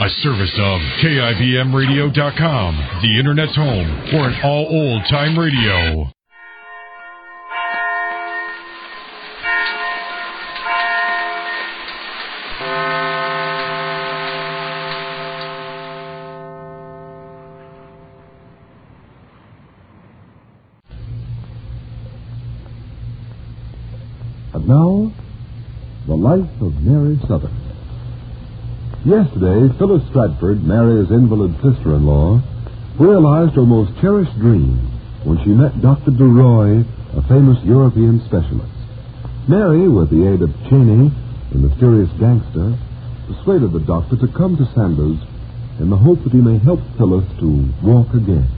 A service of KIBMradio.com, the Internet's home for an all old-time radio. And now, the life of Mary Sothern. Yesterday, Phyllis Stratford, Mary's invalid sister-in-law, realized her most cherished dream when she met Dr. DeRoy, a famous European specialist. Mary, with the aid of Cheney, the mysterious gangster, persuaded the doctor to come to Sanders in the hope that he may help Phyllis to walk again.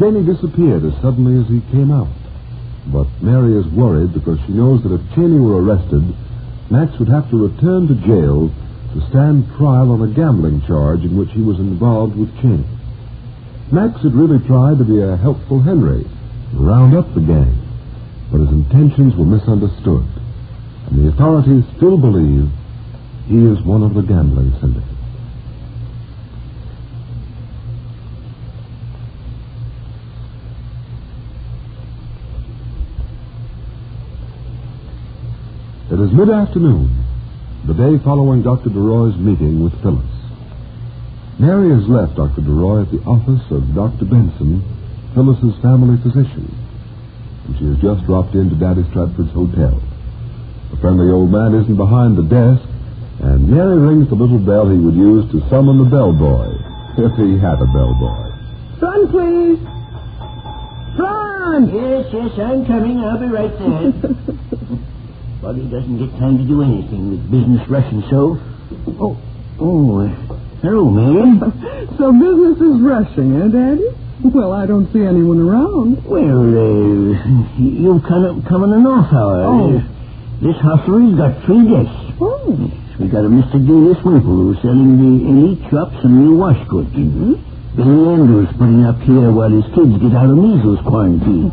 Cheney disappeared as suddenly as he came out. But Mary is worried because she knows that if Cheney were arrested, Max would have to return to jail to stand trial on a gambling charge in which he was involved with Cheney. Max had really tried to be a helpful Henry and round up the gang, but his intentions were misunderstood, and the authorities still believe he is one of the gambling syndicate. It is mid-afternoon, the day following Dr. DeRoy's meeting with Phyllis. Mary has left Dr. DeRoy at the office of Dr. Benson, Phyllis's family physician, and she has just dropped into Daddy Stratford's hotel. The friendly old man isn't behind the desk, and Mary rings the little bell he would use to summon the bellboy, if he had a bellboy. Son, please. Son! Yes, I'm coming. I'll be right there. Bobby doesn't get time to do anything with business rushing so. Hello, Mary. So business is rushing, eh, Daddy? Well, I don't see anyone around. Well, you've come in an off hour. Oh. This hustler's got 3 guests. Oh. We got a Mr. Julius Wimple who's selling the elite chops and new wash goods. Mm-hmm. Billy Andrews putting up here while his kids get out of measles quarantine.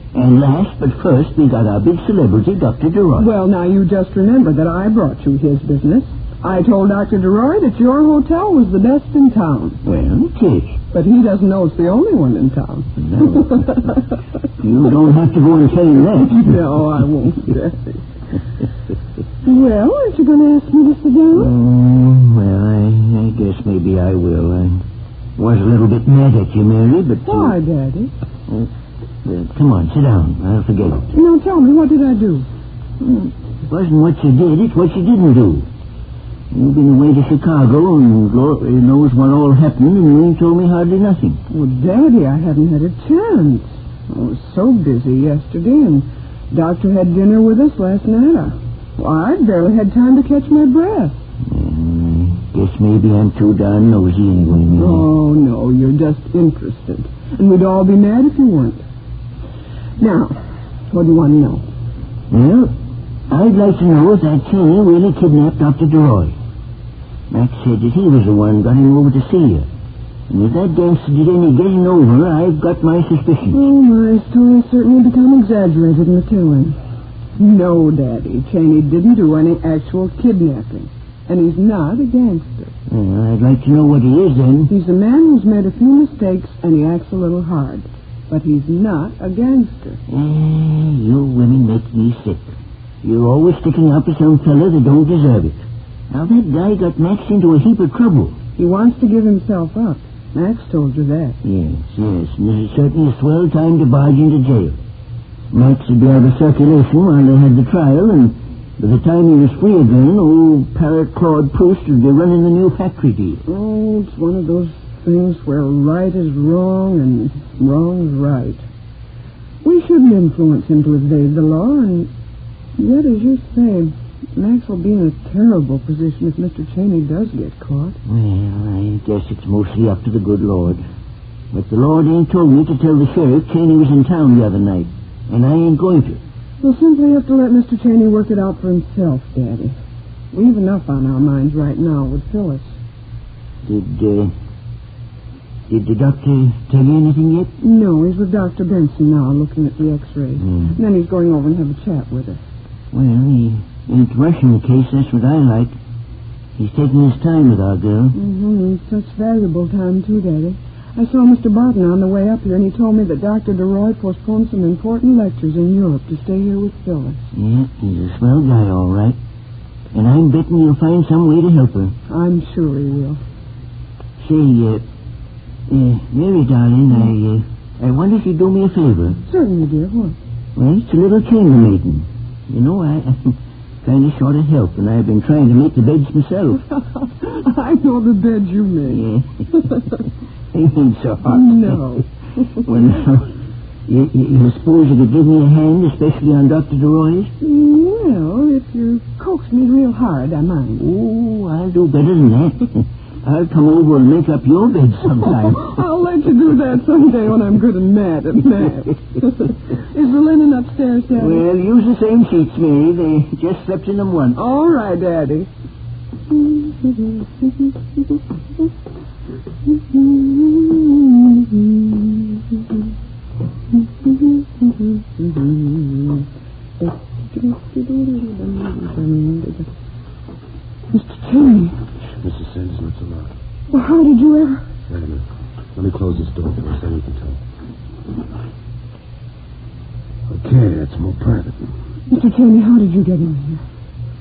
And last but first, we got our big celebrity, Dr. DeRoy. Well, now, you just remember that I brought you his business. I told Dr. DeRoy that your hotel was the best in town. Well, it is. But he doesn't know it's the only one in town. No. You don't have to go and tell him that. No, I won't, Daddy. Well, aren't you going to ask me to sit down? Well, I guess maybe I will. I was a little bit mad at you, Mary, but... Why, Daddy? Come on, sit down. I'll forget it. Now, tell me, what did I do? It wasn't what you did, it's what you didn't do. You've been away to Chicago, and Lord knows what all happened, and you ain't told me hardly nothing. Well, Daddy, I hadn't had a chance. I was so busy yesterday, and Doctor had dinner with us last night. I barely had time to catch my breath. Guess maybe I'm too darn nosy anyway, Mary. Oh, no, you're just interested. And we'd all be mad if you weren't. Now, what do you want to know? Well, I'd like to know if that Cheney really kidnapped Dr. DeRoy. Max said that he was the one got him over to see you. And if that gangster did any getting over, I've got my suspicions. Oh, my story's certainly become exaggerated in the telling. No, Daddy, Cheney didn't do any actual kidnapping. And he's not a gangster. Well, I'd like to know what he is, then. He's a man who's made a few mistakes, and he acts a little hard. But he's not a gangster. You women make me sick. You're always sticking up for some fella that don't deserve it. Now, that guy got Max into a heap of trouble. He wants to give himself up. Max told you that. Yes. And this is certainly a swell time to barge into jail. Max would be out of circulation while they had the trial, and by the time he was free again, old Parrot Claude Proust would be running the new factory deal. Oh, it's one of those things where right is wrong and wrong's right. We shouldn't influence him to evade the law, and yet, as you say, Max will be in a terrible position if Mr. Cheney does get caught. Well, I guess it's mostly up to the good Lord. But the Lord ain't told me to tell the sheriff Cheney was in town the other night, and I ain't going to. We'll simply have to let Mr. Cheney work it out for himself, Daddy. We have enough on our minds right now with Phyllis. Did the doctor tell you anything yet? No, he's with Dr. Benson now, looking at the x-rays. And then he's going over and have a chat with her. Well, he ain't rushing the case, that's what I like. He's taking his time with our girl. Mm-hmm. Such valuable time, too, Daddy. I saw Mr. Barton on the way up here, and he told me that Dr. DeRoy postponed some important lectures in Europe to stay here with Phyllis. Yeah, he's a swell guy, all right. And I'm betting you'll find some way to help her. I'm sure he will. Say, Mary, darling, I wonder if you'd do me a favor. Certainly, dear. What? Well, it's a little chambermaiding. You know, I'm kind of short of help, and I've been trying to make the beds myself. I know the beds you make. Yeah. Ain't so hot. No. Well, now, you suppose you could give me a hand, especially on Dr. DeRoy's? Well, if you coax me real hard, I might. Oh, I'll do better than that. I'll come over and make up your bed sometime. I'll let you do that someday when I'm good and mad at Matt. Is the linen upstairs, Daddy? Well, use the same sheets, Mary. They just slept in them once. All right, Daddy. Mr. Cheney. Mrs. Sanders, not so loud. Well, how did you ever... Wait a minute. Let me close this door first, then we can talk. Okay, that's more private. Mr. Cheney, how did you get in here?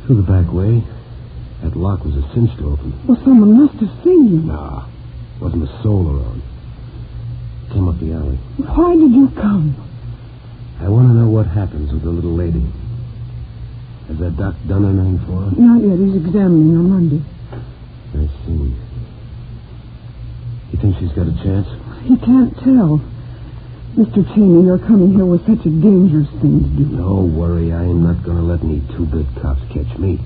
Through the back way. That lock was a cinch to open. Well, someone must have seen you. Nah, wasn't a soul around. Came up the alley. Why did you come? I want to know what happens with the little lady. Has that doc done anything for her? Not yet. He's examining her Monday. I see. You think she's got a chance? He can't tell. Mr. Cheney, you're coming here with such a dangerous thing to do. Don't worry. I am not going to let any two-bit cops catch me.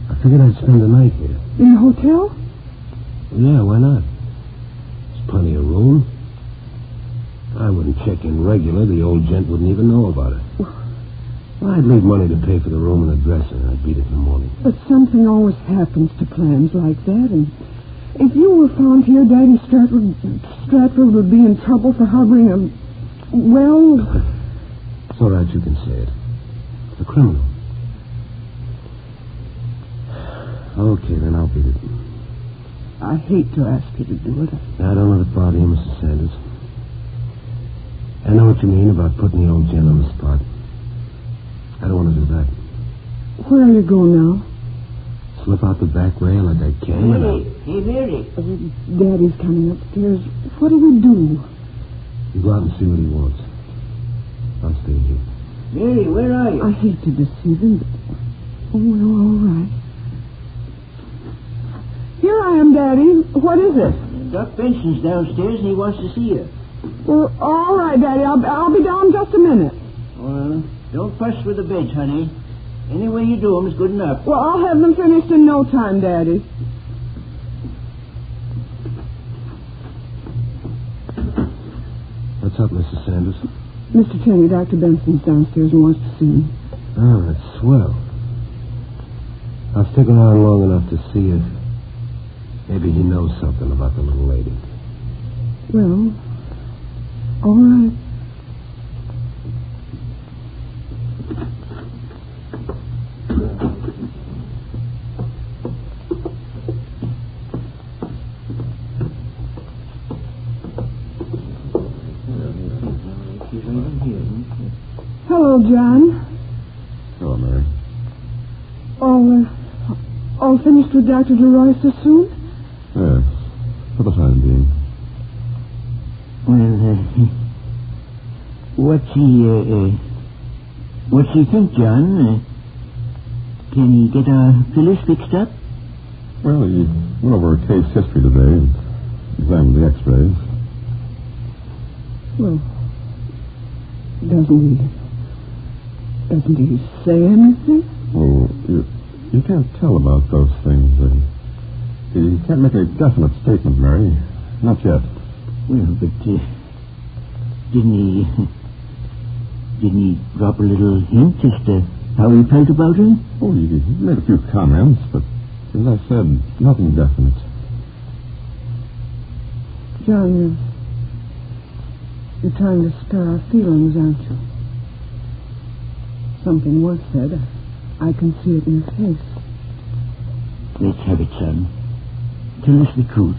I figured I'd spend the night here. In the hotel? Yeah, why not? There's plenty of room. I wouldn't check in regular. The old gent wouldn't even know about it. I'd leave money to pay for the room and the dresser, and I'd beat it in the morning. But something always happens to plans like that, and if you were found here, Daddy Stratford would be in trouble for harboring a... Well... It's all right, you can say it. It's a criminal. Okay, then I'll beat it. I hate to ask you to do it. I don't let it bother you, Mrs. Sanders. I know what you mean about putting the old gent on the spot. I don't want to do that. Where are you going now? Slip out the back way like I came. Hey, Mary. Daddy's coming upstairs. What do we do? You go out and see what he wants. I'll stay here. Mary, where are you? I hate to deceive him, but... Oh, well, all right. Here I am, Daddy. What is it? Doc Benson's downstairs and he wants to see you. Well, all right, Daddy. I'll be down in just a minute. Well, don't fuss with the beds, honey. Any way you do them is good enough. Well, I'll have them finished in no time, Daddy. What's up, Mrs. Sanders? Mr. Cheney, Dr. Benson's downstairs and wants to see me. Oh, that's swell. I'll stick around long enough to see if maybe he knows something about the little lady. Well, all right. Hello, John. Hello, Mary. All finished with Dr. DeRoy so soon? Yes, for the time being. Well, what's he think, John? Can he get our Phyllis fixed up? Well, he went over her case history today and examined the x-rays. Well, doesn't he say anything? Oh, you can't tell about those things. He can't make a definite statement, Mary. Not yet. Well, but didn't he drop a little hint as to how he felt about her? Oh, he made a few comments, but as I said, nothing definite. John, you're trying to spare our feelings, aren't you? Something was said. I can see it in your face. Let's have it, son. Tell us the truth.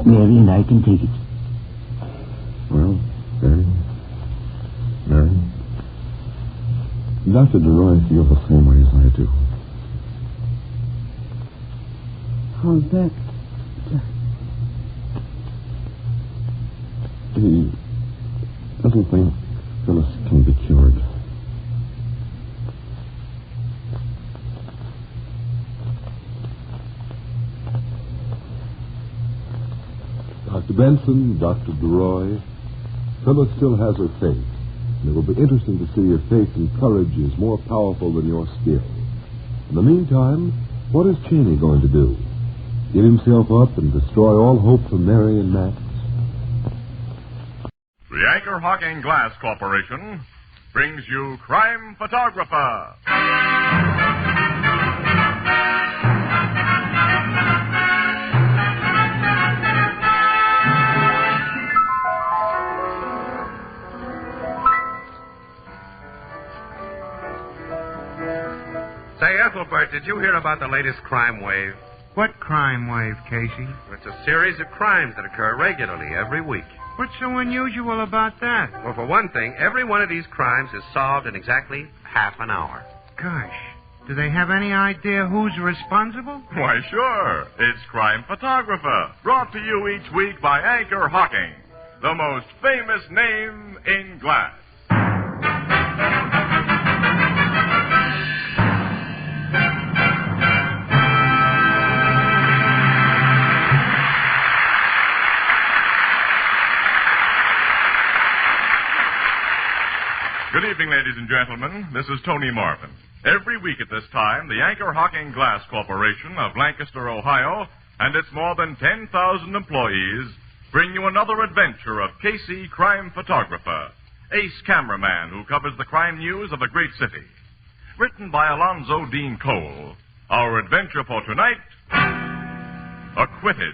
Mary and I can take it. Well, Mary, Dr. DeRoy feels the same way as I do. How's that? He doesn't think Phyllis can be cured. Dr. Benson, Dr. DeRoy, Phyllis still has her faith. And it will be interesting to see if faith and courage is more powerful than your skill. In the meantime, what is Cheney going to do? Give himself up and destroy all hope for Mary and Max? The Anchor Hawking Glass Corporation brings you Crime Photographer. Say, Ethelbert, did you hear about the latest crime wave? What crime wave, Casey? It's a series of crimes that occur regularly every week. What's so unusual about that? Well, for one thing, every one of these crimes is solved in exactly half an hour. Gosh, do they have any idea who's responsible? Why, sure. It's Crime Photographer, brought to you each week by Anchor Hawking, the most famous name in glass. Good evening, ladies and gentlemen. This is Tony Marvin. Every week at this time, the Anchor Hawking Glass Corporation of Lancaster, Ohio, and its more than 10,000 employees bring you another adventure of Casey, Crime Photographer, ace cameraman who covers the crime news of a great city. Written by Alonzo Dean Cole, our adventure for tonight, Acquitted.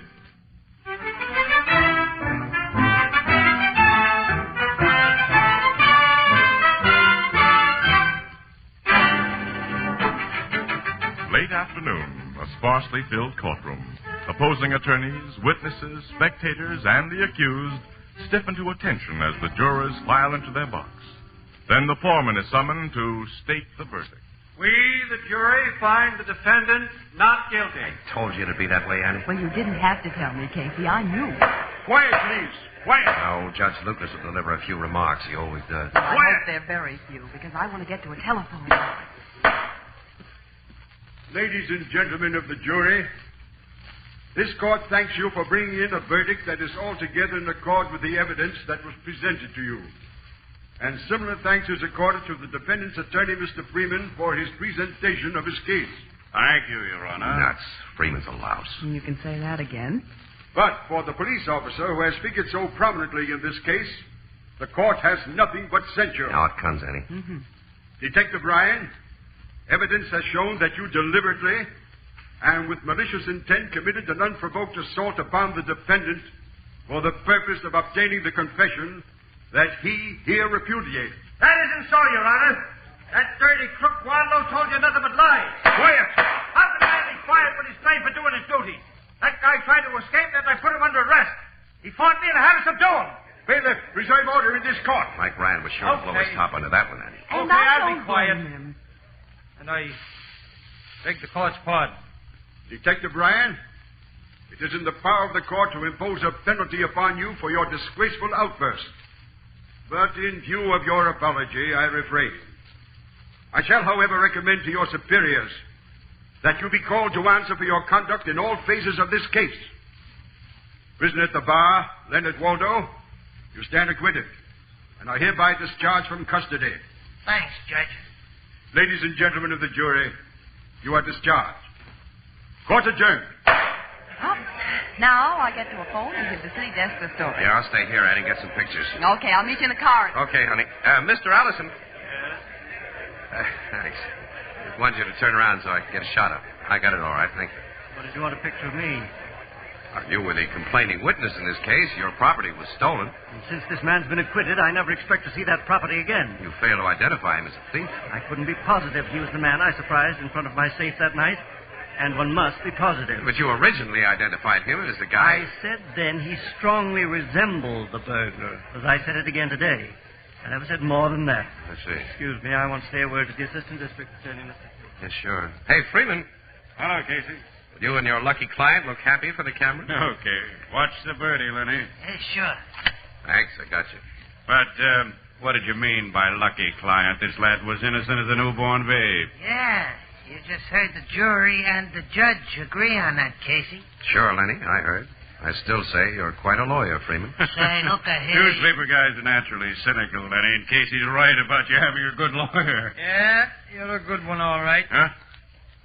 Late afternoon, a sparsely filled courtroom. Opposing attorneys, witnesses, spectators, and the accused stiffen to attention as the jurors file into their box. Then the foreman is summoned to state the verdict. We, the jury, find the defendant not guilty. I told you it'd be that way, Annie. Well, you didn't have to tell me, Casey. I knew. Quiet, please. Quiet. No, Judge Lucas will deliver a few remarks. He always does. I hope they're very few, because I want to get to a telephone. Ladies and gentlemen of the jury, this court thanks you for bringing in a verdict that is altogether in accord with the evidence that was presented to you. And similar thanks is accorded to the defendant's attorney, Mr. Freeman, for his presentation of his case. Thank you, Your Honor. Nuts. Freeman's a louse. You can say that again. But for the police officer who has figured so prominently in this case, the court has nothing but censure. Now it comes, Annie. Mm-hmm. Detective Ryan, evidence has shown that you deliberately and with malicious intent committed an unprovoked assault upon the defendant for the purpose of obtaining the confession that he here repudiated. That isn't so, Your Honor. That dirty crook Waldo told you nothing but lies. Quiet! How can a man be quiet when he's trained for doing his duty? That guy tried to escape, and I put him under arrest. He fought me, and I had to subdue him. Bailiff, preserve order in this court. Mike Ryan was sure to blow his top under that one, Annie. And Okay, I I'll don't be quiet. blame him. And I beg the court's pardon. Detective Ryan, it is in the power of the court to impose a penalty upon you for your disgraceful outburst. But in view of your apology, I refrain. I shall, however, recommend to your superiors that you be called to answer for your conduct in all phases of this case. Prisoner at the bar, Leonard Waldo, you stand acquitted, and are hereby discharged from custody. Thanks, Judge. Ladies and gentlemen of the jury, you are discharged. Court adjourned. Oh, now I get to a phone and give the city desk the story. Yeah, I'll stay here, Annie, and get some pictures. Okay, I'll meet you in the car. Okay, honey. Mr. Allison. Thanks. Just wanted you to turn around so I could get a shot of it. I got it all right, thank you. What did you want a picture of me? You were the complaining witness in this case. Your property was stolen. And since this man's been acquitted, I never expect to see that property again. You failed to identify him as a thief. I couldn't be positive he was the man I surprised in front of my safe that night. and one must be positive. But you originally identified him as the guy. I said then he strongly resembled the burglar, as I said it again today. I never said more than that. I see. Excuse me, I want to say a word to the Assistant District Attorney, Mr. Yes, sure. Hey, Freeman. Hello, Casey. You and your lucky client look happy for the camera? Okay. Watch the birdie, Lenny. Yeah, sure. Thanks, I got you. But, what did you mean by lucky client? This lad was innocent as a newborn babe. Yeah, you just heard the jury and the judge agree on that, Casey. Sure, Lenny, I heard. I still say you're quite a lawyer, Freeman. Say, look ahead. Newspaper guys are naturally cynical, Lenny, in case he's right about you having a good lawyer. Yeah, you're a good one, all right. Huh?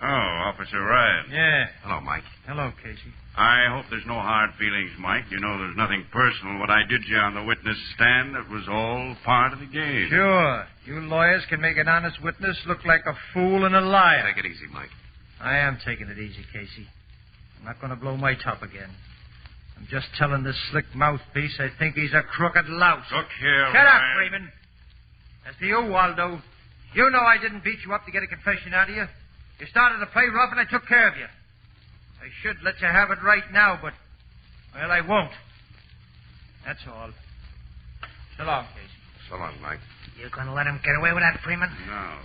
Oh, Officer Ryan. Yeah. Hello, Mike. Hello, Casey. I hope there's no hard feelings, Mike. You know there's nothing personal. What I did to you on the witness stand, that was all part of the game. Sure. You lawyers can make an honest witness look like a fool and a liar. Take it easy, Mike. I am taking it easy, Casey. I'm not going to blow my top again. I'm just telling this slick mouthpiece I think he's a crooked louse. Look here, Shut up, Ryan. Freeman. As to you, Waldo, you know I didn't beat you up to get a confession out of you. You started to play rough and I took care of you. I should let you have it right now, but, well, I won't. That's all. So long, Casey. So long, Mike. You gonna let him get away with that, Freeman? No.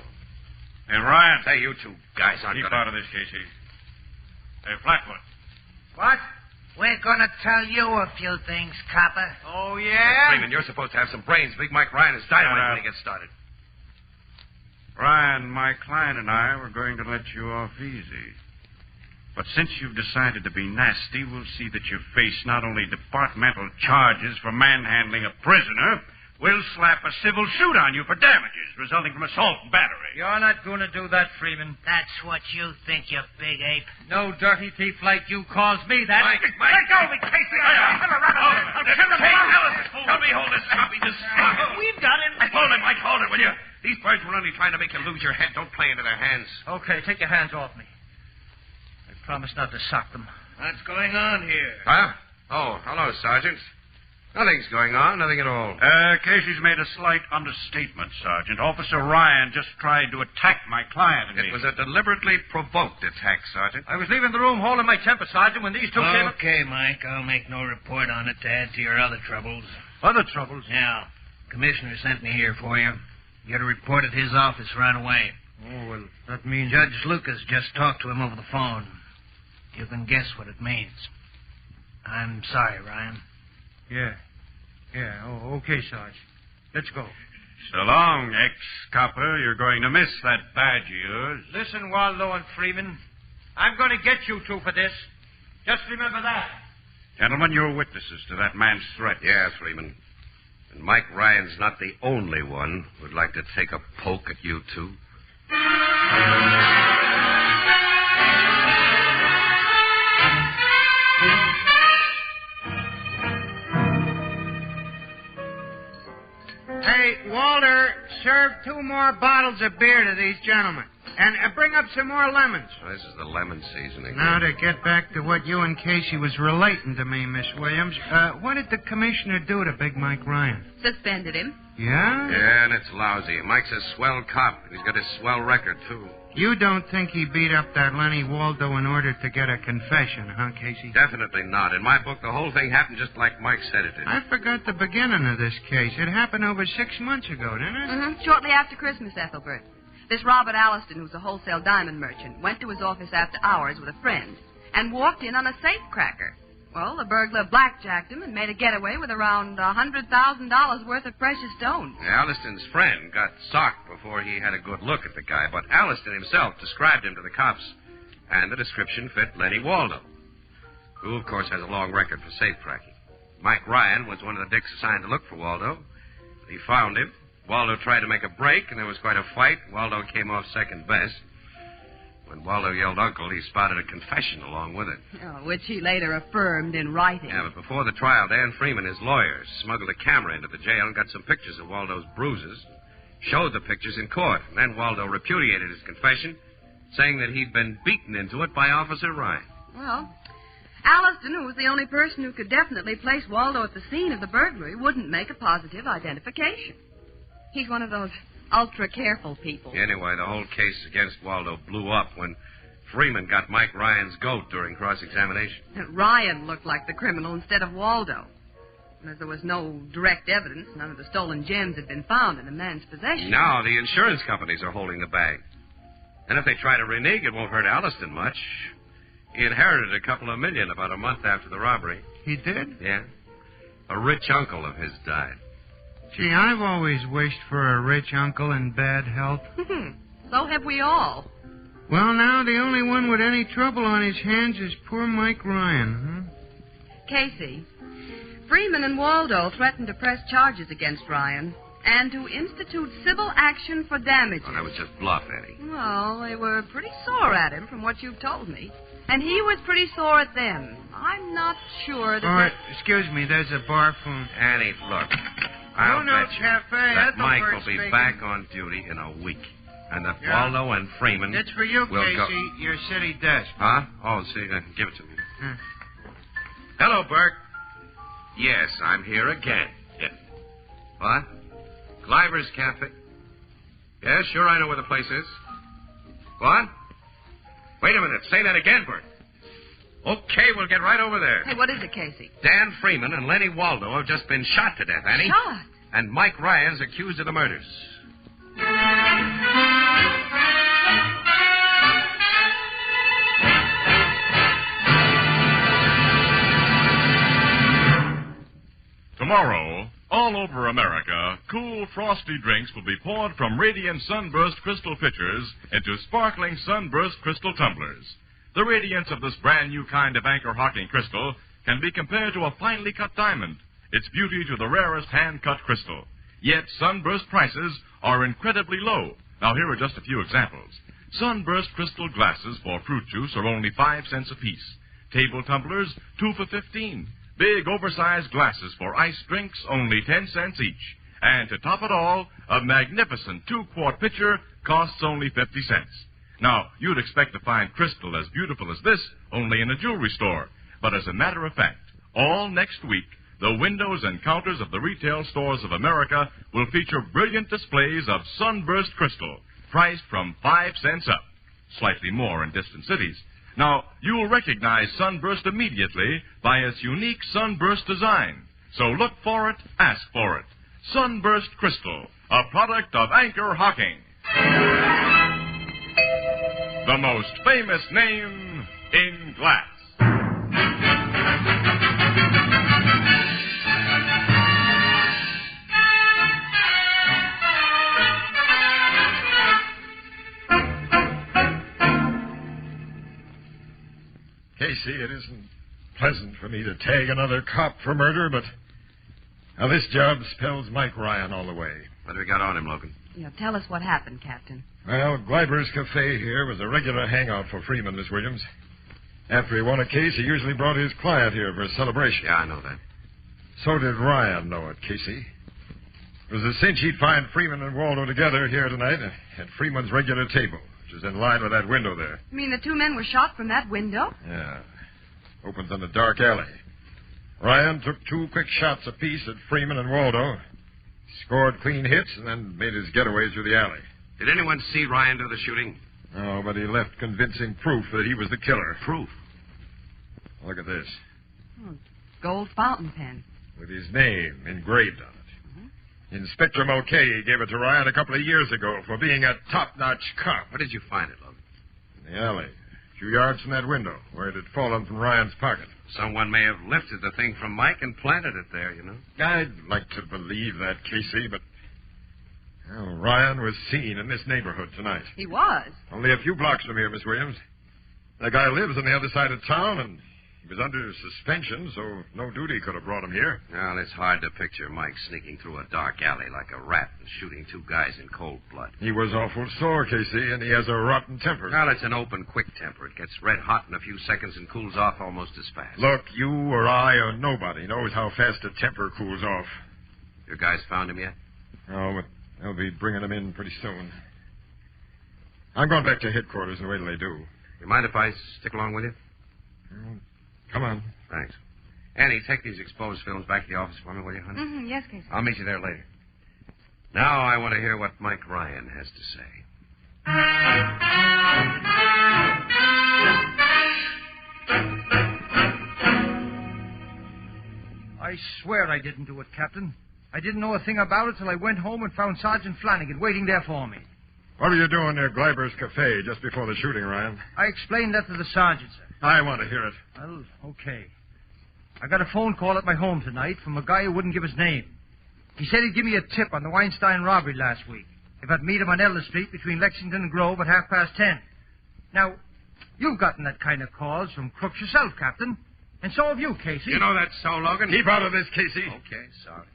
Hey, Ryan. Hey, you two guys aren't Keep gonna... out of this, Casey. Hey, Flatfoot. What? We're gonna tell you a few things, copper. Oh, yeah? Freeman, you're supposed to have some brains. Big Mike Ryan is dynamite when he gets started. Ryan, my client and I were going to let you off easy. But since you've decided to be nasty, we'll see that you face not only departmental charges for manhandling a prisoner, we'll slap a civil suit on you for damages resulting from assault and battery. You're not going to do that, Freeman. That's what you think, you big ape. No dirty thief like you calls me that. Mike. Let go of me, Casey. I'll kill him. Hey, Alice, help me hold this copy. Just stop it. We've got him. Hold it, Mike. Hold it, will you? These birds were only trying to make you lose your head. Don't play into their hands. Okay, take your hands off me. I promise not to sock them. What's going on here? Huh? Oh, hello, Sergeant. Nothing's going on. Nothing at all. Casey's made a slight understatement, Sergeant. Officer Ryan just tried to attack my client and me. It was a deliberately provoked attack, Sergeant. I was leaving the room holding my temper, Sergeant, when these two came up. Okay, Mike. I'll make no report on it to add to your other troubles. Other troubles? Yeah. Commissioner sent me here for you. Get a report at his office right away. Oh, well, that means... Judge Lucas just talked to him over the phone. You can guess what it means. I'm sorry, Ryan. Yeah. Oh, okay, Sarge. Let's go. So long, ex-copper. You're going to miss that badge of yours. Listen, Waldo and Freeman. I'm going to get you two for this. Just remember that. Gentlemen, you're witnesses to that man's threat. Yeah, Freeman. And Mike Ryan's not the only one who'd like to take a poke at you two. Hey, Walter, serve 2 more bottles of beer to these gentlemen. And bring up some more lemons. This is the lemon seasoning. Now, to get back to what you and Casey was relating to me, Miss Williams, what did the commissioner do to Big Mike Ryan? Suspended him. Yeah? Yeah, and it's lousy. Mike's a swell cop. He's got a swell record, too. You don't think he beat up that Lenny Waldo in order to get a confession, huh, Casey? Definitely not. In my book, the whole thing happened just like Mike said it did. I forgot the beginning of this case. It happened over 6 months ago, didn't it? Mm-hmm. Shortly after Christmas, Ethelbert. This Robert Alliston, who's a wholesale diamond merchant, went to his office after hours with a friend and walked in on a safe cracker. Well, the burglar blackjacked him and made a getaway with around $100,000 worth of precious stones. Alliston's friend got socked before he had a good look at the guy, but Alliston himself described him to the cops, and the description fit Lenny Waldo, who, of course, has a long record for safe cracking. Mike Ryan was one of the dicks assigned to look for Waldo. He found him. Waldo tried to make a break, and there was quite a fight. Waldo came off second best. When Waldo yelled uncle, he spouted a confession along with it. Oh, which he later affirmed in writing. Yeah, but before the trial, Dan Freeman, his lawyer, smuggled a camera into the jail and got some pictures of Waldo's bruises, showed the pictures in court, and then Waldo repudiated his confession, saying that he'd been beaten into it by Officer Ryan. Well, Alliston, who was the only person who could definitely place Waldo at the scene of the burglary, wouldn't make a positive identification. He's one of those ultra-careful people. Anyway, the whole case against Waldo blew up when Freeman got Mike Ryan's goat during cross-examination. Ryan looked like the criminal instead of Waldo. And as there was no direct evidence, none of the stolen gems had been found in the man's possession. No, the insurance companies are holding the bag. And if they try to renege, it won't hurt Alliston much. He inherited a couple of million about a month after the robbery. He did? Yeah. A rich uncle of his died. Gee, I've always wished for a rich uncle in bad health. So have we all. Well, now the only one with any trouble on his hands is poor Mike Ryan, Casey, Freeman and Waldo threatened to press charges against Ryan and to institute civil action for damages. Well, that was just bluff, Eddie. Well, they were pretty sore at him from what you've told me. And he was pretty sore at them. I'm not sure that... Excuse me, there's a bar phone. Annie, look. I'll bet you Cafe, that Mike will be back on duty in a week. And that Waldo and Freeman... It's for you, will Casey, go... your city desk. Huh? Oh, see, give it to me. Hello, Burke. Yes, I'm here again. Yes. What? Gleiber's Cafe? Yes, sure, I know where the place is. What? Wait a minute. Say that again, Bert. Okay, we'll get right over there. Hey, what is it, Casey? Dan Freeman and Lenny Waldo have just been shot to death, Annie. Shot? And Mike Ryan's accused of the murders. Tomorrow, all over America, cool, frosty drinks will be poured from radiant Sunburst crystal pitchers into sparkling Sunburst crystal tumblers. The radiance of this brand new kind of anchor-hocking crystal can be compared to a finely cut diamond, its beauty to the rarest hand-cut crystal. Yet Sunburst prices are incredibly low. Now, here are just a few examples. Sunburst crystal glasses for fruit juice are only 5 cents apiece. Table tumblers, 2 for 15. Big, oversized glasses for iced drinks, only 10 cents each. And to top it all, a magnificent 2-quart pitcher costs only 50 cents. Now, you'd expect to find crystal as beautiful as this only in a jewelry store. But as a matter of fact, all next week, the windows and counters of the retail stores of America will feature brilliant displays of Sunburst crystal, priced from 5 cents up, slightly more in distant cities. Now, you'll recognize Sunburst immediately by its unique Sunburst design. So look for it, ask for it. Sunburst Crystal, a product of Anchor Hocking. The most famous name in glass. Casey, it isn't pleasant for me to tag another cop for murder, but now this job spells Mike Ryan all the way. What have we got on him, Logan? Tell us what happened, Captain. Well, Gleiber's Cafe here was a regular hangout for Freeman, Miss Williams. After he won a case, he usually brought his client here for a celebration. Yeah, I know that. So did Ryan know it, Casey. It was a cinch he'd find Freeman and Waldo together here tonight at Freeman's regular table, which is in line with that window there. You mean the 2 men were shot from that window? Yeah. Opens on a dark alley. Ryan took 2 quick shots apiece at Freeman and Waldo, scored clean hits, and then made his getaway through the alley. Did anyone see Ryan do the shooting? No, but he left convincing proof that he was the killer. Proof? Look at this. Oh, gold fountain pen. With his name engraved on it. Inspector Mulcahy gave it to Ryan a couple of years ago for being a top-notch cop. Where did you find it, Logan? In the alley. A few yards from that window, where it had fallen from Ryan's pocket. Someone may have lifted the thing from Mike and planted it there, you know. I'd like to believe that, Casey, but... Well, Ryan was seen in this neighborhood tonight. He was? Only a few blocks from here, Miss Williams. That guy lives on the other side of town, and he was under suspension, so no duty could have brought him here. Well, it's hard to picture Mike sneaking through a dark alley like a rat and shooting 2 guys in cold blood. He was awful sore, Casey, and he has a rotten temper. Well, it's an open, quick temper. It gets red hot in a few seconds and cools off almost as fast. Look, you or I or nobody knows how fast a temper cools off. Your guys found him yet? No, but they'll be bringing him in pretty soon. I'm going back to headquarters and wait till they do. You mind if I stick along with you? Come on. Thanks. Annie, take these exposed films back to the office for me, will you, honey? Mm-hmm. Yes, Casey. I'll meet you there later. Now I want to hear what Mike Ryan has to say. I swear I didn't do it, Captain. I didn't know a thing about it till I went home and found Sergeant Flanagan waiting there for me. What were you doing near Gleiber's Cafe just before the shooting, Ryan? I explained that to the sergeant, sir. I want to hear it. Well, okay. I got a phone call at my home tonight from a guy who wouldn't give his name. He said he'd give me a tip on the Weinstein robbery last week, if I'd meet him on Elder Street between Lexington and Grove at 10:30. Now, you've gotten that kind of calls from crooks yourself, Captain. And so have you, Casey. You know that's so, Logan. Keep out of this, Casey. Okay, sorry.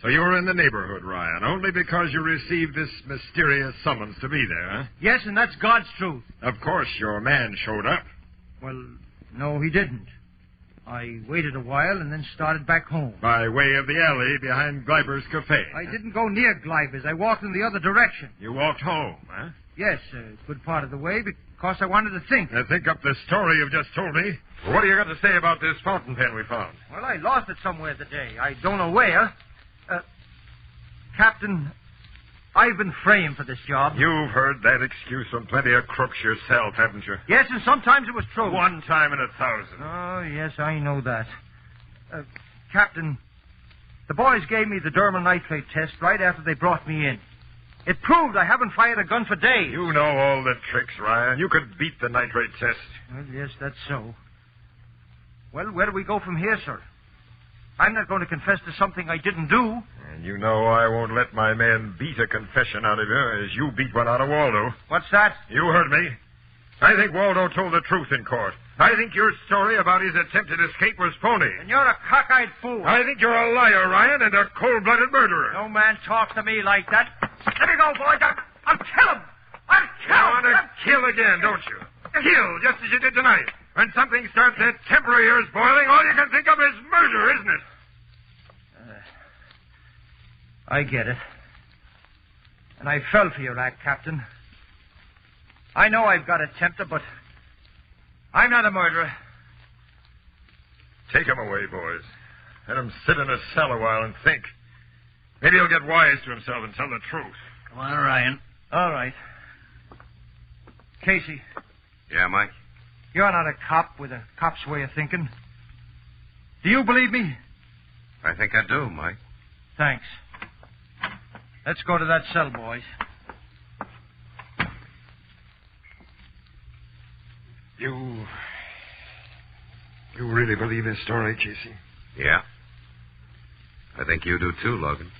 So you were in the neighborhood, Ryan, only because you received this mysterious summons to be there, huh? Yes, and that's God's truth. Of course, your man showed up. Well, no, he didn't. I waited a while and then started back home. By way of the alley behind Gleiber's Cafe. I didn't go near Gleiber's. I walked in the other direction. You walked home, huh? Yes, a good part of the way, because I wanted to think. Now think up the story you've just told me. Well, what do you got to say about this fountain pen we found? Well, I lost it somewhere today. I don't know where. Captain, I've been framed for this job. You've heard that excuse from plenty of crooks yourself, haven't you? Yes, and sometimes it was true. One time in 1,000. Oh, yes, I know that. Captain, the boys gave me the dermal nitrate test right after they brought me in. It proved I haven't fired a gun for days. You know all the tricks, Ryan. You could beat the nitrate test. Well, yes, that's so. Well, where do we go from here, sir? I'm not going to confess to something I didn't do. And you know I won't let my man beat a confession out of you as you beat one out of Waldo. What's that? You heard me. I think Waldo told the truth in court. I think your story about his attempted escape was phony. And you're a cockeyed fool. I think you're a liar, Ryan, and a cold-blooded murderer. No man talks to me like that. Let me go, boys. I'll kill him. I'll kill him. You want to kill again, don't you? Kill, just as you did tonight. When something starts that temper of yours boiling, all you can think of is murder, isn't it? I get it. And I fell for your act, Captain. I know I've got a temper, but I'm not a murderer. Take him away, boys. Let him sit in a cell a while and think. Maybe he'll get wise to himself and tell the truth. Come on, Ryan. All right. Casey. Yeah, Mike? You're not a cop with a cop's way of thinking. Do you believe me? I think I do, Mike. Thanks. Let's go to that cell, boys. You really believe this story, Casey? Yeah. I think you do too, Logan.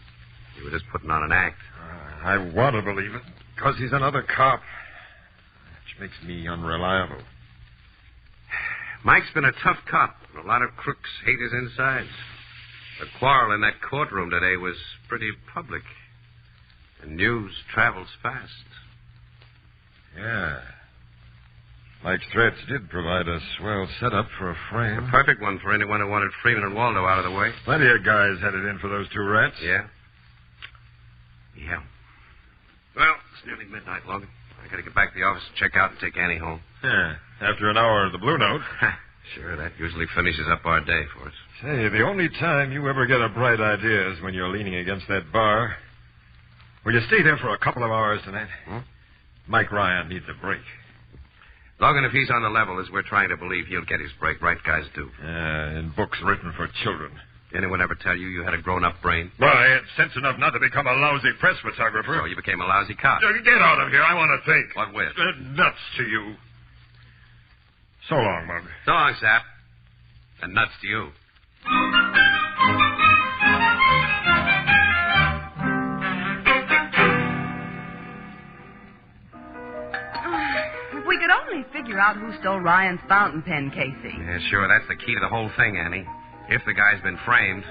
You were just putting on an act. I want to believe it, because he's another cop, which makes me unreliable. Mike's been a tough cop, and a lot of crooks hate his insides. The quarrel in that courtroom today was pretty public. And news travels fast. Yeah. Mike's threats did provide a swell setup for a frame. A perfect one for anyone who wanted Freeman and Waldo out of the way. Plenty of guys headed in for those two rats. Yeah? Yeah. Well, it's nearly midnight, Logan. I gotta get back to the office and check out and take Annie home. Yeah, after an hour of the Blue Note. Sure, that usually finishes up our day for us. Say, the only time you ever get a bright idea is when you're leaning against that bar. Will you stay there for a couple of hours tonight? Mike Ryan needs a break. Logan, if he's on the level as we're trying to believe, he'll get his break. Right guys do. In books written for children. Anyone ever tell you had a grown-up brain? Well, I had sense enough not to become a lousy press photographer. So you became a lousy cop. Get out of here. I want to think. What with? Nuts to you. So long, Mug. So long, Sap. And nuts to you. If we could only figure out who stole Ryan's fountain pen, Casey. Yeah, sure. That's the key to the whole thing, Annie. If the guy's been framed.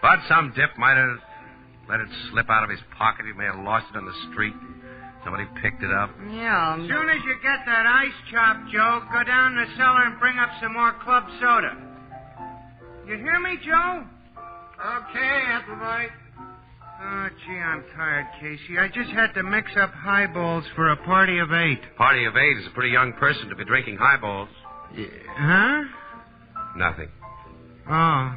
But some dip might have let it slip out of his pocket. He may have lost it on the street. Somebody picked it up. Yeah. As soon as you get that ice chop, Joe, go down in the cellar and bring up some more club soda. You hear me, Joe? Okay, Appleboy. Oh, gee, I'm tired, Casey. I just had to mix up highballs for a party of 8. Party of 8 is a pretty young person to be drinking highballs. Yeah. Huh? Nothing. Oh.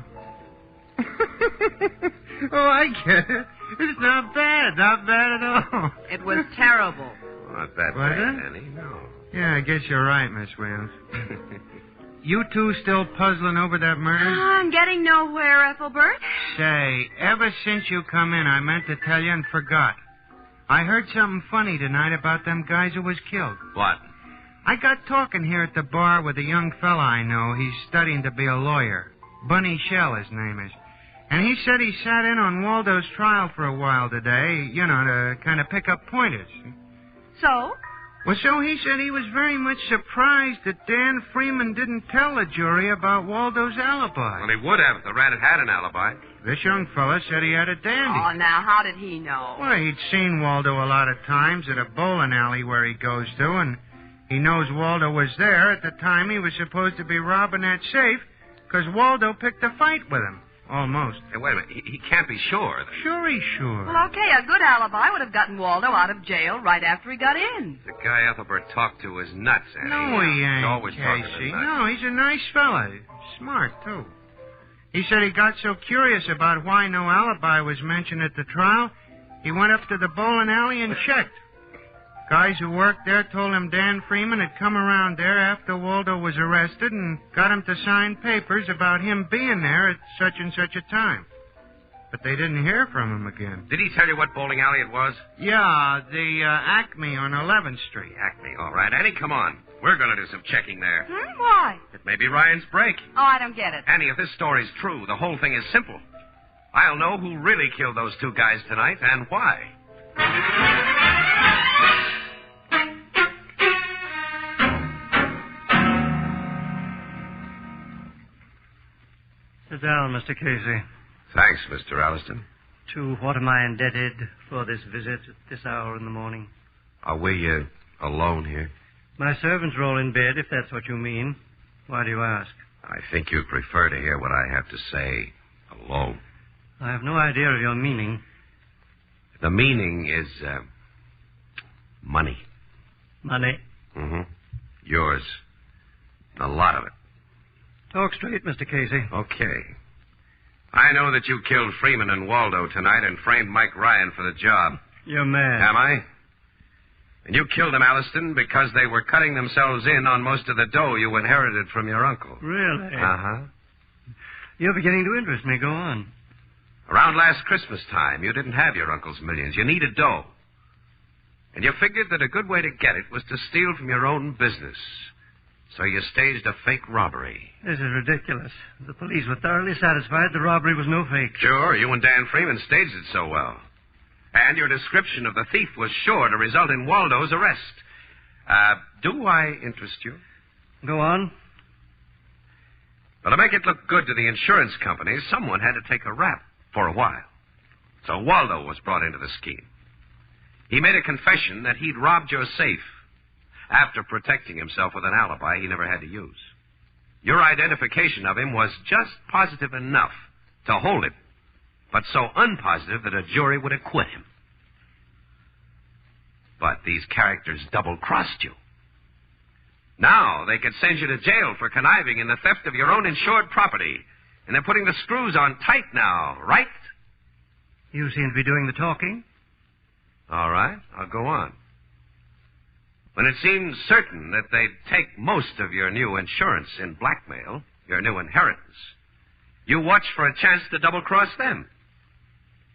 Oh, I get it. It's not bad. Not bad at all. It was terrible. Not that Was bad, it? Annie. No. Yeah, I guess you're right, Miss Williams. You two still puzzling over that murder? I'm getting nowhere, Ethelbert. Say, ever since you come in, I meant to tell you and forgot. I heard something funny tonight about them guys who was killed. What? I got talking here at the bar with a young fella I know. He's studying to be a lawyer. Bunny Shell, his name is. And he said he sat in on Waldo's trial for a while today, to kind of pick up pointers. So? Well, so he said he was very much surprised that Dan Freeman didn't tell the jury about Waldo's alibi. Well, he would have if the rat had an alibi. This young fella said he had a dandy. Oh, now, how did he know? Well, he'd seen Waldo a lot of times at a bowling alley where he goes to, and he knows Waldo was there at the time he was supposed to be robbing that safe, because Waldo picked a fight with him. Almost. Hey, wait a minute. He can't be sure. Sure he's sure. Well, okay, a good alibi would have gotten Waldo out of jail right after he got in. The guy Ethelbert talked to is nuts, Annie. No, he ain't, He's always talking Casey. to nuts. No, he's a nice fella. Smart, too. He said he got so curious about why no alibi was mentioned at the trial, he went up to the bowling alley and checked. Guys who worked there told him Dan Freeman had come around there after Waldo was arrested and got him to sign papers about him being there at such and such a time. But they didn't hear from him again. Did he tell you what bowling alley it was? Yeah, the Acme on 11th Street. Acme, all right. Annie, come on. We're going to do some checking there. Why? It may be Ryan's break. Oh, I don't get it. Annie, if this story's true, the whole thing is simple. I'll know who really killed those two guys tonight and why. Sit down, Mr. Casey. Thanks, Mr. Alliston. To what am I indebted for this visit at this hour in the morning? Are we alone here? My servants are all in bed, if that's what you mean. Why do you ask? I think you'd prefer to hear what I have to say alone. I have no idea of your meaning. The meaning is money. Money? Mm-hmm. Yours. A lot of it. Talk straight, Mr. Casey. Okay. I know that you killed Freeman and Waldo tonight and framed Mike Ryan for the job. You're mad. Am I? And you killed them, Alliston, because they were cutting themselves in on most of the dough you inherited from your uncle. Really? Uh-huh. You're beginning to interest me. Go on. Around last Christmas time, you didn't have your uncle's millions. You needed dough. And you figured that a good way to get it was to steal from your own business. So you staged a fake robbery. This is ridiculous. The police were thoroughly satisfied the robbery was no fake. Sure, you and Dan Freeman staged it so well. And your description of the thief was sure to result in Waldo's arrest. Do I interest you? Go on. Well, to make it look good to the insurance companies, someone had to take a rap for a while. So Waldo was brought into the scheme. He made a confession that he'd robbed your safe after protecting himself with an alibi he never had to use. Your identification of him was just positive enough to hold him, but so unpositive that a jury would acquit him. But these characters double-crossed you. Now they could send you to jail for conniving in the theft of your own insured property. And they're putting the screws on tight now, right? You seem to be doing the talking. All right, I'll go on. When it seemed certain that they'd take most of your new insurance in blackmail, your new inheritance, you watched for a chance to double-cross them.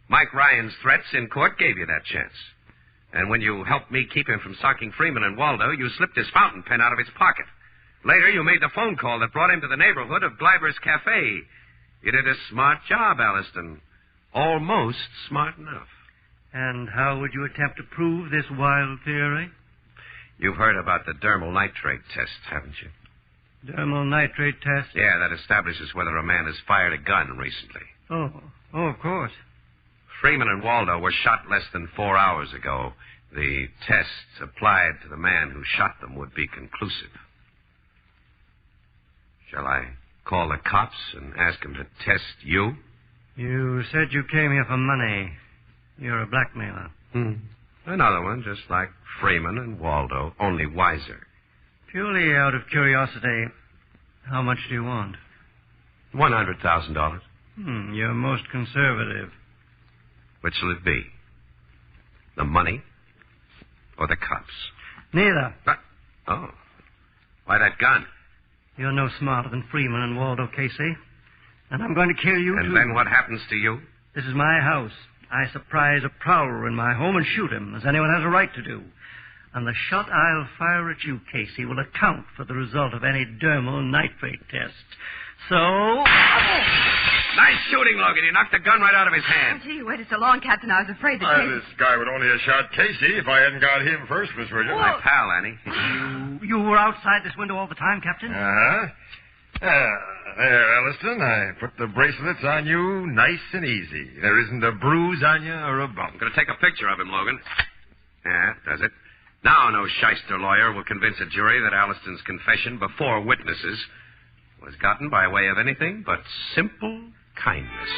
Mike Ryan's threats in court gave you that chance. And when you helped me keep him from socking Freeman and Waldo, you slipped his fountain pen out of his pocket. Later, you made the phone call that brought him to the neighborhood of Gleiber's Cafe. You did a smart job, Alliston. Almost smart enough. And how would you attempt to prove this wild theory? You've heard about the dermal nitrate test, haven't you? Dermal nitrate test? Yeah, that establishes whether a man has fired a gun recently. Oh, of course. Freeman and Waldo were shot less than 4 hours ago. The tests applied to the man who shot them would be conclusive. Shall I call the cops and ask them to test you? You said you came here for money. You're a blackmailer. Another one, just like Freeman and Waldo, only wiser. Purely out of curiosity, how much do you want? $100,000. You're most conservative. Which will it be? The money or the cops? Neither. Oh. Why that gun? You're no smarter than Freeman and Waldo, Casey. And I'm going to kill you, And too. then what happens to you? This is my house. I surprise a prowler in my home and shoot him, as anyone has a right to do. And the shot I'll fire at you, Casey, will account for the result of any dermal nitrate test. So... Nice shooting, Logan. You knocked the gun right out of his hand. Oh, gee, you waited so long, Captain. I was afraid that Casey... This guy would only have shot Casey if I hadn't got him first, Miss Williams. My pal, Annie. You were outside this window all the time, Captain? Uh-huh. There, Elliston. I put the bracelets on you nice and easy. There isn't a bruise on you or a bump. I'm going to take a picture of him, Logan. Yeah, does it? Now no shyster lawyer will convince a jury that Alliston's confession before witnesses was gotten by way of anything but simple kindness.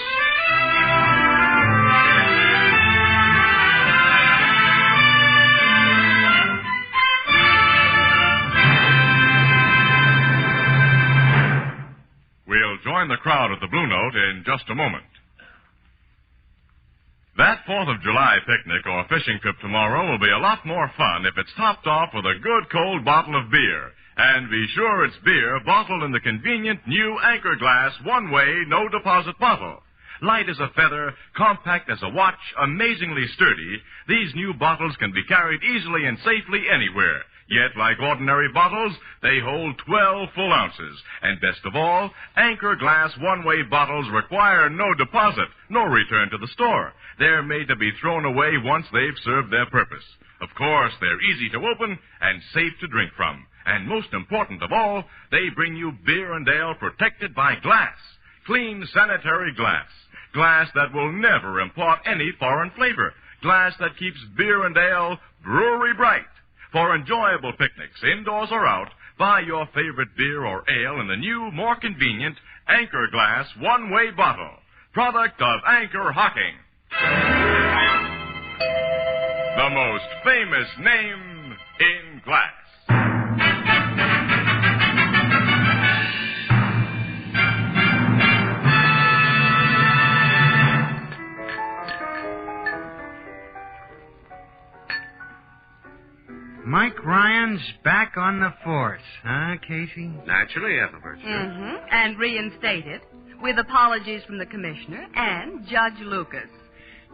We'll join the crowd at the Blue Note in just a moment. That 4th of July picnic or fishing trip tomorrow will be a lot more fun if it's topped off with a good cold bottle of beer. And be sure it's beer bottled in the convenient new Anchor Glass one-way, no-deposit bottle. Light as a feather, compact as a watch, amazingly sturdy, these new bottles can be carried easily and safely anywhere. Yet, like ordinary bottles, they hold 12 full ounces. And best of all, Anchor Glass one-way bottles require no deposit, no return to the store. They're made to be thrown away once they've served their purpose. Of course, they're easy to open and safe to drink from. And most important of all, they bring you beer and ale protected by glass. Clean, sanitary glass. Glass that will never impart any foreign flavor. Glass that keeps beer and ale brewery bright. For enjoyable picnics, indoors or out, buy your favorite beer or ale in the new, more convenient Anchor Glass one-way bottle. Product of Anchor Hocking. The most famous name in glass. Mike Ryan's back on the force, huh, Casey? Naturally, Ethelbert. Sure. Mm-hmm. And reinstated, with apologies from the commissioner and Judge Lucas.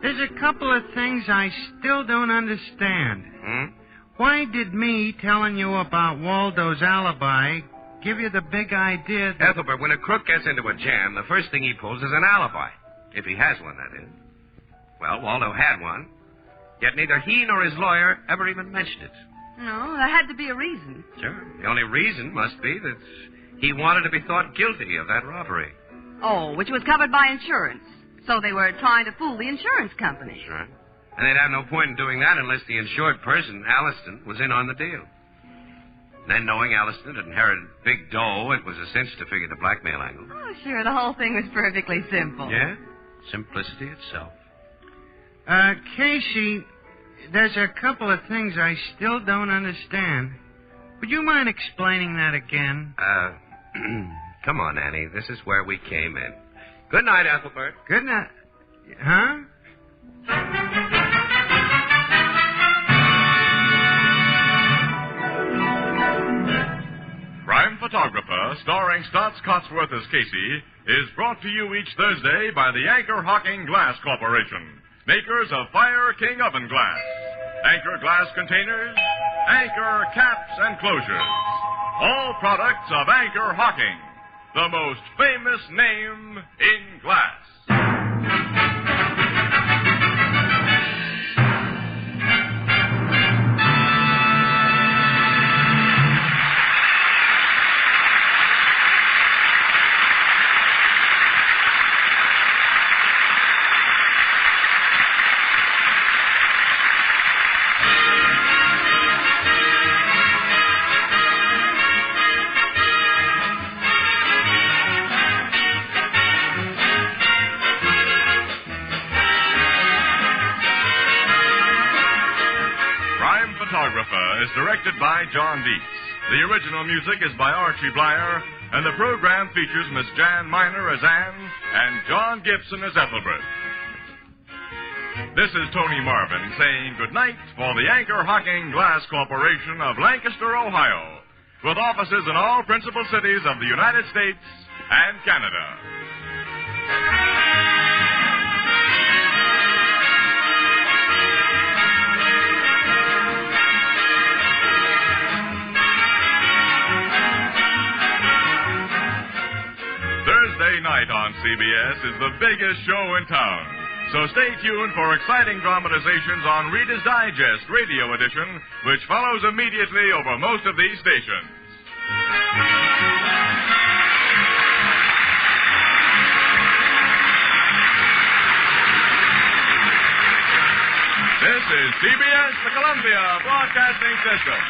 There's a couple of things I still don't understand. Why did me telling you about Waldo's alibi give you the big idea that... Ethelbert, when a crook gets into a jam, the first thing he pulls is an alibi. If he has one, that is. Well, Waldo had one. Yet neither he nor his lawyer ever even mentioned it. No, there had to be a reason. Sure. The only reason must be that he wanted to be thought guilty of that robbery. Oh, which was covered by insurance. So they were trying to fool the insurance company. That's right. And they'd have no point in doing that unless the insured person, Alliston, was in on the deal. Then, knowing Alliston had inherited big dough, it was a cinch to figure the blackmail angle. Oh, sure, the whole thing was perfectly simple. Yeah? Simplicity itself. Casey, there's a couple of things I still don't understand. Would you mind explaining that again? Come on, Annie. This is where we came in. Good night, Ethelbert. Good night. Huh? Crime Photographer, starring Stotts Cotsworth as Casey, is brought to you each Thursday by the Anchor Hocking Glass Corporation, makers of Fire King Oven Glass, Anchor Glass Containers, Anchor Caps and Closures. All products of Anchor Hocking, the most famous name in glass. Is directed by John Dietz. The original music is by Archie Blyer, and the program features Miss Jan Miner as Anne and John Gibson as Ethelbert. This is Tony Marvin saying good night for the Anchor Hocking Glass Corporation of Lancaster, Ohio. with offices in all principal cities of the United States and Canada. Thursday night on CBS is the biggest show in town. So stay tuned for exciting dramatizations on Reader's Digest Radio Edition, which follows immediately over most of these stations. This is CBS, the Columbia Broadcasting System.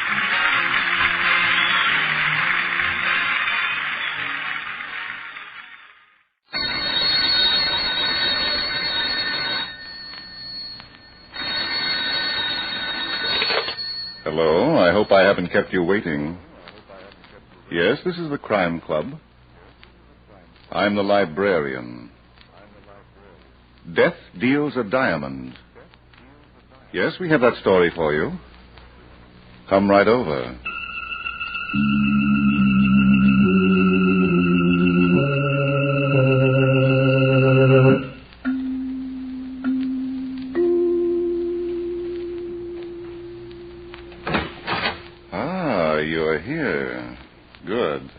Hello, I hope I haven't kept you waiting. Yes, this is the Crime Club. I'm the librarian. Death deals a diamond. Yes, we have that story for you. Come right over. You're here. Good.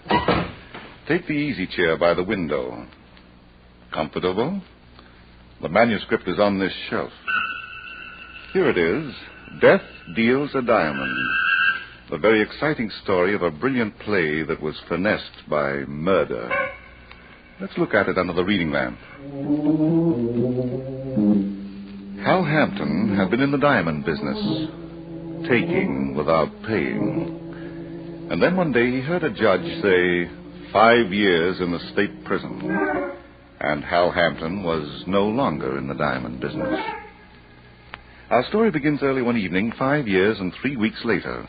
Take the easy chair by the window. Comfortable? The manuscript is on this shelf. Here it is. Death Deals a Diamond. The very exciting story of a brilliant play that was finessed by murder. Let's look at it under the reading lamp. Hal Hampton had been in the diamond business, taking without paying. And then one day he heard a judge say 5 years in the state prison. And Hal Hampton was no longer in the diamond business. Our story begins early one evening, 5 years and 3 weeks later.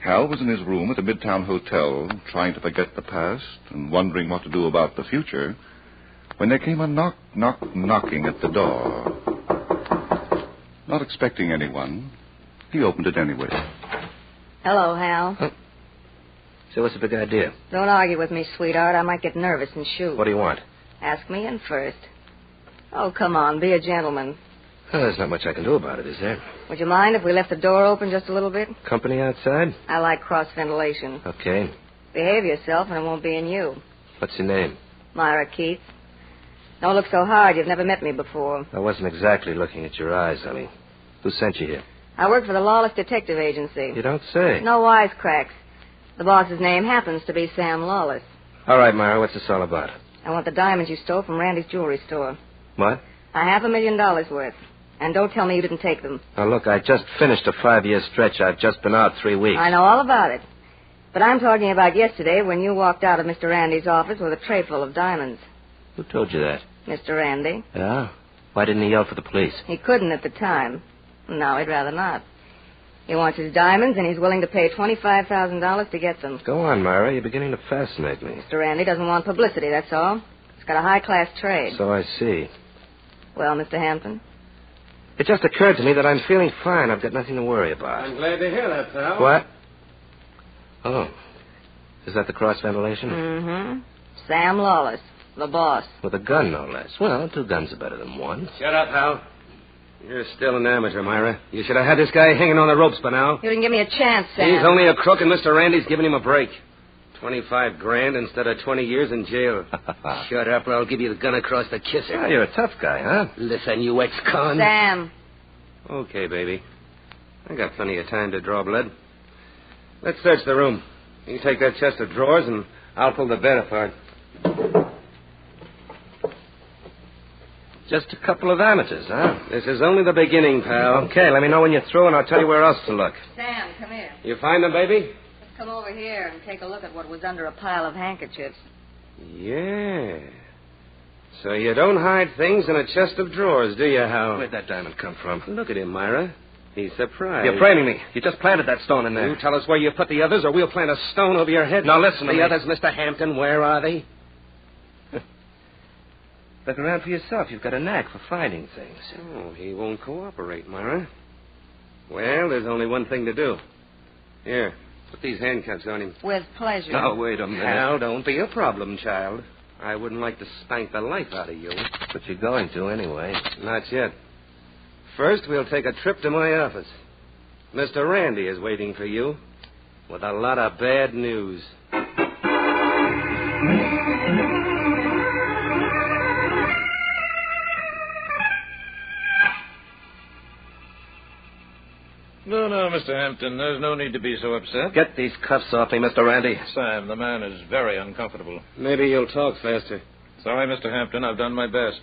Hal was in his room at the Midtown Hotel, trying to forget the past and wondering what to do about the future, when there came a knocking at the door. Not expecting anyone, he opened it anyway. Hello, Hal. Huh? So what's the big idea? Don't argue with me, sweetheart. I might get nervous and shoot. What do you want? Ask me in first. Oh, come on. Be a gentleman. Well, there's not much I can do about it, is there? Would you mind if we left the door open just a little bit? Company outside? I like cross-ventilation. Okay. Behave yourself and it won't be in you. What's your name? Myra Keith. Don't look so hard. You've never met me before. I wasn't exactly looking at your eyes, honey. Who sent you here? I work for the Lawless Detective Agency. You don't say. No wisecracks. The boss's name happens to be Sam Lawless. All right, Myra, what's this all about? I want the diamonds you stole from Randy's jewelry store. What? $500,000 worth. And don't tell me you didn't take them. Now, look, I just finished a 5-year stretch. I've just been out 3 weeks. I know all about it. But I'm talking about yesterday when you walked out of Mr. Randy's office with a tray full of diamonds. Who told you that? Mr. Randy. Yeah? Why didn't he yell for the police? He couldn't at the time. No, he'd rather not. He wants his diamonds, and he's willing to pay $25,000 to get them. Go on, Myra. You're beginning to fascinate me. Mr. Randy doesn't want publicity, that's all. He's got a high-class trade. So I see. Well, Mr. Hampton? It just occurred to me that I'm feeling fine. I've got nothing to worry about. I'm glad to hear that, pal. What? Oh. Is that the cross-ventilation? Mm-hmm. Sam Lawless, the boss. With a gun, no less. Well, 2 guns are better than 1. Shut up, Hal. You're still an amateur, Myra. You should have had this guy hanging on the ropes by now. You didn't give me a chance, Sam. He's only a crook, and Mr. Randy's giving him a break. 25 grand instead of 20 years in jail. Shut up, or I'll give you the gun across the kisser. Yeah, you're a tough guy, huh? Listen, you ex-con. Sam. Okay, baby. I got plenty of time to draw blood. Let's search the room. You take that chest of drawers, and I'll pull the bed apart. Just a couple of amateurs, huh? This is only the beginning, pal. Okay, let me know when you're through, and I'll tell you where else to look. Sam, come here. You find them, baby? Let's come over here and take a look at what was under a pile of handkerchiefs. Yeah. So you don't hide things in a chest of drawers, do you, Hal? Where'd that diamond come from? Look at him, Myra. He's surprised. You're framing me. You just planted that stone in there. You tell us where you put the others, or we'll plant a stone over your head. Now, listen to me. The others, Mr. Hampton, where are they? Look around for yourself. You've got a knack for finding things. Oh, he won't cooperate, Myra. Well, there's only one thing to do. Here, Put these handcuffs on him. With pleasure. Now, wait a minute. Now, don't be a problem, child. I wouldn't like to spank the life out of you. But you're going to anyway. Not yet. First, we'll take a trip to my office. Mr. Randy is waiting for you with a lot of bad news. No, Mr. Hampton, there's no need to be so upset. Get these cuffs off me, Mr. Randy. Sam, the man is very uncomfortable. Maybe you'll talk faster. Sorry, Mr. Hampton, I've done my best.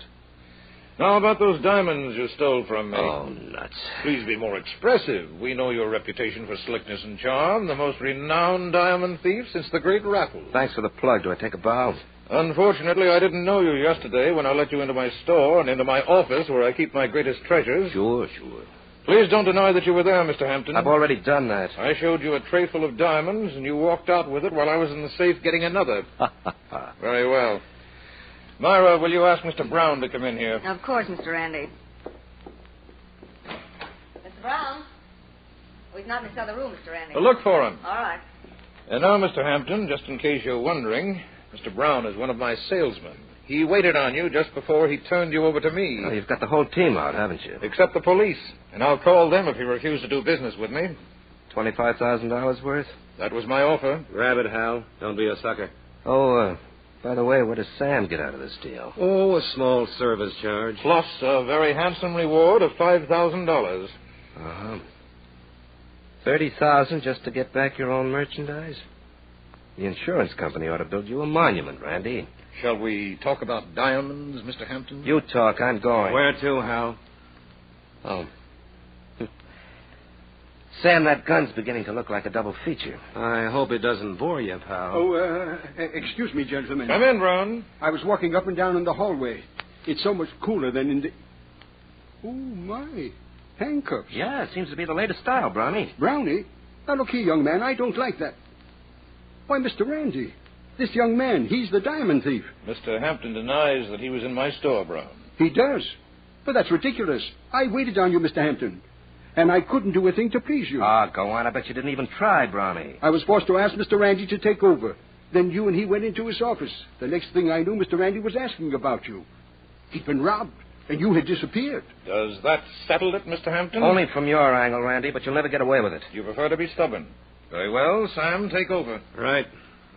Now, about those diamonds you stole from me. Oh, nuts. Please be more expressive. We know your reputation for slickness and charm, the most renowned diamond thief since the Great Raffles. Thanks for the plug. Do I take a bow? Unfortunately, I didn't know you yesterday when I let you into my store and into my office where I keep my greatest treasures. Sure. Please don't deny that you were there, Mr. Hampton. I've already done that. I showed you a tray full of diamonds, and you walked out with it while I was in the safe getting another. Very well. Myra, will you ask Mr. Brown to come in here? Of course, Mr. Randy. Mr. Brown? Oh, he's not in this other room, Mr. Randy. Look for him. All right. And now, Mr. Hampton, just in case you're wondering, Mr. Brown is one of my salesmen. He waited on you just before he turned you over to me. Oh, you've got the whole team out, haven't you? Except the police. And I'll call them if you refuse to do business with me. $25,000 worth? That was my offer. Grab it, Hal. Don't be a sucker. Oh, by the way, what does Sam get out of this deal? Oh, a small service charge. Plus a very handsome reward of $5,000. Uh-huh. $30,000 just to get back your own merchandise? The insurance company ought to build you a monument, Randy. Shall we talk about diamonds, Mr. Hampton? You talk. I'm going. Where to, Hal? Oh. Sam, that gun's beginning to look like a double feature. I hope it doesn't bore you, pal. Oh, excuse me, gentlemen. Come in, Brown. I was walking up and down in the hallway. It's so much cooler than in the... Oh, my. Handcuffs. Yeah, it seems to be the latest style, Brownie. Brownie? Now, look here, young man. I don't like that. Why, Mr. Randy, this young man, he's the diamond thief. Mr. Hampton denies that he was in my store, Brown. He does. But that's ridiculous. I waited on you, Mr. Hampton. And I couldn't do a thing to please you. Ah, go on. I bet you didn't even try, Brownie. I was forced to ask Mr. Randy to take over. Then you and he went into his office. The next thing I knew, Mr. Randy was asking about you. He'd been robbed, and you had disappeared. Does that settle it, Mr. Hampton? Only from your angle, Randy, but you'll never get away with it. You prefer to be stubborn. Very well, Sam, take over. Right.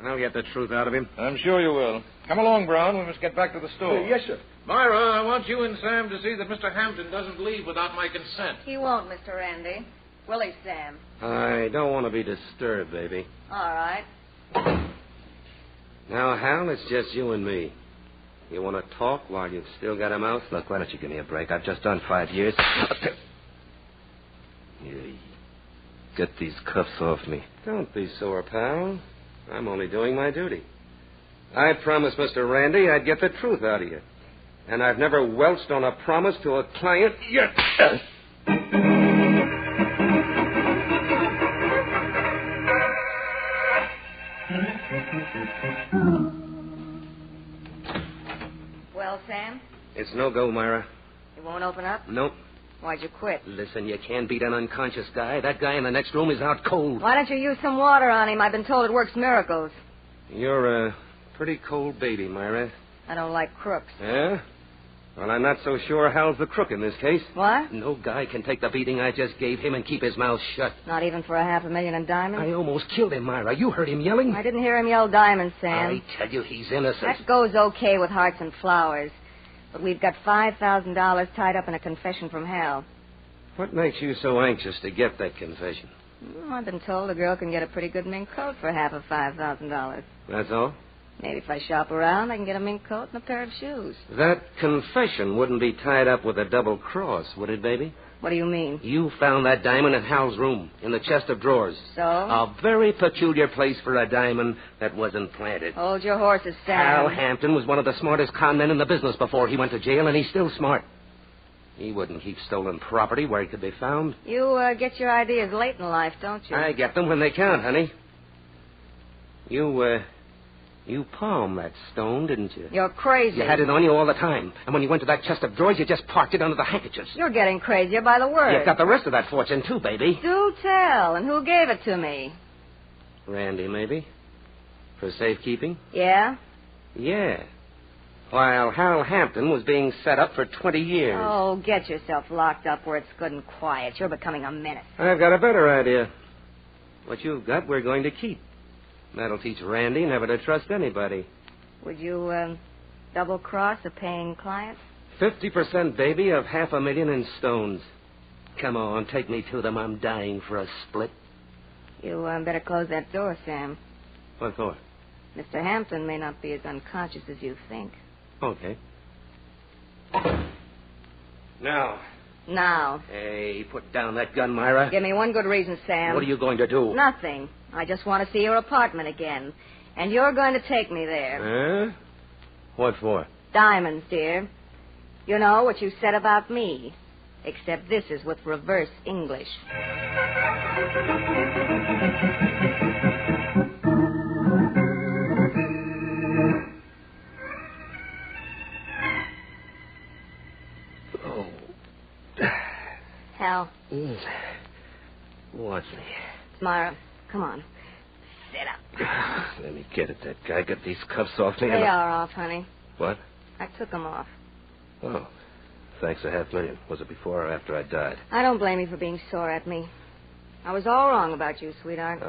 I'll get the truth out of him. I'm sure you will. Come along, Brown. We must get back to the store. Yes, sir. Myra, I want you and Sam to see that Mr. Hampton doesn't leave without my consent. He won't, Mr. Randy. Will he, Sam? I don't want to be disturbed, baby. All right. Now, Hal, it's just you and me. You want to talk while you've still got a mouth? Look, why don't you give me a break? I've just done 5 years. Get these cuffs off me. Don't be sore, pal. I'm only doing my duty. I promised Mr. Randy I'd get the truth out of you. And I've never welched on a promise to a client yet. Well, Sam? It's no go, Myra. You won't open up? Nope. Why'd you quit? Listen, you can't beat an unconscious guy. That guy in the next room is out cold. Why don't you use some water on him? I've been told it works miracles. You're a pretty cold baby, Myra. I don't like crooks. Yeah? Well, I'm not so sure Hal's the crook in this case. What? No guy can take the beating I just gave him and keep his mouth shut. Not even for $500,000 in diamonds? I almost killed him, Myra. You heard him yelling. I didn't hear him yell diamonds, Sam. I tell you, he's innocent. That goes okay with hearts and flowers. But we've got $5,000 tied up in a confession from Hal. What makes you so anxious to get that confession? Well, I've been told a girl can get a pretty good mink coat for half of $5,000. That's all? Maybe if I shop around, I can get a mink coat and a pair of shoes. That confession wouldn't be tied up with a double cross, would it, baby? What do you mean? You found that diamond in Hal's room, in the chest of drawers. So? A very peculiar place for a diamond that wasn't planted. Hold your horses, Sam. Hal Hampton was one of the smartest con men in the business before he went to jail, and he's still smart. He wouldn't keep stolen property where it could be found. You get your ideas late in life, don't you? I get them when they count, honey. You palmed that stone, didn't you? You're crazy. You had it on you all the time. And when you went to that chest of drawers, you just parked it under the handkerchiefs. You're getting crazier by the word. You've got the rest of that fortune, too, baby. Do tell. And who gave it to me? Randy, maybe. For safekeeping? Yeah? Yeah. While Hal Hampton was being set up for 20 years. Oh, get yourself locked up where it's good and quiet. You're becoming a menace. I've got a better idea. What you've got, we're going to keep. That'll teach Randy never to trust anybody. Would you, double-cross a paying client? 50%, baby, of $500,000 in stones. Come on, take me to them. I'm dying for a split. You, better close that door, Sam. What for? Mr. Hampton may not be as unconscious as you think. Okay. Now. Now. Hey, put down that gun, Myra. Give me one good reason, Sam. What are you going to do? Nothing. I just want to see your apartment again. And you're going to take me there. Huh? What for? Diamonds, dear. You know what you said about me. Except this is with reverse English. Oh. Hal. Watch me. Myra, come on. Sit up. Let me get at that guy. Get these cuffs off me. They are off, honey. What? I took them off. Oh. Thanks $500,000. Was it before or after I died? I don't blame you for being sore at me. I was all wrong about you, sweetheart.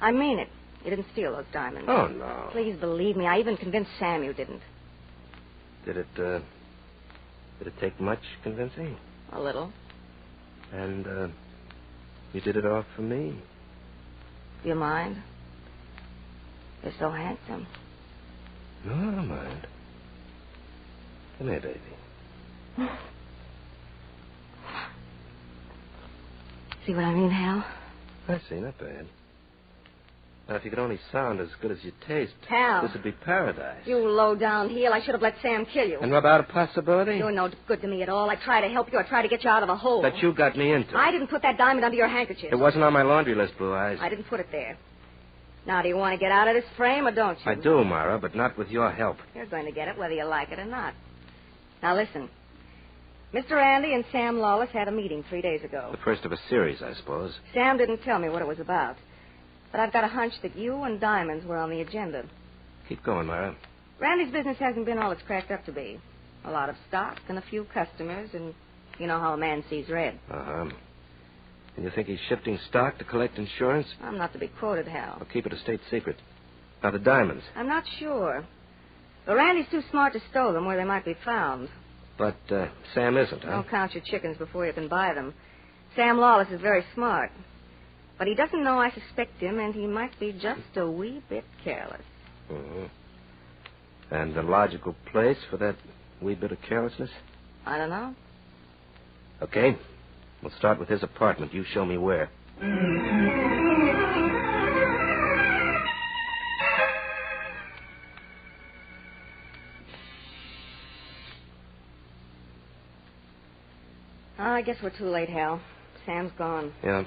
I mean it. You didn't steal those diamonds. Oh, no. Please believe me. I even convinced Sam you didn't. Did it take much convincing? A little. And, you did it all for me. Do you mind? You're so handsome. No, I don't mind. Come here, baby. See what I mean, Hal? I see, not bad. Now, if you could only sound as good as you taste, Hal. this would be paradise. You low-down heel. I should have let Sam kill you. And what about a possibility? You're no good to me at all. I try to help you. I try to get you out of a hole. That you got me into. I didn't put that diamond under your handkerchief. It wasn't on my laundry list, Blue Eyes. I didn't put it there. Now, do you want to get out of this frame or don't you? I do, Myra, but not with your help. You're going to get it whether you like it or not. Now, listen. Mr. Andy and Sam Lawless had a meeting 3 days ago. The first of a series, I suppose. Sam didn't tell me what it was about. But I've got a hunch that you and diamonds were on the agenda. Keep going, Myra. Randy's business hasn't been all it's cracked up to be. A lot of stock and a few customers, and you know how a man sees red. Uh-huh. And you think he's shifting stock to collect insurance? I'm not to be quoted, Hal. Or keep it a state secret. Now, the diamonds. I'm not sure. But Randy's too smart to stow them where they might be found. But Sam isn't, huh? Don't count your chickens before you can buy them. Sam Lawless is very smart. But he doesn't know I suspect him, and he might be just a wee bit careless. Mm-hmm. And the logical place for that wee bit of carelessness? I don't know. Okay. We'll start with his apartment. You show me where. I guess we're too late, Hal. Sam's gone. Yeah.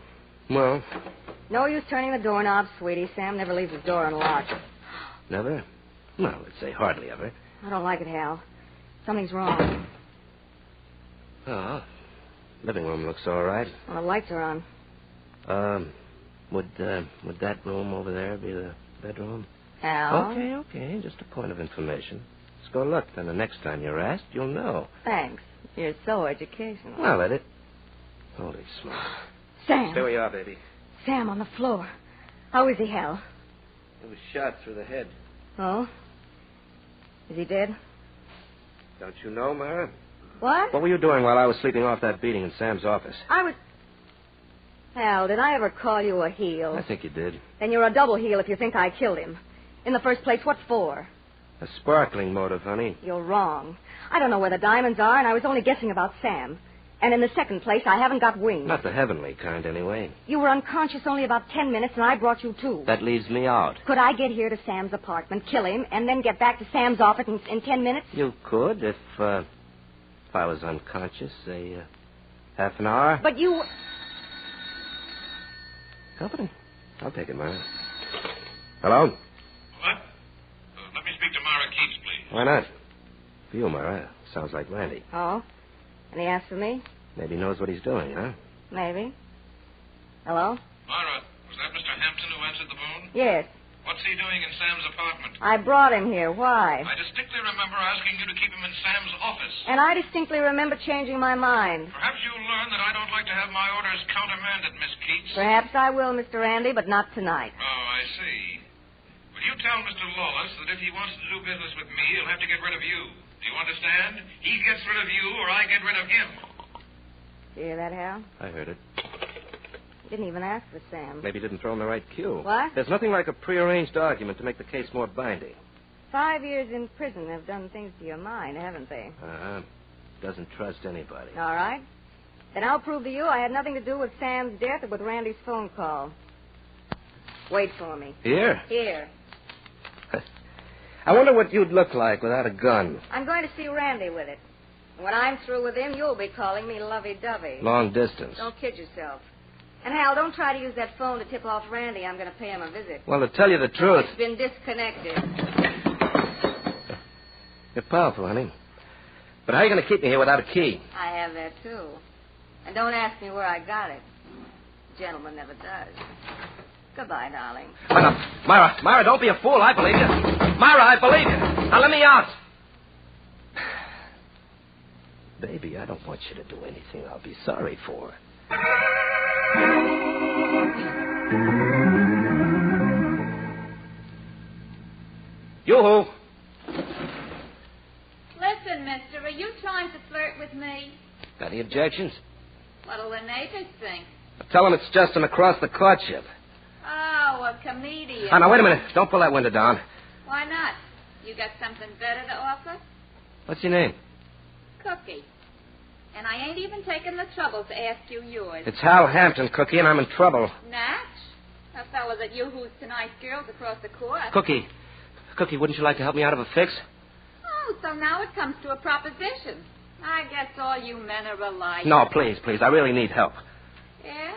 Well. No use turning the doorknob, sweetie. Sam never leaves his door unlocked. Never? Well, let's say hardly ever. I don't like it, Hal. Something's wrong. Oh. Living room looks all right. Well, the lights are on. Would that room over there be the bedroom? Hal? Okay. Just a point of information. Let's go look. Then the next time you're asked, you'll know. Thanks. You're so educational. Well, let it. Holy smoke. Sam. Stay where you are, baby. Sam on the floor. How is he, Hal? He was shot through the head. Oh? Is he dead? Don't you know, Myra? What? What were you doing while I was sleeping off that beating in Sam's office? I was... Hal, did I ever call you a heel? I think you did. Then you're a double heel if you think I killed him. In the first place, what for? A sparkling motive, honey. You're wrong. I don't know where the diamonds are, and I was only guessing about Sam. And in the second place, I haven't got wings. Not the heavenly kind, anyway. You were unconscious only about 10 minutes, and I brought you two. That leaves me out. Could I get here to Sam's apartment, kill him, and then get back to Sam's office in 10 minutes? You could if I was unconscious, say, half an hour. But you... Company. I'll take it, Myra. Hello? What? Let me speak to Myra Keats, please. Why not? For you, Myra. Sounds like Randy. Oh? And he asked for me? Maybe he knows what he's doing, huh? Maybe. Hello? Myra, was that Mr. Hampton who answered the phone? Yes. What's he doing in Sam's apartment? I brought him here. Why? I distinctly remember asking you to keep him in Sam's office. And I distinctly remember changing my mind. Perhaps you'll learn that I don't like to have my orders countermanded, Miss Keats. Perhaps I will, Mr. Randy, but not tonight. Oh, I see. Will you tell Mr. Lawless that if he wants to do business with me, he'll have to get rid of you? Do you understand? He gets rid of you, or I get rid of him. You hear that, Hal? I heard it. Didn't even ask for Sam. Maybe didn't throw him the right cue. What? There's nothing like a prearranged argument to make the case more binding. 5 years in prison have done things to your mind, haven't they? Doesn't trust anybody. All right. Then I'll prove to you I had nothing to do with Sam's death or with Randy's phone call. Wait for me. Here? Here. I wonder what you'd look like without a gun. I'm going to see Randy with it. When I'm through with him, you'll be calling me lovey-dovey. Long distance. Don't kid yourself. And, Hal, don't try to use that phone to tip off Randy. I'm going to pay him a visit. Well, to tell you the truth... It's been disconnected. You're powerful, honey. But how are you going to keep me here without a key? I have that, too. And don't ask me where I got it. Gentleman never does. Goodbye, darling. Myra, don't be a fool. I believe you. Myra, I believe you. Now, let me out. Baby, I don't want you to do anything I'll be sorry for. Yoo-hoo. Listen, mister, are you trying to flirt with me? Got any objections? What'll the neighbors think? Tell them it's just an across-the courtship. Oh, a comedian. Oh, now, wait a minute. Don't pull that window down. Why not? You got something better to offer? What's your name? Cookie. And I ain't even taken the trouble to ask you yours. It's Hal Hampton, Cookie, and I'm in trouble. Natch? A fellow that yoo-hoos to nice girls across the court. Cookie, wouldn't you like to help me out of a fix? Oh, so now it comes to a proposition. I guess all you men are alike. No, please. I really need help. Yeah?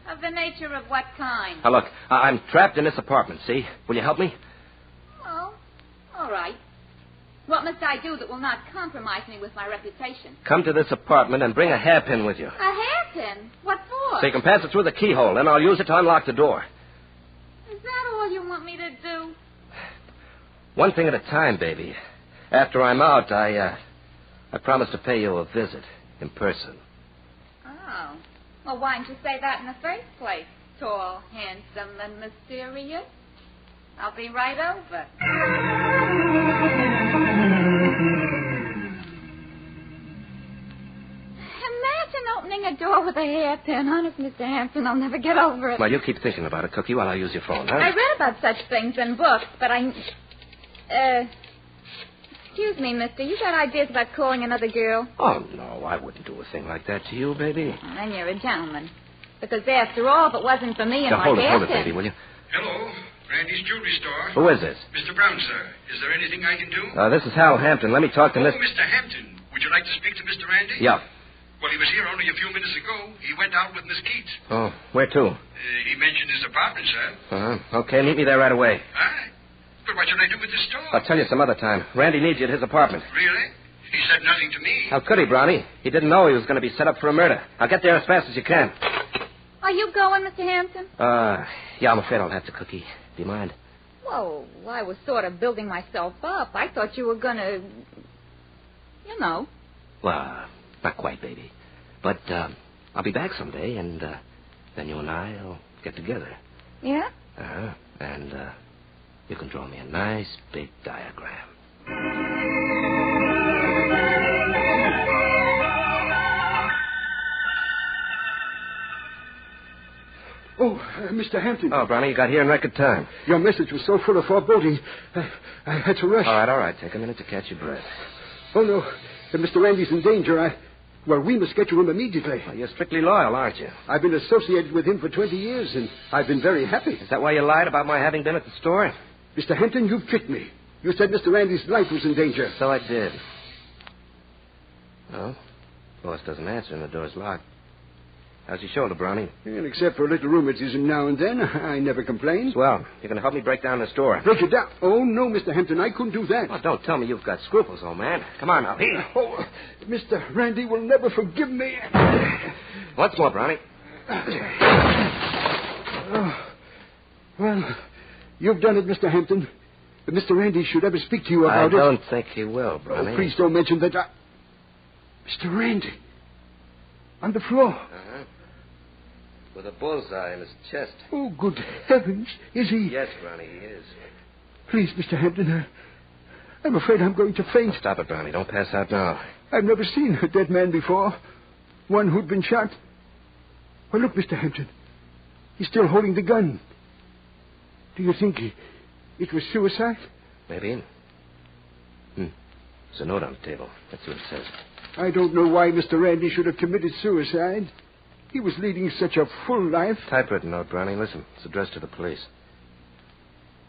Of the nature of what kind? Now, look, I'm trapped in this apartment, see? Will you help me? Oh, all right. What must I do that will not compromise me with my reputation? Come to this apartment and bring a hairpin with you. A hairpin? What for? So you can pass it through the keyhole, then I'll use it to unlock the door. Is that all you want me to do? One thing at a time, baby. After I'm out, I promise to pay you a visit in person. Oh. Well, why didn't you say that in the first place? Tall, handsome, and mysterious. I'll be right over. Imagine opening a door with a hairpin. Honest, Mr. Hampton, I'll never get over it. Well, you keep thinking about it, Cookie, while I use your phone, huh? I read about such things in books, but excuse me, mister. You got ideas about calling another girl? Oh, no, I wouldn't do a thing like that to you, baby. Then you're a gentleman. Because after all, if it wasn't for me and now, my hairpin... hold it, baby, will you? Hello, Randy's jewelry store. Who is this? Mr. Brown, sir. Is there anything I can do? This is Hal Hampton. Let me talk to Miss... Mr. Hampton. Would you like to speak to Mr. Randy? Yeah. Well, he was here only a few minutes ago. He went out with Miss Keats. Oh, where to? He mentioned his apartment, sir. Okay, meet me there right away. Aye. But what should I do with the store? I'll tell you some other time. Randy needs you at his apartment. Really? He said nothing to me. How could he, Brownie? He didn't know he was going to be set up for a murder. I'll get there as fast as you can. Are you going, Mr. Hampton? Yeah, I'm afraid I'll have to, Cookie. Do you mind? Well, I was sort of building myself up. I thought you were going to... You know. Well, not quite, baby. But I'll be back someday, and then you and I'll get together. Yeah? And you can draw me a nice big diagram. Oh, Mr. Hampton. Oh, Brownie, you got here in record time. Your message was so full of foreboding, I had to rush. All right. Take a minute to catch your breath. Oh, no. If Mr. Randy's in danger, we must get to him immediately. Well, you're strictly loyal, aren't you? I've been associated with him for 20 years, and I've been very happy. Is that why you lied about my having been at the store? Mr. Hampton, you've tricked me. You said Mr. Randy's life was in danger. So I did. Well, boss doesn't answer and the door's locked. How's your shoulder, Brownie? And except for a little rheumatism now and then, I never complain. Well, you're going to help me break down this door. Break it down? Oh, no, Mr. Hampton, I couldn't do that. Oh, don't tell me you've got scruples, old man. Come on now, here. Oh, Mr. Randy will never forgive me. Once more, Brownie. Well, You've done it, Mr. Hampton. If Mr. Randy should ever speak to you about I don't think he will, Brownie. Oh, please don't mention that Mr. Randy. On the floor. Uh-huh. With a bullseye in his chest. Oh, good heavens. Is he? Yes, Brownie, he is. Please, Mr. Hampton, I'm afraid I'm going to faint. Stop it, Brownie. Don't pass out now. I've never seen a dead man before. One who'd been shot. Well, look, Mr. Hampton. He's still holding the gun. Do you think it was suicide? Maybe. There's a note on the table. That's what it says. I don't know why Mr. Randy should have committed suicide. He was leading such a full life. Typewritten note, Brownie. Listen, it's addressed to the police.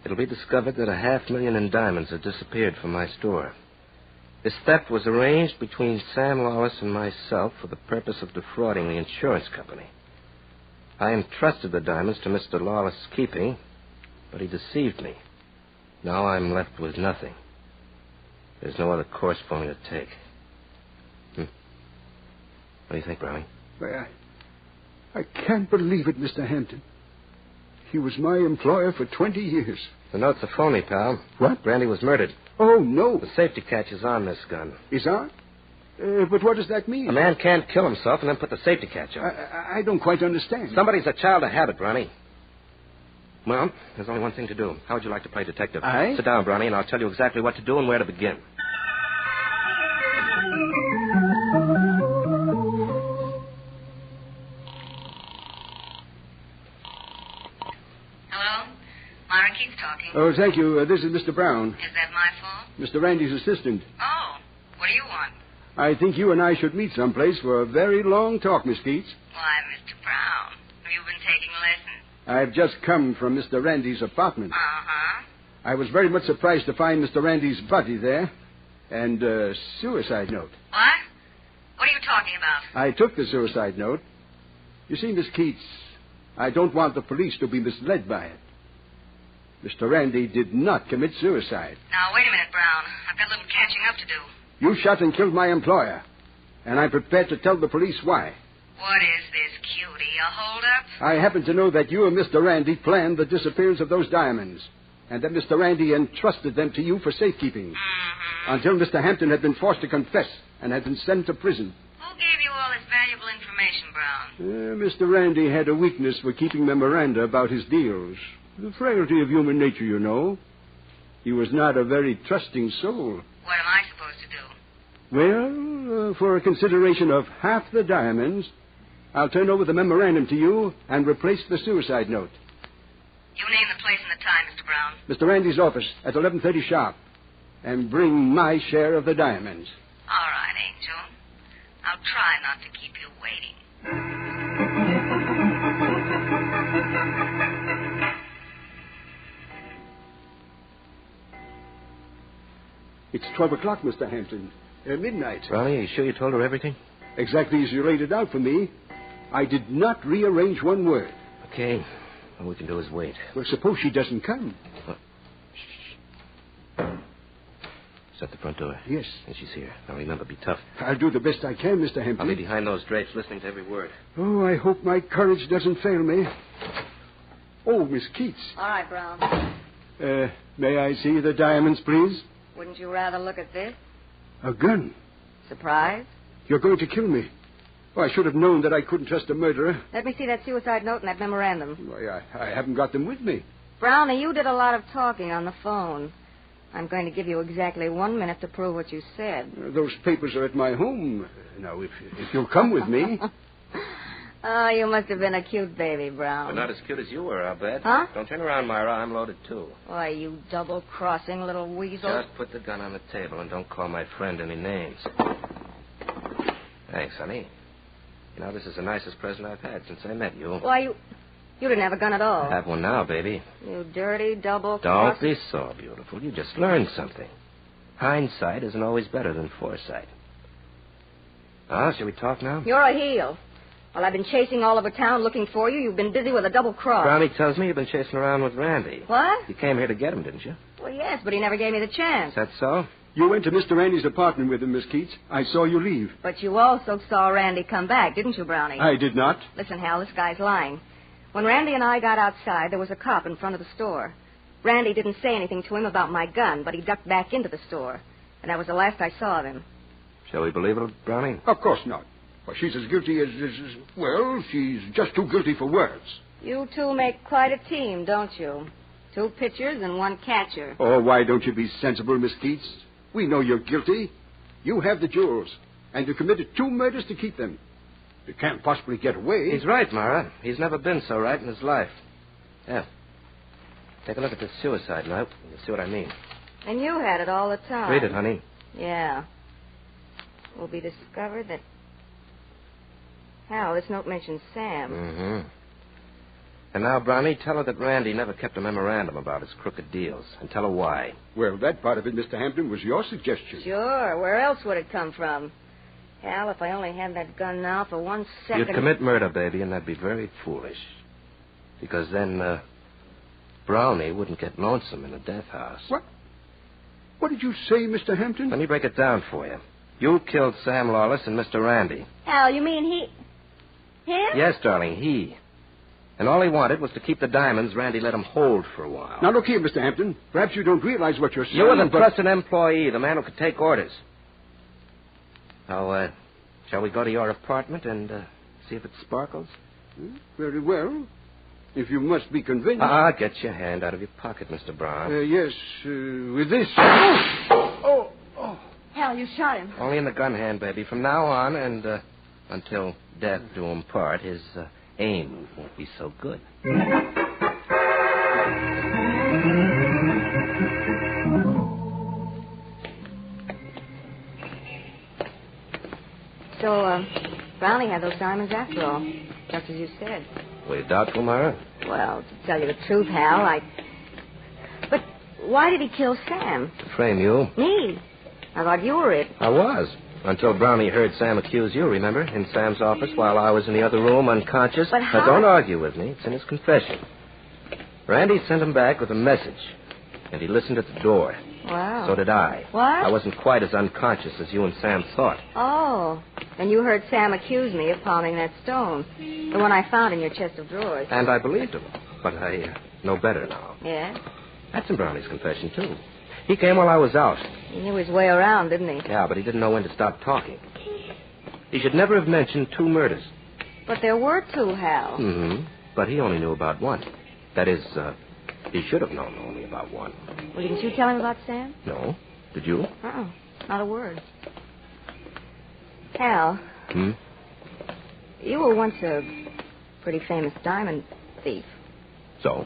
It'll be discovered that $500,000 in diamonds have disappeared from my store. This theft was arranged between Sam Lawless and myself for the purpose of defrauding the insurance company. I entrusted the diamonds to Mr. Lawless' keeping, but he deceived me. Now I'm left with nothing. There's no other course for me to take. What do you think, Brownie? Well, I can't believe it, Mr. Hampton. He was my employer for 20 years. The note's a phony, pal. What? Randy was murdered. Oh, no. The safety catch is on this gun. Is on? But what does that mean? A man can't kill himself and then put the safety catch on. I don't quite understand. Somebody's a child of habit, Brownie. Well, there's only one thing to do. How would you like to play detective? Aye? Sit down, Brownie, and I'll tell you exactly what to do and where to begin. Myra Keith's talking. Oh, thank you. This is Mr. Brown. Is that my fault? Mr. Randy's assistant. Oh, what do you want? I think you and I should meet someplace for a very long talk, Miss Keats. Why, Mr. Brown, have you been taking lessons? I've just come from Mr. Randy's apartment. Uh-huh. I was very much surprised to find Mr. Randy's body there and a suicide note. What? What are you talking about? I took the suicide note. You see, Miss Keats, I don't want the police to be misled by it. Mr. Randy did not commit suicide. Now, wait a minute, Brown. I've got a little catching up to do. You shot and killed my employer, and I'm prepared to tell the police why. What is this, cutie? A holdup? I happen to know that you and Mr. Randy planned the disappearance of those diamonds, and that Mr. Randy entrusted them to you for safekeeping. Mm-hmm. Until Mr. Hampton had been forced to confess and had been sent to prison. Who gave you all this valuable information, Brown? Mr. Randy had a weakness for keeping memoranda about his deals. The frailty of human nature, you know. He was not a very trusting soul. What am I supposed to do? Well, for a consideration of half the diamonds, I'll turn over the memorandum to you and replace the suicide note. You name the place and the time, Mr. Brown. Mr. Randy's office at 11:30 sharp. And bring my share of the diamonds. All right, Angel. I'll try not to keep you waiting. It's 12 o'clock, Mr. Hampton. Midnight. Brownie, are you sure you told her everything? Exactly as you laid it out for me. I did not rearrange one word. Okay. All we can do is wait. Well, suppose she doesn't come. Is that the front door? Yes. And she's here. Now remember, be tough. I'll do the best I can, Mr. Hampton. I'll be behind those drapes listening to every word. Oh, I hope my courage doesn't fail me. Oh, Miss Keats. All right, Brown. May I see the diamonds, please? Wouldn't you rather look at this? A gun. Surprise? You're going to kill me. Oh, I should have known that I couldn't trust a murderer. Let me see that suicide note and that memorandum. Why, I haven't got them with me. Brownie, you did a lot of talking on the phone. I'm going to give you exactly 1 minute to prove what you said. Those papers are at my home. Now, if you'll come with me. Oh, you must have been a cute baby, Brown. But not as cute as you were, I'll bet. Huh? Don't turn around, Myra. I'm loaded, too. Why, you double-crossing little weasel. Just put the gun on the table and don't call my friend any names. Thanks, honey. You know, this is the nicest present I've had since I met you. Why, you didn't have a gun at all. I have one now, baby. You dirty Don't double-crossing... be so beautiful. You just learned something. Hindsight isn't always better than foresight. Shall we talk now? You're a heel. While I've been chasing all over town looking for you, you've been busy with a double cross. Brownie tells me you've been chasing around with Randy. What? You came here to get him, didn't you? Well, yes, but he never gave me the chance. Is that so? You went to Mr. Randy's apartment with him, Miss Keats. I saw you leave. But you also saw Randy come back, didn't you, Brownie? I did not. Listen, Hal, this guy's lying. When Randy and I got outside, there was a cop in front of the store. Randy didn't say anything to him about my gun, but he ducked back into the store. And that was the last I saw of him. Shall we believe it, Brownie? Of course not. Well, she's as guilty as... Well, she's just too guilty for words. You two make quite a team, don't you? 2 pitchers and 1 catcher. Oh, why don't you be sensible, Miss Keats? We know you're guilty. You have the jewels, and you committed 2 murders to keep them. You can't possibly get away. He's right, Mara. He's never been so right in his life. Yeah. Take a look at this suicide note. You'll see what I mean. And you had it all the time. Read it, honey. Yeah. It will be discovered that... Hal, this note mentions Sam. Mm-hmm. And now, Brownie, tell her that Randy never kept a memorandum about his crooked deals. And tell her why. Well, that part of it, Mr. Hampton, was your suggestion. Sure. Where else would it come from? Hal, if I only had that gun now for 1 second... You'd commit murder, baby, and that'd be very foolish. Because then, Brownie wouldn't get lonesome in a death house. What? What did you say, Mr. Hampton? Let me break it down for you. You killed Sam Lawless and Mr. Randy. Hal, you mean him? Yes, darling, he. And all he wanted was to keep the diamonds Randy let him hold for a while. Now, look here, Mr. Hampton. Perhaps you don't realize what you're saying. You were the trusted employee, the man who could take orders. Now, shall we go to your apartment and see if it sparkles? Very well. If you must be convinced. Get your hand out of your pocket, Mr. Brown. Yes, with this. Oh. Hal, you shot him. Only in the gun hand, baby. From now on and until death do him part, his aim won't be so good. So, Brownie had those diamonds after all, just as you said. Were you doubtful, Mara? Well, to tell you the truth, Hal, But why did he kill Sam? To frame you. Me? I thought you were it. I was. Until Brownie heard Sam accuse you, remember? In Sam's office while I was in the other room, unconscious. But how? Now, don't argue with me. It's in his confession. Randy sent him back with a message, and he listened at the door. Wow. So did I. What? I wasn't quite as unconscious as you and Sam thought. Oh. And you heard Sam accuse me of palming that stone. The one I found in your chest of drawers. And I believed him. But I know better now. Yeah? That's in Brownie's confession, too. He came while I was out. He knew his way around, didn't he? Yeah, but he didn't know when to stop talking. He should never have mentioned 2 murders. But there were 2, Hal. Mm-hmm. But he only knew about 1. That is, he should have known only about 1. Well, didn't you tell him about Sam? No. Did you? Not a word. Hal. You were once a pretty famous diamond thief. So?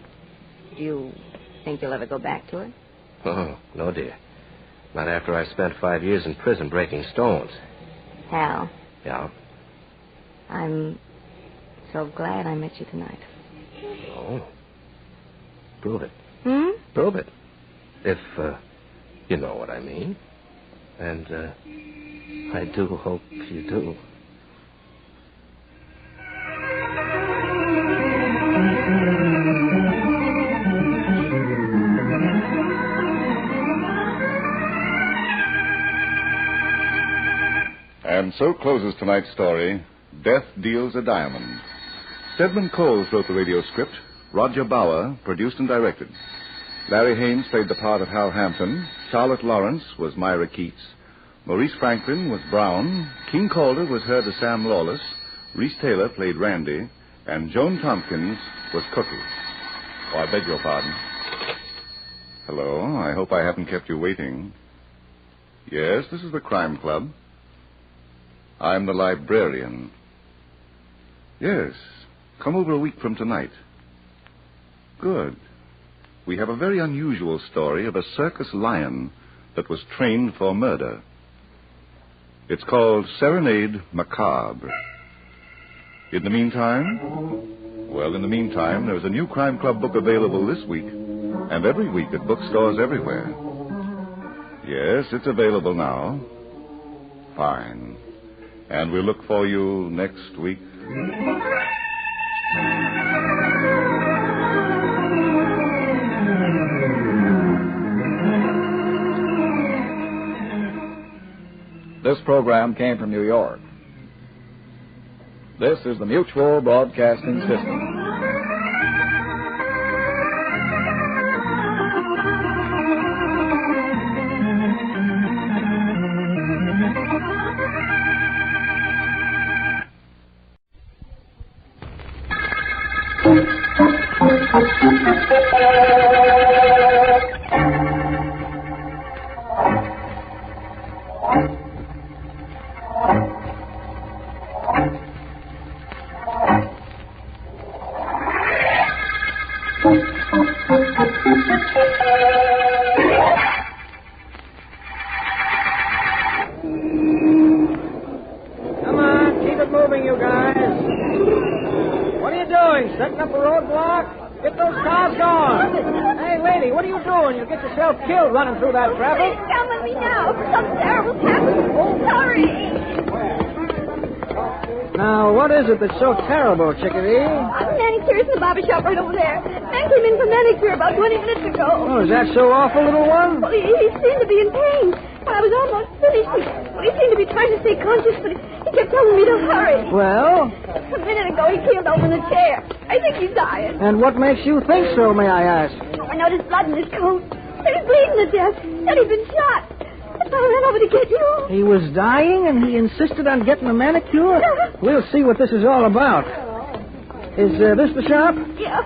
Do you think you'll ever go back to it? Oh, no, dear. Not after I spent 5 years in prison breaking stones. Hal. Yeah? I'm so glad I met you tonight. Oh. Prove it. Prove it. If, you know what I mean. And, I do hope you do. And so closes tonight's story, Death Deals a Diamond. Stedman Coles wrote the radio script. Roger Bauer produced and directed. Larry Haynes played the part of Hal Hampton. Charlotte Lawrence was Myra Keats. Maurice Franklin was Brown. King Calder was heard as Sam Lawless. Reese Taylor played Randy. And Joan Tompkins was Cookie. Oh, I beg your pardon. Hello, I hope I haven't kept you waiting. Yes, this is the Crime Club. I'm the librarian. Yes, come over a week from tonight. Good. We have a very unusual story of a circus lion that was trained for murder. It's called Serenade Macabre. In the meantime? Well, in the meantime, there's a new Crime Club book available this week, and every week at bookstores everywhere. Yes, it's available now. Fine. And we'll look for you next week. This program came from New York. This is the Mutual Broadcasting System. slow and you'll get yourself killed running through that traffic. Please come with me now. Something terrible's happened. Hurry. Now, what is it that's so terrible, Chickadee? Manicures in the barber shop right over there. Man came in for manicure about 20 minutes ago. Oh, is that so awful, little one? Well, he seemed to be in pain. Well, I was almost finished. He seemed to be trying to stay conscious, but he kept telling me to hurry. Well? A minute ago, he keeled over in the chair. I think he's dying. And what makes you think so, may I ask? I noticed blood in his coat. He was bleeding to death. Said he'd been shot. So I ran over to get you. He was dying and he insisted on getting a manicure? We'll see what this is all about. Is this the shop? Yeah.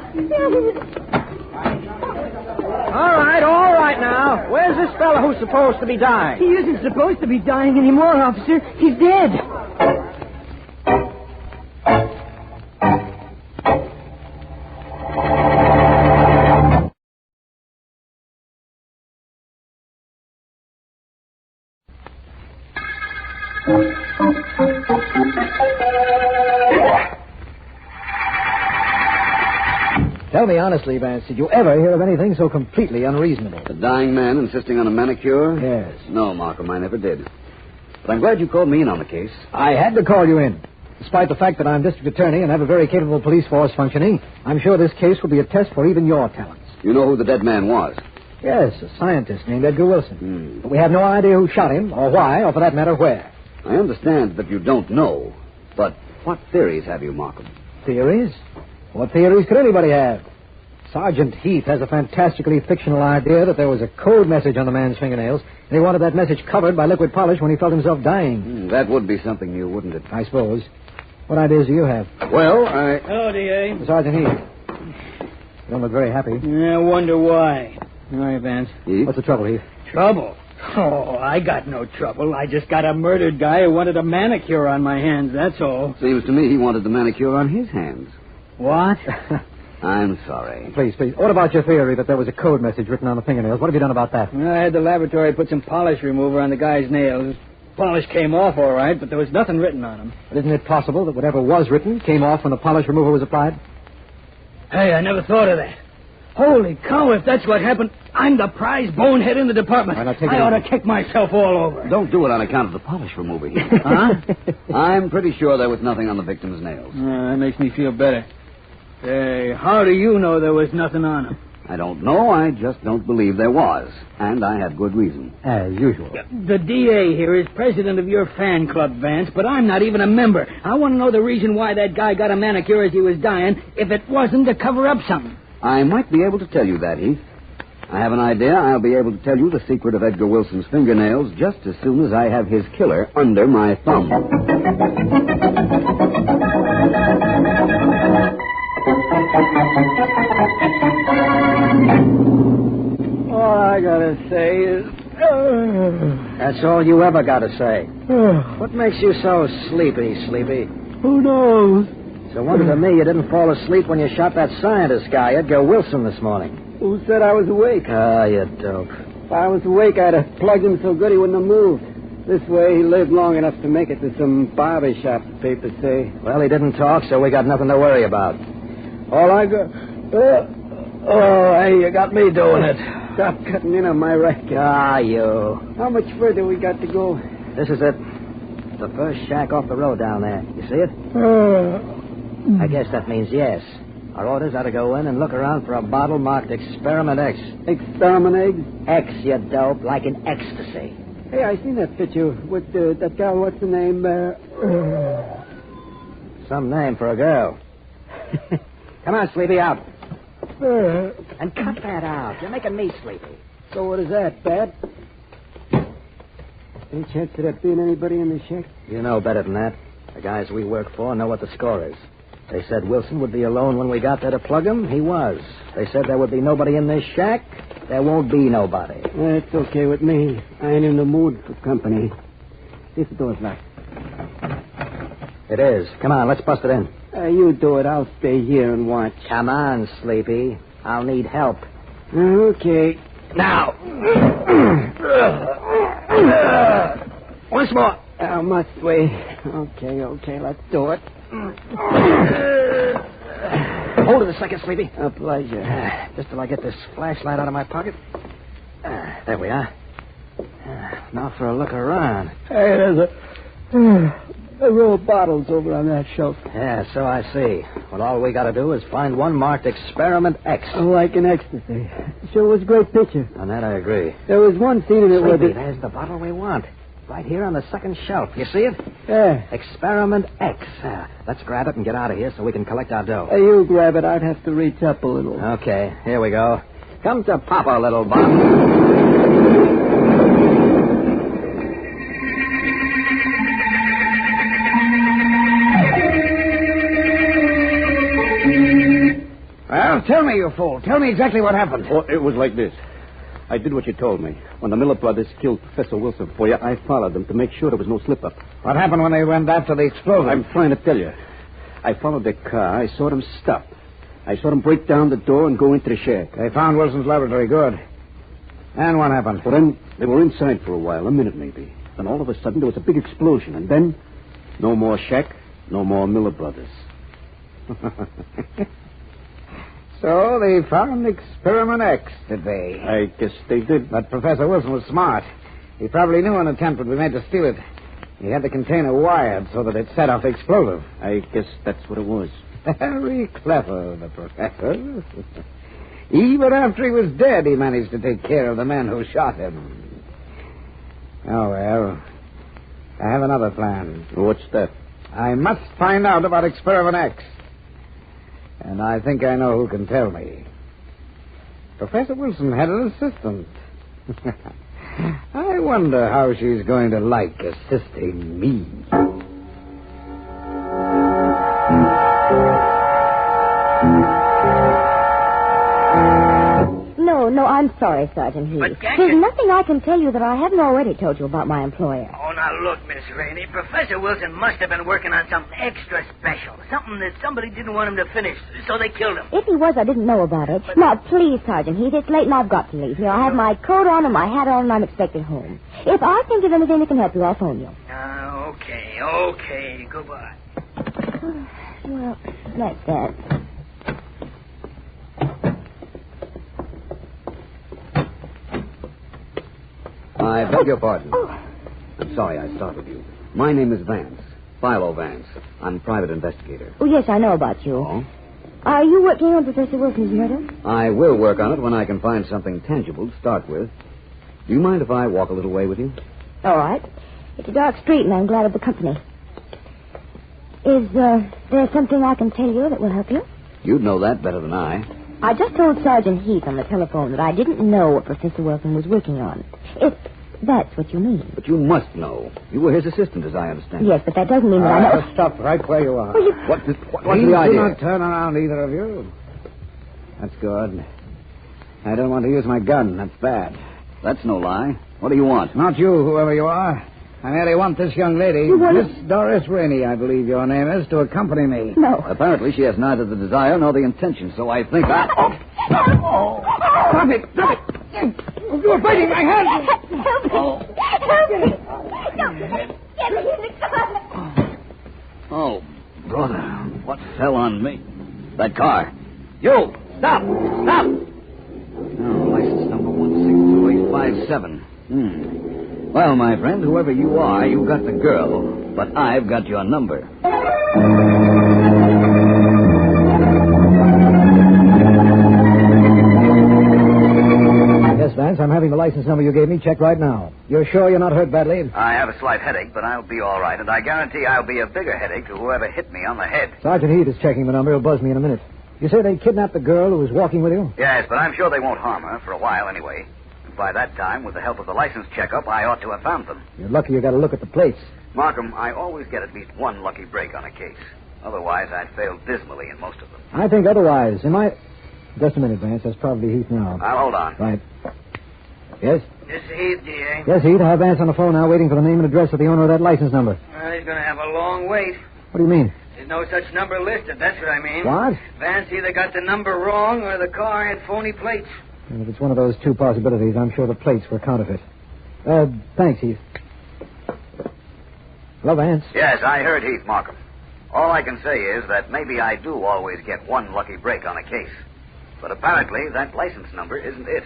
All right now. Where's this fella who's supposed to be dying? He isn't supposed to be dying anymore, officer. He's dead. Tell me honestly, Vance, did you ever hear of anything so completely unreasonable? A dying man insisting on a manicure? Yes. No, Markham, I never did. But I'm glad you called me in on the case. I had to call you in. Despite the fact that I'm district attorney and have a very capable police force functioning, I'm sure this case will be a test for even your talents. You know who the dead man was? Yes, a scientist named Edgar Wilson. But we have no idea who shot him, or why, or for that matter, where. I understand that you don't know, but what theories have you, Markham? Theories? What theories could anybody have? Sergeant Heath has a fantastically fictional idea that there was a code message on the man's fingernails, and he wanted that message covered by liquid polish when he felt himself dying. That would be something new, wouldn't it? I suppose. What ideas do you have? Well, Hello, D.A. Sergeant Heath. You don't look very happy. I wonder why. All right, Vance. Heath? What's the trouble, Heath? Trouble? Oh, I got no trouble. I just got a murdered guy who wanted a manicure on my hands, that's all. Seems to me he wanted the manicure on his hands. What? I'm sorry. Please. What about your theory that there was a code message written on the fingernails? What have you done about that? Well, I had the laboratory put some polish remover on the guy's nails. Polish came off all right, but there was nothing written on them. But isn't it possible that whatever was written came off when the polish remover was applied? Hey, I never thought of that. Holy cow, if that's what happened, I'm the prize bonehead in the department. All right, now take I it ought easy. to kick myself all over. Don't do it on account of the polish remover here. Huh? I'm pretty sure there was nothing on the victim's nails. That makes me feel better. Hey, how do you know there was nothing on them? I don't know. I just don't believe there was. And I have good reason. As usual. The DA here is president of your fan club, Vance, but I'm not even a member. I want to know the reason why that guy got a manicure as he was dying, if it wasn't to cover up something. I might be able to tell you that, Heath. I have an idea I'll be able to tell you the secret of Edgar Wilson's fingernails just as soon as I have his killer under my thumb. All I gotta say is... That's all you ever got to say. What makes you so sleepy? Who knows? It's a wonder to me you didn't fall asleep when you shot that scientist guy, Edgar Wilson, this morning. Who said I was awake? Ah, you dope. If I was awake, I'd have plugged him so good he wouldn't have moved. This way, he lived long enough to make it to some barber shop, the papers say. Well, he didn't talk, so we got nothing to worry about. All I got... hey, you got me doing it. Stop cutting in on my racket. Ah, you. How much further we got to go? This is it. The first shack off the road down there. You see it? I guess that means yes. Our orders are to go in and look around for a bottle marked Experiment X. Experiment eggs? X, you dope, like in ecstasy. Hey, I seen that picture with that gal, what's the name? Some name for a girl. Come on, Sleepy, out. And cut that out. You're making me sleepy. So what is that, Pat? Any chance of there being anybody in the shack? You know better than that. The guys we work for know what the score is. They said Wilson would be alone when we got there to plug him. He was. They said there would be nobody in this shack. There won't be nobody. It's okay with me. I ain't in the mood for company. See if the door's locked. It is. Come on, let's bust it in. You do it. I'll stay here and watch. Come on, Sleepy. I'll need help. Okay. Now. Once more. How much way? Okay, let's do it. Hold it a second, Sleepy. A pleasure. Just till I get this flashlight out of my pocket. There we are. Now for a look around. Hey, there's a row of bottles over on that shelf. Yeah, so I see. Well, all we got to do is find one marked Experiment X. Like an ecstasy. Sure was a great picture. On that I agree. There was one scene in it where... There's the bottle we want. Right here on the second shelf. You see it? Yeah. Experiment X. Let's grab it and get out of here so we can collect our dough. You grab it. I'd have to reach up a little. Okay, here we go. Come to Papa, little Bob. Well, tell me, you fool. Tell me exactly what happened. Oh, it was like this. I did what you told me. When the Miller brothers killed Professor Wilson for you, I followed them to make sure there was no slip-up. What happened when they went after the explosive? I'm trying to tell you. I followed their car. I saw them stop. I saw them break down the door and go into the shack. They found Wilson's laboratory. Good. And what happened? Well, then, they were inside for a while, a minute maybe. Then all of a sudden, there was a big explosion. And then, no more shack, no more Miller brothers. So they found Experiment X, did they? I guess they did. But Professor Wilson was smart. He probably knew an attempt would be made to steal it. He had the container wired so that it set off the explosive. I guess that's what it was. Very clever, the professor. Even after he was dead, he managed to take care of the men who shot him. Oh, well, I have another plan. What's that? I must find out about Experiment X. And I think I know who can tell me. Professor Wilson had an assistant. I wonder how she's going to like assisting me. No, I'm sorry, Sergeant Heath. But can't There's you... nothing I can tell you that I haven't already told you about my employer. Oh, now look, Miss Rainey. Professor Wilson must have been working on something extra special. Something that somebody didn't want him to finish, so they killed him. If he was, I didn't know about it. Now, please, Sergeant Heath, it's late and I've got to leave here. I have my coat on and my hat on and I'm expected home. If I think of anything that can help you, I'll phone you. Okay. Goodbye. Well, that's that. I beg your pardon. I'm sorry I startled you. My name is Vance. Philo Vance. I'm a private investigator. Oh, yes, I know about you. Oh? Are you working on Professor Wilson's murder? I will work on it when I can find something tangible to start with. Do you mind if I walk a little way with you? All right. It's a dark street, and I'm glad of the company. Is there something I can tell you that will help you? You'd know that better than I. I just told Sergeant Heath on the telephone that I didn't know what Professor Wilson was working on. If that's what you mean. But you must know. You were his assistant, as I understand. Yes, but that doesn't mean that I know... Just stop right where you are. Well, What's the Please idea? do not turn around, either of you. That's good. I don't want to use my gun. That's bad. That's no lie. What do you want? Not you, whoever you are. I merely want this young lady, Miss Doris Rainey, I believe your name is, to accompany me. No. Apparently she has neither the desire nor the intention, so I think I... Stop it! Stop it! You are biting my hand! Help me! Help me! No! Get me in the car! Oh, brother, what fell on me? That car. You! Stop! Stop! Oh, license number 162857. Well, my friend, whoever you are, you got the girl, but I've got your number. Yes, Vance, I'm having the license number you gave me checked right now. You're sure you're not hurt badly? I have a slight headache, but I'll be all right, and I guarantee I'll be a bigger headache to whoever hit me on the head. Sergeant Heath is checking the number. He'll buzz me in a minute. You say they kidnapped the girl who was walking with you? Yes, but I'm sure they won't harm her for a while anyway. By that time, with the help of the license checkup, I ought to have found them. You're lucky you got a look at the plates. Markham, I always get at least one lucky break on a case. Otherwise, I'd fail dismally in most of them. I think otherwise. Just a minute, Vance. That's probably Heath now. I'll hold on. Right. Yes? This is Heath, DA. Yes, Heath. I have Vance on the phone now waiting for the name and address of the owner of that license number. Well, he's going to have a long wait. What do you mean? There's no such number listed, that's what I mean. What? Vance either got the number wrong or the car had phony plates. If it's one of those two possibilities, I'm sure the plates were counterfeit. Thanks, Heath. Hello, Vance. Yes, I heard Heath, Markham. All I can say is that maybe I do always get one lucky break on a case. But apparently, that license number isn't it.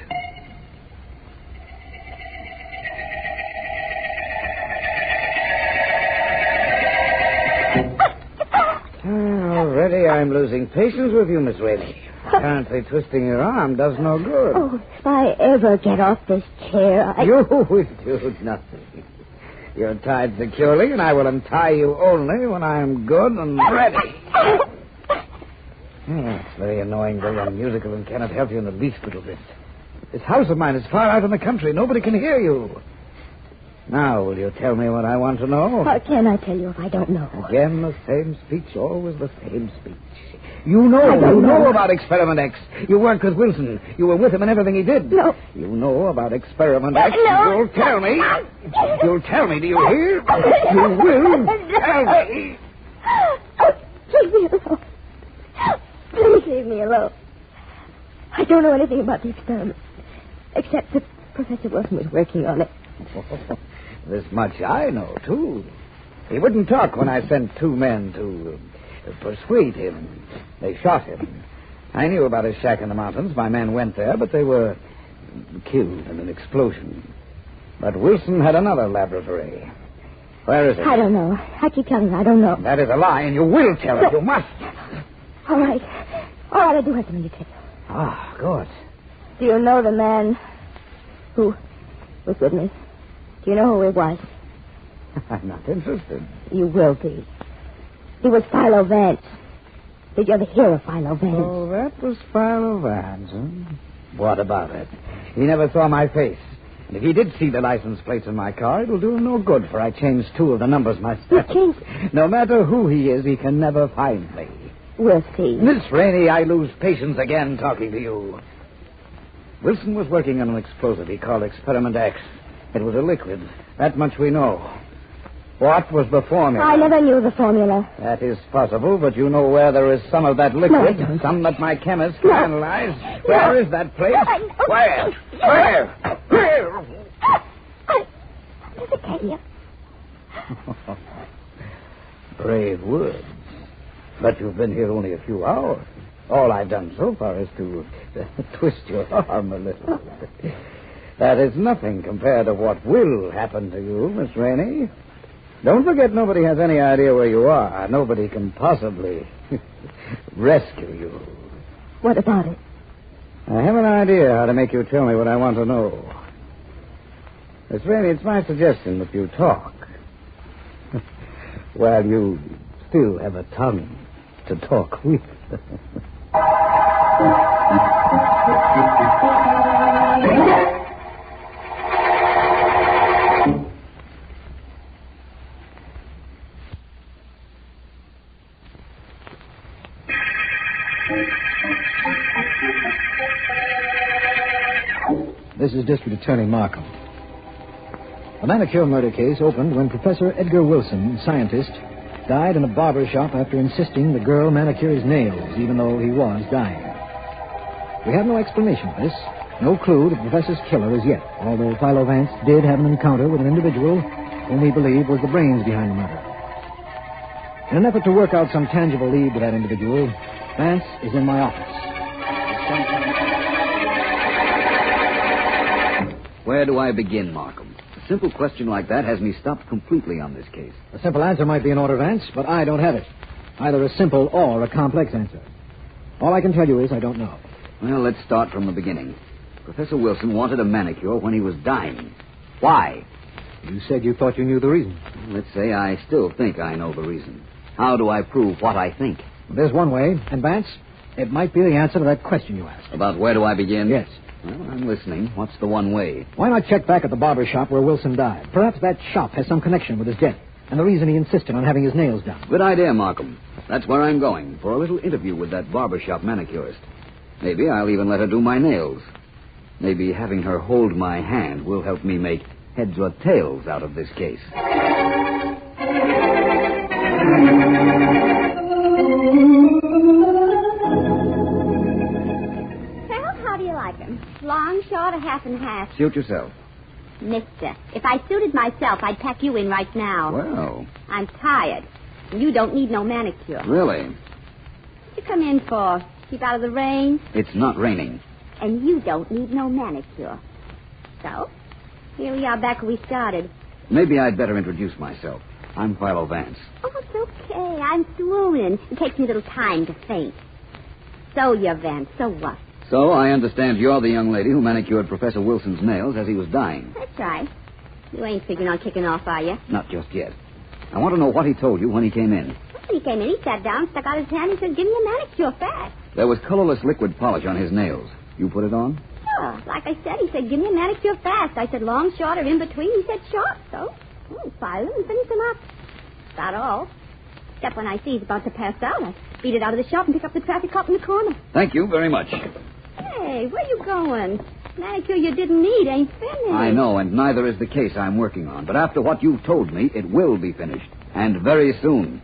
I'm losing patience with you, Miss Rainey. Apparently twisting your arm does no good. Oh, if I ever get off this chair, You will do nothing. You're tied securely, and I will untie you only when I am good and ready. It's very annoying, very unmusical, and cannot help you in the least little bit. This house of mine is far out in the country. Nobody can hear you. Now, will you tell me what I want to know? How can I tell you if I don't know? Again, the same speech, always the same speech. You know about Experiment X. You worked with Wilson. You were with him in everything he did. No. You know about Experiment X. No. You'll tell me. You'll tell me, do you hear? You will tell me. Leave me alone. Please leave me alone. I don't know anything about the experiment, except that Professor Wilson was working on it. This much I know, too. He wouldn't talk when I sent 2 men to persuade him. They shot him. I knew about his shack in the mountains. My men went there, but they were killed in an explosion. But Wilson had another laboratory. Where is it? I don't know. I keep telling you, I don't know. That is a lie, and you will tell it. You must. All right. All right, I do have something to tell you. Ah, good. Do you know the man who was with me? Do you know who he was? I'm not interested. You will be. He was Philo Vance. Did you ever hear of Philo Vance? Oh, that was Philo Vance, huh? What about it? He never saw my face. And if he did see the license plates in my car, it'll do him no good, for I changed 2 of the numbers myself. No matter who he is, he can never find me. We'll see. Miss Rainey, I lose patience again talking to you. Wilson was working on an explosive he called Experiment X. It was a liquid. That much we know. What was the formula? I never knew the formula. That is possible, but you know where there is some of that liquid. No, I don't. Some that my chemist can analyze. No. Where is that place? Where? I never tell you. Brave words. But you've been here only a few hours. All I've done so far is to twist your arm a little. That is nothing compared to what will happen to you, Miss Rainey. Don't forget, nobody has any idea where you are. Nobody can possibly rescue you. What about it? I have an idea how to make you tell me what I want to know. Miss Rainey, it's my suggestion that you talk. While you still have a tongue to talk with. This is District Attorney Markham. The Manicure murder case opened when Professor Edgar Wilson, scientist, died in a barber shop after insisting the girl manicure his nails, even though he was dying. We have no explanation for this, no clue to the professor's killer as yet, although Philo Vance did have an encounter with an individual whom we believe was the brains behind the murder. In an effort to work out some tangible lead to that individual, Vance is in my office. Where do I begin, Markham? A simple question like that has me stopped completely on this case. A simple answer might be in order, Vance, but I don't have it. Either a simple or a complex answer. All I can tell you is I don't know. Well, let's start from the beginning. Professor Wilson wanted a manicure when he was dying. Why? You said you thought you knew the reason. Let's say I still think I know the reason. How do I prove what I think? There's one way, and Vance, it might be the answer to that question you asked. About where do I begin? Yes. Well, I'm listening. What's the one way? Why not check back at the barber shop where Wilson died? Perhaps that shop has some connection with his death, and the reason he insisted on having his nails done. Good idea, Markham. That's where I'm going, for a little interview with that barber shop manicurist. Maybe I'll even let her do my nails. Maybe having her hold my hand will help me make heads or tails out of this case. How do you like him? Long, short, or half and half? Suit yourself. Mister, if I suited myself, I'd pack you in right now. Well. I'm tired. And you don't need no manicure. Really? What you come in for? Keep out of the rain? It's not raining. And you don't need no manicure. So, here we are back where we started. Maybe I'd better introduce myself. I'm Philo Vance. Oh, it's okay. I'm swooning. It takes me a little time to faint. So you're Vance. So what? So I understand you're the young lady who manicured Professor Wilson's nails as he was dying. That's right. You ain't figuring on kicking off, are you? Not just yet. I want to know what he told you when he came in. When he came in, he sat down, stuck out his hand, and said, give me a manicure fast. There was colorless liquid polish on his nails. You put it on? Sure. Like I said, he said, give me a manicure fast. I said, long, short, or in between. He said, short. So, file them and finish them up. About all. Except when I see he's about to pass out, I beat it out of the shop and pick up the traffic cop in the corner. Thank you very much. Hey, where you going? Manicure you didn't need ain't finished. I know, and neither is the case I'm working on. But after what you've told me, it will be finished. And very soon.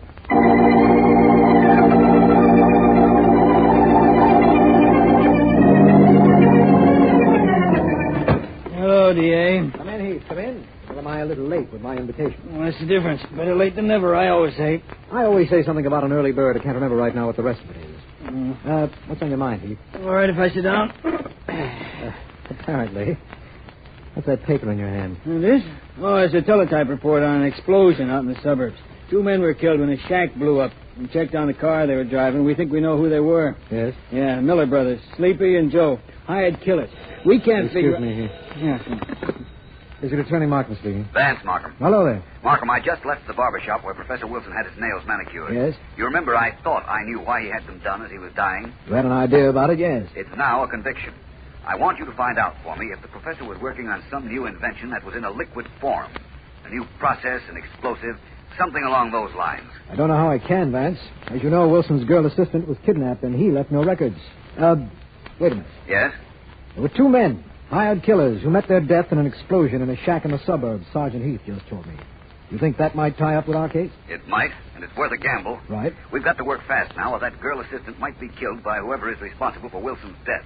Hello, D.A. Come in, Heath. Come in. Or am I a little late with my invitation? Well, that's the difference. Better late than never, I always say. I always say something about an early bird. I can't remember right now what the rest of it is. What's on your mind, Heath? All right if I sit down? Apparently. What's that paper in your hand? This? Oh, it's a teletype report on an explosion out in the suburbs. 2 men were killed when a shack blew up. We checked on the car they were driving. We think we know who they were. Yes? Yeah, Miller brothers. Sleepy and Joe. Hired killers. We can't figure... Excuse me, Heath. Yeah. Is it Attorney Markham speaking? Vance, Markham. Hello there. Markham, I just left the barber shop where Professor Wilson had his nails manicured. Yes? You remember I thought I knew why he had them done as he was dying? You had an idea about it, yes. It's now a conviction. I want you to find out for me if the professor was working on some new invention that was in a liquid form. A new process, an explosive, something along those lines. I don't know how I can, Vance. As you know, Wilson's girl assistant was kidnapped, and he left no records. Wait a minute. Yes? There were 2 men, hired killers, who met their death in an explosion in a shack in the suburbs, Sergeant Heath just told me. You think that might tie up with our case? It might, and it's worth a gamble. Right. We've got to work fast now, or that girl assistant might be killed by whoever is responsible for Wilson's death.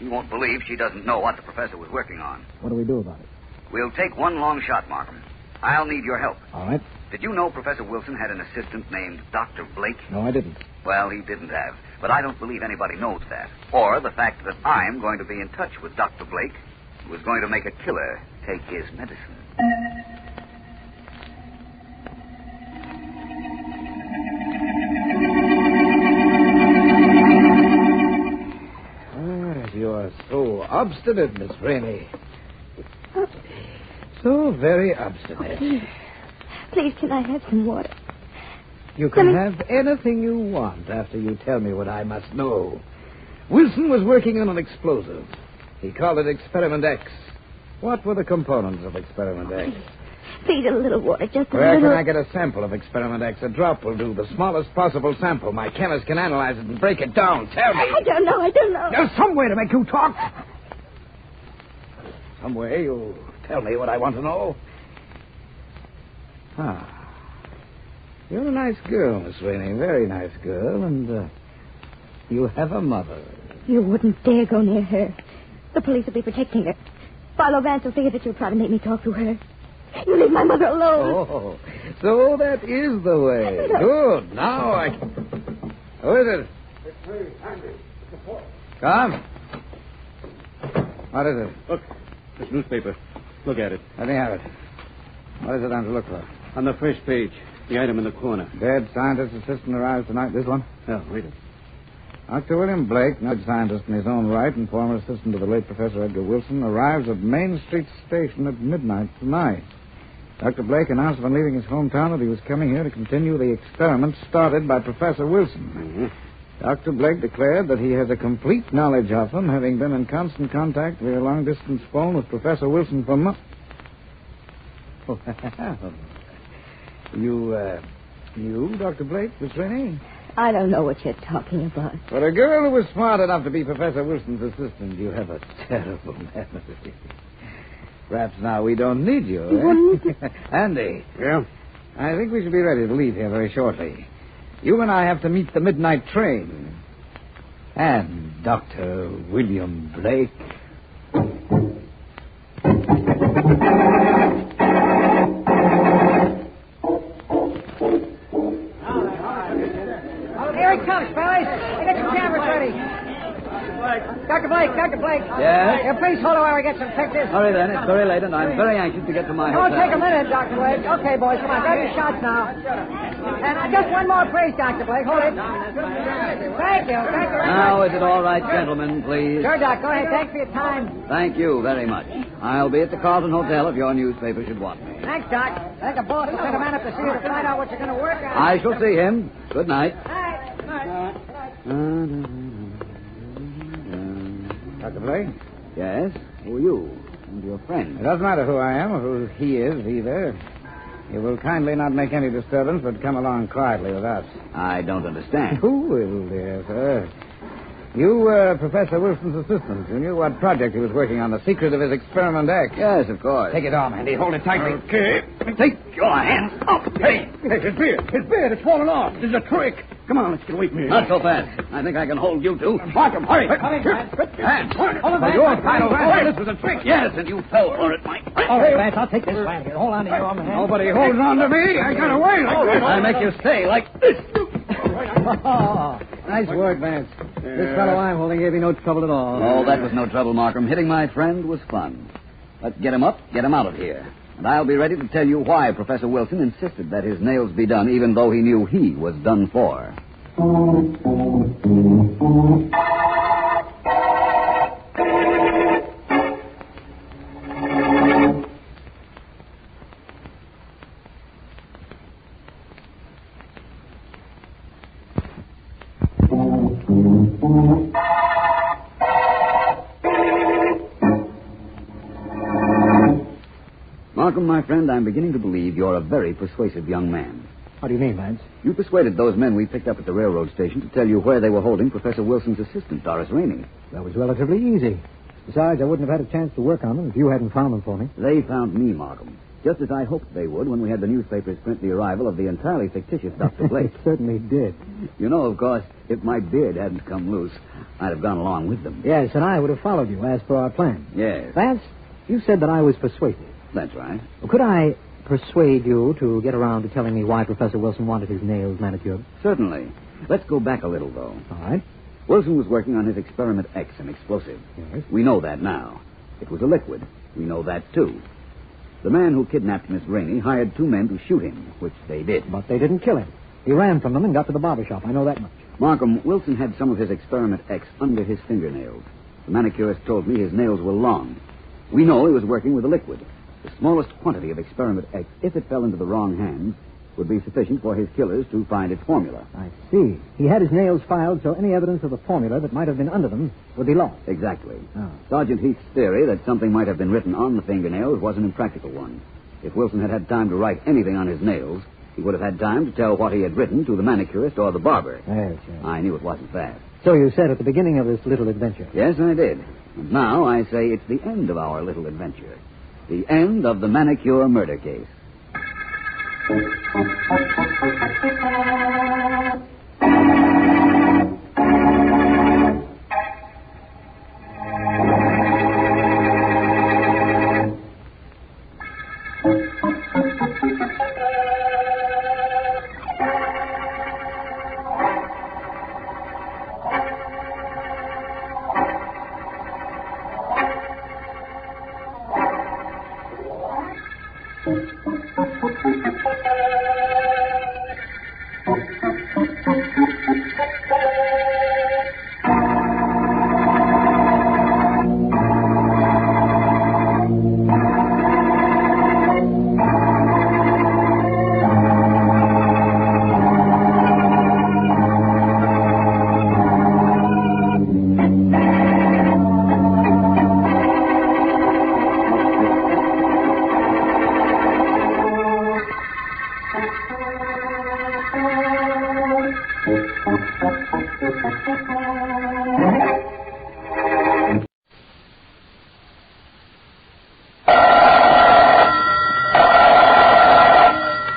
You won't believe she doesn't know what the professor was working on. What do we do about it? We'll take one long shot, Markham. I'll need your help. All right. Did you know Professor Wilson had an assistant named Dr. Blake? No, I didn't. Well, he didn't have. But I don't believe anybody knows that. Or the fact that I'm going to be in touch with Dr. Blake, who is going to make a killer take his medicine. You are so obstinate, Miss Rainey. So very obstinate. Please, can I have some water? You can have anything you want after you tell me what I must know. Wilson was working on an explosive. He called it Experiment X. What were the components of Experiment X? Please, a little water, just a Where little. can I get a sample of Experiment X? A drop will do. The smallest possible sample. My chemist can analyze it and break it down. Tell me. I don't know. There's some way to make you talk. Some way you'll tell me what I want to know. You're a nice girl, Miss Rainey. Very nice girl. And you have a mother. You wouldn't dare go near her. The police will be protecting her. Philo Vance will figure that you'll try to make me talk to her. You leave my mother alone. Oh, so that is the way. Good. Now I can... Who is it? It's me, Andy. Come. What is it? Look, this newspaper. Look at it. Let me have it. What is it I'm to look for? On the first page, the item in the corner. Dead scientist assistant arrives tonight. This one? Yeah, read it. Dr. William Blake, noted scientist in his own right and former assistant to the late Professor Edgar Wilson, arrives at Main Street Station at midnight tonight. Dr. Blake announced when leaving his hometown that he was coming here to continue the experiment started by Professor Wilson. Mm-hmm. Dr. Blake declared that he has a complete knowledge of him, having been in constant contact via long-distance phone with Professor Wilson for months. You, Dr. Blake, Miss Rainey? I don't know what you're talking about. For a girl who was smart enough to be Professor Wilson's assistant, you have a terrible memory. Perhaps now we don't need you, eh? Andy. Yeah? I think we should be ready to leave here very shortly. You and I have to meet the midnight train. And Dr. William Blake. Here he comes, fellas. Get your cameras ready. Dr. Blake. Yes? please hold it while we get some pictures. Hurry then. It's very late, and I'm very anxious to get to my hotel. Don't take a minute, Dr. Blake. Okay, boys, come on. Grab your shots now. And just one more, please, Dr. Blake. Hold it. Thank you. Thank you very much. Now, is it all right, gentlemen, please? Sure, Doc. Go ahead. Thanks for your time. Thank you very much. I'll be at the Carlton Hotel if your newspaper should want me. Thanks, Doc. I think the boss will send a man up to see you to find out what you're going to work on. I shall see him. Good night. Dr. Blake? Yes? Who are you? And your friend? It doesn't matter who I am or who he is, either. You will kindly not make any disturbance, but come along quietly with us. I don't understand. Who will, dear sir? You Professor Wilson's assistant. You knew what project he was working on, the secret of his Experiment X. Yes, of course. Take it off, Andy. Hold it tightly. Okay. Take your hands off. Hey! His beard! His beard! It's fallen off. This is a trick. Come on, let's get away from here. Not so fast. I think I can hold you two. Mark him. Hurry. Hands. You're Philo Vance. This was a trick. Yes, and you fell for it, Mike. All right, Vance, I'll take this man here. Hold on to your man. Nobody holds on to me. I got away. I make you stay like this. Nice work, Vance. This fellow I'm holding gave you no trouble at all. Oh, that was no trouble, Markham. Hitting my friend was fun. Let's get him up, get him out of here. And I'll be ready to tell you why Professor Wilson insisted that his nails be done, even though he knew he was done for. Markham, my friend, I'm beginning to believe you're a very persuasive young man. What do you mean, Vance? You persuaded those men we picked up at the railroad station to tell you where they were holding Professor Wilson's assistant, Doris Rainey. That was relatively easy. Besides, I wouldn't have had a chance to work on them if you hadn't found them for me. They found me, Markham, just as I hoped they would when we had the newspapers print the arrival of the entirely fictitious Dr. Blake. It certainly did. You know, of course, if my beard hadn't come loose, I'd have gone along with them. Yes, and I would have followed you as per our plan. Yes. Vance, you said that I was persuasive. That's right. Well, could I persuade you to get around to telling me why Professor Wilson wanted his nails manicured? Certainly. Let's go back a little, though. All right. Wilson was working on his Experiment X, an explosive. Yes. We know that now. It was a liquid. We know that, too. The man who kidnapped Miss Rainey hired two men to shoot him, which they did. But they didn't kill him. He ran from them and got to the barber shop. I know that much. Markham, Wilson had some of his Experiment X under his fingernails. The manicurist told me his nails were long. We know he was working with a liquid. The smallest quantity of Experiment X, if it fell into the wrong hands, would be sufficient for his killers to find its formula. I see. He had his nails filed so any evidence of the formula that might have been under them would be lost. Exactly. Oh. Sergeant Heath's theory that something might have been written on the fingernails was an impractical one. If Wilson had had time to write anything on his nails, he would have had time to tell what he had written to the manicurist or the barber. Yes, yes. I knew it wasn't that. So you said at the beginning of this little adventure. Yes, I did. And now I say it's the end of our little adventure. The end of the Manicure murder case.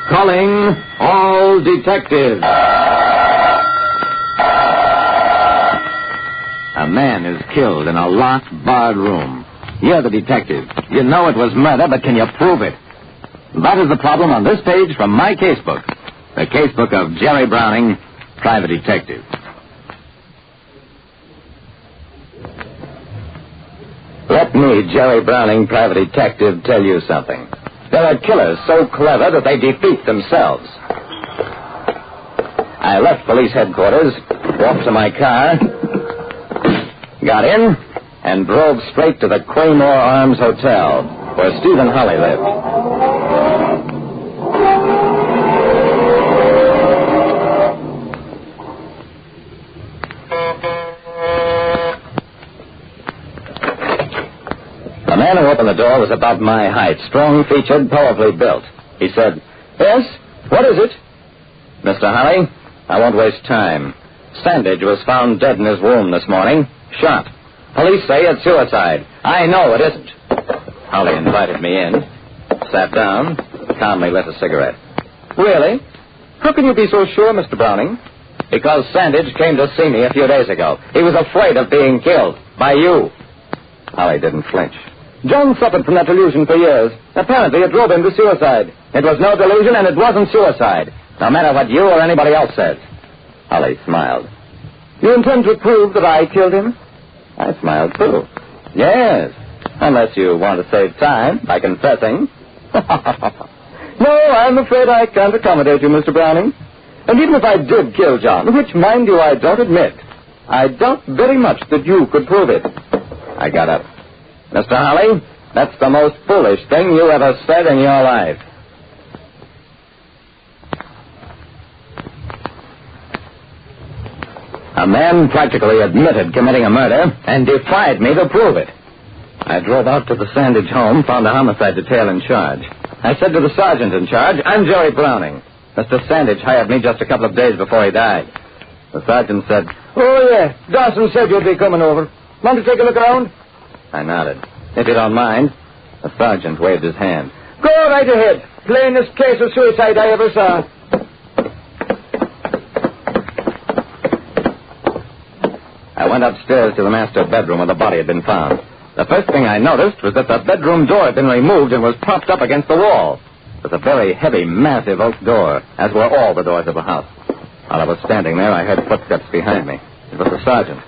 Calling all detectives. A man is killed in a locked, barred room. You're the detective. You know it was murder, but can you prove it? That is the problem on this page from my casebook. The casebook of Jerry Browning, private detective. Let me, Jerry Browning, private detective, tell you something. There are killers so clever that they defeat themselves. I left police headquarters, walked to my car, got in, and drove straight to the Claymore Arms Hotel, where Stephen Holly lived. The man who opened the door was about my height, strong-featured, powerfully built. He said, "Yes? What is it?" "Mr. Holly, I won't waste time. Sandage was found dead in his room this morning, shot. Police say it's suicide. I know it isn't." Holly invited me in, sat down, calmly lit a cigarette. "Really? How can you be so sure, Mr. Browning?" "Because Sandage came to see me a few days ago. He was afraid of being killed by you." Holly didn't flinch. "John suffered from that delusion for years. Apparently it drove him to suicide. It was no delusion and it wasn't suicide, no matter what you or anybody else says." Holly smiled. "You intend to prove that I killed him?" I smiled too. "Yes, unless you want to save time by confessing." "No, I'm afraid I can't accommodate you, Mr. Browning. And even if I did kill John, which, mind you, I don't admit, I doubt very much that you could prove it." I got up. "Mr. Holly, that's the most foolish thing you ever said in your life." A man practically admitted committing a murder and defied me to prove it. I drove out to the Sandage home, found the homicide detail in charge. I said to the sergeant in charge, "I'm Jerry Browning. Mr. Sandage hired me just a couple of days before he died." The sergeant said, "Oh, yeah, Dawson said you'd be coming over. Want to take a look around?" I nodded. "If you don't mind." The sergeant waved his hand. "Go right ahead. Plainest case of suicide I ever saw." I went upstairs to the master bedroom where the body had been found. The first thing I noticed was that the bedroom door had been removed and was propped up against the wall. It was a very heavy, massive oak door, as were all the doors of the house. While I was standing there, I heard footsteps behind me. It was the sergeant.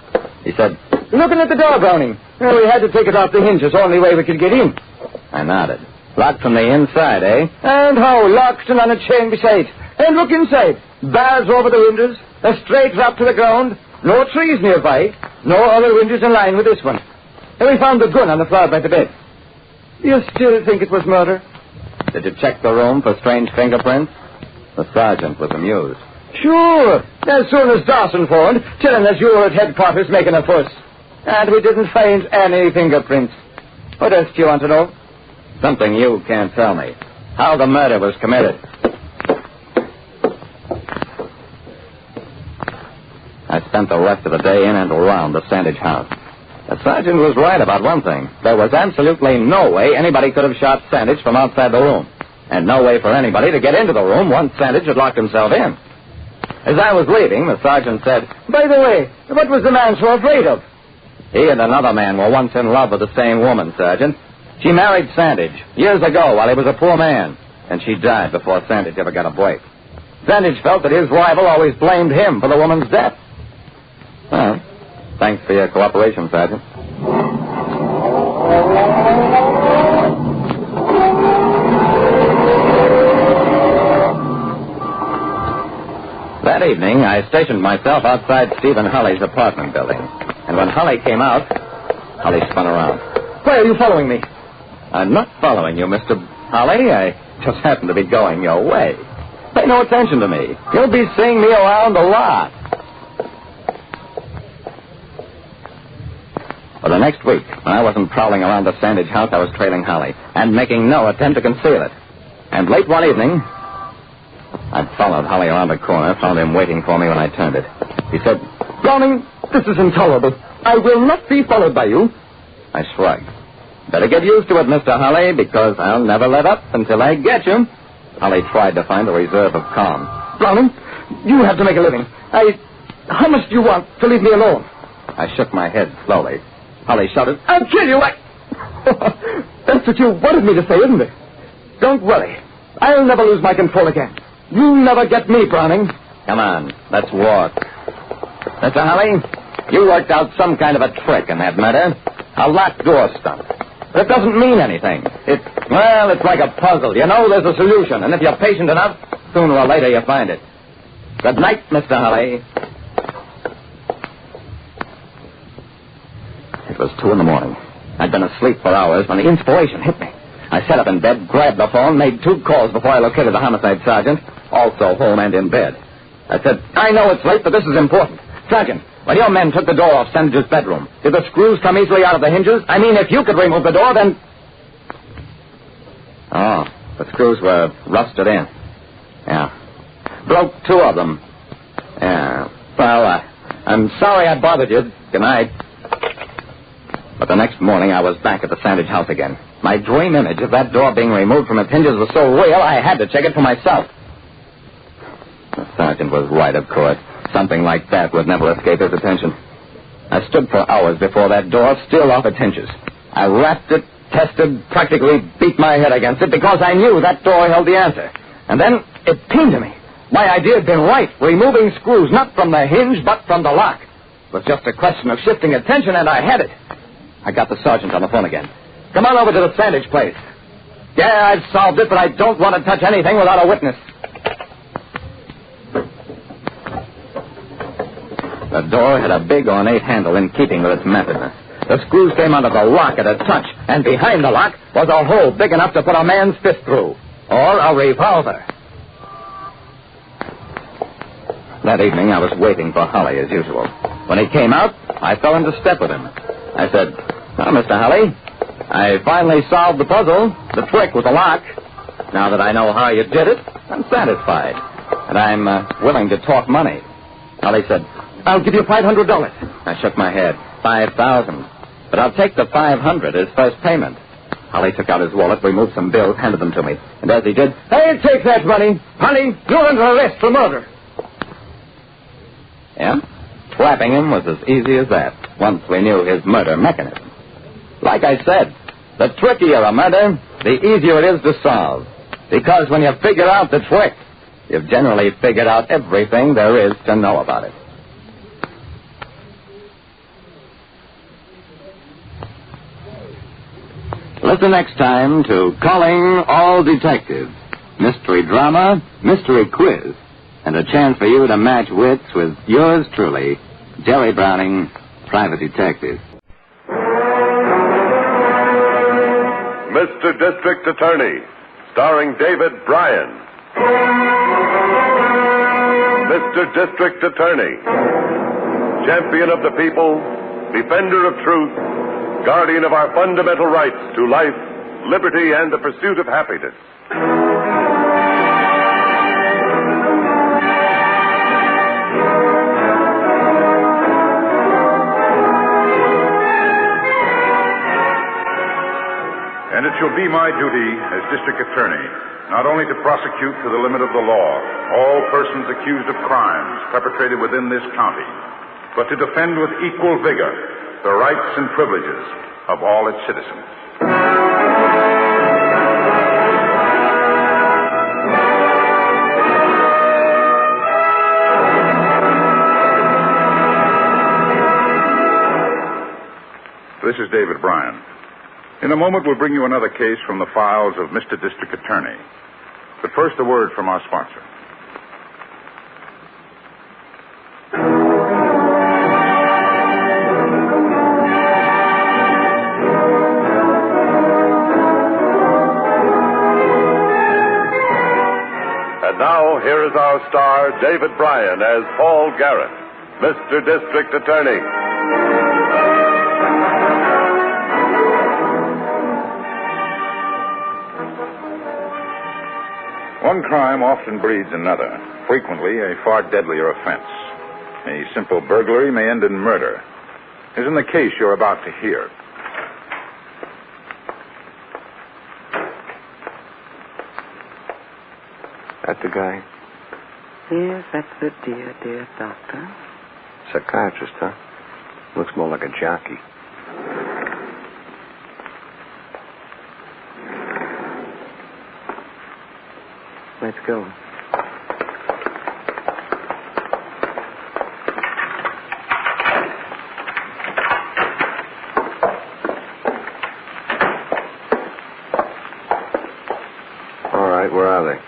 He said, "Looking at the door, Browning. Well, we had to take it off the hinges, only way we could get in." I nodded. "Locked from the inside, eh?" "And how? Locked and on a chain beside. And look inside. Bars over the windows, a straight drop to the ground, no trees nearby, no other windows in line with this one. And we found the gun on the floor by the bed." "You still think it was murder?" "Did you check the room for strange fingerprints?" The sergeant was amused. "Sure. As soon as Dawson phoned, telling us you were at headquarters making a fuss. And we didn't find any fingerprints. What else do you want to know?" "Something you can't tell me. How the murder was committed." I spent the rest of the day in and around the Sandage house. The sergeant was right about one thing. There was absolutely no way anybody could have shot Sandage from outside the room. And no way for anybody to get into the room once Sandage had locked himself in. As I was leaving, the sergeant said, "By the way, what was the man so afraid of?" "He and another man were once in love with the same woman, Sergeant. She married Sandage years ago while he was a poor man, and she died before Sandage ever got a break. Sandage felt that his rival always blamed him for the woman's death." Well, thanks for your cooperation, Sergeant. That evening, I stationed myself outside Stephen Holly's apartment building. And when Holly came out, Holly spun around. "Why are you following me?" "I'm not following you, Mr. Holly. I just happen to be going your way. Pay no attention to me. You'll be seeing me around a lot." For the next week, when I wasn't prowling around the Sandage house, I was trailing Holly and making no attempt to conceal it. And late one evening, I followed Holly around the corner, found him waiting for me when I turned it. He said, "Browning, this is intolerable. I will not be followed by you." I shrugged. "Better get used to it, Mr. Holly, because I'll never let up until I get you." Holly tried to find a reserve of calm. "Browning, you have to make a living. How much do you want to leave me alone?" I shook my head slowly. Holly shouted, "I'll kill you! That's what you wanted me to say, isn't it? Don't worry. I'll never lose my control again. You'll never get me, Browning." "Come on, let's walk." "Mr. Holly, you worked out some kind of a trick in that matter. A locked door stump. It doesn't mean anything. It's like a puzzle. You know there's a solution, and if you're patient enough, sooner or later you find it. Good night, Mr. Holly. It was 2 a.m. I'd been asleep for hours when the inspiration hit me. I sat up in bed, grabbed the phone, made 2 calls before I located the homicide sergeant, also home and in bed. I said, I know it's late, but this is important. Sergeant, when your men took the door off Sandiger's bedroom, did the screws come easily out of the hinges? I mean, if you could remove the door, then... Oh, the screws were rusted in. Yeah. Broke 2 of them. Yeah. Well, I'm sorry I bothered you. Good night. But the next morning, I was back at the Sandage house again. My dream image of that door being removed from its hinges was so real, I had to check it for myself. The sergeant was right, of course. Something like that would never escape his attention. I stood for hours before that door, still off its hinges. I rapped it, tested, practically beat my head against it because I knew that door held the answer. And then it came to me. My idea had been right, removing screws not from the hinge but from the lock. It was just a question of shifting attention, and I had it. I got the sergeant on the phone again. Come on over to the Sandage place. Yeah, I've solved it, but I don't want to touch anything without a witness. The door had a big ornate handle in keeping with its methodness. The screws came out of the lock at a touch, and behind the lock was a hole big enough to put a man's fist through. Or a revolver. That evening, I was waiting for Holly as usual. When he came out, I fell into step with him. I said, "Well, Mr. Holly, I finally solved the puzzle, the trick with the lock. Now that I know how you did it, I'm satisfied. And I'm willing to talk money." Holly said, "I'll give you $500. I shook my head. $5,000. But I'll take the $500 as first payment. Holly took out his wallet, removed some bills, handed them to me. And as he did, "Hey, take that money. Honey, you're under arrest for murder." Yeah? Trapping him was as easy as that, once we knew his murder mechanism. Like I said, the trickier a murder, the easier it is to solve. Because when you figure out the trick, you've generally figured out everything there is to know about it. Listen next time to Calling All Detectives, mystery drama, mystery quiz, and a chance for you to match wits with yours truly, Jerry Browning, Private Detective. Mr. District Attorney, starring David Bryan. Mr. District Attorney, champion of the people, defender of truth, guardian of our fundamental rights to life, liberty, and the pursuit of happiness. And it shall be my duty as district attorney not only to prosecute to the limit of the law all persons accused of crimes perpetrated within this county, but to defend with equal vigor the rights and privileges of all its citizens. This is David Bryan. In a moment, we'll bring you another case from the files of Mr. District Attorney. But first, a word from our sponsor. And now, here is our star, David Bryan, as Paul Garrett, Mr. District Attorney. One crime often breeds another, frequently a far deadlier offense. A simple burglary may end in murder, as in the case you're about to hear. That the guy? Yes, that's the dear doctor. Psychiatrist, huh? Looks more like a jockey. Let's go. are they?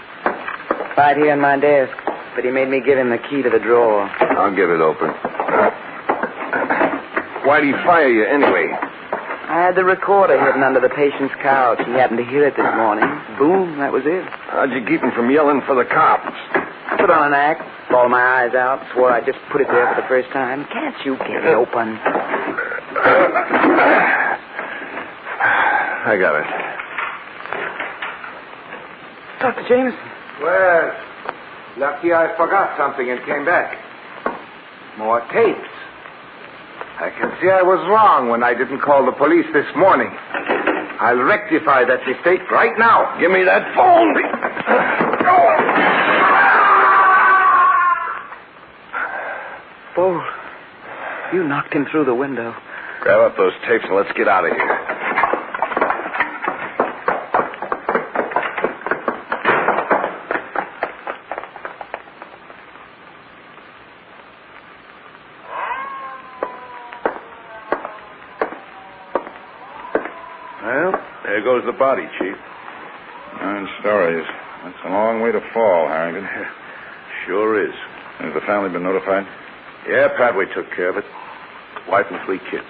Right here in my desk. But he made me give him the key to the drawer. I'll give it open. Why'd he fire you anyway? I had the recorder hidden under the patient's couch. He happened to hear it this morning. Boom, that was it. How'd you keep him from yelling for the cops? I put on an act, bawled my eyes out, swore I'd just put it there for the first time. Can't you get it open? I got it. Dr. Jameson. Well, lucky I forgot something and came back. More tapes. I can see I was wrong when I didn't call the police this morning. I'll rectify that mistake right now. Give me that phone. Bo, you knocked him through the window. Grab up those tapes and let's get out of here. Well, there goes the body, Chief. 9 stories. That's a long way to fall, Harrington. Sure is. Has the family been notified? Yeah, Padway took care of it. Wife and 3 kids.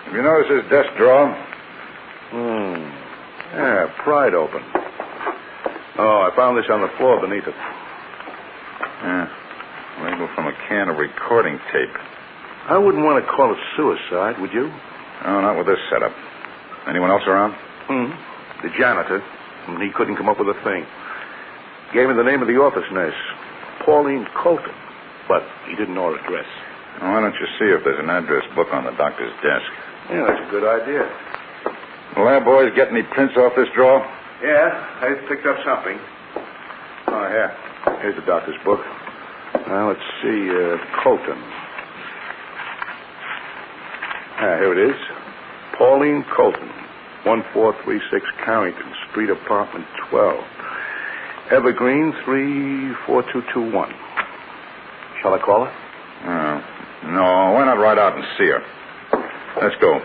Have you noticed his desk drawer? Yeah, pried open. Oh, I found this on the floor beneath it. Yeah. Label from a can of recording tape. I wouldn't want to call it suicide, would you? Oh, not with this setup. Anyone else around? The janitor. He couldn't come up with a thing. Gave me the name of the office nurse, Pauline Colton. But he didn't know her address. Well, why don't you see if there's an address book on the doctor's desk? Yeah, that's a good idea. The lab boys get any prints off this drawer? Yeah, I picked up something. Oh, here. Here's the doctor's book. Now, let's see, Colton. Here it is. Pauline Colton, 1436 Carrington Street, apartment 12. Evergreen 34221. Shall I call her? No, why not ride out and see her? Let's go.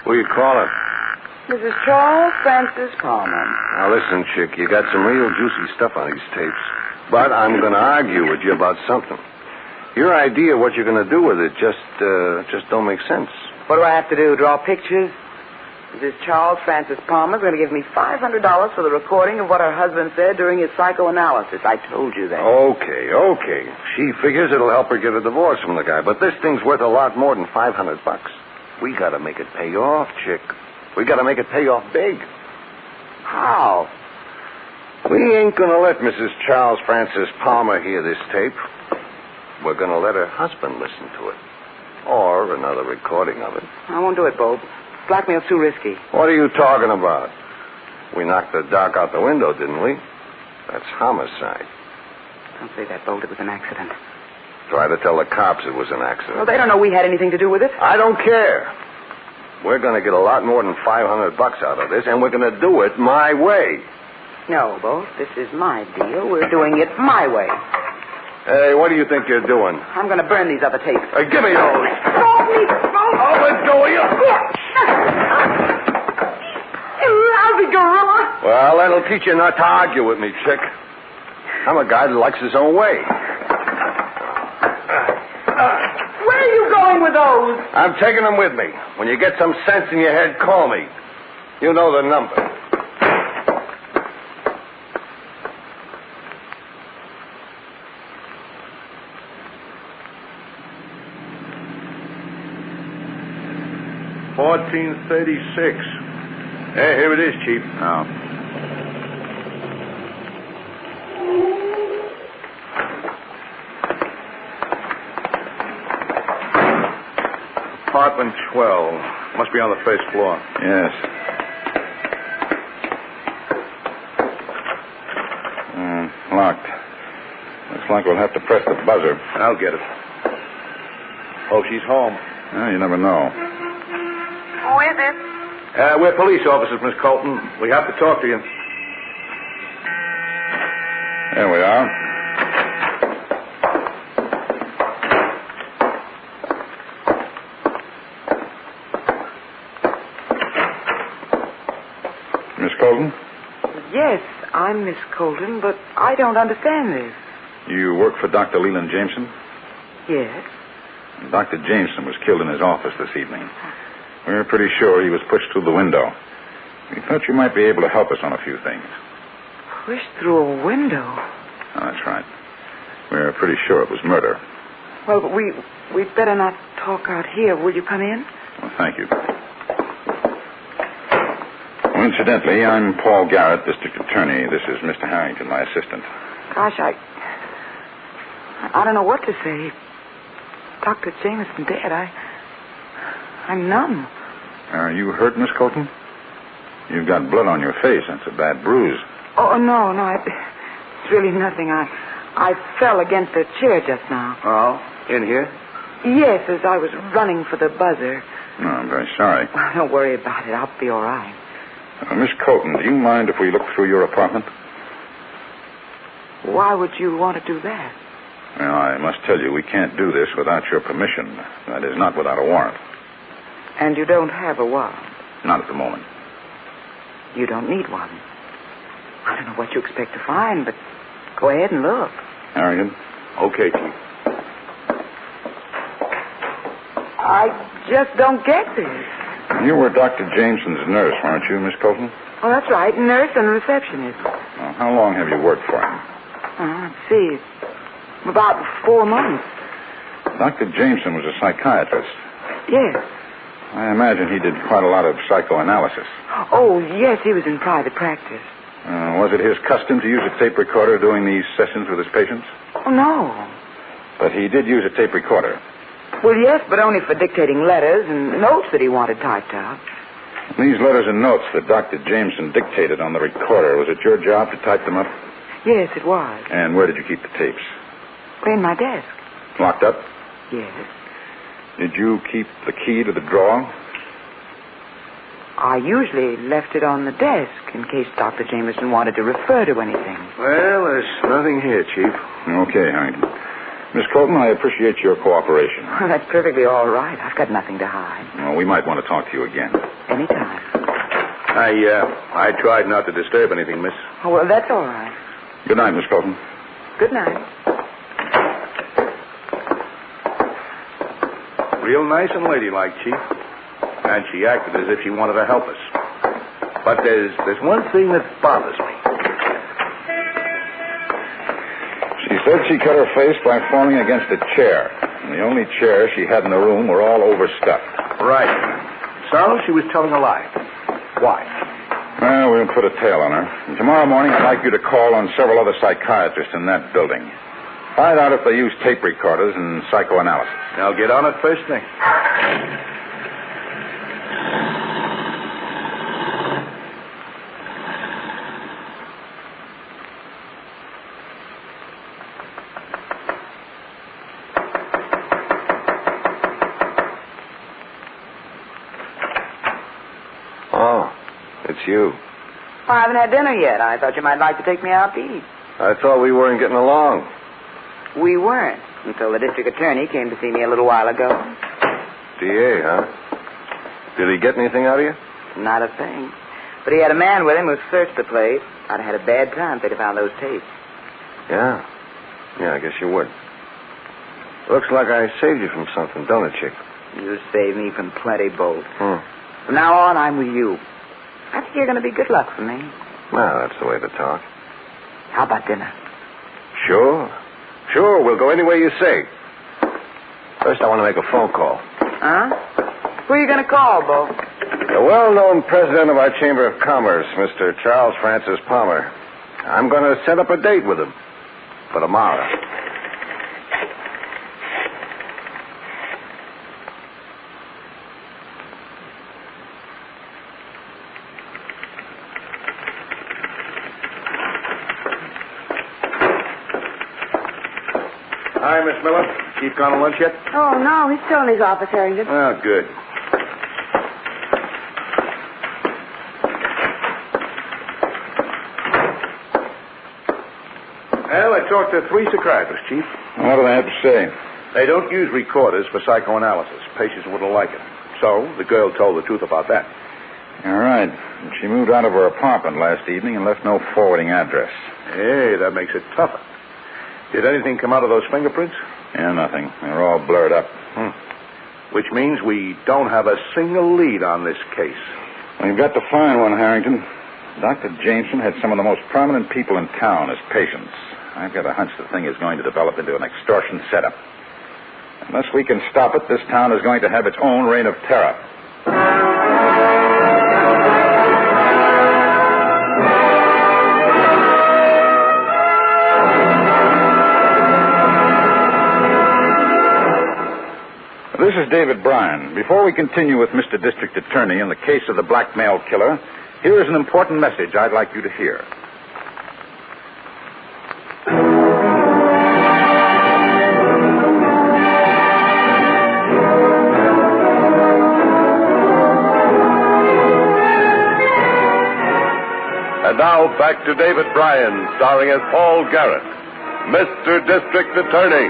Who you calling? Mrs. Charles Francis Palmer. Now, listen, chick, you got some real juicy stuff on these tapes. But I'm going to argue with you about something. Your idea of what you're going to do with it just don't make sense. What do I have to do, draw pictures? Mrs. Charles Francis Palmer's going to give me $500 for the recording of what her husband said during his psychoanalysis. I told you that. Okay. She figures it'll help her get a divorce from the guy, but this thing's worth a lot more than $500. We got to make it pay off, chick. We got to make it pay off big. How? We ain't going to let Mrs. Charles Francis Palmer hear this tape. We're going to let her husband listen to it. Or another recording of it. I won't do it, Bo. Blackmail's too risky. What are you talking about? We knocked the doc out the window, didn't we? That's homicide. Don't say that, Bo. It was an accident. Try to tell the cops it was an accident. Well, they don't know we had anything to do with it. I don't care. We're going to get a lot more than $500 out of this, and we're going to do it my way. No, Bo. This is my deal. We're doing it my way. Hey, what do you think you're doing? I'm going to burn these other tapes. Give me those. Stop me, Bo. I'll let go of you. You lousy gorilla. Well, that'll teach you not to argue with me, chick. I'm a guy that likes his own way. Where are you going with those? I'm taking them with me. When you get some sense in your head, call me. You know the number. $14.36. Hey, here it is, Chief. Oh. Apartment 12. Must be on the first floor. Yes. Locked. Looks like we'll have to press the buzzer. I'll get it. Oh, she's home. Well, you never know. We're police officers, Miss Colton. We have to talk to you. There we are. Miss Colton? Yes, I'm Miss Colton, but I don't understand this. You work for Dr. Leland Jameson? Yes. Dr. Jameson was killed in his office this evening. We're pretty sure he was pushed through the window. We thought you might be able to help us on a few things. Pushed through a window? Oh, that's right. We're pretty sure it was murder. Well, but we'd better not talk out here. Will you come in? Well, thank you. Well, incidentally, I'm Paul Garrett, district attorney. This is Mr. Harrington, my assistant. Gosh, I don't know what to say. Dr. Jameson dead. I'm numb. Are you hurt, Miss Colton? You've got blood on your face. That's a bad bruise. Oh, no. It's really nothing. I fell against a chair just now. Oh, in here? Yes, as I was running for the buzzer. No, I'm very sorry. Well, don't worry about it. I'll be all right. Miss Colton, do you mind if we look through your apartment? Why would you want to do that? Well, I must tell you, we can't do this without your permission. That is, not without a warrant. And you don't have a warrant? Not at the moment. You don't need one. I don't know what you expect to find, but go ahead and look. Harrington? Okay, Chief. I just don't get this. You were Dr. Jameson's nurse, weren't you, Miss Colton? Oh, that's right. Nurse and receptionist. Well, how long have you worked for him? Let's see. About 4 months. Dr. Jameson was a psychiatrist. Yes. I imagine he did quite a lot of psychoanalysis. Oh, yes, he was in private practice. Was it his custom to use a tape recorder during these sessions with his patients? Oh, no. But he did use a tape recorder. Well, yes, but only for dictating letters and notes that he wanted typed out. These letters and notes that Dr. Jameson dictated on the recorder, was it your job to type them up? Yes, it was. And where did you keep the tapes? In my desk. Locked up? Yes. Did you keep the key to the drawer? I usually left it on the desk in case Dr. Jameson wanted to refer to anything. Well, there's nothing here, Chief. Okay, Harrington. Miss Colton, I appreciate your cooperation. Well, that's perfectly all right. I've got nothing to hide. Well, we might want to talk to you again. Anytime. I tried not to disturb anything, miss. Oh, well, that's all right. Good night, Miss Colton. Good night. Real nice and ladylike, Chief. And she acted as if she wanted to help us. But there's one thing that bothers me. She said she cut her face by falling against a chair. And the only chairs she had in the room were all overstuffed. Right. So she was telling a lie. Why? Well, we'll put a tail on her. And tomorrow morning, I'd like you to call on several other psychiatrists in that building. Find out if they use tape recorders and psychoanalysis. I'll get on it first thing. Oh, it's you. I haven't had dinner yet. I thought you might like to take me out to eat. I thought we weren't getting along. We weren't until the district attorney came to see me a little while ago. DA, huh? Did he get anything out of you? Not a thing. But he had a man with him who searched the place. I'd have had a bad time if they'd have found those tapes. Yeah. Yeah, I guess you would. Looks like I saved you from something, don't it, Chick? You saved me from plenty, Bolt. Hmm. From now on, I'm with you. I think you're going to be good luck for me. Well, that's the way to talk. How about dinner? Sure. Sure, we'll go any way you say. First, I want to make a phone call. Huh? Who are you going to call, Bo? The well-known president of our Chamber of Commerce, Mr. Charles Francis Palmer. I'm going to set up a date with him for tomorrow. Hi, Miss Miller. Chief gone to lunch yet? Oh, no, he's still in his office, Harrington. Oh, good. talked to 3 psychiatrists, Chief. What do they have to say? They don't use recorders for psychoanalysis. Patients wouldn't like it. So the girl told the truth about that. All right. She moved out of her apartment last evening and left no forwarding address. Hey, that makes it tougher. Did anything come out of those fingerprints? Yeah, nothing. They're all blurred up. Which means we don't have a single lead on this case. We've got to find one, Harrington. Dr. Jameson had some of the most prominent people in town as patients. I've got a hunch the thing is going to develop into an extortion setup. Unless we can stop it, this town is going to have its own reign of terror. This is David Bryan. Before we continue with Mr. District Attorney in the case of the blackmail killer, here is an important message I'd like you to hear. And now back to David Bryan, starring as Paul Garrett, Mr. District Attorney.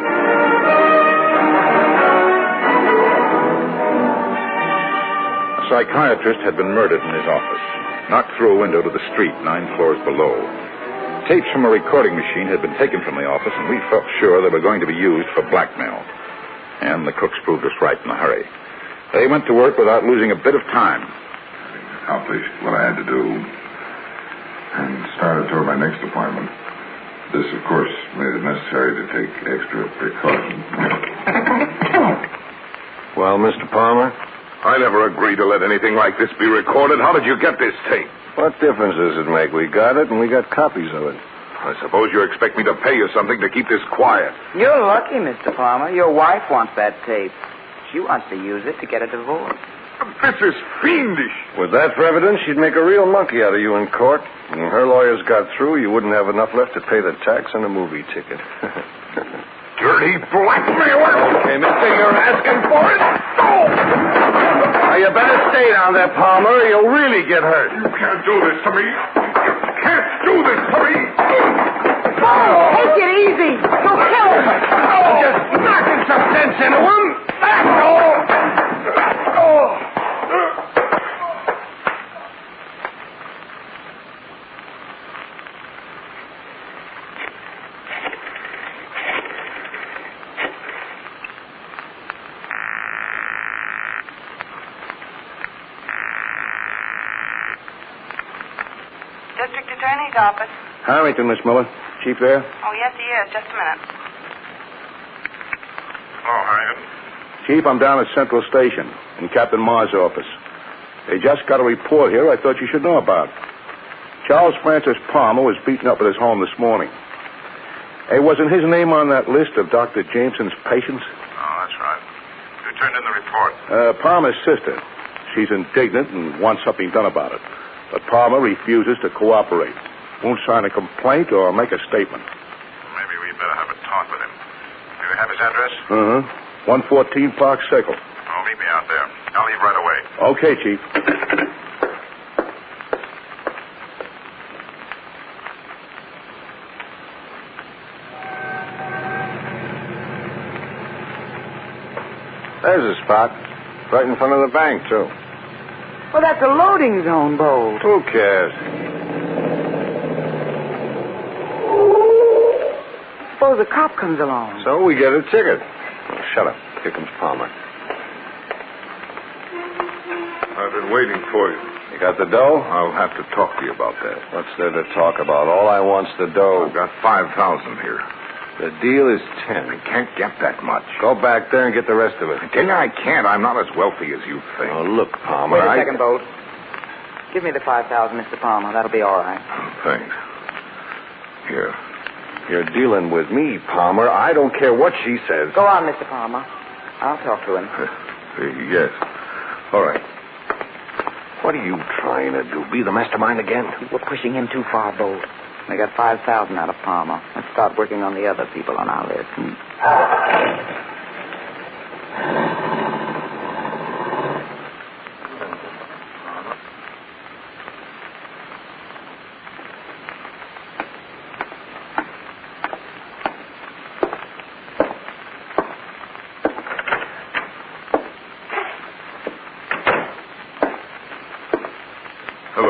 A psychiatrist had been murdered in his office, knocked through a window to the street 9 floors below. Tapes from a recording machine had been taken from the office, and we felt sure they were going to be used for blackmail. And the crooks proved us right in a hurry. They went to work without losing a bit of time. Accomplished what I had to do and started toward my next appointment. This, of course, made it necessary to take extra precautions. Well, Mr. Palmer? I never agreed to let anything like this be recorded. How did you get this tape? What difference does it make? We got it, and we got copies of it. I suppose you expect me to pay you something to keep this quiet. You're lucky, Mr. Palmer. Your wife wants that tape. She wants to use it to get a divorce. This is fiendish. With that for evidence, she'd make a real monkey out of you in court. When her lawyers got through, you wouldn't have enough left to pay the tax on a movie ticket. Dirty blackmailer! Okay, mister, you're asking for it? Now, you better stay down there, Palmer, or you'll really get hurt. You can't do this to me. You can't do this to me. Take it easy. You'll kill him. I'm just knocking some sense into him. That's all. District Attorney's office. Harrington, Miss Miller. Chief there? Oh, yes, he is. Just a minute. Oh, Harrington. Chief, I'm down at Central Station in Captain Marr's office. They just got a report here I thought you should know about. Charles Francis Palmer was beaten up at his home this morning. Hey, wasn't his name on that list of Dr. Jameson's patients? Oh, that's right. Who turned in the report? Palmer's sister. She's indignant and wants something done about it. But Palmer refuses to cooperate. Won't sign a complaint or make a statement. Maybe we'd better have a talk with him. Do you have his address? 114 Park Circle. Oh, meet me out there. I'll leave right away. Okay, Chief. There's a spot. Right in front of the bank, too. Well, that's a loading zone, Bold. Who cares? Suppose a cop comes along. So we get a ticket. Oh, shut up. Here comes Palmer. I've been waiting for you. You got the dough? I'll have to talk to you about that. What's there to talk about? All I want's the dough. I've got 5,000 here. The deal is 10. I can't get that much. Go back there and get the rest of it. I tell you, I can't. I'm not as wealthy as you think. Oh, look, Palmer. Wait a second, Bold. Give me the 5,000, Mr. Palmer. That'll be all right. Thanks. Here. You're dealing with me, Palmer. I don't care what she says. Go on, Mr. Palmer. I'll talk to him. Yes. All right. What are you trying to do? Be the mastermind again? We're pushing him too far, Bold. We got 5,000 out of Palmer. Let's start working on the other people on our list.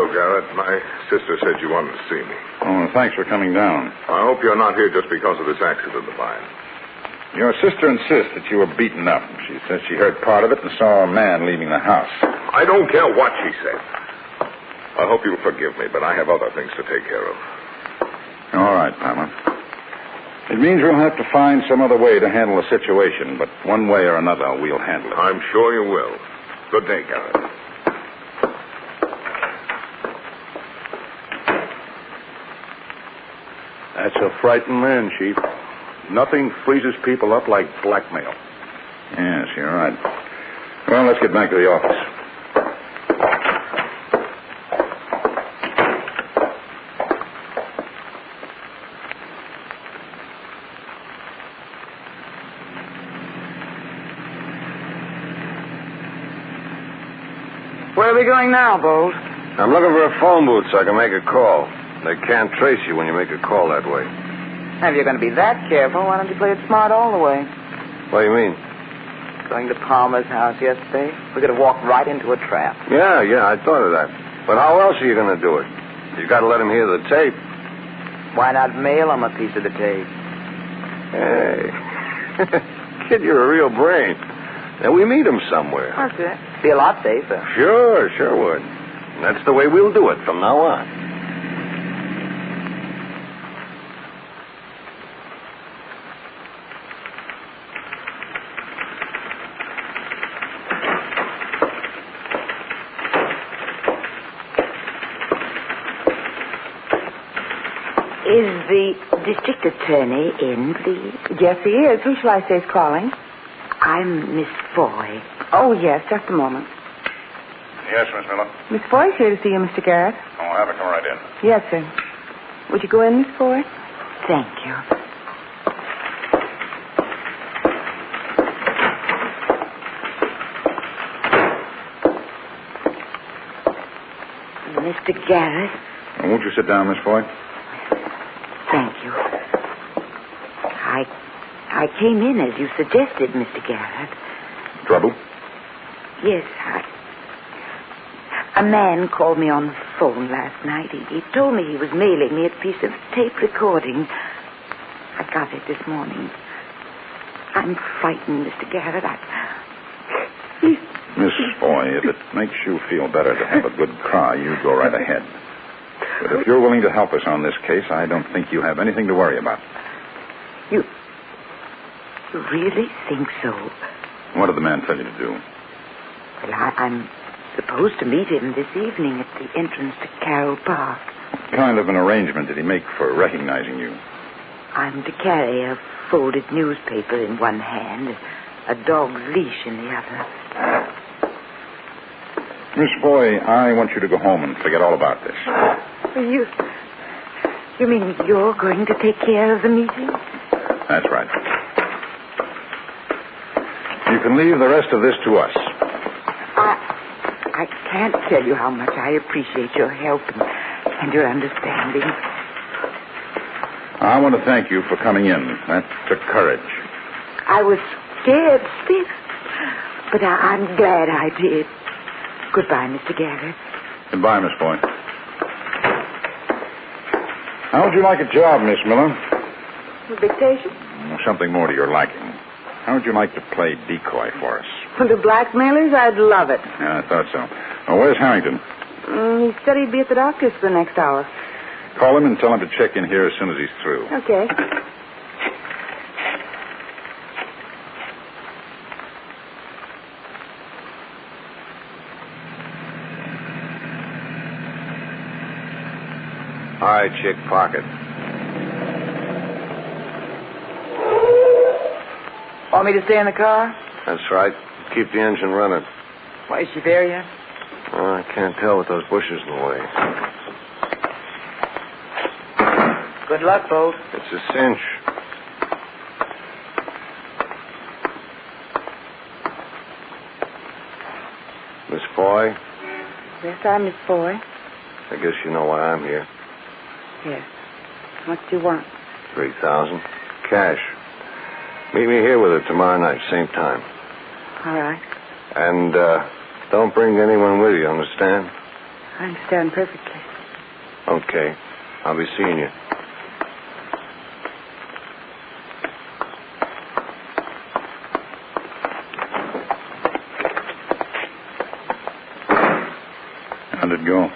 Hello, Garrett. My sister said you wanted to see me. Oh, thanks for coming down. I hope you're not here just because of this accident of mine. Your sister insists that you were beaten up. She says she heard part of it and saw a man leaving the house. I don't care what she said. I hope you'll forgive me, but I have other things to take care of. All right, Palmer. It means we'll have to find some other way to handle the situation, but one way or another, we'll handle it. I'm sure you will. Good day, Garrett. That's a frightened man, Chief. Nothing freezes people up like blackmail. Yes, you're right. Well, let's get back to the office. Where are we going now, Bolt? I'm looking for a phone booth so I can make a call. They can't trace you when you make a call that way. If you're going to be that careful, why don't you play it smart all the way? What do you mean? Going to Palmer's house yesterday, we could have walked right into a trap. Yeah, I thought of that. But how else are you going to do it? You got to let him hear the tape. Why not mail him a piece of the tape? Hey. Kid, you're a real brain. Now, we meet him somewhere. That's it. Be a lot safer. Sure would. And that's the way we'll do it from now on. Is the district attorney in, please? Yes, he is. Who shall I say is calling? I'm Miss Foy. Oh, yes, just a moment. Yes, Miss Miller. Miss Foy's here to see you, Mr. Garrett. Oh, have her come right in. Yes, sir. Would you go in, Miss Foy? Thank you. Mr. Garrett. Won't you sit down, Miss Foy? Thank you. I came in as you suggested, Mr. Garrett. Trouble? Yes, a man called me on the phone last night. He told me he was mailing me a piece of tape recording. I got it this morning. I'm frightened, Mr. Garrett. Miss Foy, if it makes you feel better to have a good cry, you go right ahead. But if you're willing to help us on this case, I don't think you have anything to worry about. You really think so? What did the man tell you to do? Well, I'm supposed to meet him this evening at the entrance to Carroll Park. What kind of an arrangement did he make for recognizing you? I'm to carry a folded newspaper in one hand, a dog's leash in the other. Miss Foy, I want you to go home and forget all about this. You mean you're going to take care of the meeting? That's right. You can leave the rest of this to us. I can't tell you how much I appreciate your help and your understanding. I want to thank you for coming in. That took courage. I was scared stiff, but I'm glad I did. Goodbye, Mr. Garrett. Goodbye, Miss Foy. How would you like a job, Miss Miller? Dictation? Something more to your liking. How would you like to play decoy for us? For the blackmailers, I'd love it. Yeah, I thought so. Well, where's Harrington? He said he'd be at the doctor's for the next hour. Call him and tell him to check in here as soon as he's through. Okay. Hi, chick pocket. Want me to stay in the car? That's right. Keep the engine running. Why, is she there yet? I can't tell with those bushes in the way. Good luck, Bolt. It's a cinch. Miss Foy? Yes, I'm Miss Foy. I guess you know why I'm here. Yes. What do you want? 3,000. Cash. Meet me here with her tomorrow night, same time. All right. And don't bring anyone with you, understand? I understand perfectly. Okay. I'll be seeing you. How'd it go?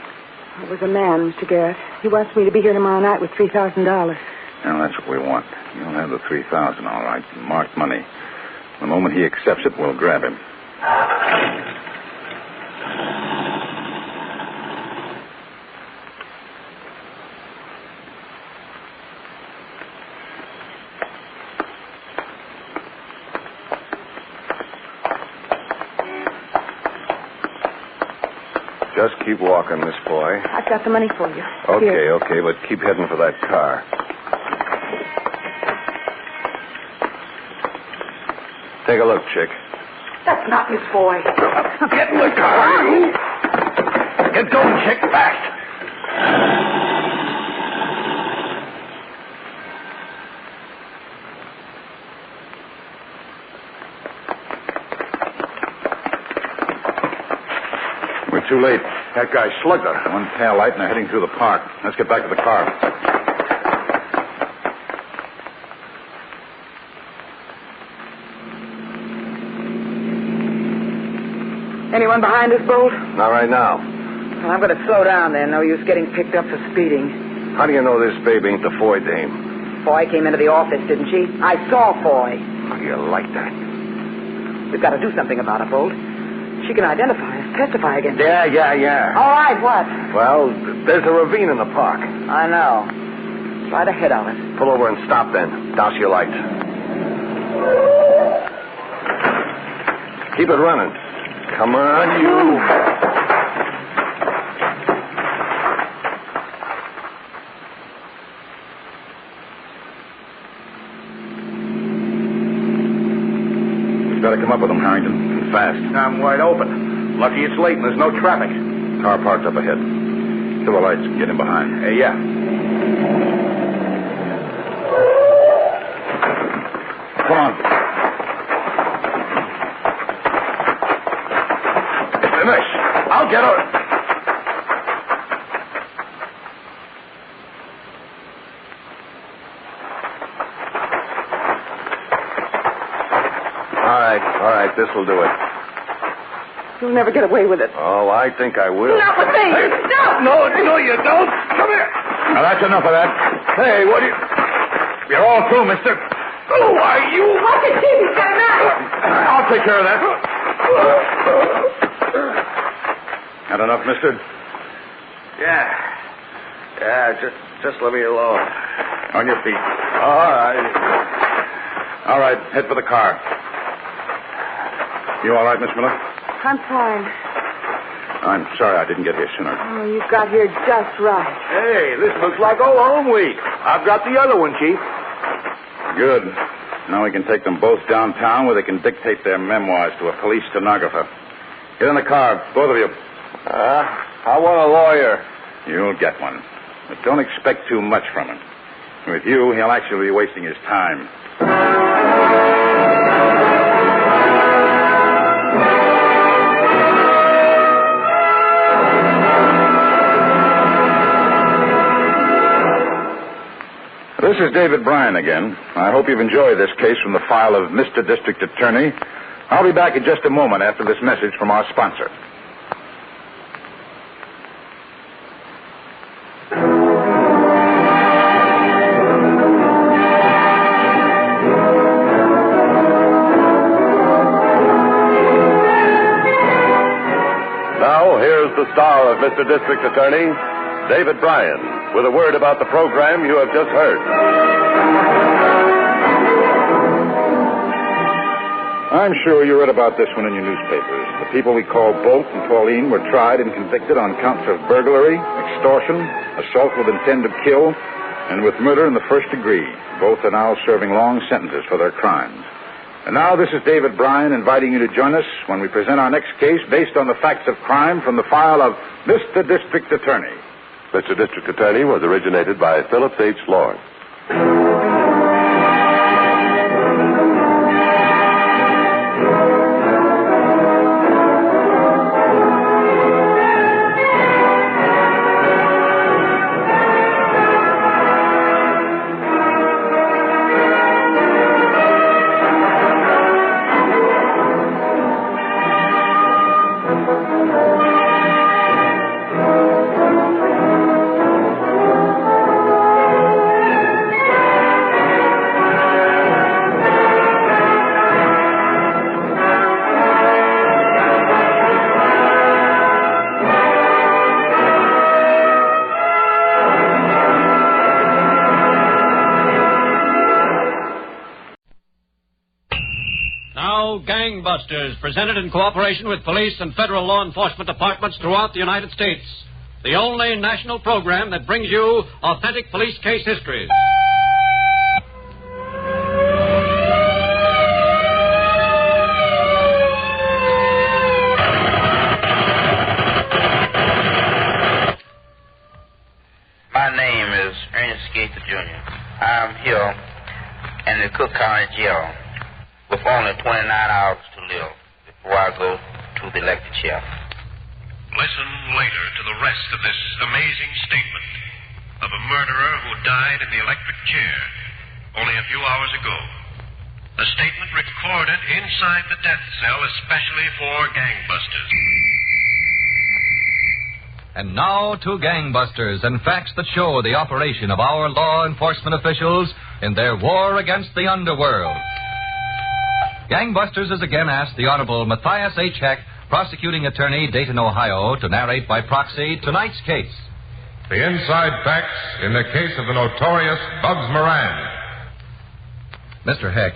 It was a man, Mr. Garrett. He wants me to be here tomorrow night with $3,000. Now, that's what we want. You'll have the $3,000, all right. Marked money. The moment he accepts it, we'll grab him. Just keep walking, Miss Boy. I've got the money for you. Okay, Here. okay, but keep heading for that car. Take a look, chick. That's not Miss Boy. Get in the car, you! Get going, chick, fast! We're too late. That guy slugged her. One tail light and they're heading through the park. Let's get back to the car. Anyone behind us, Bolt? Not right now. Well, I'm going to slow down then. No use getting picked up for speeding. How do you know this babe ain't the Foy dame? Foy came into the office, didn't she? I saw Foy. How do you like that? We've got to do something about it, Bolt. She can identify us, testify against us. Yeah. All right, what? Well, there's a ravine in the park. I know. It's right ahead of us. Pull over and stop then. Douse your lights. Keep it running. Come on, you. We've got to come up with them, Harrington, and fast. I'm wide open. Lucky it's late and there's no traffic. Car parked up ahead. Kill the lights and get in behind. Yeah. Come on. Finish. I'll get her. All right. This will do it. You'll never get away with it. Oh, I think I will. Not with me. Hey, No, you don't. Come here. Now, that's enough of that. Hey, what do you... You're all through, mister. Who are you? Watch it, Steve. He's got a knife. I'll take care of that. Had enough, mister? Yeah, just let me alone. On your feet. All right. All right, head for the car. You all right, Miss Miller? I'm fine. I'm sorry I didn't get here sooner. Oh, you got here just right. Hey, this looks like a long week. I've got the other one, Chief. Good. Now we can take them both downtown where they can dictate their memoirs to a police stenographer. Get in the car, both of you. I want a lawyer. You'll get one. But don't expect too much from him. With you, he'll actually be wasting his time. This is David Bryan again. I hope you've enjoyed this case from the file of Mr. District Attorney. I'll be back in just a moment after this message from our sponsor. Now, here's the star of Mr. District Attorney, David Bryan, with a word about the program you have just heard. I'm sure you read about this one in your newspapers. The people we call Bolt and Pauline were tried and convicted on counts of burglary, extortion, assault with intent to kill, and with murder in the first degree. Both are now serving long sentences for their crimes. And now this is David Bryan inviting you to join us when we present our next case based on the facts of crime from the file of Mr. District Attorney. Mr. District Attorney was originated by Phillips H. Lawrence. Gangbusters, presented in cooperation with police and federal law enforcement departments throughout the United States. The only national program that brings you authentic police case histories. My name is Ernest Gaither Jr. I'm here in the Cook County Jail with only 29 hours to live before I go to the elected chair. Listen later to the rest of this amazing statement of a murderer who died in the electric chair only a few hours ago. A statement recorded inside the death cell especially for gangbusters. And now to Gangbusters and facts that show the operation of our law enforcement officials in their war against the underworld. Gangbusters has again asked the Honorable Matthias H. Heck, prosecuting attorney, Dayton, Ohio, to narrate by proxy tonight's case. The inside facts in the case of the notorious Bugs Moran. Mr. Heck,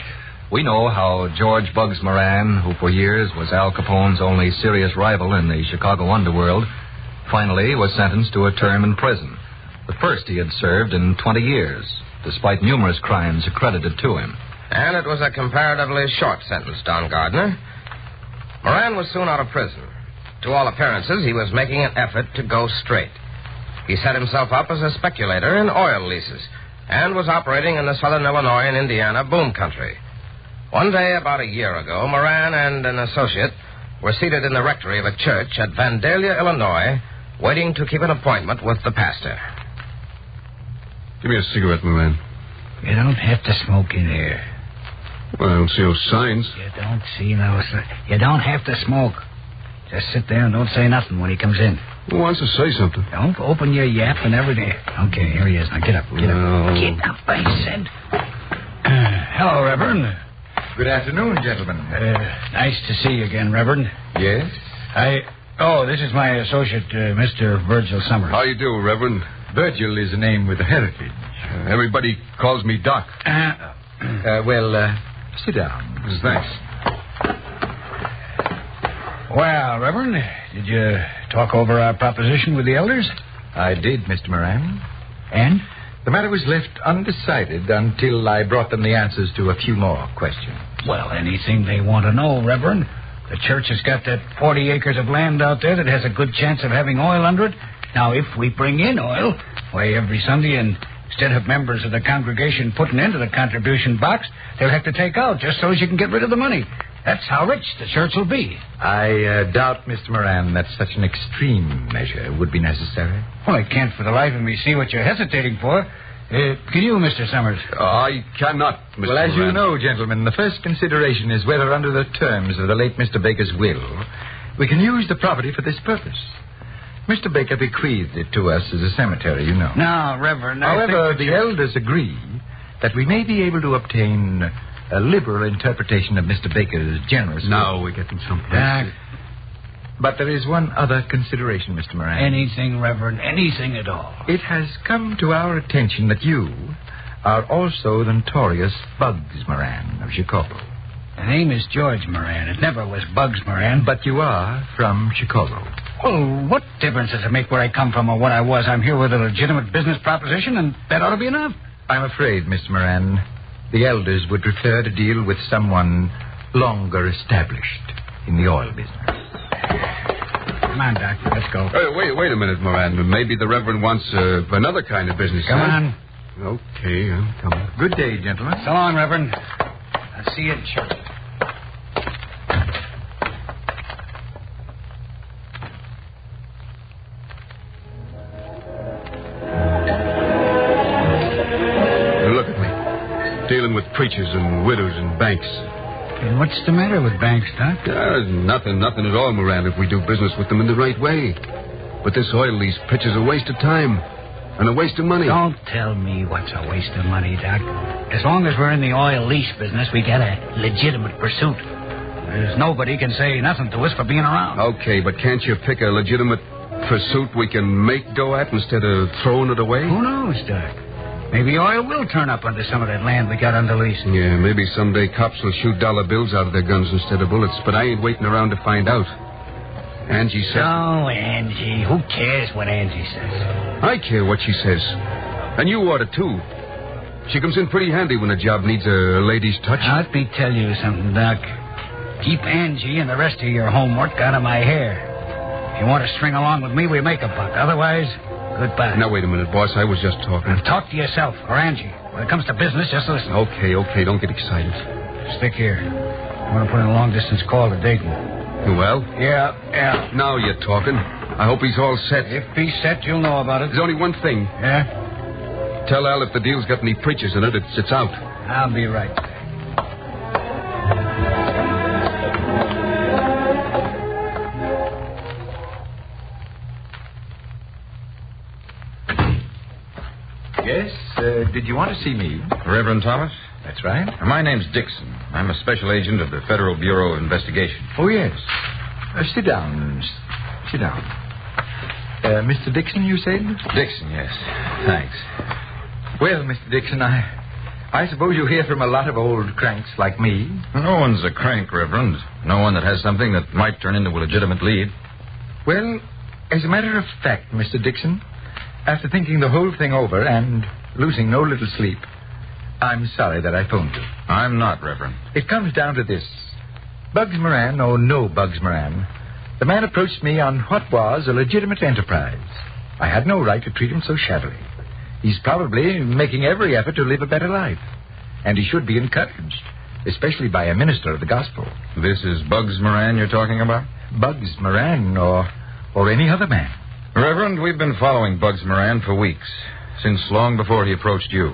we know how George Bugs Moran, who for years was Al Capone's only serious rival in the Chicago underworld, finally was sentenced to a term in prison, the first he had served in 20 years, despite numerous crimes accredited to him. And it was a comparatively short sentence, Don Gardner. Moran was soon out of prison. To all appearances, he was making an effort to go straight. He set himself up as a speculator in oil leases and was operating in the southern Illinois and Indiana boom country. One day, about a year ago, Moran and an associate were seated in the rectory of a church at Vandalia, Illinois, waiting to keep an appointment with the pastor. Give me a cigarette, Moran. You don't have to smoke in here. Well, I don't see no signs. You don't have to smoke. Just sit there and don't say nothing when he comes in. Who wants to say something? Don't open your yap and everything. Okay, here he is. Now get up. Get up, I said. Hello, Reverend. Good afternoon, gentlemen. Nice to see you again, Reverend. Yes? This is my associate, Mr. Virgil Summers. How you do, Reverend? Virgil is a name with a heritage. Everybody calls me Doc. Sit down. Thanks. Well, Reverend, did you talk over our proposition with the elders? I did, Mr. Moran. And? The matter was left undecided until I brought them the answers to a few more questions. Well, anything they want to know, Reverend. The church has got that 40 acres of land out there that has a good chance of having oil under it. Now, if we bring in oil, why, every Sunday, and instead of members of the congregation putting into the contribution box, they'll have to take out just so as you can get rid of the money. That's how rich the church will be. I doubt, Mr. Moran, that such an extreme measure would be necessary. Well, I can't for the life of me see what you're hesitating for. Can you, Mr. Summers? I cannot, Mr. Well, as Moran. you know, gentlemen, the first consideration is whether under the terms of the late Mr. Baker's will, we can use the property for this purpose. Mr. Baker bequeathed it to us as a cemetery, you know. Now, Reverend, However, the elders agree that we may be able to obtain a liberal interpretation of Mr. Baker's generous will. Now we're getting someplace. But there is one other consideration, Mr. Moran. Anything, Reverend, anything at all. It has come to our attention that you are also the notorious Bugs Moran of Chicago. The name is George Moran. It never was Bugs Moran. But you are from Chicago. Well, what difference does it make where I come from or what I was? I'm here with a legitimate business proposition, and that ought to be enough. I'm afraid, Mr. Moran, the elders would prefer to deal with someone longer established in the oil business. Come on, Doctor, let's go. Wait a minute, Moran. Maybe the Reverend wants another kind of business. Come on. Okay, I'm coming. Good day, gentlemen. So long, Reverend. I'll see you in church. Look at me. Dealing with preachers and widows and banks. And what's the matter with banks, Doc? Nothing at all, Moran, if we do business with them in the right way. But this oil lease pitch is a waste of time and a waste of money. Don't tell me what's a waste of money, Doc. As long as we're in the oil lease business, we got a legitimate pursuit. There's nobody can say nothing to us for being around. Okay, but can't you pick a legitimate pursuit we can make dough at instead of throwing it away? Who knows, Doc? Maybe oil will turn up under some of that land we got under lease. Yeah, maybe someday cops will shoot dollar bills out of their guns instead of bullets, but I ain't waiting around to find out. Angie says... Oh, Angie. Who cares what Angie says? I care what she says. And you ought to, too. She comes in pretty handy when a job needs a lady's touch. Let me tell you something, Doc. Keep Angie and the rest of your homework out of my hair. If you want to string along with me, we make a buck. Otherwise, goodbye. Now, wait a minute, boss. I was just talking. And talk to yourself or Angie. When it comes to business, just listen. Okay. Don't get excited. Stick here. I want to put in a long-distance call to Dayton. Well? Yeah. Now you're talking. I hope he's all set. If he's set, you'll know about it. There's only one thing. Yeah? Tell Al if the deal's got any preachers in it, it's out. I'll be right back. Yes? Did you want to see me? Reverend Thomas? That's right. My name's Dixon. I'm a special agent of the Federal Bureau of Investigation. Oh, yes. Sit down. Sit down. Mr. Dixon, you said? Dixon, yes. Thanks. Well, Mr. Dixon, I suppose you hear from a lot of old cranks like me. No one's a crank, Reverend. No one that has something that might turn into a legitimate lead. Well, as a matter of fact, Mr. Dixon, after thinking the whole thing over and losing no little sleep, I'm sorry that I phoned you. I'm not, Reverend. It comes down to this. Bugs Moran, or no Bugs Moran, the man approached me on what was a legitimate enterprise. I had no right to treat him so shabbily. He's probably making every effort to live a better life. And he should be encouraged, especially by a minister of the gospel. This is Bugs Moran you're talking about? Bugs Moran or any other man. Reverend, we've been following Bugs Moran for weeks, since long before he approached you.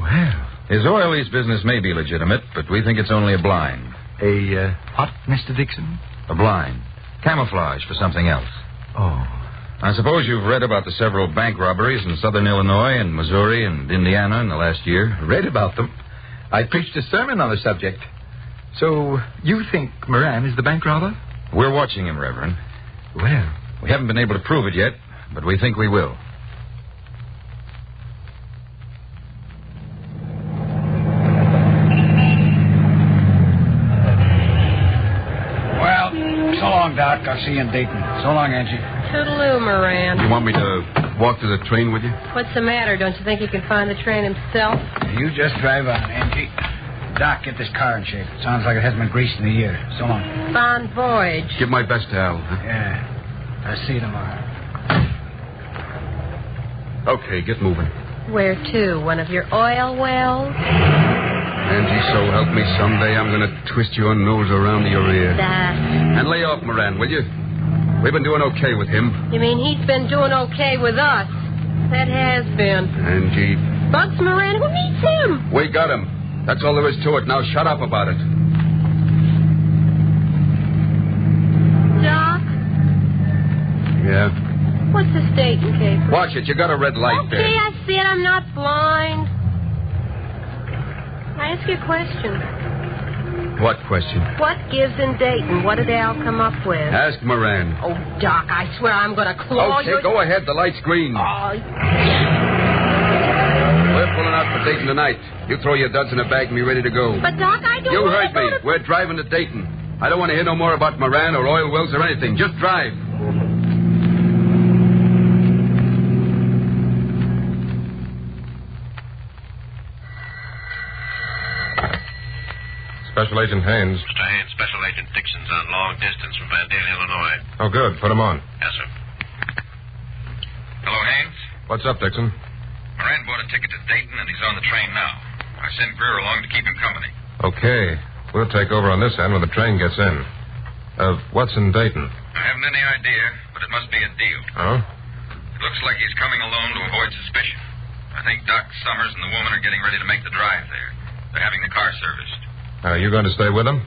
Well... His oil lease business may be legitimate, but we think it's only a blind. What, Mr. Dixon? A blind. Camouflage for something else. Oh. I suppose you've read about the several bank robberies in southern Illinois and Missouri and Indiana in the last year. Read about them. I preached a sermon on the subject. So, you think Moran is the bank robber? We're watching him, Reverend. Well... We haven't been able to prove it yet, but we think we will. Well, so long, Doc. I'll see you in Dayton. So long, Angie. Toodaloo, Moran. You want me to walk to the train with you? What's the matter? Don't you think he can find the train himself? You just drive on, Angie. Doc, get this car in shape. Sounds like it hasn't been greased in a year. So long. Bon voyage. Give my best to Al. Huh? Yeah. I'll see you tomorrow. Okay, get moving. Where to? One of your oil wells? Angie, so help me, someday I'm going to twist your nose around your ear. That. And lay off Moran, will you? We've been doing okay with him. You mean he's been doing okay with us? That has been. Angie. Bugs Moran, who needs him? We got him. That's all there is to it. Now shut up about it. Doc? Yeah? What's the state in case? Watch it. You got a red light there. Okay, I see it. I'm not blind. Can I ask you a question? What question? What gives in Dayton? What did Al come up with? Ask Moran. Oh, Doc, I swear I'm going to claw okay, your... go ahead. The light's green. Oh, We're pulling out for Dayton tonight. You throw your duds in a bag and be ready to go. but, Doc, I don't You want heard me. We're driving to Dayton. I don't want to hear no more about Moran or oil wells or anything. Just drive. Special Agent Haynes. Mr. Haynes, Special Agent Dixon's on long distance from Vandale, Illinois. Oh, good. Put him on. Yes, sir. Hello, Haynes. What's up, Dixon? Moran bought a ticket to Dayton, and he's on the train now. I sent Greer along to keep him company. Okay. We'll take over on this end when the train gets in. What's in Dayton? I haven't any idea, but it must be a deal. Oh? It looks like he's coming alone to avoid suspicion. I think Doc Summers and the woman are getting ready to make the drive there. They're having the car serviced. Are you going to stay with them?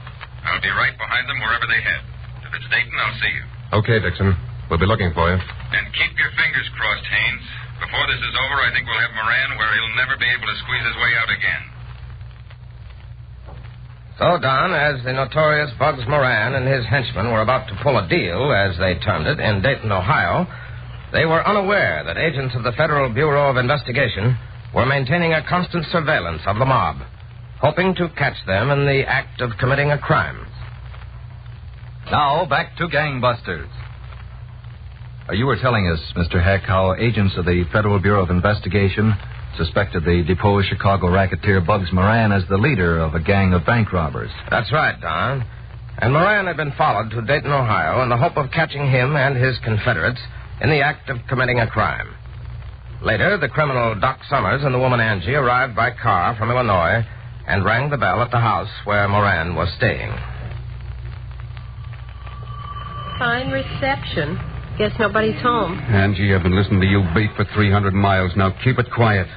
I'll be right behind them wherever they head. If it's Dayton, I'll see you. Okay, Dixon. We'll be looking for you. And keep your fingers crossed, Haynes. Before this is over, I think we'll have Moran where he'll never be able to squeeze his way out again. So, Don, as the notorious Bugs Moran and his henchmen were about to pull a deal, as they termed it, in Dayton, Ohio, they were unaware that agents of the Federal Bureau of Investigation were maintaining a constant surveillance of the mob, hoping to catch them in the act of committing a crime. Now, back to Gangbusters. You were telling us, Mr. Heck, how agents of the Federal Bureau of Investigation suspected the deposed Chicago racketeer Bugs Moran as the leader of a gang of bank robbers. That's right, Don. And Moran had been followed to Dayton, Ohio, in the hope of catching him and his confederates in the act of committing a crime. Later, the criminal Doc Summers and the woman Angie arrived by car from Illinois and rang the bell at the house where Moran was staying. Fine reception. Guess nobody's home. Angie, I've been listening to you beef for 300 miles. Now keep it quiet,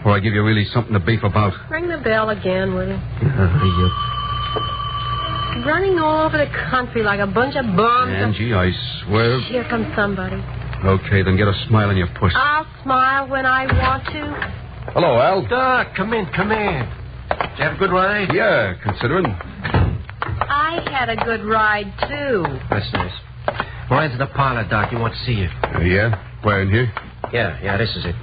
or I give you really something to beef about. Ring the bell again, will you? Running all over the country like a bunch of bums. Angie, I swear. Here comes somebody. Okay, then get a smile on your puss. I'll smile when I want to. Hello, Al. Doc, come in. Did you have a good ride? Yeah, considering. I had a good ride, too. That's nice. Moran's in the parlor, Doc. He wants to see you. Yeah? Where, in here? Yeah, this is it.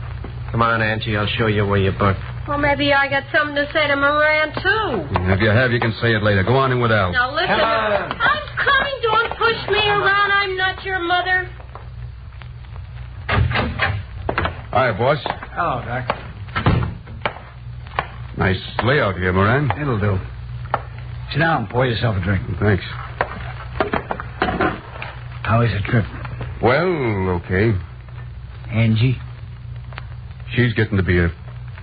Come on, Angie. I'll show you where you bunked. Well, maybe I got something to say to Moran, too. If you have, you can say it later. Go on in with Al. Now, listen. Come on. I'm coming. Don't push me around. I'm not your mother. Hi, boss. Hello, Doc. Nice layout here, Moran. It'll do. Sit down and pour yourself a drink. Thanks. How is the trip? Well, okay. Angie? She's getting to be a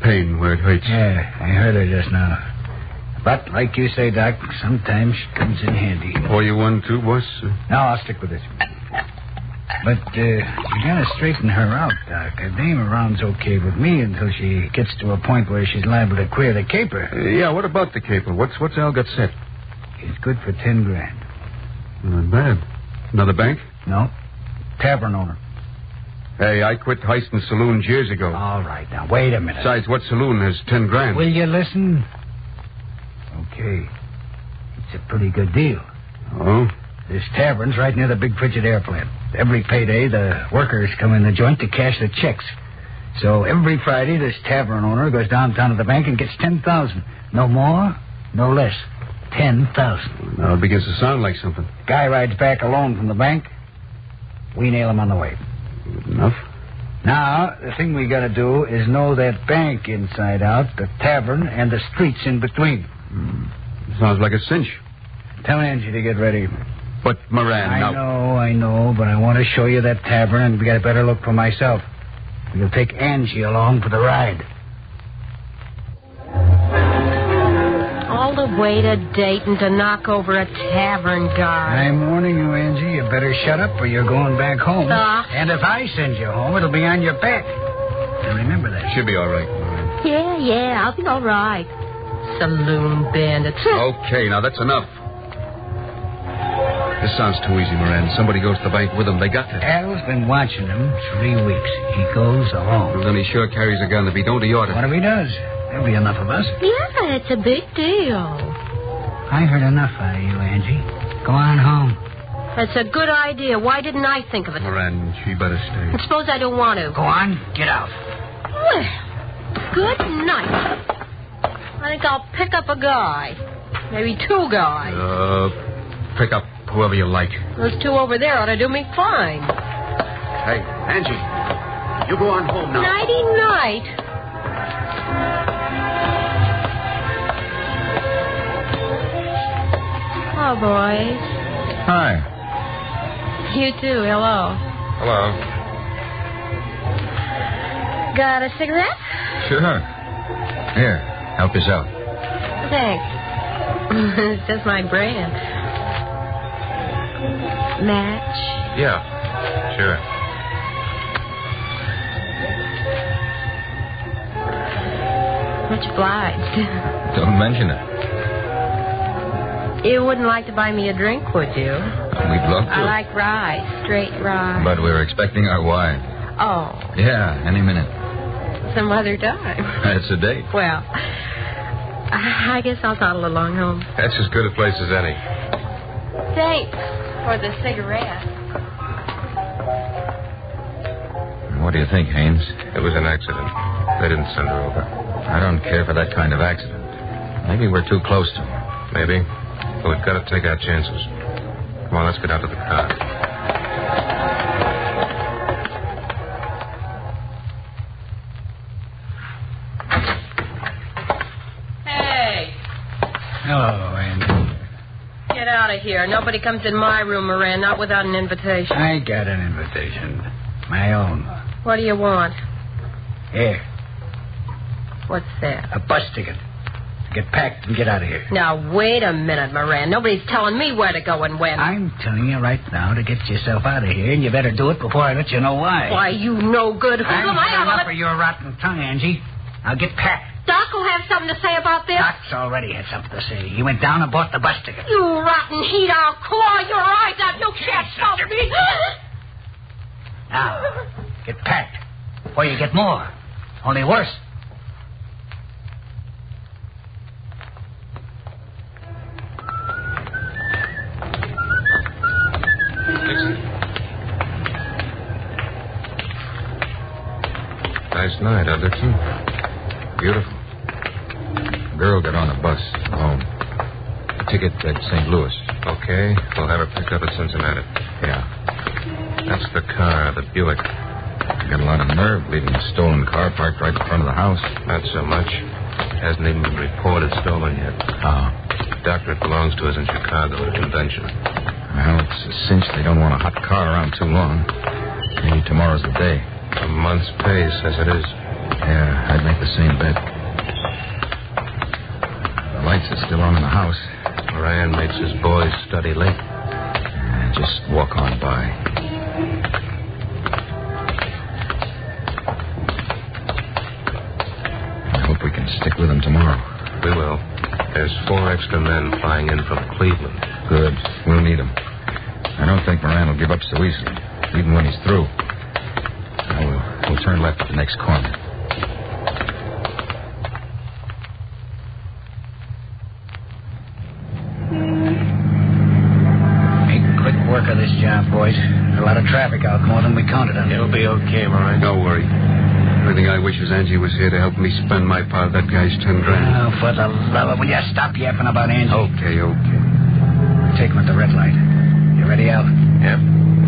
pain where it hurts. Yeah, I heard her just now. But, like you say, Doc, sometimes she comes in handy. Pour you one, too, boss? No, I'll stick with it. But, you gotta straighten her out, Doc. Her dame around's okay with me until she gets to a point where she's liable to queer the caper. Yeah, what about the caper? What's Al got set? It's good for $10,000. Not bad. Another bank? No. Tavern owner. Hey, I quit heisting saloons years ago. All right, now, wait a minute. Besides, what saloon has $10,000? Will you listen? Okay. It's a pretty good deal. Oh? This tavern's right near the big frigid airplane. Every payday, the workers come in the joint to cash the checks. So every Friday, this tavern owner goes downtown to the bank and gets $10,000. No more, no less. $10,000. Now it begins to sound like something. Guy rides back alone from the bank. We nail him on the way. Good enough. Now, the thing we gotta do is know that bank inside out, the tavern, and the streets in between. Sounds like a cinch. Tell Angie to get ready. But Moran, I know, but I want to show you that tavern and get a better look for myself. You'll take Angie along for the ride. All the way to Dayton to knock over a tavern guard. I'm warning you, Angie. You better shut up or you're going back home. And if I send you home, it'll be on your back. Now remember that. She'll be all right. Yeah, I'll be all right. Saloon bandits. Okay, now that's enough. This sounds too easy, Moran. Somebody goes to the bank with him. They got to. Al's been watching him 3 weeks. He goes alone. Well, then he sure carries a gun. If he don't, he ought to. What if he does? There'll be enough of us. Yeah, it's a big deal. I heard enough out of you, Angie. Go on home. That's a good idea. Why didn't I think of it? Moran, she better stay. And suppose I don't want to. Go on. Get out. Well, good night. I think I'll pick up a guy. Maybe 2 guys. Pick up whoever you like. Those 2 over there ought to do me fine. Hey, Angie, you go on home now. Nighty-night. Hello, boys. Hi. You too. Hello. Hello. Got a cigarette? Sure. Here, help yourself. Thanks. It's just my brand. Match? Yeah, sure. Much obliged. Don't mention it. You wouldn't like to buy me a drink, would you? We'd love to. I like rye, straight rye. But we're expecting our wife. Oh, Yeah, any minute. some other time. That's a date. Well, I guess I'll toddle along home. That's as good a place as any. Thanks for the cigarette. What do you think, Haynes? It was an accident. They didn't send her over. I don't care for that kind of accident. Maybe we're too close to her. Maybe. But we've got to take our chances. Come on, let's get out to the car. Hey, Hello, Andy. get out of here. Nobody comes in my room, Moran, not without an invitation. I got an invitation. My own. What do you want? Here, What's that? a bus ticket. Get packed and get out of here. Now, wait a minute, Moran. Nobody's telling me where to go and when. I'm telling you right now to get yourself out of here, and you better do it before I let you know why. Why, you no good hoodlum. I'm had enough of your rotten tongue, Angie. Now get packed. Doc will have something to say about this. Doc's already had something to say. He went down and bought the bus ticket. You rotten heat, I'll claw your eyes out. You can't stop me. Now, get packed before you get more. Only worse. Nice night, huh, Dixon? Beautiful. The girl got on a bus home. A ticket at St. Louis. Okay, we'll have her picked up at Cincinnati. Yeah. That's the car, the Buick. Got a lot of nerve leaving a stolen car parked right in front of the house. Not so much. Hasn't even been reported stolen yet. Oh. The doctor it belongs to is in Chicago at a convention. Well, it's a cinch they don't want a hot car around too long. Maybe tomorrow's the day. A month's pay says it is. Yeah, I'd make the same bet. The lights are still on in the house. Moran makes his boys study late. Just walk on by. I hope we can stick with them tomorrow. We will. There's 4 extra men flying in from Cleveland. Good. We'll need them. I don't think Moran will give up so easily, even when he's through. Now, we'll turn left at the next corner. Make quick work of this job, boys. There's a lot of traffic out, more than we counted on. It'll be okay, Moran. Don't worry. The only thing I wish is Angie was here to help me spend my part of that guy's $10,000. Oh, for the love of... Will you stop yapping about Angie? Okay. Take him at the red light. You ready, Al? Yep.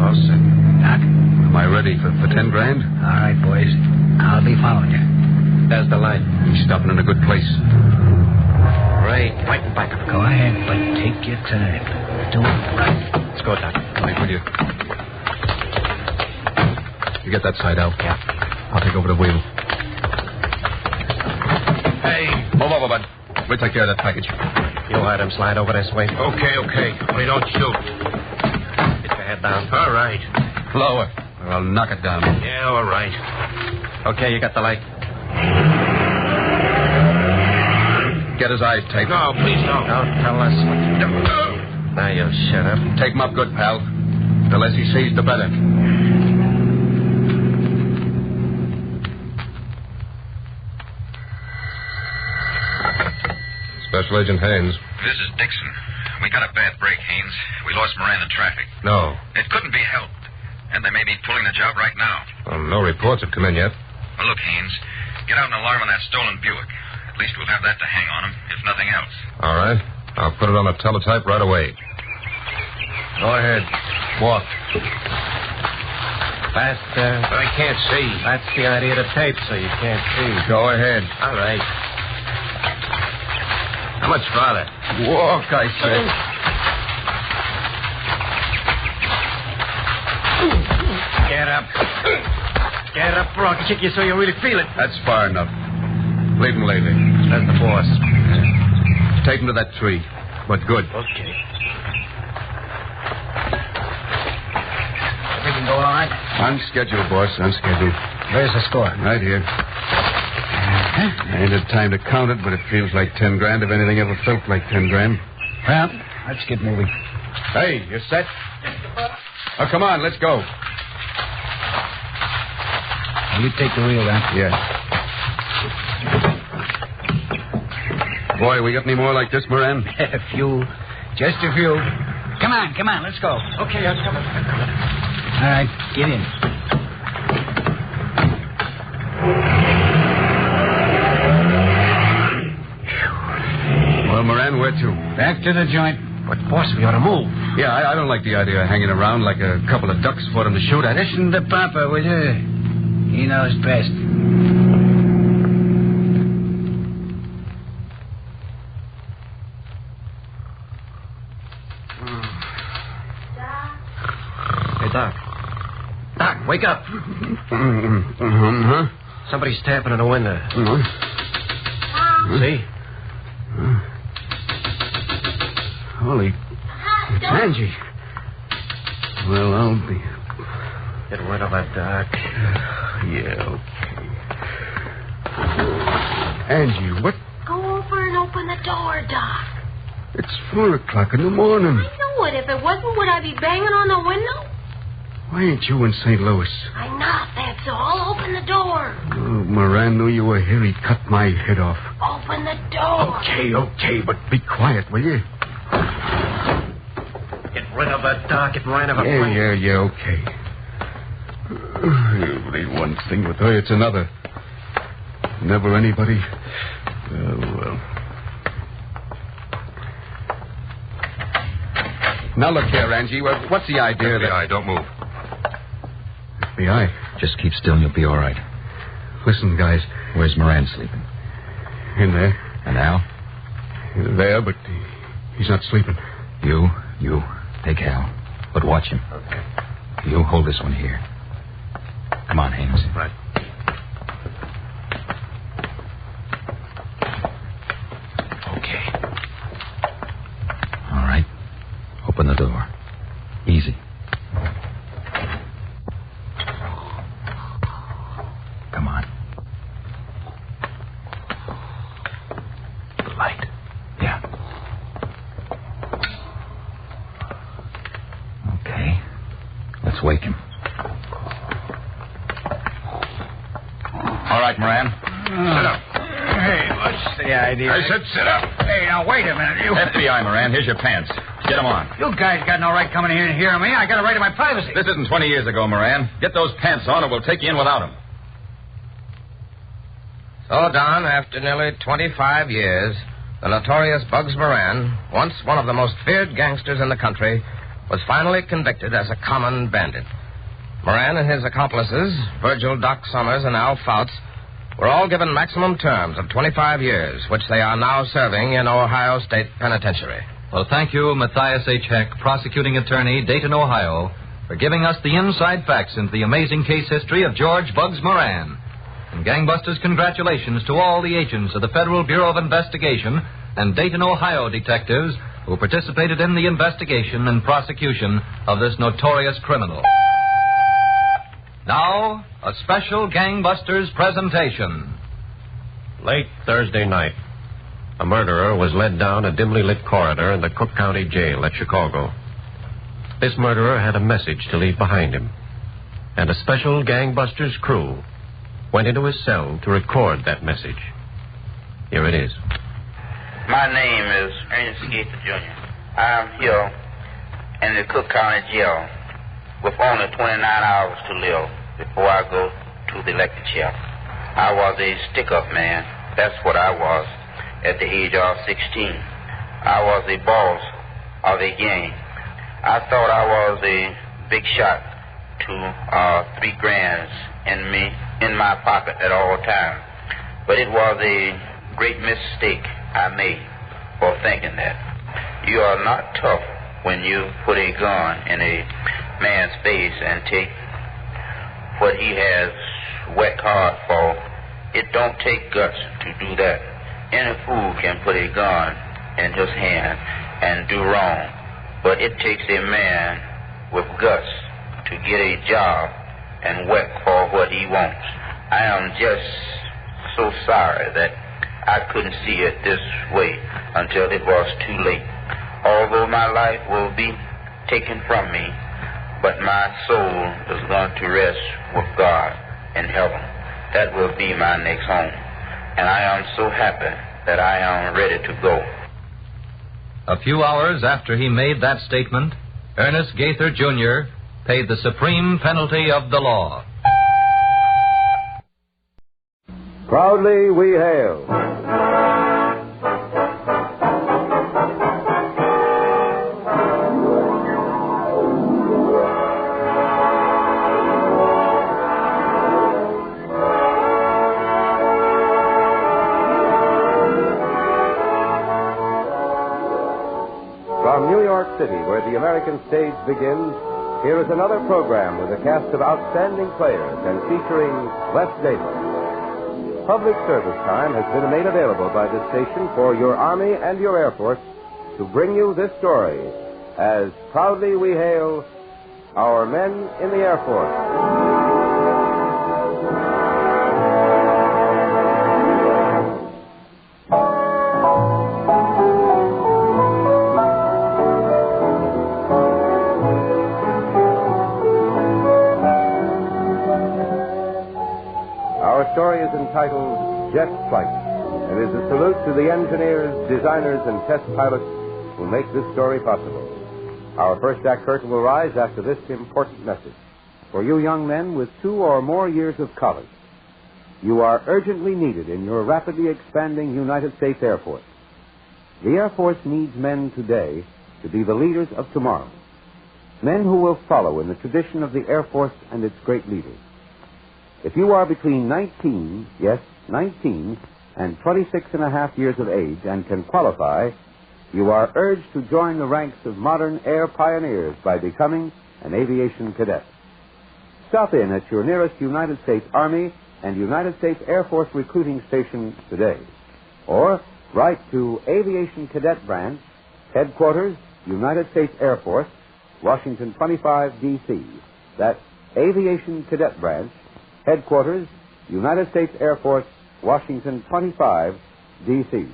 All set. Doc? Am I ready for $10,000? All right, boys. I'll be following you. There's the light. He's stopping in a good place. Right in back of him. Go ahead, but take your time. Do it right. Let's go, Doc. Right with you. You get that side out? Yeah. I'll take over the wheel. Hey, move over, bud. We'll take care of that package. You'll let him slide over this way. Okay. Only don't shoot. Get your head down. All right. Lower, or I'll knock it down. Yeah, all right. Okay, you got the light. Get his eyes taped. No, please don't. Don't tell us what to do. Now you shut up. Tape him up good, pal. The less he sees, the better. Special Agent Haynes. This is Dixon. We got a bad break, Haynes. We lost Moran in traffic. No. It couldn't be helped. And they may be pulling the job right now. Well, no reports have come in yet. Well, look, Haynes, get out an alarm on that stolen Buick. At least we'll have that to hang on him, if nothing else. All right. I'll put it on the teletype right away. Go ahead. Walk. Faster. I can't see. That's the idea of the tape, so you can't see. Go ahead. All right. How much farther? Walk, I said. Get up. Get up, or I'll kick you so you really feel it. That's far enough. Leave him lay there. That's the boss. Take him to that tree. But good. Okay. Everything go all right? On schedule, boss. On schedule. Where's the score? Right here. I ain't had time to count it, but it feels like $10,000 if anything ever felt like $10,000. Well, let's get moving. Hey, you set? Oh, come on, let's go. You take the wheel, then. Yeah. Boy, we got any more like this, Moran? A few. Just a few. Come on, let's go. Okay, I'm coming. All right, get in. Back to the joint. But, boss, we ought to move. Yeah, I don't like the idea of hanging around like a couple of ducks for them to shoot at. Listen to Papa, will you? He knows best. Hey, Doc. Doc, wake up. Somebody's tapping at the window. See? Holy... It's Angie. Well, I'll be... Get rid of that, Doc. Yeah, okay. Angie, what... Go over and open the door, Doc. It's 4 o'clock in the morning. I know it. If it wasn't, would I be banging on the window? Why ain't you in St. Louis? I'm not, that's all. Open the door. Oh, Moran knew you were here. He cut my head off. Open the door. Okay, but be quiet, will you? Get rid of that, Doc. It ran of a plane. Yeah, okay. You believe one thing with her, it's another. Never anybody... Oh, well... Now, look here, Angie. What's the idea that... FBI, don't move. FBI? Just keep still and you'll be all right. Listen, guys. Where's Moran sleeping? In there. And Al? There, but he's not sleeping. You. Take Al. But watch him. Okay. You hold this one here. Come on, Haynes. Right. Okay. All right. Open the door. Easy. Come on. The light. Yeah. Okay. Let's wake him. All right, Moran. Sit up. Hey, what's the idea? I said sit up. Hey, now, wait a minute. You... FBI, Moran. Here's your pants. Get them on. You guys got no right coming in here and hearing me. I got a right to my privacy. This isn't 20 years ago, Moran. Get those pants on or we'll take you in without them. So, Don, after nearly 25 years, the notorious Bugs Moran, once one of the most feared gangsters in the country, was finally convicted as a common bandit. Moran and his accomplices, Virgil Doc Summers and Al Fouts, were all given maximum terms of 25 years, which they are now serving in Ohio State Penitentiary. Well, thank you, Matthias H. Heck, prosecuting attorney, Dayton, Ohio, for giving us the inside facts into the amazing case history of George Bugs Moran. And Gangbusters, congratulations to all the agents of the Federal Bureau of Investigation and Dayton, Ohio detectives who participated in the investigation and prosecution of this notorious criminal. Now, a special Gangbusters presentation. Late Thursday night, a murderer was led down a dimly lit corridor in the Cook County Jail at Chicago. This murderer had a message to leave behind him, and a special Gangbusters crew went into his cell to record that message. Here it is. My name is Ernest Gaither Jr. I'm here in the Cook County Jail with only 29 hours to live before I go to the electric chair. I was a stick-up man. That's what I was at the age of 16. I was a boss of a gang. I thought I was a big shot to $3,000 in my pocket at all times. But it was a great mistake I made for thinking that. You are not tough when you put a gun in a man's face and take what he has worked hard for. It don't take guts to do that. Any fool can put a gun in his hand and do wrong, but it takes a man with guts to get a job and work for what he wants. I am just so sorry that I couldn't see it this way until it was too late. Although my life will be taken from me, but my soul is going to rest with God in heaven. That will be my next home. And I am so happy that I am ready to go. A few hours after he made that statement, Ernest Gaither, Jr. paid the supreme penalty of the law. Proudly we hail where the American stage begins, here is another program with a cast of outstanding players and featuring Les Davis. Public service time has been made available by this station for your Army and your Air Force to bring you this story, as proudly we hail our men in the Air Force. Entitled Jet Flight, and is a salute to the engineers, designers, and test pilots who make this story possible. Our first act curtain will rise after this important message. For you young men with 2 or more years of college, you are urgently needed in your rapidly expanding United States Air Force. The Air Force needs men today to be the leaders of tomorrow. Men who will follow in the tradition of the Air Force and its great leaders. If you are between 19 and 26 and a half years of age and can qualify, you are urged to join the ranks of modern air pioneers by becoming an aviation cadet. Stop in at your nearest United States Army and United States Air Force recruiting station today. Or write to Aviation Cadet Branch, Headquarters, United States Air Force, Washington 25, D.C. That's Aviation Cadet Branch, Headquarters, United States Air Force, Washington 25, D.C.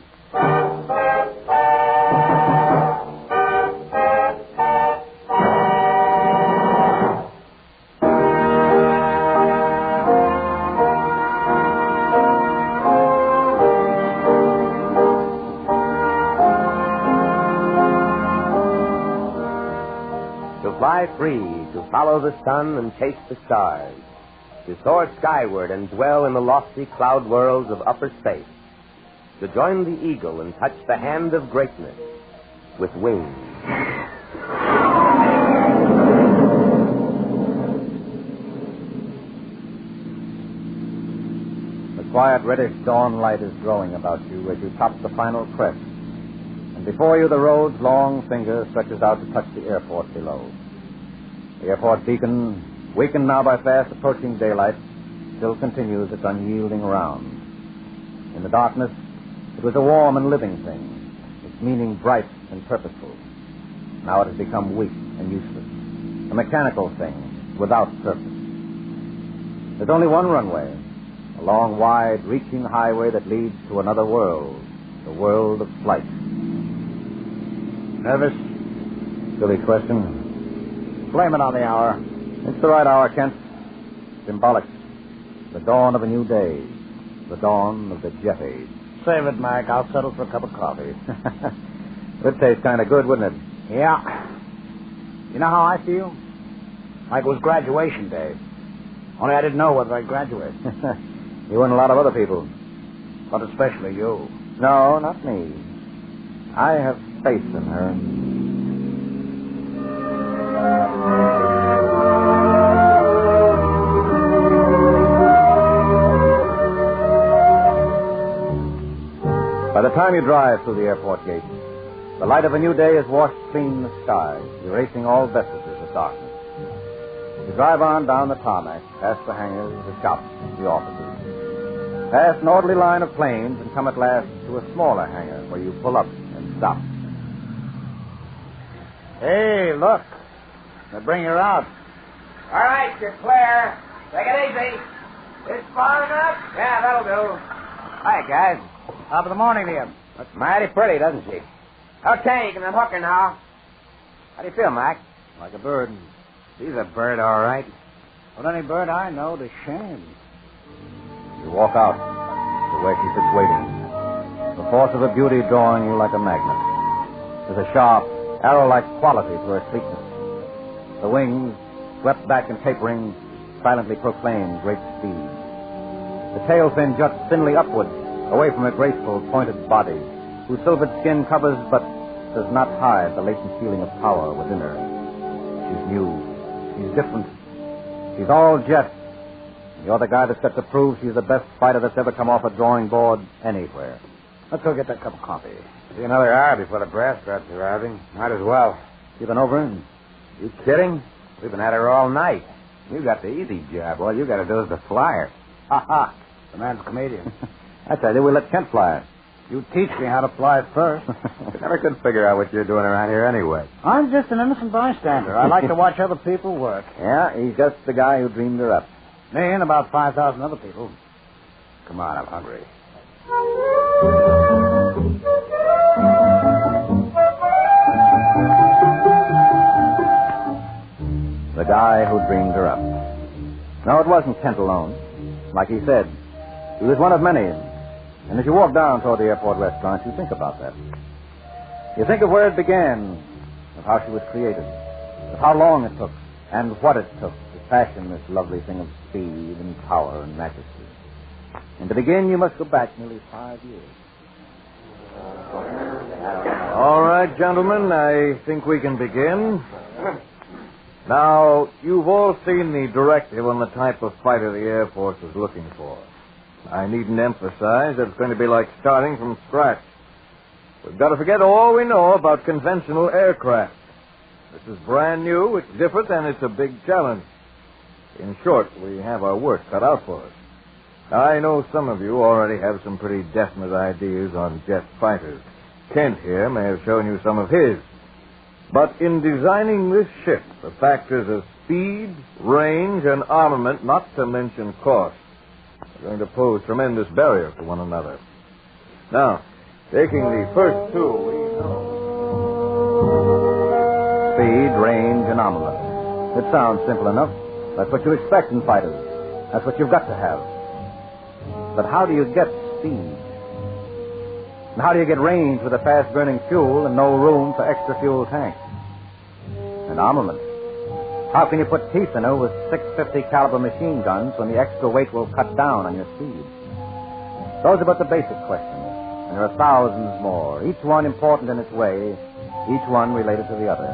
To fly free, to follow the sun and chase the stars, to soar skyward and dwell in the lofty cloud worlds of upper space, to join the eagle and touch the hand of greatness with wings. The quiet reddish dawn light is growing about you as you top the final crest, and before you the road's long finger stretches out to touch the airport below. The airport beacon, weakened now by fast approaching daylight, still continues its unyielding round. In the darkness, it was a warm and living thing, its meaning bright and purposeful. Now it has become weak and useless, a mechanical thing without purpose. There's only one runway, a long, wide-reaching highway that leads to another world, the world of flight. Nervous? Silly question. Blame it on the hour. It's the right hour, Kent. Symbolic. The dawn of a new day. The dawn of the jet age. Save it, Mac. I'll settle for a cup of coffee. Would taste kind of good, wouldn't it? Yeah. You know how I feel? Like it was graduation day. Only I didn't know whether I'd graduate. You and a lot of other people. But especially you. No, not me. I have faith in her. By the time you drive through the airport gate, the light of a new day has washed clean the sky, erasing all vestiges of darkness. You drive on down the tarmac, past the hangars, the shops, the offices, past an orderly line of planes, and come at last to a smaller hangar where you pull up and stop. Hey, look. They're bringing her out. All right, you're clear. Take it easy. This far enough? Yeah, that'll do. Hi, guys. Top of the morning to you. Looks mighty pretty, doesn't she? Okay, you can unhook her now. How do you feel, Mac? Like a bird. She's a bird, all right. But any bird I know to shame. You walk out to where she sits waiting. The force of her beauty drawing you like a magnet. There's a sharp, arrow-like quality to her sleekness. The wings, swept back and tapering, silently proclaim great speed. The tail fin juts thinly upward, away from her graceful, pointed body, whose silvered skin covers but does not hide the latent feeling of power within her. She's new. She's different. She's all jet. You're the guy that's got to prove she's the best fighter that's ever come off a drawing board anywhere. Let's go get that cup of coffee. See another hour before the brass starts arriving. Might as well. Keeping over? You kidding? We've been at her all night. You got the easy job. All you got to do is to fly her. Ha ha. The man's a comedian. I tell you, we let Kent fly her. You teach me how to fly it first. I never could figure out what you're doing around here anyway. I'm just an innocent bystander. I like to watch other people work. Yeah, he's just the guy who dreamed her up. Me and about 5,000 other people. Come on, I'm hungry. The guy who dreamed her up. No, it wasn't Kent alone. Like he said, he was one of many. And as you walk down toward the airport restaurant, you think about that. You think of where it began, of how she was created, of how long it took, and what it took to fashion this lovely thing of speed and power and majesty. And to begin, you must go back nearly 5 years. All right, gentlemen, I think we can begin. Now, you've all seen the directive on the type of fighter the Air Force is looking for. I needn't emphasize that it's going to be like starting from scratch. We've got to forget all we know about conventional aircraft. This is brand new, it's different, and it's a big challenge. In short, we have our work cut out for us. I know some of you already have some pretty definite ideas on jet fighters. Kent here may have shown you some of his. But in designing this ship, the factors of speed, range, and armament, not to mention cost, are going to pose tremendous barriers to one another. Now, taking the first two, we know. Speed, range, and armament. It sounds simple enough. That's what you expect in fighters. That's what you've got to have. But how do you get speed? And how do you get range with a fast-burning fuel and no room for extra fuel tanks? And armament. How can you put teeth in her with 650 caliber machine guns when the extra weight will cut down on your speed? Those are but the basic questions, and there are thousands more, each one important in its way, each one related to the other.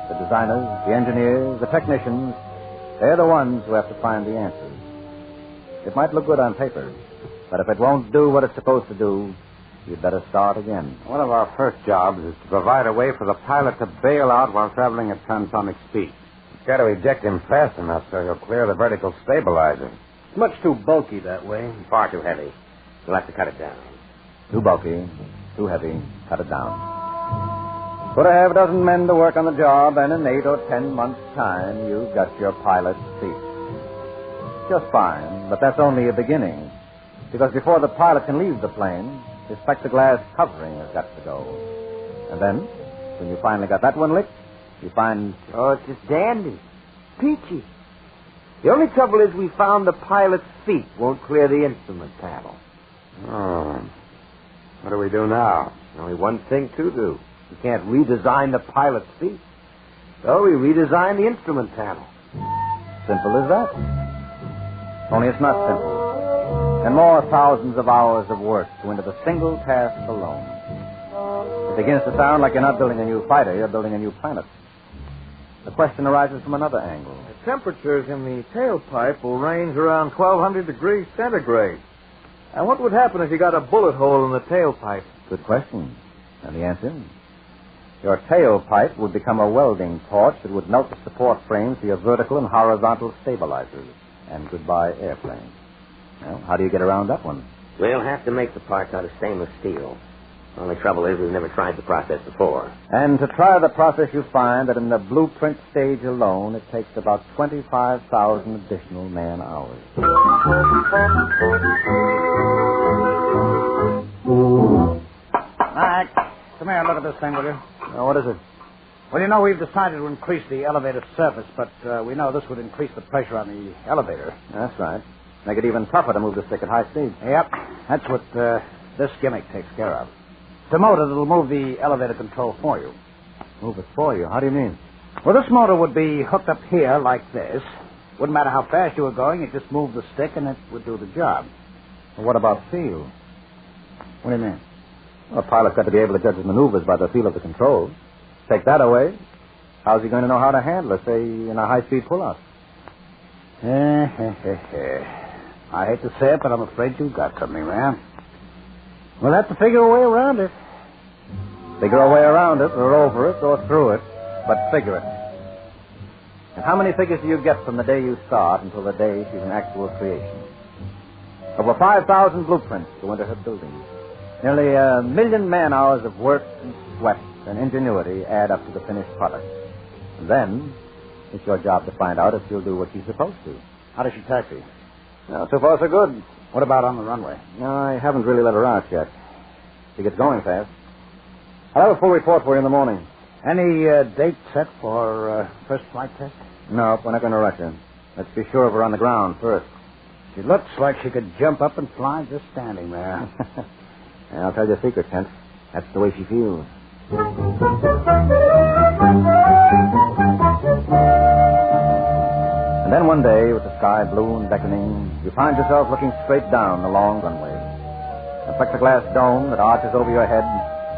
The designers, the engineers, the technicians, they're the ones who have to find the answers. It might look good on paper, but if it won't do what it's supposed to do, you'd better start again. One of our first jobs is to provide a way for the pilot to bail out while traveling at transonic speed. You've got to eject him fast enough so he'll clear the vertical stabilizer. It's much too bulky that way. Far too heavy. You'll have to cut it down. Too bulky, too heavy, cut it down. Put a half dozen men to work on the job, and in 8 or 10 months' time, you've got your pilot's seat. Just fine, but that's only a beginning. Because before the pilot can leave the plane, his plexiglass covering has got to go. And then, when you finally got that one licked, you find... Oh, it's just dandy. Peachy. The only trouble is we found the pilot's feet won't clear the instrument panel. Oh. What do we do now? Only one thing to do. We can't redesign the pilot's feet. So we redesign the instrument panel. Simple as that. Only it's not simple. And more thousands of hours of work go into the single task alone. It begins to sound like you're not building a new fighter, you're building a new planet. The question arises from another angle. The temperatures in the tailpipe will range around 1,200 degrees centigrade. And what would happen if you got a bullet hole in the tailpipe? Good question. And the answer? Your tailpipe would become a welding torch that would melt the support frames for your vertical and horizontal stabilizers. And goodbye, airplane. Well, how do you get around that one? We'll have to make the parts out of stainless steel. The only trouble is we've never tried the process before. And to try the process, you find that in the blueprint stage alone, it takes about 25,000 additional man-hours. Mac, come here and look at this thing, will you? What is it? Well, you know, we've decided to increase the elevator surface, but we know this would increase the pressure on the elevator. That's right. Make it even tougher to move the stick at high speed. Yep. That's what this gimmick takes care of. It's a motor that'll move the elevator control for you. Move it for you? How do you mean? Well, this motor would be hooked up here like this. Wouldn't matter how fast you were going, you'd just move the stick and it would do the job. Well, what about feel? What do you mean? Well, a pilot's got to be able to judge his maneuvers by the feel of the controls. Take that away, how's he going to know how to handle it, say, in a high-speed pull-out? I hate to say it, but I'm afraid you've got something, man. We'll have to figure a way around it. Figure a way around it, or over it, or through it. but figure it. And how many figures do you get from the day you start until the day she's an actual creation? Over 5,000 blueprints go into her building. Nearly 1 million man-hours of work and sweat and ingenuity add up to the finished product. And then it's your job to find out if she'll do what she's supposed to. How does she taxi? Well, so far, so good. What about on the runway? No, I haven't really let her out yet. She gets going fast. I'll have a full report for you in the morning. Any date set for first flight test? No, we're not going to rush her. Let's be sure of her on the ground first. She looks like she could jump up and fly just standing there. And I'll tell you a secret, Kent. That's the way she feels. And then one day, with the sky blue and beckoning, you find yourself looking straight down the long runway. The plexiglass dome that arches over your head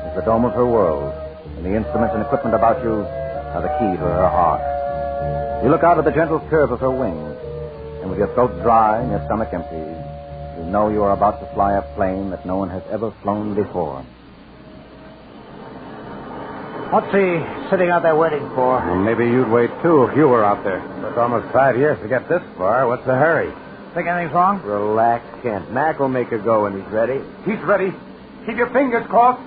is the dome of her world, and the instruments and equipment about you are the key to her heart. You look out at the gentle curve of her wings, and with your throat dry and your stomach empty, you know you are about to fly a plane that no one has ever flown before. What's he sitting out there waiting for? Well, maybe you'd wait, too, if you were out there. It's almost 5 years to get this far. What's the hurry? Think anything's wrong? Relax, Kent. Mac will make her go when he's ready. He's ready. Keep your fingers crossed.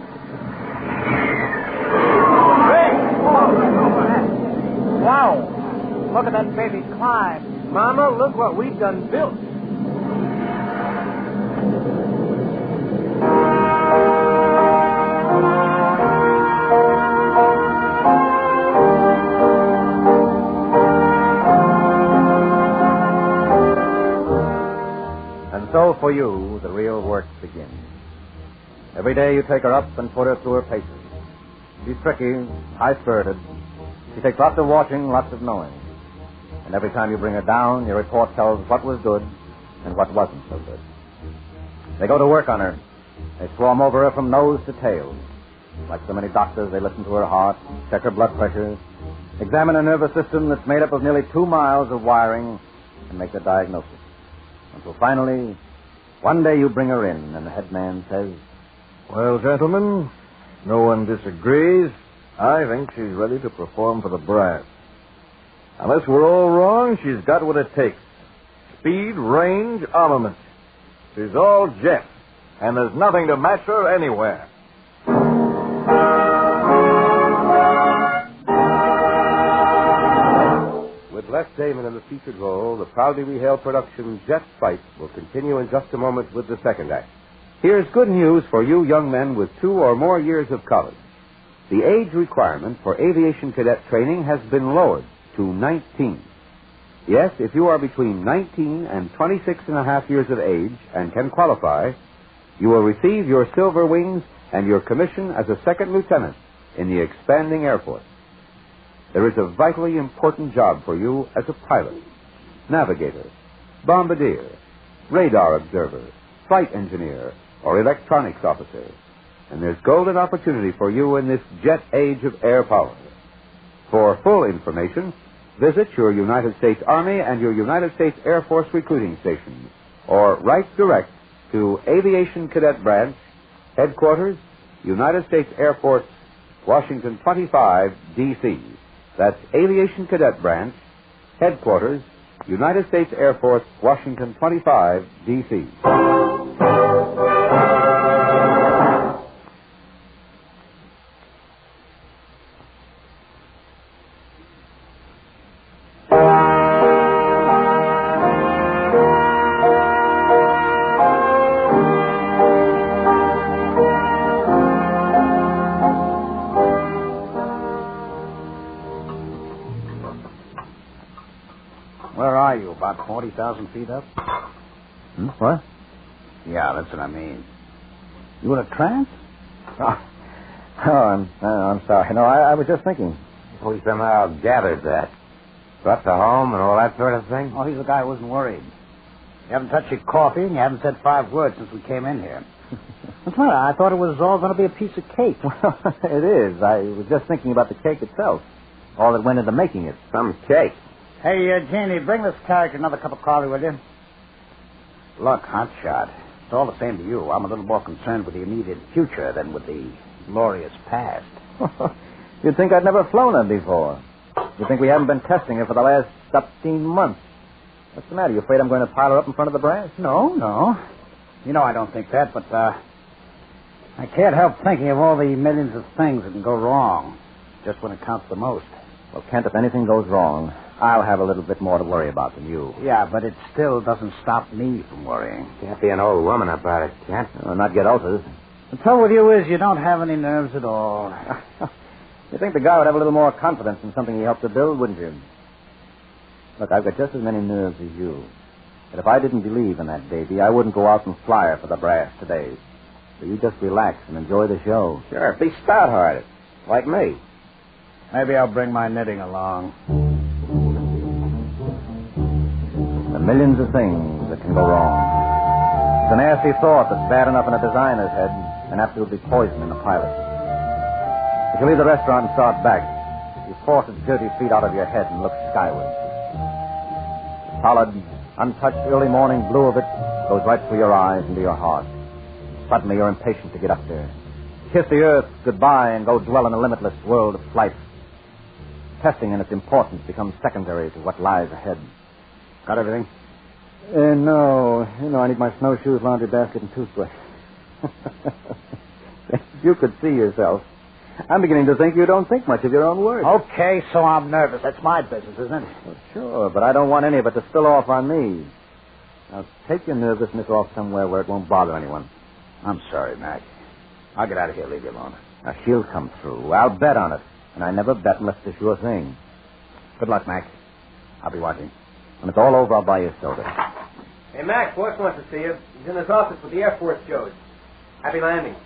Wow. Look at that baby climb. Mama, look what we've done built. And so for you, the real work begins. Every day you take her up and put her through her paces. She's tricky, high-spirited. She takes lots of watching, lots of knowing. And every time you bring her down, your report tells what was good and what wasn't so good. They go to work on her. They swarm over her from nose to tail. Like so many doctors, they listen to her heart, check her blood pressure, examine a nervous system that's made up of nearly 2 miles of wiring, and make the diagnosis. Until finally, one day you bring her in, and the head man says, "Well, gentlemen, no one disagrees. I think she's ready to perform for the brass. Unless we're all wrong, she's got what it takes. Speed, range, armament. She's all jet, and there's nothing to match her anywhere." With Les Damon in the featured role, the proudly rehailed production Jet Fight will continue in just a moment with the second act. Here's good news for you young men with 2 or more years of college. The age requirement for aviation cadet training has been lowered to 19. Yes, if you are between 19 and 26 and a half years of age and can qualify, you will receive your silver wings and your commission as a second lieutenant in the expanding Air Force. There is a vitally important job for you as a pilot, navigator, bombardier, radar observer, flight engineer, or electronics officer. And there's golden opportunity for you in this jet age of air power. For full information, visit your United States Army and your United States Air Force recruiting stations, or write direct to Aviation Cadet Branch, Headquarters, United States Air Force, Washington 25, D.C. That's Aviation Cadet Branch, Headquarters, United States Air Force, Washington 25, D.C. Where are you? About 40,000 feet up? What? Yeah, that's what I mean. You in a trance? I'm sorry. No, I was just thinking. We somehow gathered that. Brought to home and all that sort of thing? Oh, he's the guy who wasn't worried. You haven't touched your coffee, and you haven't said 5 words since we came in here. What's the matter? I thought it was all going to be a piece of cake. Well, it is. I was just thinking about the cake itself. All that went into making it. Some cake. Hey, Janie, bring this character another cup of coffee, will you? Look, hotshot, it's all the same to you. I'm a little more concerned with the immediate future than with the glorious past. You'd think I'd never flown her before. You'd think we haven't been testing her for the last 13 months. What's the matter? You afraid I'm going to pile her up in front of the brass? No. You know I don't think that, but I can't help thinking of all the millions of things that can go wrong, just when it counts the most. Well, Kent, if anything goes wrong, I'll have a little bit more to worry about than you. Yeah, but it still doesn't stop me from worrying. Can't be an old woman about it, Kent. Not get ulcers. The trouble with you is you don't have any nerves at all. You'd think the guy would have a little more confidence in something he helped to build, wouldn't you? Look, I've got just as many nerves as you. But if I didn't believe in that baby, I wouldn't go out and fly her for the brass today. So you just relax and enjoy the show. Sure, be stout-hearted, like me. Maybe I'll bring my knitting along. There are millions of things that can go wrong. It's a nasty thought that's bad enough in a designer's head and absolutely poison in a pilot. If you leave the restaurant and start back, you force its dirty feet out of your head and look skyward. The solid, untouched early morning blue of it goes right through your eyes into your heart. Suddenly you're impatient to get up there. Kiss the earth goodbye and go dwell in a limitless world of flight. Testing and its importance becomes secondary to what lies ahead. Got everything? No. I need my snowshoes, laundry basket, and toothbrush. If you could see yourself. I'm beginning to think you don't think much of your own work. Okay, so I'm nervous. That's my business, isn't it? Well, sure, but I don't want any of it to spill off on me. Now, take your nervousness off somewhere where it won't bother anyone. I'm sorry, Mac. I'll get out of here. Leave you alone. Now, she'll come through. I'll bet on it. And I never bet unless it's a sure thing. Good luck, Mac. I'll be watching. When it's all over, I'll buy you a soda. Hey, Mac, boss wants to see you. He's in his office with the Air Force shows. Happy landing.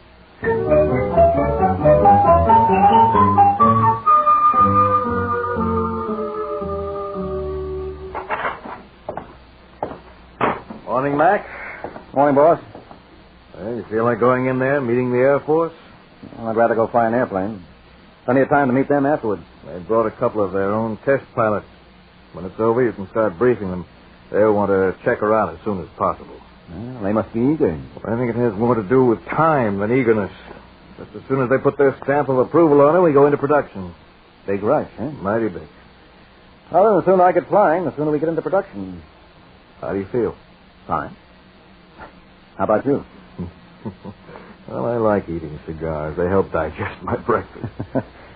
Morning, Mac. Morning, boss. Well, you feel like going in there, meeting the Air Force? Well, I'd rather go fly an airplane. Plenty of time to meet them afterwards. They brought a couple of their own test pilots. When it's over, you can start briefing them. They'll want to check her out as soon as possible. Well, they must be eager. Well, I think it has more to do with time than eagerness. Just as soon as they put their stamp of approval on her, we go into production. Big rush, eh? Mighty big. Well, the sooner I get flying, the sooner we get into production. How do you feel? Fine. How about you? Well, I like eating cigars. They help digest my breakfast.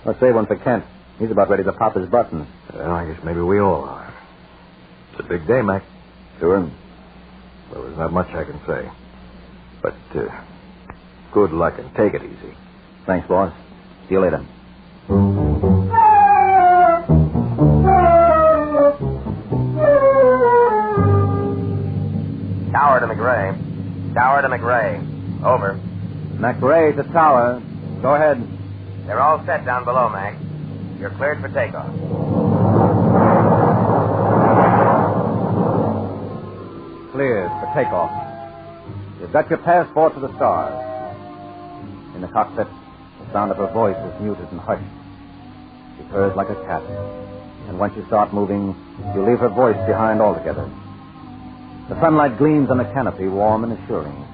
Let's save one for Kent. He's about ready to pop his button. Well, I guess maybe we all are. It's a big day, Mac. Sure. Well, there's not much I can say. But, good luck and take it easy. Thanks, boss. See you later. Tower to McRae. Tower to McRae. Over. McRae to Tower. Go ahead. They're all set down below, Mac. You're cleared for takeoff. Cleared for takeoff. You've got your passport to the stars. In the cockpit, the sound of her voice was muted and hushed. She purrs like a cat. And once you start moving, you leave her voice behind altogether. The sunlight gleams on the canopy, warm and assuring.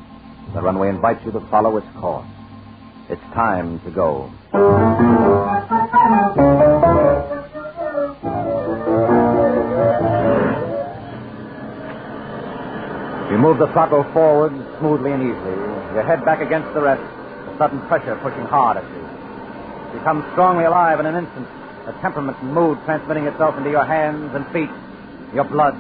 The runway invites you to follow its course. It's time to go. You move the throttle forward smoothly and easily. Your head back against the rest, the sudden pressure pushing hard at you. You become strongly alive in an instant, a temperament and mood transmitting itself into your hands and feet, your blood.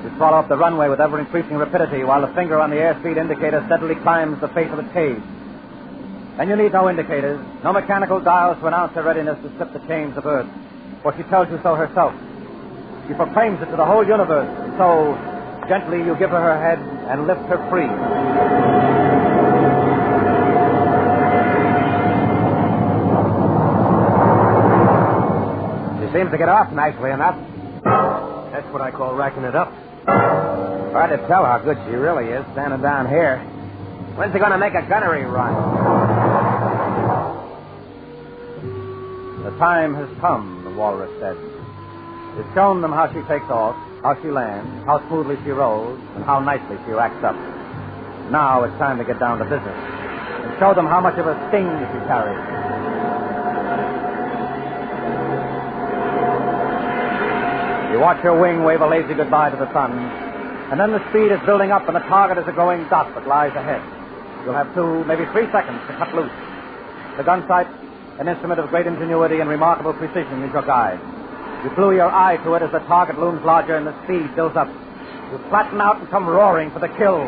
You swallow up the runway with ever-increasing rapidity while the finger on the airspeed indicator steadily climbs the face of the cage. And you need no indicators, no mechanical dials to announce her readiness to slip the chains of Earth, for she tells you so herself. She proclaims it to the whole universe, and so gently you give her her head and lift her free. She seems to get off nicely enough. That's what I call racking it up. Hard to tell how good she really is standing down here. When's he going to make a gunnery run? The time has come, the walrus said. You've shown them how she takes off, how she lands, how smoothly she rolls, and how nicely she racks up. Now it's time to get down to business and show them how much of a sting she carries. You watch your wing wave a lazy goodbye to the sun, and then the speed is building up and the target is a glowing dot that lies ahead. You'll have 2, maybe 3 seconds to cut loose. The gun sight, an instrument of great ingenuity and remarkable precision, is your guide. You glue your eye to it as the target looms larger and the speed builds up. You flatten out and come roaring for the kill.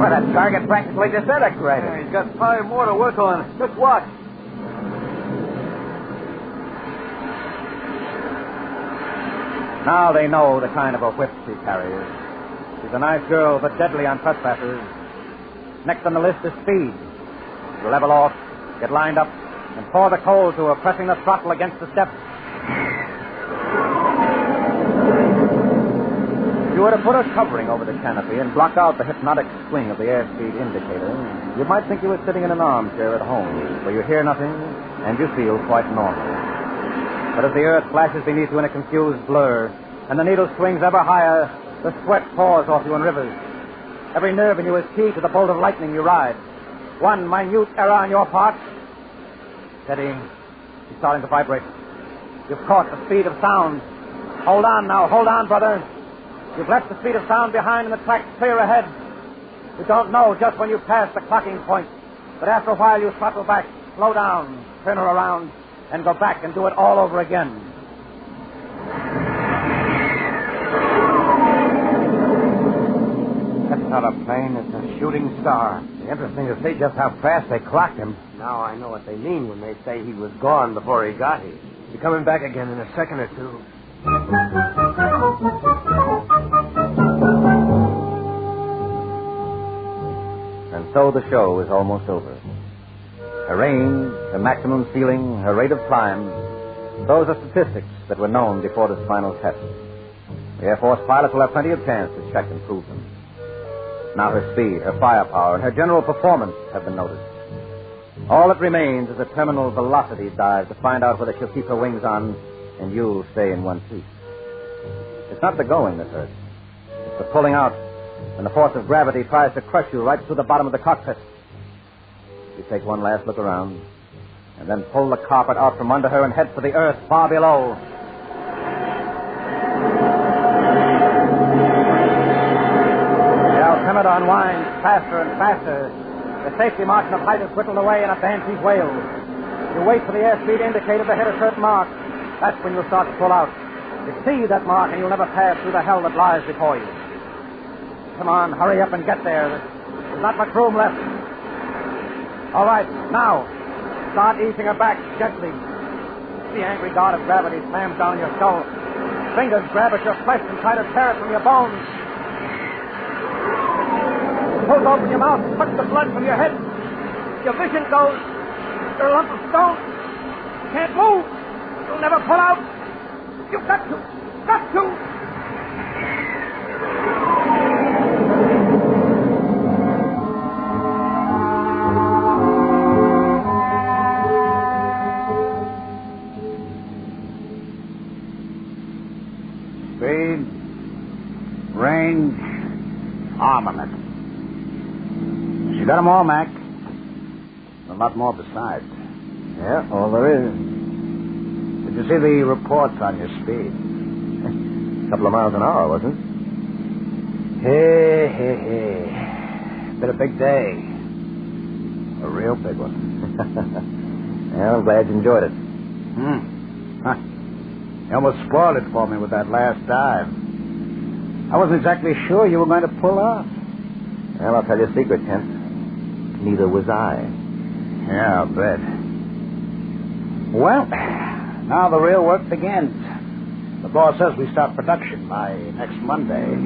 Well, that target practically disintegrated. Yeah, he's got 5 more to work on. Just watch. Now they know the kind of a whip she carries. She's a nice girl, but deadly on trespassers. Next on the list is speed. You level off, get lined up, and pour the coal to her, pressing the throttle against the steps. If you were to put a covering over the canopy and block out the hypnotic swing of the airspeed indicator, you might think you were sitting in an armchair at home, where you hear nothing and you feel quite normal. But as the earth flashes beneath you in a confused blur, and the needle swings ever higher, the sweat pours off you in rivers. Every nerve in you is keyed to the bolt of lightning you ride. One minute error on your part. Steady. She's starting to vibrate. You've caught the speed of sound. Hold on now. Hold on, brother. You've left the speed of sound behind and the track's clear ahead. You don't know just when you pass the clocking point, but after a while you throttle back, slow down, turn her around, and go back and do it all over again. That's not a plane, it's a shooting star. It's interesting to see just how fast they clocked him. Now I know what they mean when they say he was gone before he got here. He'll be coming back again in a second or two. And so the show is almost over. Her range, her maximum ceiling, her rate of climb, those are statistics that were known before this final test. The Air Force pilots will have plenty of chance to check and prove them. Now her speed, her firepower, and her general performance have been noticed. All that remains is a terminal velocity dive to find out whether she'll keep her wings on and you'll stay in one piece. It's not the going that hurts. It's the pulling out when the force of gravity tries to crush you right through the bottom of the cockpit. You take one last look around and then pull the carpet out from under her and head for the earth far below. The altimeter unwinds faster and faster. The safety margin of height is whittled away and a banshee wails. You wait for the airspeed indicator to hit a certain mark. That's when you'll start to pull out. You see that mark and you'll never pass through the hell that lies before you. Come on, hurry up and get there. There's not much room left. All right, now, start easing her back gently. The angry god of gravity slams down your skull. Fingers grab at your flesh and try to tear it from your bones. Pull open your mouth and suck the blood from your head. Your vision goes. You're a lump of stone. You can't move. You'll never pull out. You've got to. Got to. Speed, range, armament. She got them all, Mac. A lot more besides. Yeah, all there is. Did you see the reports on your speed? A couple of miles an hour, wasn't it? Hey. Been a big day. A real big one. Yeah, I'm glad you enjoyed it. Huh. You almost spoiled it for me with that last dive. I wasn't exactly sure you were going to pull off. Well, I'll tell you a secret, Kent. Neither was I. Yeah, I'll bet. Well, now the real work begins. The boss says we start production by next Monday.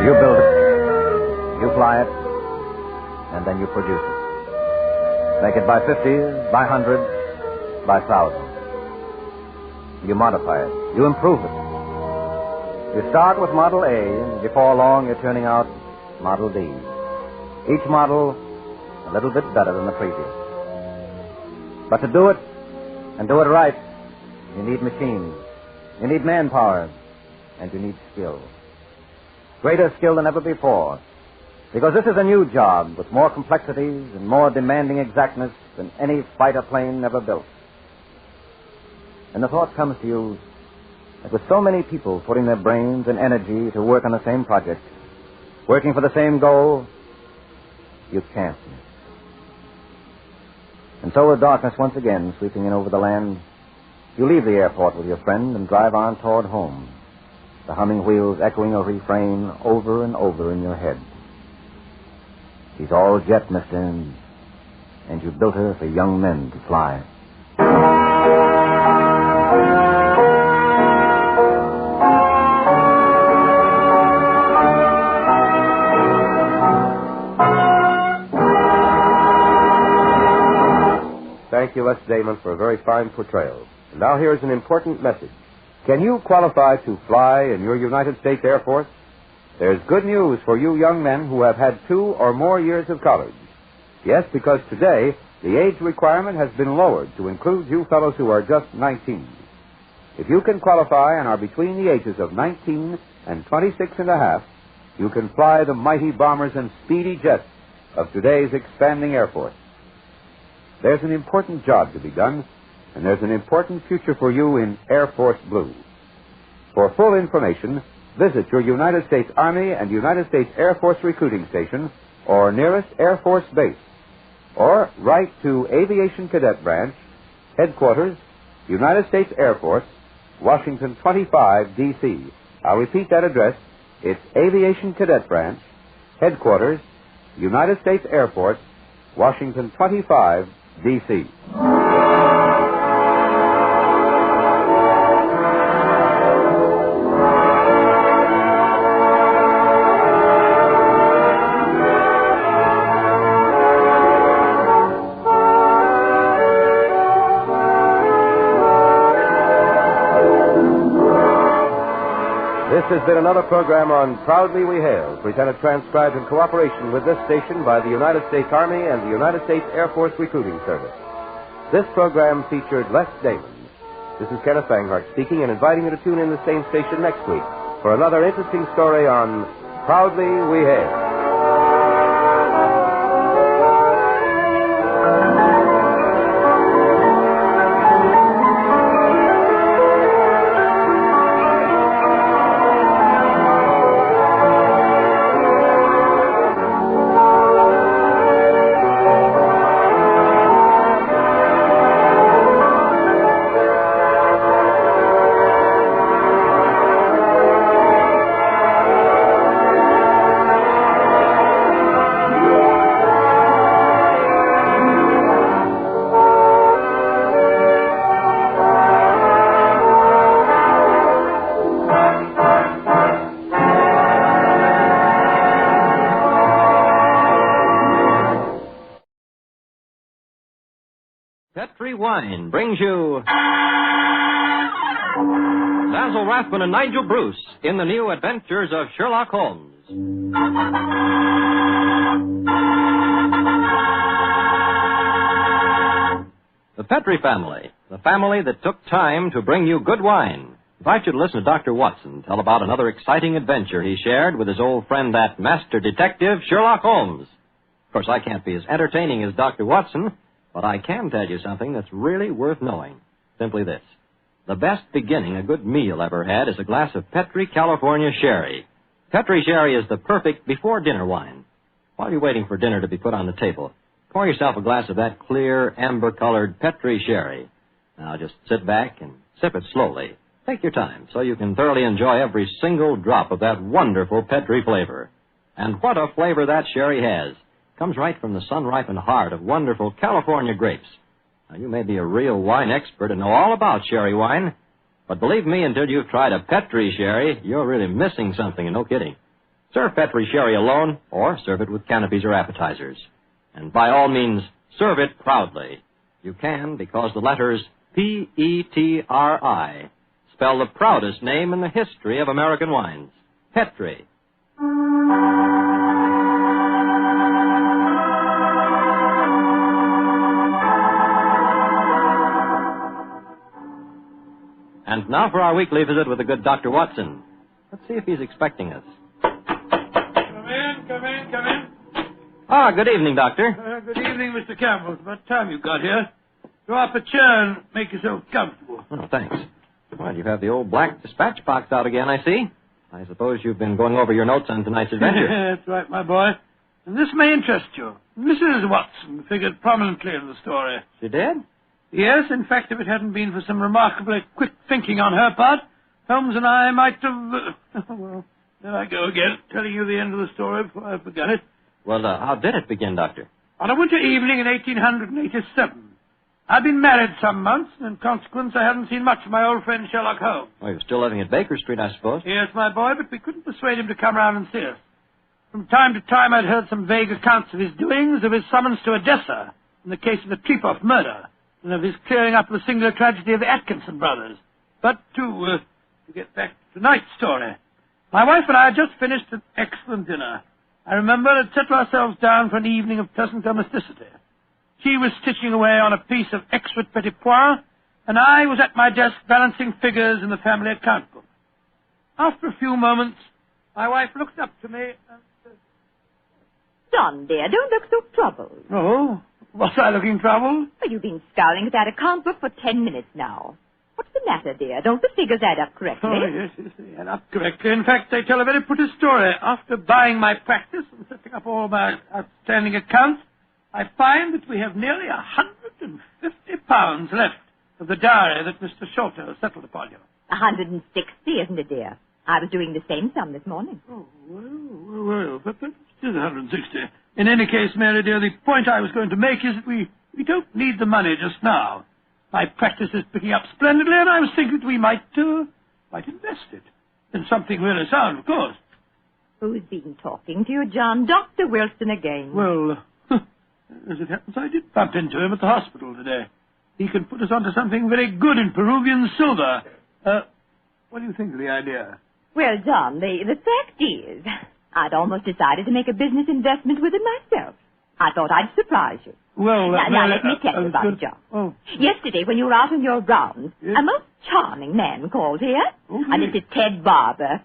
You build it, you fly it, and then you produce it. Make it by 50s, by 100s, by 1,000. You modify it, you improve it. You start with Model A, and before long you're turning out Model D. Each model a little bit better than the previous. But to do it, and do it right, you need machines, you need manpower, and you need skill. Greater skill than ever before. Because this is a new job with more complexities and more demanding exactness than any fighter plane ever built. And the thought comes to you that with so many people putting their brains and energy to work on the same project, working for the same goal, you can't miss. And so with darkness once again sweeping in over the land, you leave the airport with your friend and drive on toward home, the humming wheels echoing a refrain over and over in your head. She's all jet, Mr. N, and you built her for young men to fly. Thank you, Les Damon, for a very fine portrayal. And now here's an important message. Can you qualify to fly in your United States Air Force? There's good news for you young men who have had 2 or more years of college. Yes, because today, the age requirement has been lowered to include you fellows who are just 19. If you can qualify and are between the ages of 19 and 26 and a half, you can fly the mighty bombers and speedy jets of today's expanding Air Force. There's an important job to be done, and there's an important future for you in Air Force Blue. For full information, visit your United States Army and United States Air Force recruiting station or nearest Air Force base, or write to Aviation Cadet Branch, Headquarters, United States Air Force, Washington 25, D.C. I'll repeat that address. It's Aviation Cadet Branch, Headquarters, United States Air Force, Washington 25, D.C. This has been another program on Proudly We Hail, presented transcribed in cooperation with this station by the United States Army and the United States Air Force Recruiting Service. This program featured Les Damon. This is Kenneth Banghart speaking and inviting you to tune in the same station next week for another interesting story on Proudly We Hail. Petri Wine brings you Basil Rathbone and Nigel Bruce in the new adventures of Sherlock Holmes. The Petri family, the family that took time to bring you good wine. Invite you to listen to Dr. Watson tell about another exciting adventure he shared with his old friend, that master detective, Sherlock Holmes. Of course, I can't be as entertaining as Dr. Watson, but I can tell you something that's really worth knowing. Simply this. The best beginning a good meal ever had is a glass of Petri California Sherry. Petri Sherry is the perfect before-dinner wine. While you're waiting for dinner to be put on the table, pour yourself a glass of that clear, amber-colored Petri Sherry. Now just sit back and sip it slowly. Take your time so you can thoroughly enjoy every single drop of that wonderful Petri flavor. And what a flavor that sherry has. Comes right from the sun-ripened heart of wonderful California grapes. Now, you may be a real wine expert and know all about sherry wine, but believe me, until you've tried a Petri sherry, you're really missing something, and no kidding. Serve Petri sherry alone, or serve it with canopies or appetizers. And by all means, serve it proudly. You can, because the letters P-E-T-R-I spell the proudest name in the history of American wines. Petri. And now for our weekly visit with the good Dr. Watson. Let's see if he's expecting us. Come in, come in, come in. Ah, good evening, Doctor. Good evening, Mr. Campbell. It's about time you got here. Draw up a chair and make yourself comfortable. Oh, thanks. Well, you have the old black dispatch box out again, I see. I suppose you've been going over your notes on tonight's adventure. That's right, my boy. And this may interest you. Mrs. Watson figured prominently in the story. She did? Yes, in fact, if it hadn't been for some remarkably quick thinking on her part, Holmes and I might have... well, there I go again, telling you the end of the story before I forget it. Well, how did it begin, Doctor? On a winter evening in 1887. I'd been married some months, and in consequence I hadn't seen much of my old friend Sherlock Holmes. Well, you're still living at Baker Street, I suppose. Yes, my boy, but we couldn't persuade him to come round and see us. From time to time I'd heard some vague accounts of his doings, of his summons to Odessa, in the case of the Trepoff murder, and of his clearing up the singular tragedy of the Atkinson brothers. But to get back to tonight's story, my wife and I had just finished an excellent dinner. I remember had settled ourselves down for an evening of pleasant domesticity. She was stitching away on a piece of exquisite petit pois, and I was at my desk balancing figures in the family account book. After a few moments, my wife looked up to me and said, John, dear, don't look so troubled. Oh, was I looking troubled? Well, you've been scowling at that account book for 10 minutes now. What's the matter, dear? Don't the figures add up correctly? Oh, yes, they add up correctly. In fact, they tell a very pretty story. After buying my practice and setting up all my outstanding accounts, I find that we have nearly £150 left of the diary that Mr. Shorter settled upon you. 160, isn't it, dear? I was doing the same sum this morning. Oh, well, but it is 160. In any case, Mary, dear, the point I was going to make is that we don't need the money just now. My practice is picking up splendidly, and I was thinking that we might invest it in something really sound, of course. Who's been talking to you, John? Dr. Wilson again. Well, as it happens, I did bump into him at the hospital today. He can put us onto something very good in Peruvian silver. What do you think of the idea? Well, John, the fact is, I'd almost decided to make a business investment with it myself. I thought I'd surprise you. Well, now let me tell you about it, John. Oh. Yesterday, when you were out on your rounds, a most charming man called here. And this is Ted Barber.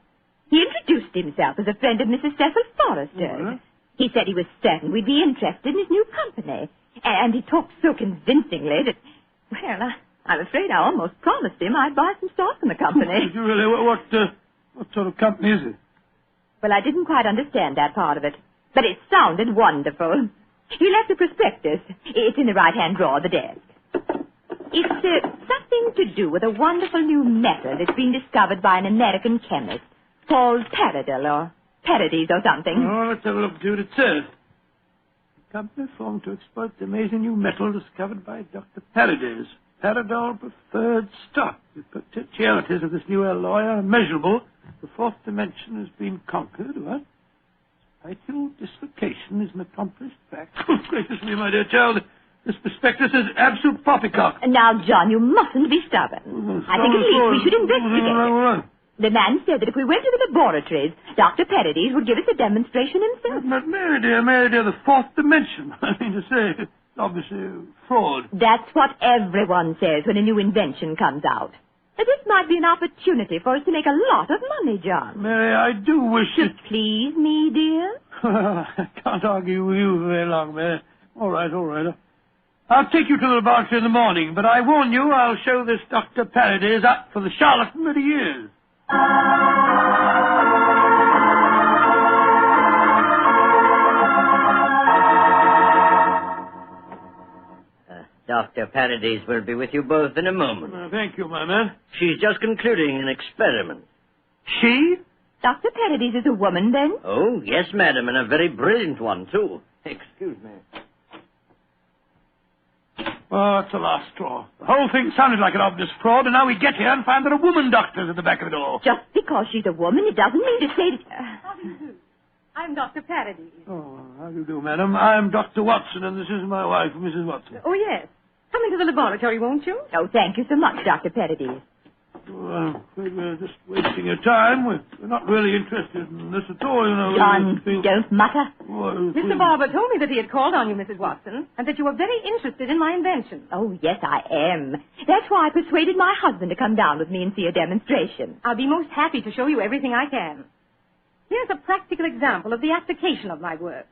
He introduced himself as a friend of Mrs. Cecil Forrester's. He said he was certain we'd be interested in his new company. And he talked so convincingly that, well, I'm afraid I almost promised him I'd buy some stock in the company. Did you really? What sort of company is it? Well, I didn't quite understand that part of it. But it sounded wonderful. He left a prospectus. It's in the right-hand drawer of the desk. It's something to do with a wonderful new metal that's been discovered by an American chemist called Paradol or Paradis or something. Oh, let's have a look and see what it says. A company formed to exploit the amazing new metal discovered by Dr. Paradis. Paradol preferred stock. The potentialities of this new alloy are immeasurable. The fourth dimension has been conquered. What? Vital dislocation is an accomplished fact. Oh, gracious me, my dear child. This prospectus is absolute poppycock. Now, John, you mustn't be stubborn. I think at least we should investigate it. The man said that if we went to the laboratories, Dr. Paradis would give us a demonstration himself. But Mary dear, the fourth dimension. I mean to say, it's obviously fraud. That's what everyone says when a new invention comes out. But this might be an opportunity for us to make a lot of money, John. Mary, I do wish to please me, dear. Well, I can't argue with you very long, Mary. All right. I'll take you to the laboratory in the morning, but I warn you, I'll show this Dr. Paradis up for the charlatan that he is. Dr. Paradis will be with you both in a moment. Thank you, my man. She's just concluding an experiment. She? Dr. Paradis is a woman, then? Oh, yes, madam, and a very brilliant one, too. Excuse me. Oh, it's the last straw. The whole thing sounded like an obvious fraud, and now we get here and find there are woman doctors at the back of it all. Just because she's a woman, it doesn't mean to say that... How do you do? I'm Dr. Paradis. Oh, how do you do, madam? I'm Dr. Watson, and this is my wife, Mrs. Watson. Oh, yes. Come into the laboratory, won't you? Oh, thank you so much, Dr. Paradis. Well, we're just wasting your time. We're not really interested in this at all, you know. John, don't mutter. Mr. Barber told me that he had called on you, Mrs. Watson, and that you were very interested in my invention. Oh, yes, I am. That's why I persuaded my husband to come down with me and see a demonstration. I'll be most happy to show you everything I can. Here's a practical example of the application of my work.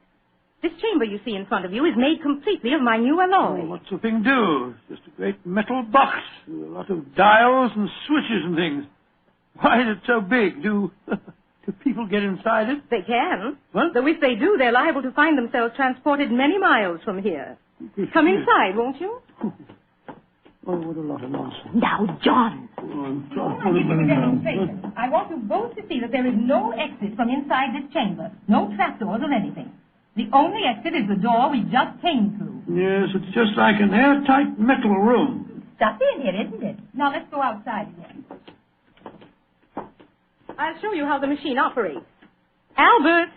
This chamber you see in front of you is made completely of my new alloy. Oh, what's the thing do? It's just a great metal box with a lot of dials and switches and things. Why is it so big? Do people get inside it? They can. What? Though if they do, they're liable to find themselves transported many miles from here. Come inside, won't you? Oh, what a lot of nonsense. Now, John. I'll give you a demonstration. I want you both to see that there is no exit from inside this chamber. No trapdoors or anything. The only exit is the door we just came through. Yes, it's just like an airtight metal room. Stuffy in here, isn't it? Now let's go outside again. I'll show you how the machine operates. Albert!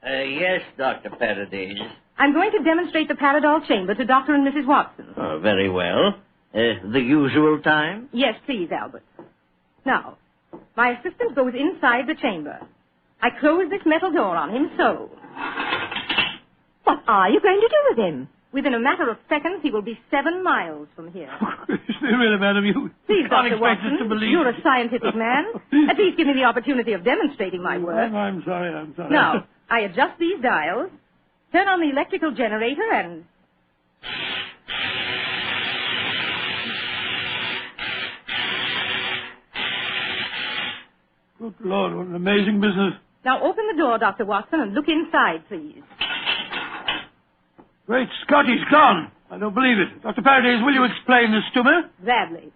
Yes, Dr. Paradise. I'm going to demonstrate the Paradol Chamber to Dr. and Mrs. Watson. Oh, very well. The usual time? Yes, please, Albert. Now, my assistant goes inside the chamber. I close this metal door on him, so. What are you going to do with him? Within a matter of seconds, he will be 7 miles from here. Really, madam, you Please, can't Dr. expect Watson, us to believe. you're a scientific man. At least give me the opportunity of demonstrating my work. I'm sorry. Now, I adjust these dials, turn on the electrical generator, and... Good Lord, what an amazing business. Now open the door, Dr. Watson, and look inside, please. Great Scott, he's gone. I don't believe it. Dr. Paradise, will you explain this to me? Gladly.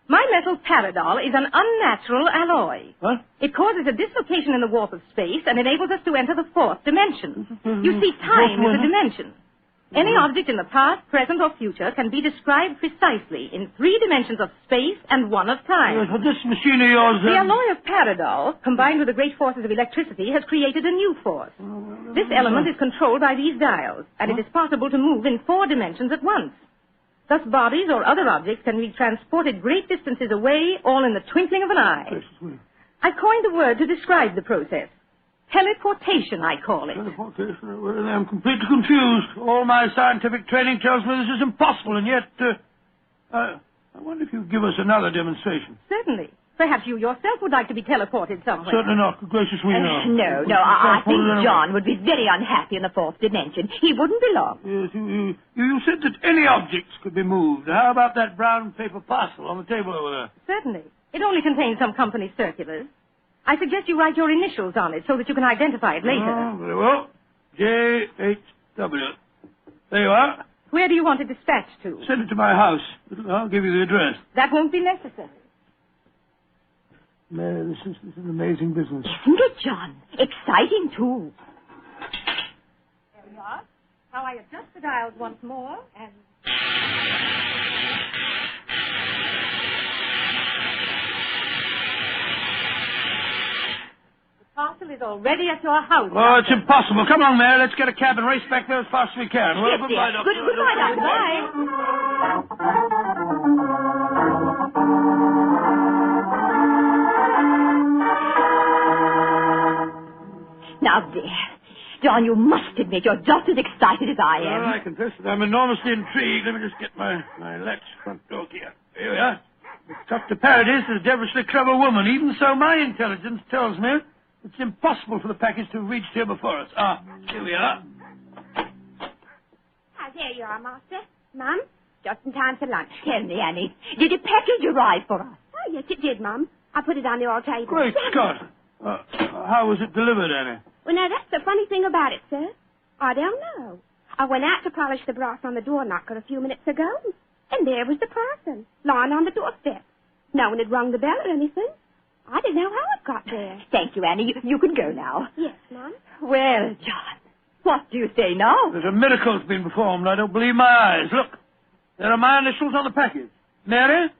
My metal Paradol is an unnatural alloy. What? It causes a dislocation in the warp of space and enables us to enter the 4th dimension. You see, time is a dimension. Any object in the past, present, or future can be described precisely in 3 dimensions of space and 1 of time. Yes, but this machine of yours... The alloy of Paradol, combined with the great forces of electricity, has created a new force. This element is controlled by these dials, and it is possible to move in 4 dimensions at once. Thus, bodies or other objects can be transported great distances away, all in the twinkling of an eye. I coined a word to describe the process. Teleportation, I call it. Teleportation? Well, I'm completely confused. All my scientific training tells me this is impossible, and yet... I wonder if you'd give us another demonstration. Certainly. Perhaps you yourself would like to be teleported somewhere. Certainly not. Good gracious me, no. No, I think John would be very unhappy in the 4th dimension. He wouldn't belong. Yes, you said that any objects could be moved. How about that brown paper parcel on the table over there? Certainly. It only contains some company circulars. I suggest you write your initials on it so that you can identify it later. Oh, very well. J.H.W. There you are. Where do you want it dispatched to? Send it to my house. I'll give you the address. That won't be necessary. Mary, this is an amazing business. Isn't it, John? Exciting, too. There we are. Now I adjust the dials once more, and... The parcel is already at your house. Oh, it's impossible. Come on, Mary. Let's get a cab and race back there as fast as we can. Well, Yes, goodbye, dear. Doctor. Goodbye, Doctor. Bye. Now, dear, John, you must admit you're just as excited as I am. Well, I confess that I'm enormously intrigued. Let me just get my latch front door key. Here we are. Dr. Paradise is a devilishly clever woman. Even so, my intelligence tells me it's impossible for the package to have reached here before us. Here we are. There you are, Master. Mum, just in time for lunch. Tell me, Annie, did a package arrive for us? Oh, yes, it did, Mum. I put it on the hall table. Great Scott. How was it delivered, Annie? Well, now, that's the funny thing about it, sir. I don't know. I went out to polish the brass on the door knocker a few minutes ago, and there was the parcel, lying on the doorstep. No one had rung the bell or anything. I didn't know how it got there. Thank you, Annie. You can go now. Yes, Mum. Well, John, what do you say now? There's a miracle's been performed. I don't believe my eyes. Look, there are my initials on the package. Mary,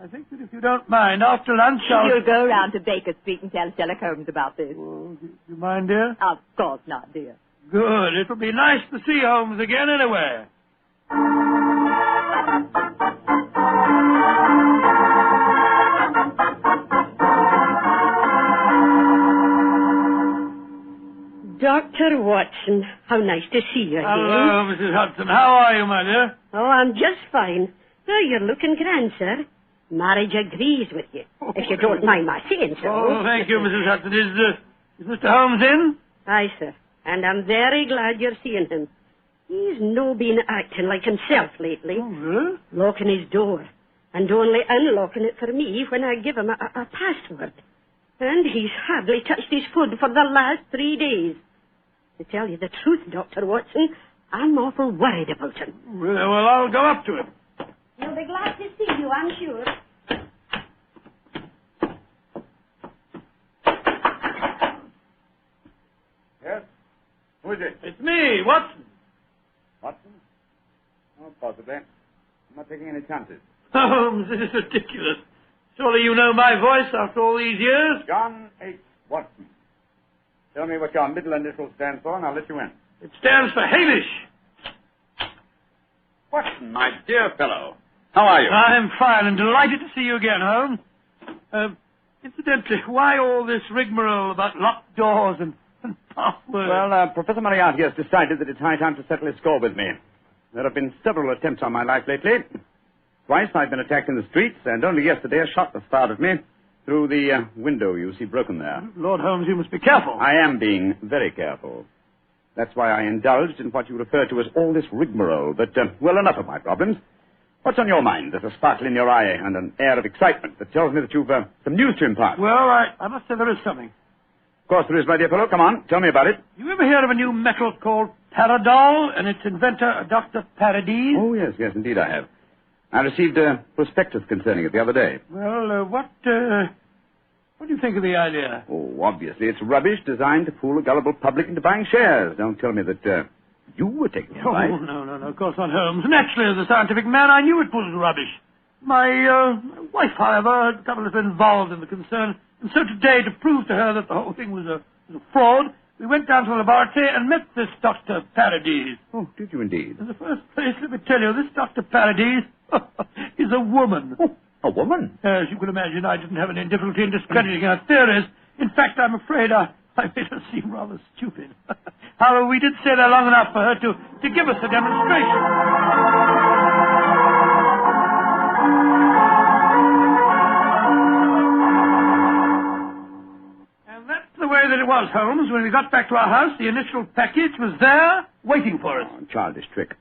I think that if you don't mind, after lunch You'll go round to Baker Street and tell Sherlock Holmes about this. Oh, do you mind, dear? Of course not, dear. Good. It'll be nice to see Holmes again anyway. Dr. Watson, how nice to see you again. Hello, Mrs. Hudson. How are you, my dear? Oh, I'm just fine. Oh, you're looking grand, sir. Marriage agrees with you, if you don't mind my saying so. Oh, thank you, Mrs. Hudson. Is Mr. Holmes in? Aye, sir. And I'm very glad you're seeing him. He's no been acting like himself lately. Oh, really? Locking his door. And only unlocking it for me when I give him a password. And he's hardly touched his food for the last 3 days. To tell you the truth, Dr. Watson, I'm awful worried about him. Really? Well, I'll go up to him. He'll be glad to see you, I'm sure. Yes? Who is it? It's me, Watson. Watson? Oh, possibly. I'm not taking any chances. Holmes, this is ridiculous. Surely you know my voice after all these years? John H. Watson. Tell me what your middle initial stands for, and I'll let you in. It stands for Hamish. Watson, my dear fellow. How are you? I'm fine and delighted to see you again, Holmes. Incidentally, why all this rigmarole about locked doors and passwords? Well, Professor Moriarty has decided that it's high time to settle his score with me. There have been several attempts on my life lately. Twice I've been attacked in the streets, and only yesterday a shot was fired at me through the window you see broken there. Lord Holmes, you must be careful. I am being very careful. That's why I indulged in what you refer to as all this rigmarole. But, well, enough of my problems. What's on your mind? There's a sparkle in your eye and an air of excitement that tells me that you've some news to impart. Well, I must say there is something. Of course there is, my dear fellow. Come on, tell me about it. You ever hear of a new metal called Paradol and its inventor, Dr. Paradis? Oh, yes, indeed I have. I received a prospectus concerning it the other day. Well, what do you think of the idea? Oh, obviously it's rubbish designed to fool a gullible public into buying shares. Don't tell me that you were taking advice. Oh, no, of course not, Holmes. Naturally, as a scientific man, I knew it was rubbish. My wife, however, had got a little involved in the concern, and so today, to prove to her that the whole thing was a fraud, we went down to the laboratory and met this Dr. Paradis. Oh, did you indeed? In the first place, let me tell you, this Dr. Paradis is a woman. Oh, a woman? As you can imagine, I didn't have any difficulty in discrediting her theories. In fact, I'm afraid I made her seem rather stupid. However, we did stay there long enough for her to give us a demonstration. And that's the way that it was, Holmes. When we got back to our house, the initial package was there, waiting for us. Oh, childish trick.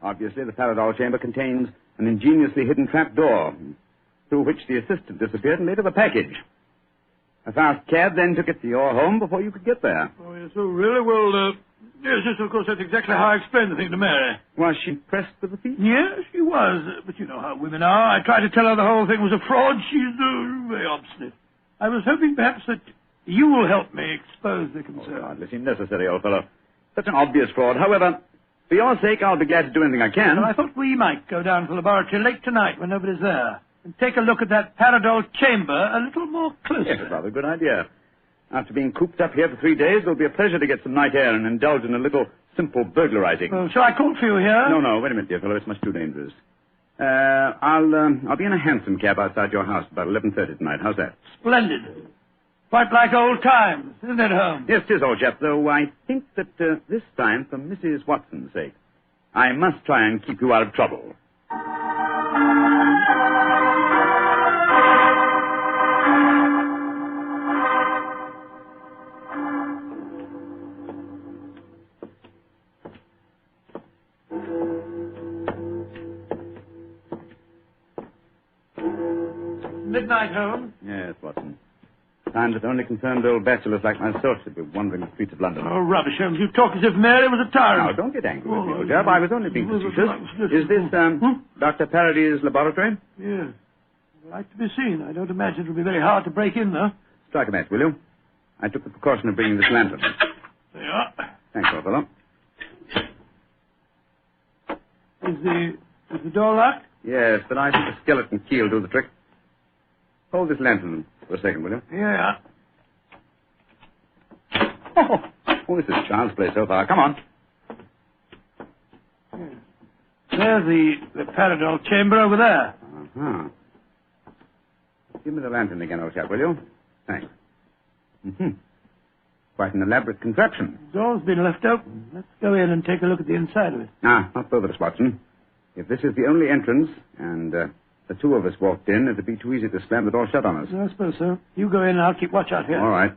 Obviously, the Paradol Chamber contains an ingeniously hidden trap door, through which the assistant disappeared and later the package. A fast cab then took it to your home before you could get there. Oh, yes, oh, really? Well, yes, of course, that's exactly how I explained the thing to Mary. Was she pressed with the feet? Yes, she was. But you know how women are. I tried to tell her the whole thing was a fraud. She's very obstinate. I was hoping perhaps that you will help me expose the concern. Oh, hardly seemed necessary, old fellow. Such an obvious fraud. However, for your sake, I'll be glad to do anything I can. Well, I thought we might go down to the laboratory late tonight when nobody's there and take a look at that Paradol Chamber a little more closely. Yes, rather a good idea. After being cooped up here for 3 days, it'll be a pleasure to get some night air and indulge in a little simple burglarizing. Well, shall I call for you here? No, wait a minute, dear fellow. It's much too dangerous. I'll be in a hansom cab outside your house about 11:30 tonight. How's that? Splendid. Quite like old times, isn't it, Holmes? Yes, it is, old chap, though I think that this time, for Mrs. Watson's sake, I must try and keep you out of trouble. Midnight, Holmes? Yes, Watson. Time that only confirmed old bachelors like myself should be wandering the streets of London. Oh, rubbish, Holmes. You talk as if Mary was a tyrant. Now, don't get angry with me, old chap. I was only being facetious. Is this, Dr. Paradis' laboratory? Yes. Like to be seen. I don't imagine it'll be very hard to break in, though. Strike a match, will you? I took the precaution of bringing this lantern. There you are. Thanks, old fellow. Is the door locked? Yes, but I think the skeleton key will do the trick. Hold this lantern for a second, will you? Yeah. Oh, this is child's play so far. Come on. There's the Paradol Chamber over there. Uh-huh. Give me the lantern again, old chap, will you? Thanks. Quite an elaborate contraption. The door's been left open. Let's go in and take a look at the inside of it. Not both of us, Watson. If this is the only entrance, and the two of us walked in, it'd be too easy to slam the door shut on us. I suppose so. You go in and I'll keep watch out here. All right.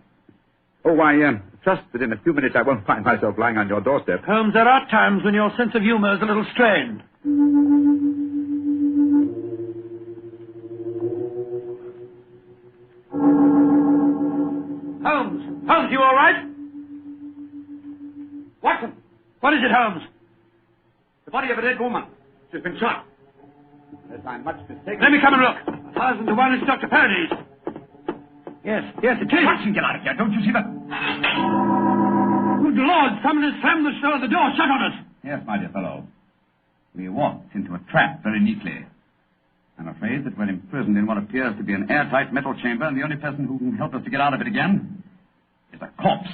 Oh, I trust that in a few minutes I won't find myself lying on your doorstep. Holmes, there are times when your sense of humor is a little strained. Holmes, you all right? Watson! What is it, Holmes? The body of a dead woman. She's been shot. Unless I'm much mistaken. Let me come and look. 1,000 to 1 is Dr. Paradis. Yes, it is. Watson, get out of here. Don't you see that? Good Lord, someone has slammed the door shut on us. Yes, my dear fellow. We walked into a trap very neatly. I'm afraid that we're imprisoned in what appears to be an airtight metal chamber, and the only person who can help us to get out of it again is a corpse.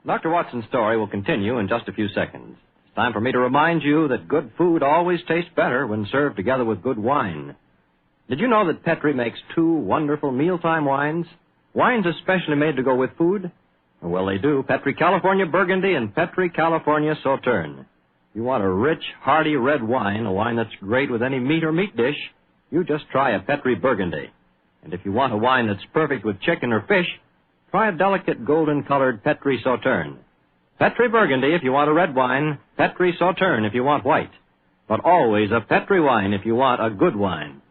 Dr. Watson's story will continue in just a few seconds. It's time for me to remind you that good food always tastes better when served together with good wine. Did you know that Petri makes 2 wonderful mealtime wines? Wines especially made to go with food? Well, they do. Petri California Burgundy and Petri California Sothern. You want a rich, hearty red wine, a wine that's great with any meat or meat dish, you just try a Petri Burgundy. And if you want a wine that's perfect with chicken or fish, try a delicate golden-colored Petri Sauterne. Petri Burgundy if you want a red wine, Petri Sauterne if you want white. But always a Petri wine if you want a good wine.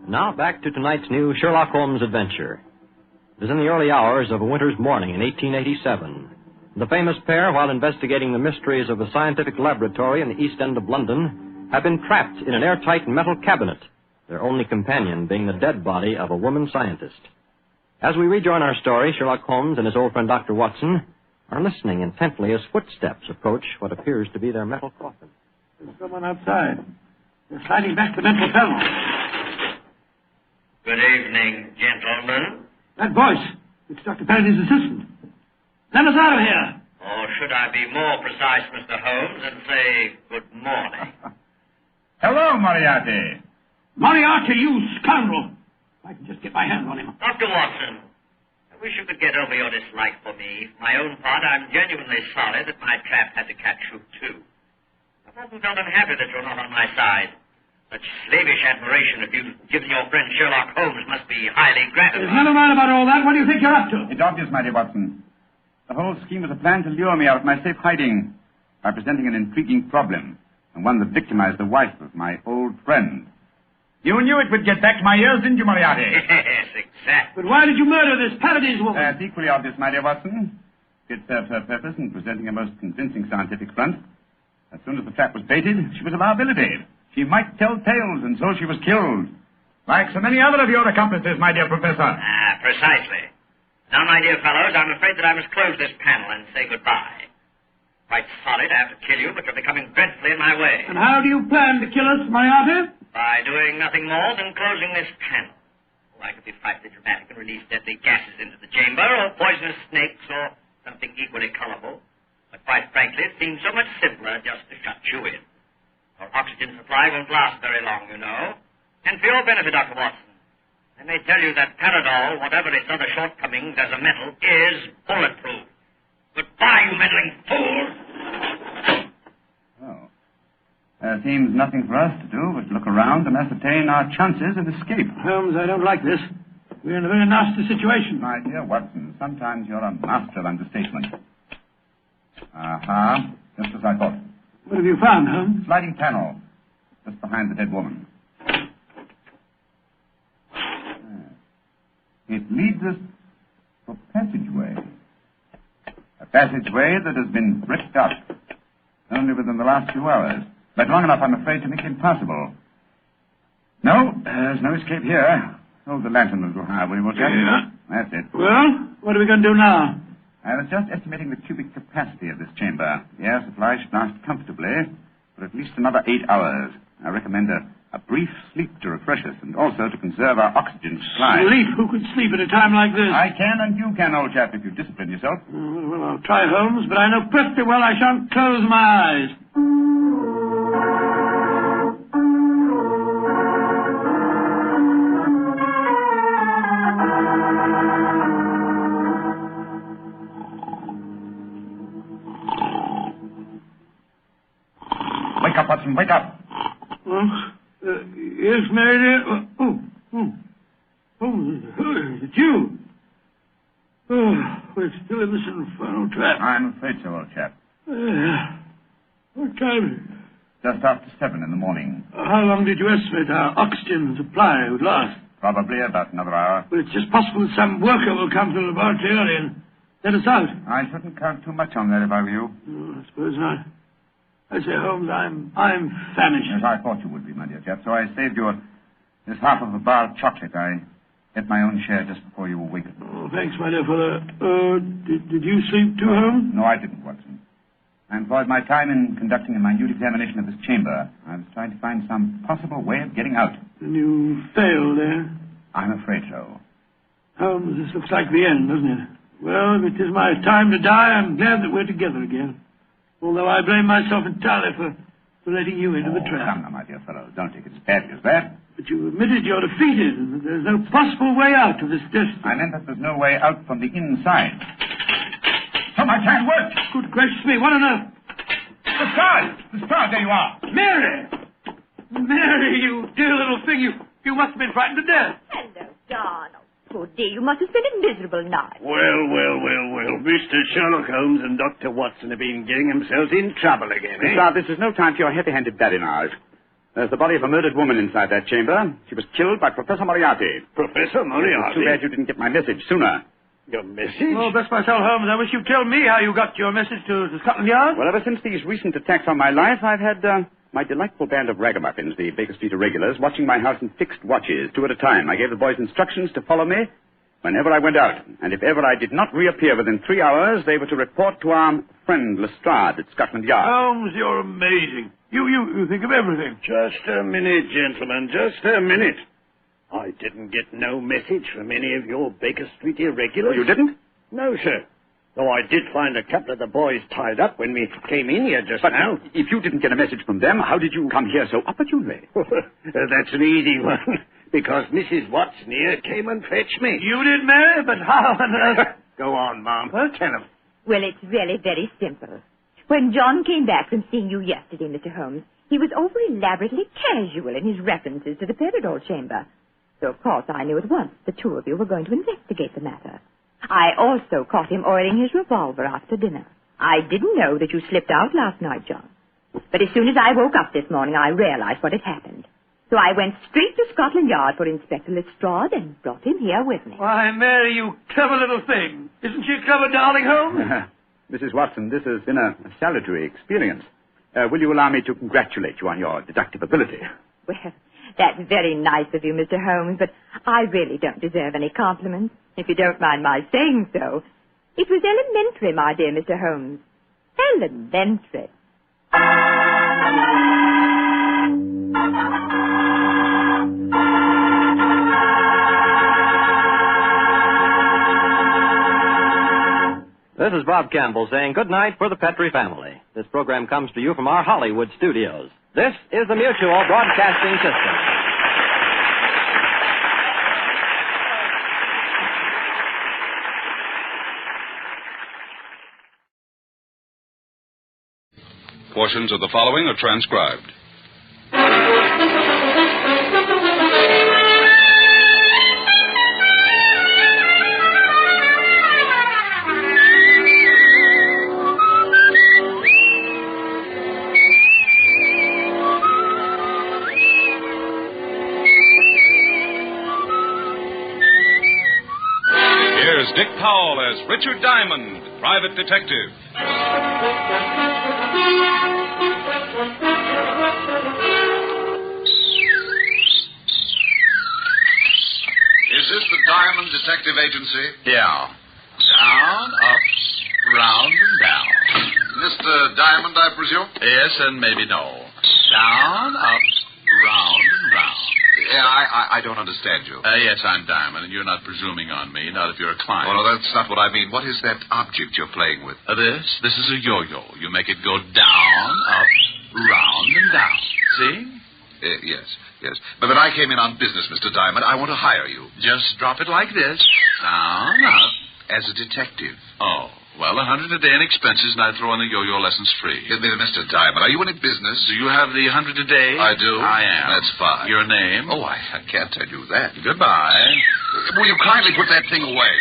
Now back to tonight's new Sherlock Holmes adventure. It was in the early hours of a winter's morning in 1887. The famous pair, while investigating the mysteries of a scientific laboratory in the East End of London, had been trapped in an airtight metal cabinet, their only companion being the dead body of a woman scientist. As we rejoin our story, Sherlock Holmes and his old friend Dr. Watson are listening intently as footsteps approach what appears to be their metal coffin. There's someone outside. They're sliding back the metal panel. Good evening, gentlemen. That voice, it's Dr. Paradis' assistant. Let us out of here. Or should I be more precise, Mr. Holmes, and say good morning? Hello, Moriarty. Moriarty, you scoundrel. If I can just get my hands on him. Dr. Watson, I wish you could get over your dislike for me. For my own part, I'm genuinely sorry that my trap had to catch you, too. I've often felt unhappy that you're not on my side. Such slavish admiration of you given your friend Sherlock Holmes must be highly gratifying. Never mind about all that. What do you think you're up to? It's obvious, my dear Watson. The whole scheme was a plan to lure me out of my safe hiding by presenting an intriguing problem, and one that victimized the wife of my old friend. You knew it would get back to my ears, didn't you, Moriarty? Yes, exactly. But why did you murder this Paradis woman? That's equally obvious, my dear Watson. It served her purpose in presenting a most convincing scientific front. As soon as the trap was baited, she was a liability. She might tell tales, and so she was killed. Like so many other of your accomplices, my dear Professor. Precisely. Now, my dear fellows, I'm afraid that I must close this panel and say goodbye. Quite sorry to have to kill you, but you're becoming dreadfully in my way. And how do you plan to kill us, Moriarty? By doing nothing more than closing this panel. Oh, I could be frightfully dramatic and release deadly gases into the chamber, or poisonous snakes, or something equally colorful. But quite frankly, it seems so much simpler just to shut you in. Our oxygen supply won't last very long, you know. And for your benefit, Dr. Watson, I may tell you that Paradol, whatever its other shortcomings as a metal, is bulletproof. Goodbye, you meddling fools! Oh. There seems nothing for us to do but look around and ascertain our chances of escape. Holmes, I don't like this. We're in a very nasty situation. My dear Watson, sometimes you're a master of understatement. Aha, just as I thought. What have you found, Holmes? Sliding panel, just behind the dead woman. It leads us to a passageway. A passageway that has been bricked up only within the last few hours. But long enough, I'm afraid, to make it impossible. No, there's no escape here. Hold the lantern a little higher, will you, Jack? Yeah. That's it. Well, what are we going to do now? I was just estimating the cubic capacity of this chamber. The air supply should last comfortably for at least another 8 hours. I recommend a brief sleep to refresh us and also to conserve our oxygen supply. Sleep? Who could sleep at a time like this? I can and you can, old chap, if you discipline yourself. Well, I'll try, Holmes, but I know perfectly well I shan't close my eyes. Wake up, Watson, wake up. Yes, Mary dear. It's you. We're still in this infernal trap. I'm afraid so, old chap. What time is it? Just after 7 in the morning. How long did you estimate our oxygen supply would last? Probably about another hour. Well, it's just possible that some worker will come to the laboratory early and let us out. I shouldn't count too much on that if I were you. I suppose not. I say, Holmes, I'm famished. Yes, I thought you would be, my dear chap, so I saved you this half of a bar of chocolate. I ate my own share just before you awakened. Oh, thanks, my dear fellow. Did you sleep too, Holmes? No, I didn't, Watson. I employed my time in conducting a minute examination of this chamber. I was trying to find some possible way of getting out. And you failed, eh? I'm afraid so. Holmes, this looks like the end, doesn't it? Well, if it is my time to die, I'm glad that we're together again. Although I blame myself entirely for letting you into the trap. Come now, my dear fellow. Don't take it as badly as that. But you admitted you're defeated and that there's no possible way out of this destiny. I meant that there's no way out from the inside. So my plan worked. Good gracious me, what on earth? The stars, there you are. Mary! Mary, you dear little thing, you must have been frightened to death. Hello, Donald. Poor dear, you must have spent a miserable night. Well. Mr. Sherlock Holmes and Dr. Watson have been getting themselves in trouble again, eh? Sir, this is no time for your heavy-handed badinage. There's the body of a murdered woman inside that chamber. She was killed by Professor Moriarty. Professor Moriarty? It's too bad you didn't get my message sooner. Your message? Oh, bless my soul, Holmes. I wish you'd tell me how you got your message to Scotland Yard. Well, ever since these recent attacks on my life, I've had my delightful band of ragamuffins, the Baker Street Irregulars, watching my house in fixed watches, 2 at a time. I gave the boys instructions to follow me whenever I went out. And if ever I did not reappear within 3 hours, they were to report to our friend Lestrade at Scotland Yard. Holmes, you're amazing. You think of everything. Just a minute, gentlemen, just a minute. I didn't get no message from any of your Baker Street irregulars. Oh, you didn't? No, sir. Though I did find a couple of the boys tied up when we came in here just now. If you didn't get a message from them, how did you come here so opportunely? That's an easy one. Because Mrs. Watson here came and fetched me. You did, Mary? But how on earth? Go on, Mom. Tell them. Well, it's really very simple. When John came back from seeing you yesterday, Mr. Holmes, he was over elaborately casual in his references to the Paradol Chamber. So, of course, I knew at once the two of you were going to investigate the matter. I also caught him oiling his revolver after dinner. I didn't know that you slipped out last night, John. But as soon as I woke up this morning, I realized what had happened. So I went straight to Scotland Yard for Inspector Lestrade and brought him here with me. Why, Mary, you clever little thing. Isn't she a clever darling, Holmes? Mrs. Watson, this has been a salutary experience. Will you allow me to congratulate you on your deductive ability? Well, that's very nice of you, Mr. Holmes, but I really don't deserve any compliments, if you don't mind my saying so. It was elementary, my dear Mr. Holmes. Elementary. This is Bob Campbell saying good night for the Petrie family. This program comes to you from our Hollywood studios. This is the Mutual Broadcasting System. Portions of the following are transcribed. Here's Dick Powell as Richard Diamond, private detective. Is this the Diamond Detective Agency? Yeah. Down, up, round, and down. Mr. Diamond, I presume? Yes, and maybe no. Down, up, round, and round. Yeah, I don't understand you. Yes, I'm Diamond, and you're not presuming on me, not if you're a client. Oh, no, that's not what I mean. What is that object you're playing with? This is a yo-yo. You make it go down, up, round, and down. See? Yes. But I came in on business, Mr. Diamond. I want to hire you. Just drop it like this. Down, up. As a detective. Oh. Well, $100 a day in expenses, and I throw in the yo-yo lessons free. Mr. Diamond, are you in business? Do you have the $100 a day? I do. I am. That's fine. Your name? Oh, I can't tell you that. Goodbye. Will you kindly put that thing away?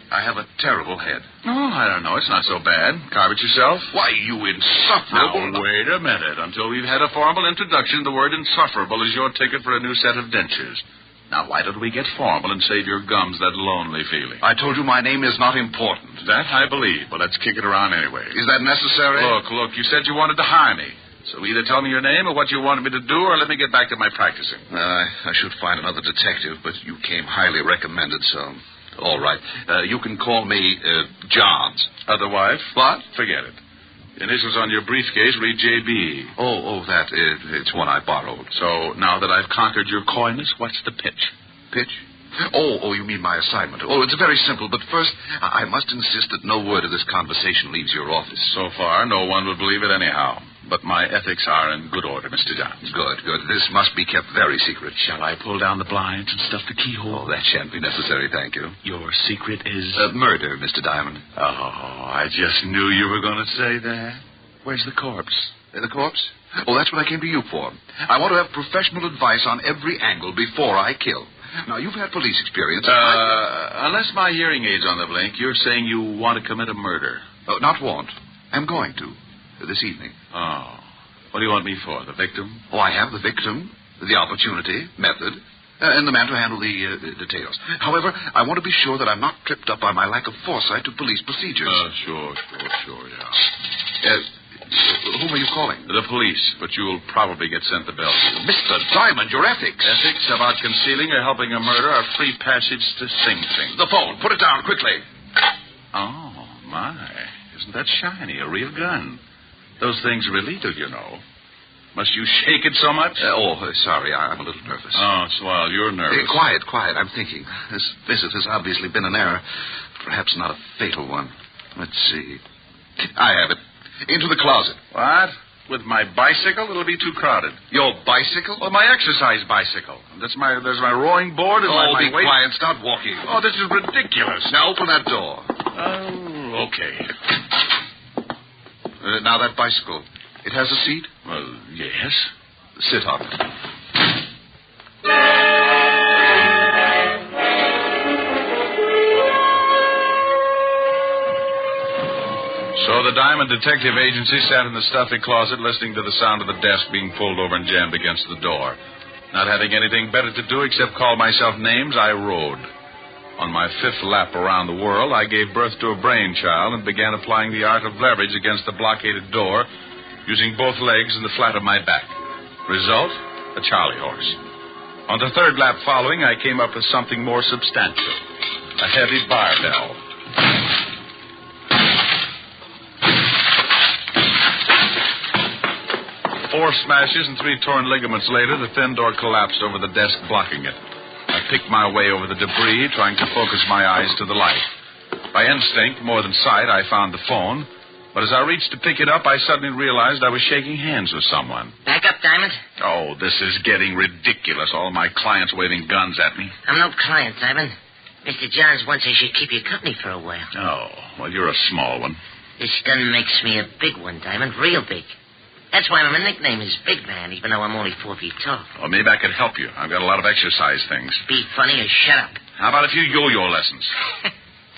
I have a terrible head. Oh, I don't know. It's not so bad. Carve it yourself? Why, you insufferable... Now, wait a minute. Until we've had a formal introduction, the word insufferable is your ticket for a new set of dentures. Now, why don't we get formal and save your gums that lonely feeling? I told you my name is not important. That I believe, but let's kick it around anyway. Is that necessary? Look, you said you wanted to hire me. So either tell me your name or what you wanted me to do, or let me get back to my practicing. I should find another detective, but you came highly recommended, so... All right. You can call me Johns. Otherwise? What? Forget it. The initials on your briefcase read J.B. Oh, it's one I borrowed. So now that I've conquered your coyness, what's the pitch? Pitch? Oh, you mean my assignment. Oh, it's very simple, but first, I must insist that no word of this conversation leaves your office. So far, no one would believe it anyhow. But my ethics are in good order, Mr. Johns. Good. This must be kept very secret. Shall I pull down the blinds and stuff the keyhole? Oh, that shan't be necessary, thank you. Your secret is... murder, Mr. Diamond. Oh, I just knew you were going to say that. Where's the corpse? The corpse? Oh, that's what I came to you for. I want to have professional advice on every angle before I kill. Now, you've had police experience. Unless my hearing aid's on the blink, you're saying you want to commit a murder. Not want. I'm going to. This evening. Oh. What do you want me for? The victim? Oh, I have the victim, the opportunity, method, and the man to handle the details. However, I want to be sure that I'm not tripped up by my lack of foresight to police procedures. Sure, yeah. Whom are you calling? The police, but you'll probably get sent to Bellevue. Mr. Diamond, your ethics. Ethics about concealing or helping a murder are free passage to Sing Sing. The phone. Put it down quickly. Oh, my. Isn't that shiny? A real gun. Those things are illegal, you know. Must you shake it so much? Sorry. I'm a little nervous. Oh, swell. You're nervous. Quiet. I'm thinking. This visit has obviously been an error. Perhaps not a fatal one. Let's see. I have it. Into the closet. What? With my bicycle? It'll be too crowded. Your bicycle? Well, my exercise bicycle. There's my rowing board and my be quiet. Stop walking. Oh, this is ridiculous. Now open that door. Oh, okay. Now that bicycle. It has a seat? Well, yes. Sit on it. So the Diamond Detective Agency sat in the stuffy closet listening to the sound of the desk being pulled over and jammed against the door. Not having anything better to do except call myself names, I rode. On my fifth lap around the world, I gave birth to a brainchild and began applying the art of leverage against the blockaded door, using both legs and the flat of my back. Result? A Charlie horse. On the third lap following, I came up with something more substantial. A heavy barbell. 4 smashes and 3 torn ligaments later, the thin door collapsed over the desk, blocking it. I picked my way over the debris, trying to focus my eyes to the light. By instinct, more than sight, I found the phone. But as I reached to pick it up, I suddenly realized I was shaking hands with someone. Back up, Diamond. Oh, this is getting ridiculous. All my clients waving guns at me. I'm no client, Diamond. Mr. Johns wants I should keep you company for a while. Oh, well, you're a small one. This gun makes me a big one, Diamond. Real big. That's why my nickname is Big Man, even though I'm only 4 feet tall. Well, maybe I could help you. I've got a lot of exercise things. Be funny or shut up. How about a few yo-yo lessons?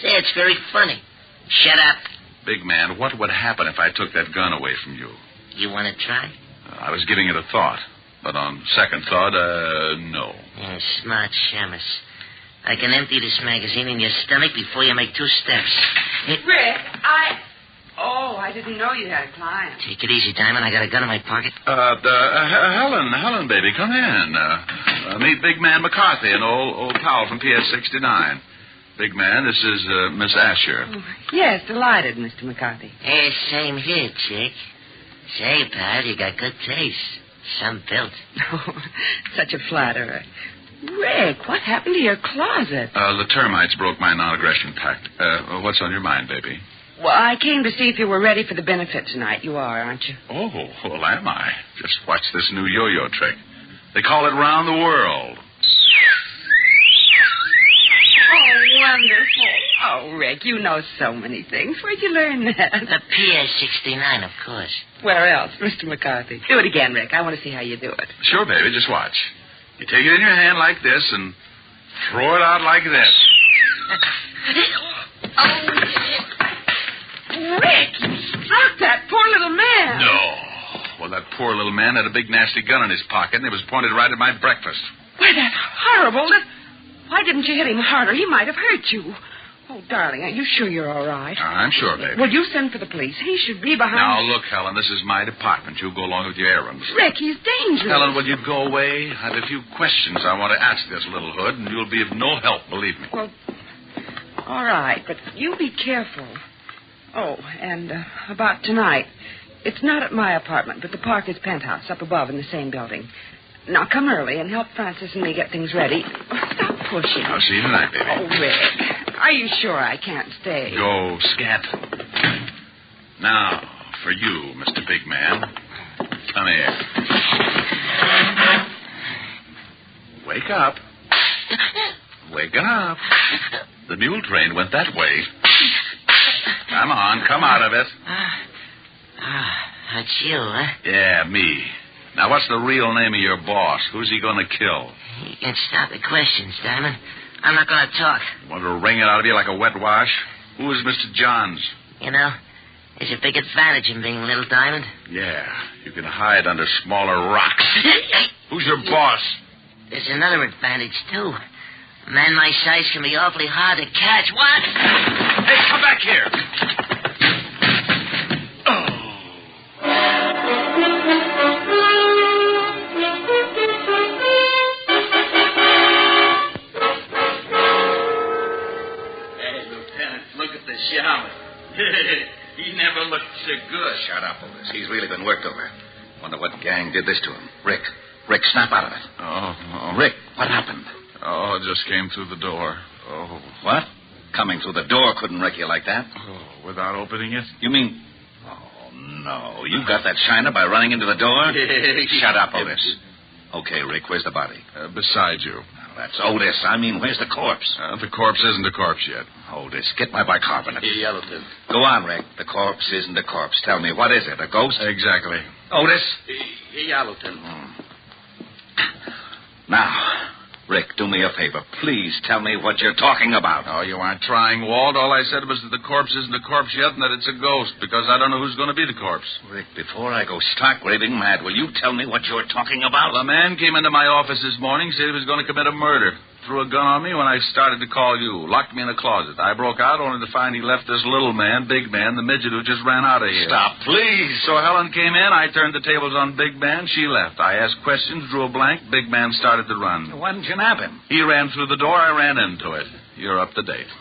Say, it's very funny. Shut up. Big Man, what would happen if I took that gun away from you? You want to try? I was giving it a thought. But on second thought, no. Yeah, smart shamus. I can empty this magazine in your stomach before you make 2 steps. Rick, I didn't know you had a client. Take it easy, Diamond. I got a gun in my pocket. Helen, baby, come in. Meet Big Man McCarthy, an old pal from PS 69. Big Man, this is Miss Asher. Oh, yes, delighted, Mr. McCarthy. Hey, same here, chick. Say, pal, you got good taste. Some built. Oh, such a flatterer. Rick, what happened to your closet? The termites broke my non-aggression pact. What's on your mind, baby? Well, I came to see if you were ready for the benefit tonight. You are, aren't you? Oh, well, am I? Just watch this new yo-yo trick. They call it round the world. Oh, wonderful. Oh, Rick, you know so many things. Where'd you learn that? The PS69, of course. Where else? Mr. McCarthy. Do it again, Rick. I want to see how you do it. Sure, baby. Just watch. You take it in your hand like this and throw it out like this. Rick, you struck that poor little man. No. Well, that poor little man had a big, nasty gun in his pocket, and it was pointed right at my breakfast. Why, that's horrible. Why didn't you hit him harder? He might have hurt you. Oh, darling, are you sure you're all right? I'm sure, baby. Will you send for the police? He should be behind... Now, look, Helen, this is my department. You go along with your errands. Rick, he's dangerous. Helen, will you go away? I have a few questions I want to ask this little hood, and you'll be of no help, believe me. Well, all right, but you be careful. Oh, and about tonight. It's not at my apartment, but the Parker's penthouse up above in the same building. Now, come early and help Francis and me get things ready. Stop pushing. I'll see you tonight, baby. Oh, Rick, are you sure I can't stay? Go, scat. Now, for you, Mr. Big Man. Come here. Wake up. Wake up. The mule train went that way. Come on, come out of it. That's you, huh? Yeah, me. Now, what's the real name of your boss? Who's he going to kill? You can stop the questions, Diamond. I'm not going to talk. Want to wring it out of you like a wet wash? Who is Mr. Johns? You know, there's a big advantage in being Little Diamond. Yeah, you can hide under smaller rocks. Who's your boss? There's another advantage, too. A man my size can be awfully hard to catch. What? Hey, come back here. Shaman. He never looked so good. Shut up, Otis. He's really been worked over. Wonder what gang did this to him. Rick, snap out of it. Oh. Rick, what happened? Oh, it just came through the door. Oh. What? Coming through the door couldn't wreck you like that? Oh, without opening it? You mean... Oh, no. You got that shiner by running into the door? Shut up, Otis. Okay, Rick, where's the body? Beside you. That's Otis. I mean, where's the corpse? The corpse isn't a corpse yet. Otis, get my bicarbonate. Yellowton. Go on, Rick. The corpse isn't a corpse. Tell me, what is it, a ghost? Exactly. Otis? Yellowton. Now, Rick, do me a favor. Please tell me what you're talking about. Oh, you aren't trying, Walt. All I said was that the corpse isn't a corpse yet and that it's a ghost, because I don't know who's going to be the corpse. Rick, before I go stark raving mad, will you tell me what you're talking about? Well, a man came into my office this morning, said he was going to commit a murder. Threw a gun on me when I started to call you. Locked me in a closet. I broke out only to find he left this little man, Big Man, the midget who just ran out of here. Stop, please. So Helen came in. I turned the tables on Big Man. She left. I asked questions, drew a blank. Big Man started to run. Why didn't you nab him? He ran through the door. I ran into it. You're up to date.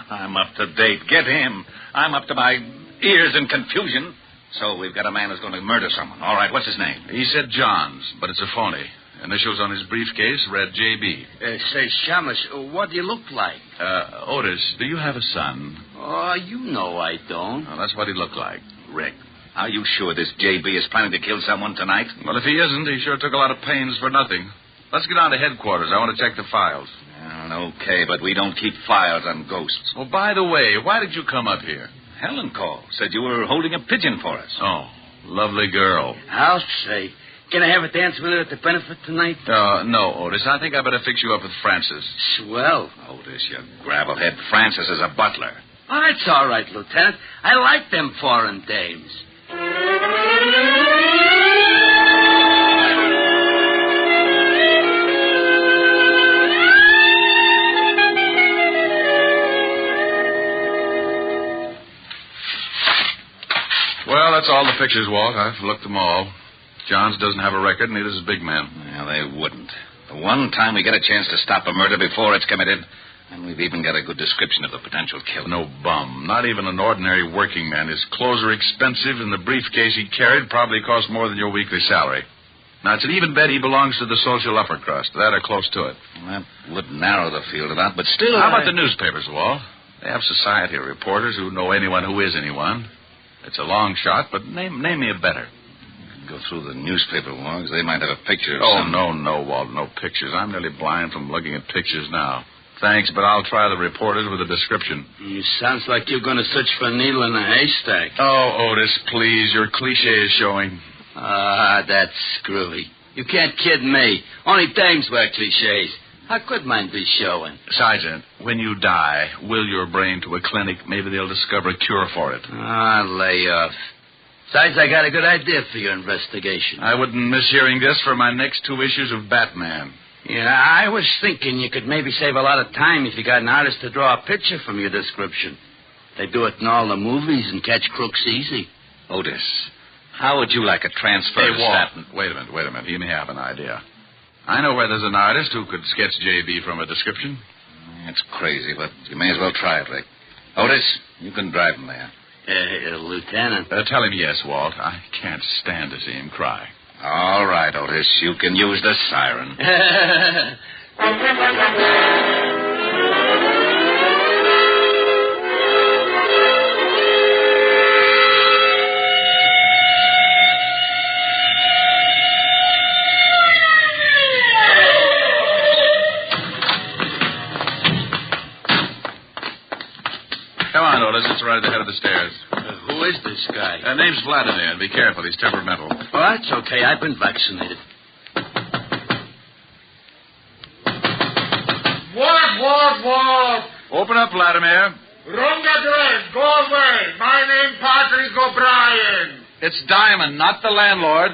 I'm up to date. Get him. I'm up to my ears in confusion. So we've got a man who's going to murder someone. All right, what's his name? He said Johns, but it's a phony. Initials on his briefcase read J.B. Say, Shamish, what do you look like? Otis, do you have a son? Oh, you know I don't. Well, that's what he looked like. Rick, are you sure this J.B. is planning to kill someone tonight? Well, if he isn't, he sure took a lot of pains for nothing. Let's get down to headquarters. I want to check the files. Okay, but we don't keep files on ghosts. Well, by the way, why did you come up here? Helen called. Said you were holding a pigeon for us. Oh, lovely girl. I'll say. Can I have a dance with her at the benefit tonight? No, Otis. I think I better fix you up with Francis. Swell. Otis, you gravelhead. Francis is a butler. Oh, it's all right, Lieutenant. I like them foreign dames. Well, that's all the pictures, Walt. I've looked them all. Johns doesn't have a record, neither does Big Man. Yeah, they wouldn't. The one time we get a chance to stop a murder before it's committed, and we've even got a good description of the potential killer. No bum. Not even an ordinary working man. His clothes are expensive, and the briefcase he carried probably cost more than your weekly salary. Now, it's an even bet he belongs to the social upper crust. That or close to it. Well, that would narrow the field a lot, but still... How about the newspapers, Walt? They have society reporters who know anyone who is anyone. It's a long shot, but name me a better. Go through the newspaper logs. They might have a picture of some... No, Walt, no pictures. I'm nearly blind from looking at pictures now. Thanks, but I'll try the reporters with a description. Sounds like you're going to search for a needle in a haystack. Oh, Otis, please. Your cliche is showing. Ah, that's screwy. You can't kid me. Only dames wear cliches. How could mine be showing? Sergeant, when you die, will your brain to a clinic. Maybe they'll discover a cure for it. Ah, lay off. Besides, I got a good idea for your investigation. I wouldn't miss hearing this for my next 2 issues of Batman. Yeah, I was thinking you could maybe save a lot of time if you got an artist to draw a picture from your description. They do it in all the movies and catch crooks easy. Otis, how would you like a transfer to Staten? Wait a minute. He may have an idea. I know where there's an artist who could sketch J.B. from a description. It's crazy, but you may as well try it, Rick. Otis, you can drive him there. Lieutenant. Tell him yes, Walt. I can't stand to see him cry. All right, Otis. You can use the siren. Come on, Otis. It's right at the head of the stairs. Who is this guy? Name's Vladimir, and be careful. He's temperamental. Oh, that's okay. I've been vaccinated. What? Open up, Vladimir. Wrong address. Go away. My name Patrick O'Brien. It's Diamond, not the landlord.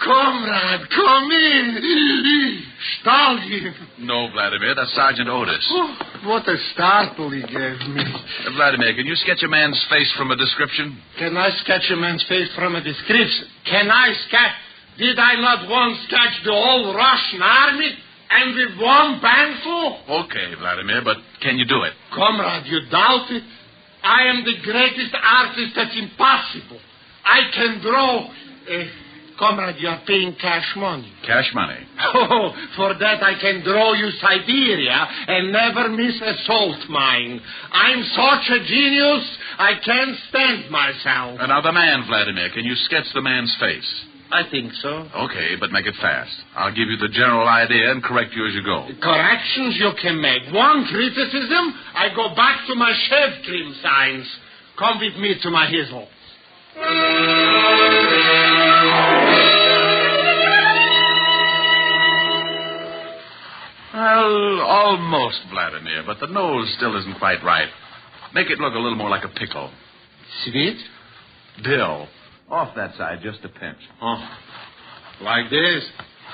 Comrade, come in. Stalin. No, Vladimir, that's Sergeant Otis. Oh, what a startle he gave me. Vladimir, can you sketch a man's face from a description? Can I sketch a man's face from a description? Can I sketch? Did I not once sketch the whole Russian army? And with one pencil? Okay, Vladimir, but can you do it? Comrade, you doubt it? I am the greatest artist that's impossible. I can draw... Comrade, you are paying cash money. Cash money? Oh, for that I can draw you Siberia and never miss a salt mine. I'm such a genius, I can't stand myself. Now, the man, Vladimir, can you sketch the man's face? I think so. Okay, but make it fast. I'll give you the general idea and correct you as you go. Corrections you can make. One criticism, I go back to my shave cream signs. Come with me to my hizzle. Well, almost, Vladimir, but the nose still isn't quite right. Make it look a little more like a pickle. Sweet? Bill. Off that side, just a pinch. Oh, like this?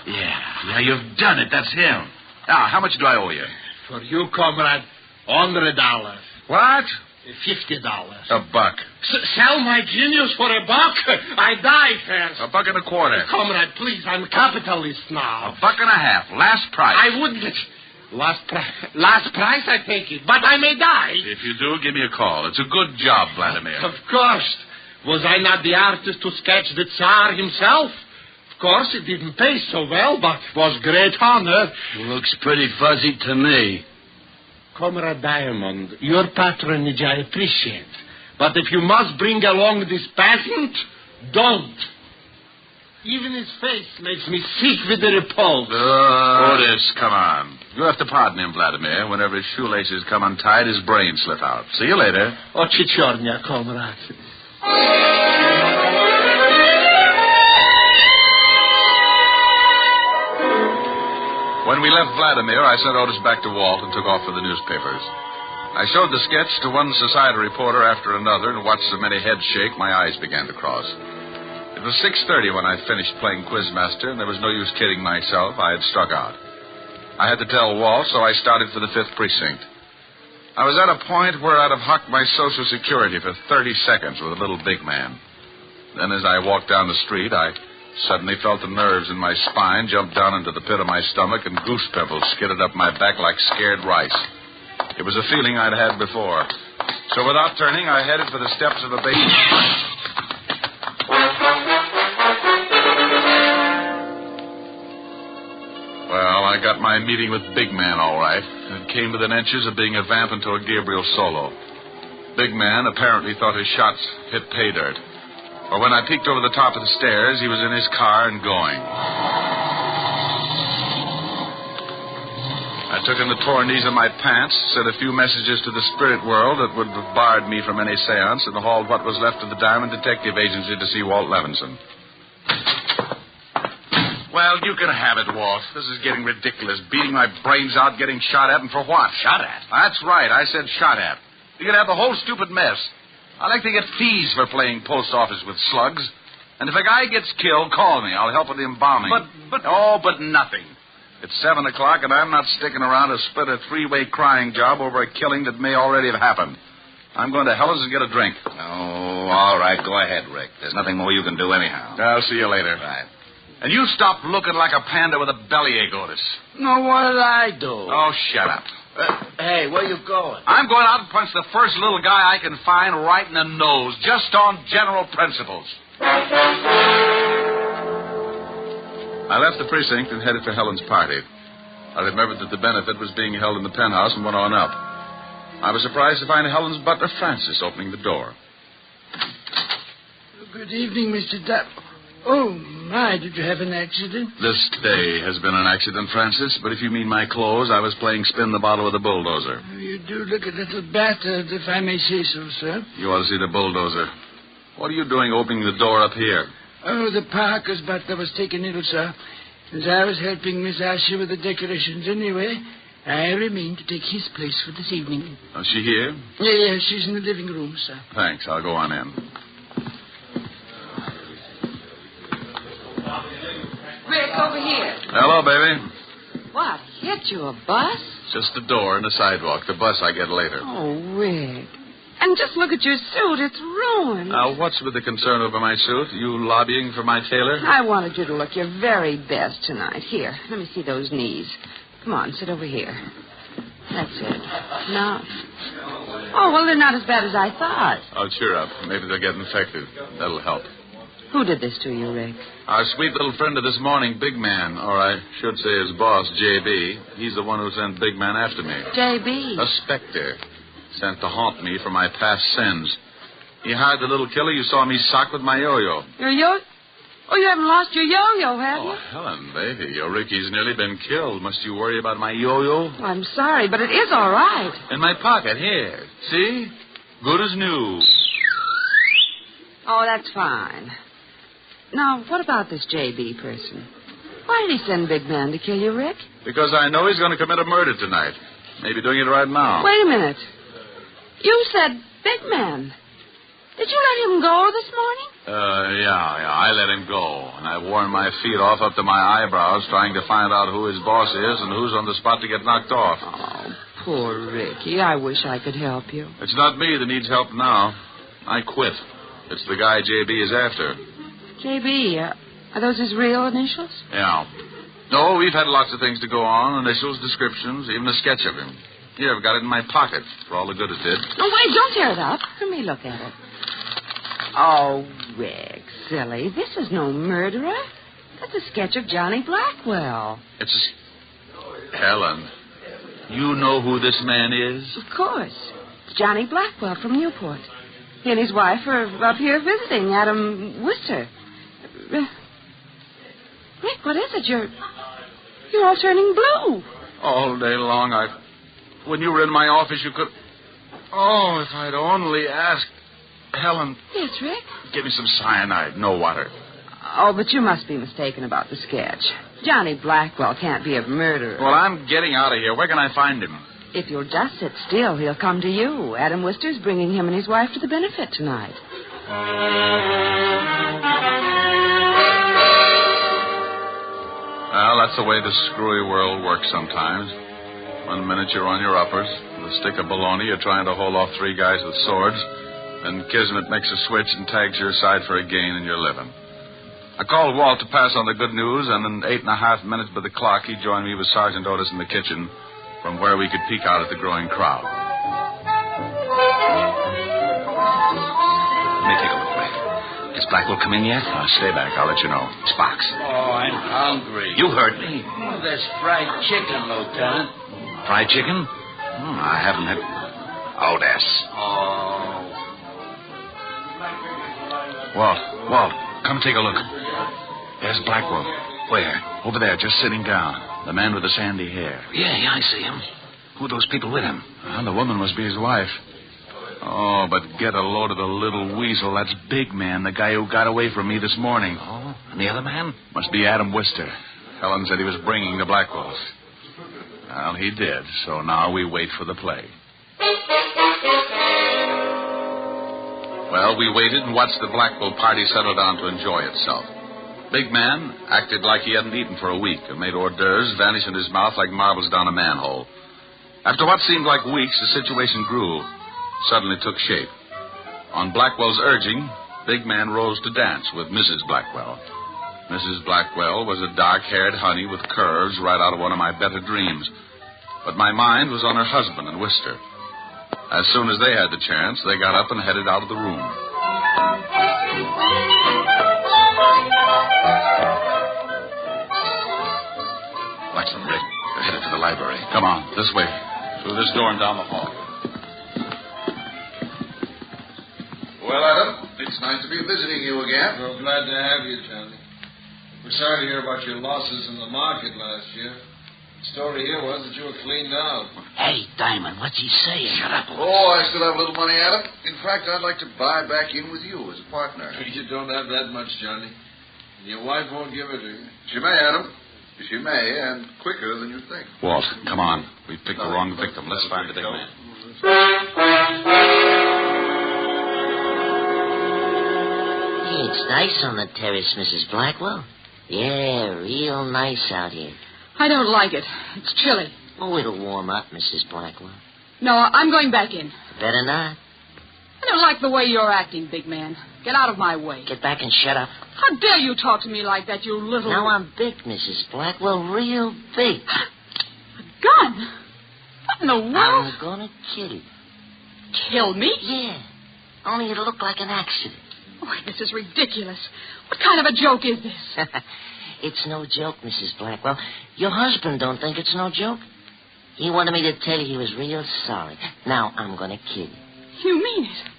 Yeah, you've done it. That's him. Now, how much do I owe you? For you, comrade, $100. What? $50. $1. Sell my genius for $1? I die first. $1.25. Comrade, please, I'm a capitalist now. $1.50. Last price. I wouldn't... Last price, I take it. But I may die. If you do, give me a call. It's a good job, Vladimir. Of course. Was I not the artist to sketch the Tsar himself? Of course, it didn't pay so well, but it was great honor. Looks pretty fuzzy to me. Comrade Diamond, your patronage I appreciate. But if you must bring along this peasant, don't. Even his face makes me sick with the repulse. Otis, come on. You have to pardon him, Vladimir. Whenever his shoelaces come untied, his brains slip out. See you later. Chichornia, comrade. When we left Vladimir, I sent Otis back to Walt and took off for the newspapers. I showed the sketch to one society reporter after another and watched so many heads shake, my eyes began to cross. It was 6:30 when I finished playing Quizmaster, and there was no use kidding myself. I had struck out. I had to tell Walt, so I started for the 5th Precinct. I was at a point where I'd have hucked my Social Security for 30 seconds with a little big man. Then as I walked down the street, I suddenly felt the nerves in my spine jump down into the pit of my stomach, and goose pimples skidded up my back like scared rice. It was a feeling I'd had before. So without turning, I headed for the steps of a basement. Well, I got my meeting with Big Man all right. It came within inches of being a vamp into a Gabriel solo. Big Man apparently thought his shots hit pay dirt. For when I peeked over the top of the stairs, he was in his car and going. At took in the torn knees of my pants, sent a few messages to the spirit world that would have barred me from any seance, and hauled what was left of the Diamond Detective Agency to see Walt Levinson. Well, you can have it, Walt. This is getting ridiculous. Beating my brains out, getting shot at, and for what? Shot at? That's right. I said shot at. You can have the whole stupid mess. I like to get fees for playing post office with slugs. And if a guy gets killed, call me. I'll help with the embalming. But nothing. It's 7 o'clock, and I'm not sticking around to split a three-way crying job over a killing that may already have happened. I'm going to Helen's and get a drink. Oh, all right. Go ahead, Rick. There's nothing more you can do anyhow. I'll see you later. Right. And you stop looking like a panda with a bellyache, Otis. No, what did I do? Oh, shut up. Hey, where you going? I'm going out and punch the first little guy I can find right in the nose, just on general principles. I left the precinct and headed for Helen's party. I remembered that the benefit was being held in the penthouse and went on up. I was surprised to find Helen's butler, Francis, opening the door. Good evening, Mr. Duff. Oh, my, did you have an accident? This day has been an accident, Francis, but if you mean my clothes, I was playing spin the bottle with a bulldozer. You do look a little battered, if I may say so, sir. You ought to see the bulldozer. What are you doing opening the door up here? Oh, the Parker's butler was taken ill, sir. As I was helping Miss Asher with the decorations anyway, I remained to take his place for this evening. Is she here? Yes, she's in the living room, sir. Thanks. I'll go on in. Rick, over here. Hello, baby. What, hit you a bus? Just the door and the sidewalk. The bus I get later. Oh, Rick. And just look at your suit. It's ruined. Now, what's with the concern over my suit? You lobbying for my tailor? I wanted you to look your very best tonight. Here, let me see those knees. Come on, sit over here. That's it. Now. Oh, well, they're not as bad as I thought. Oh, cheer up. Maybe they'll get infected. That'll help. Who did this to you, Rick? Our sweet little friend of this morning, Big Man, or I should say his boss, J.B. He's the one who sent Big Man after me. J.B.? A specter. Sent to haunt me for my past sins. He hired the little killer you saw me sock with my yo-yo. Your yo... Oh, you haven't lost your yo-yo, have you? Oh, Helen, baby, your Ricky's nearly been killed. Must you worry about my yo-yo? Oh, I'm sorry, but it is all right. In my pocket, here. See? Good as new. Oh, that's fine. Now, what about this J.B. person? Why did he send Big Man to kill you, Rick? Because I know he's going to commit a murder tonight. Maybe doing it right now. Wait a minute. You said Big Man. Did you let him go this morning? Yeah. I let him go. And I worn my feet off up to my eyebrows trying to find out who his boss is and who's on the spot to get knocked off. Oh, poor Ricky. I wish I could help you. It's not me that needs help now. I quit. It's the guy J.B. is after. J.B., are those his real initials? Yeah. No, we've had lots of things to go on. Initials, descriptions, even a sketch of him. Here, I've got it in my pocket for all the good it did. Oh, wait, don't tear it up. Let me look at it. Oh, Rick, silly. This is no murderer. That's a sketch of Johnny Blackwell. Helen, you know who this man is? Of course. It's Johnny Blackwell from Newport. He and his wife are up here visiting Adam Worcester. Rick, what is it? You're all turning blue. All day long, when you were in my office, you could... Oh, if I'd only asked... Helen. Yes, Rick? Give me some cyanide, no water. Oh, but you must be mistaken about the sketch. Johnny Blackwell can't be a murderer. Well, I'm getting out of here. Where can I find him? If you'll just sit still, he'll come to you. Adam Worcester's bringing him and his wife to the benefit tonight. Well, that's the way the screwy world works sometimes. 1 minute you're on your uppers. With a stick of baloney, you're trying to hold off 3 guys with swords. Then Kismet makes a switch and tags your side for a gain and you're living. I called Walt to pass on the good news, and in 8.5 minutes by the clock, he joined me with Sergeant Otis in the kitchen, from where we could peek out at the growing crowd. Let me take a look, Rick. Has Blackwell come in yet? Stay back. I'll let you know. Sparks. Oh, I'm hungry. You heard me. Oh, there's fried chicken, Lieutenant. Fried chicken? I haven't had... Otis. Oh. Walt, come take a look. There's Blackwell. Where? Over there, just sitting down. The man with the sandy hair. Yeah, I see him. Who are those people with him? Well, the woman must be his wife. Oh, but get a load of the little weasel. That's Big Man, the guy who got away from me this morning. Oh, and the other man? Must be Adam Wister. Helen said he was bringing the Blackwells. Well, he did, so now we wait for the play. Well, we waited and watched the Blackwell party settle down to enjoy itself. Big Man acted like he hadn't eaten for a week and made hors d'oeuvres vanish in his mouth like marbles down a manhole. After what seemed like weeks, the situation grew, suddenly took shape. On Blackwell's urging, Big Man rose to dance with Mrs. Blackwell. Mrs. Blackwell was a dark-haired honey with curves right out of one of my better dreams. But my mind was on her husband and Wister. As soon as they had the chance, they got up and headed out of the room. Watch them, Rick. They're headed to the library. Come on, this way. Through this door and down the hall. Well, Adam, it's nice to be visiting you again. Well, glad to have you, Johnny. We're sorry to hear about your losses in the market last year. The story here was that you were cleaned out. Hey, Diamond, what's he saying? Shut up. Oh, I still have a little money, Adam. In fact, I'd like to buy back in with you as a partner. You don't have that much, Johnny. And your wife won't give it to you. She may, Adam. She may, and quicker than you think. Walt, come on. We picked the wrong victim. Let's find the Big Man. Hey, it's nice on the terrace, Mrs. Blackwell. Yeah, real nice out here. I don't like it. It's chilly. Oh, it'll warm up, Mrs. Blackwell. No, I'm going back in. Better not. I don't like the way you're acting, big man. Get out of my way. Get back and shut up. How dare you talk to me like that, you little... Now I'm big, Mrs. Blackwell, real big. A gun? What in the world? I'm gonna kill you. Kill me? Yeah. Only it'll look like an accident. Oh, this is ridiculous. What kind of a joke is this? It's no joke, Mrs. Blackwell. Your husband don't think it's no joke. He wanted me to tell you he was real sorry. Now I'm gonna kill you. You mean it?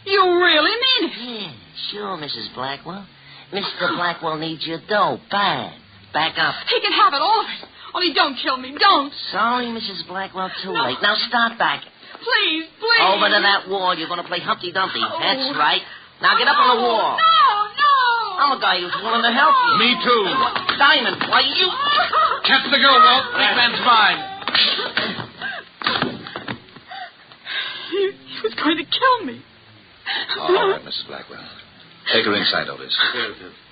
You really mean it? Yeah, sure, Mrs. Blackwell. Mr. Blackwell needs your dough, bad. Back up. He can have it, all of it. Only don't kill me, don't. Sorry, Mrs. Blackwell, too late. Now start back. Please, please. Over to that wall. You're going to play Humpty Dumpty. Oh. That's right. Now get up on the wall. No. I'm a guy who's willing to help you. Me too. Diamond, why you... Catch the girl, Walt. Big man's mine. He was going to kill me. All right, Mrs. Blackwell. Take her inside, Otis.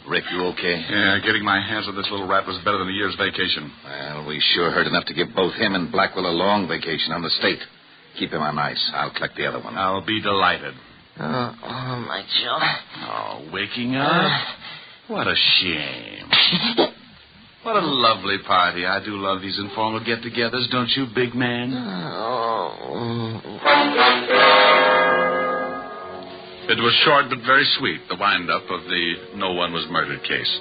Rick, you okay? Yeah, getting my hands on this little rat was better than a year's vacation. Well, we sure heard enough to give both him and Blackwell a long vacation on the state. Keep him on ice. I'll collect the other one. I'll be delighted. Oh, my jaw. Oh, waking up? What a shame. What a lovely party. I do love these informal get-togethers, don't you, big man? It was short but very sweet, the wind-up of the no one was murdered case.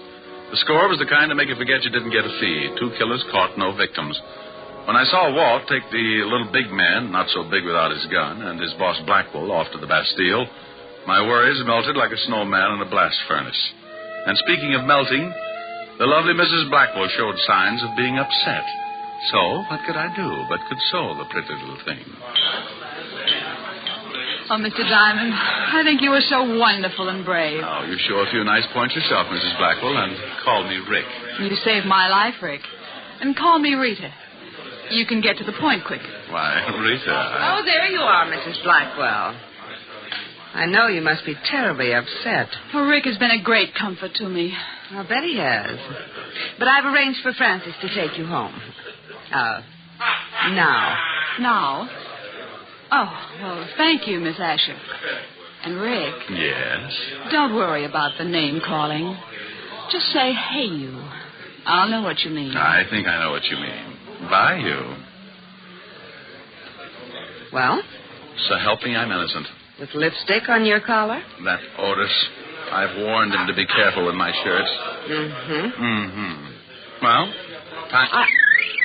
The score was the kind to make you forget you didn't get a fee. 2 killers caught, no victims. When I saw Walt take the little big man, not so big without his gun, and his boss Blackwell off to the Bastille, my worries melted like a snowman in a blast furnace. And speaking of melting, the lovely Mrs. Blackwell showed signs of being upset. So, what could I do but console the pretty little thing? Oh, Mr. Diamond, I think you were so wonderful and brave. Oh, you show a few nice points yourself, Mrs. Blackwell, and call me Rick. You saved my life, Rick. And call me Rita. You can get to the point quicker. Why, Rita... Oh, there you are, Mrs. Blackwell. I know you must be terribly upset. Well, Rick has been a great comfort to me. I'll bet he has. But I've arranged for Francis to take you home. Now. Now? Oh, well, thank you, Miss Asher. And Rick. Yes? Don't worry about the name calling. Just say, hey, you. I'll know what you mean. I think I know what you mean. By you. Well? So help me, I'm innocent. With lipstick on your collar? That Otis. I've warned him to be careful with my shirts. Mm-hmm. Mm-hmm. Well, time...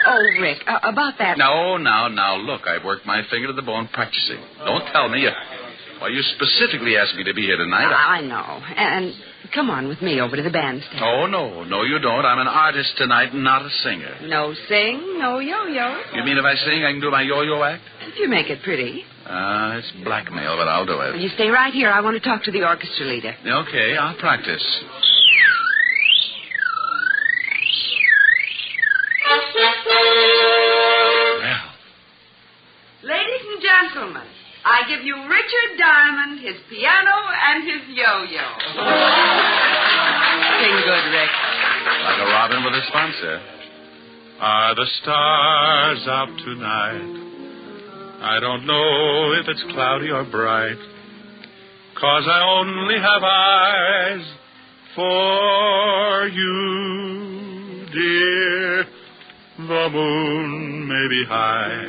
Oh, Rick, about that... No, now, look, I've worked my finger to the bone practicing. Don't tell me. Well, you specifically asked me to be here tonight. I know. And Come on with me over to the bandstand. Oh, no. No, you don't. I'm an artist tonight and not a singer. No sing, no yo-yo. You mean if I sing, I can do my yo-yo act? If you make it pretty. It's blackmail, but I'll do it. Well, you stay right here. I want to talk to the orchestra leader. Okay, I'll practice. Ladies and gentlemen, I give you Richard Diamond, his piano, and his yo-yo. Sing good, Rick. Like a robin with a sponsor. Are the stars out tonight? I don't know if it's cloudy or bright, 'cause I only have eyes for you, dear. The moon may be high,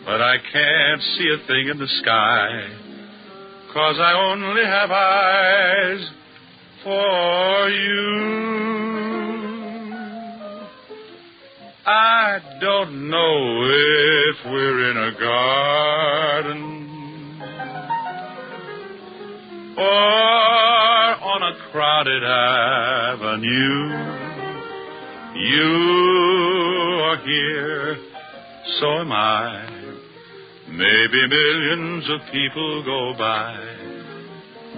but I can't see a thing in the sky, 'cause I only have eyes for you. I don't know if we're in a garden or on a crowded avenue. You are here, so am I. Maybe millions of people go by,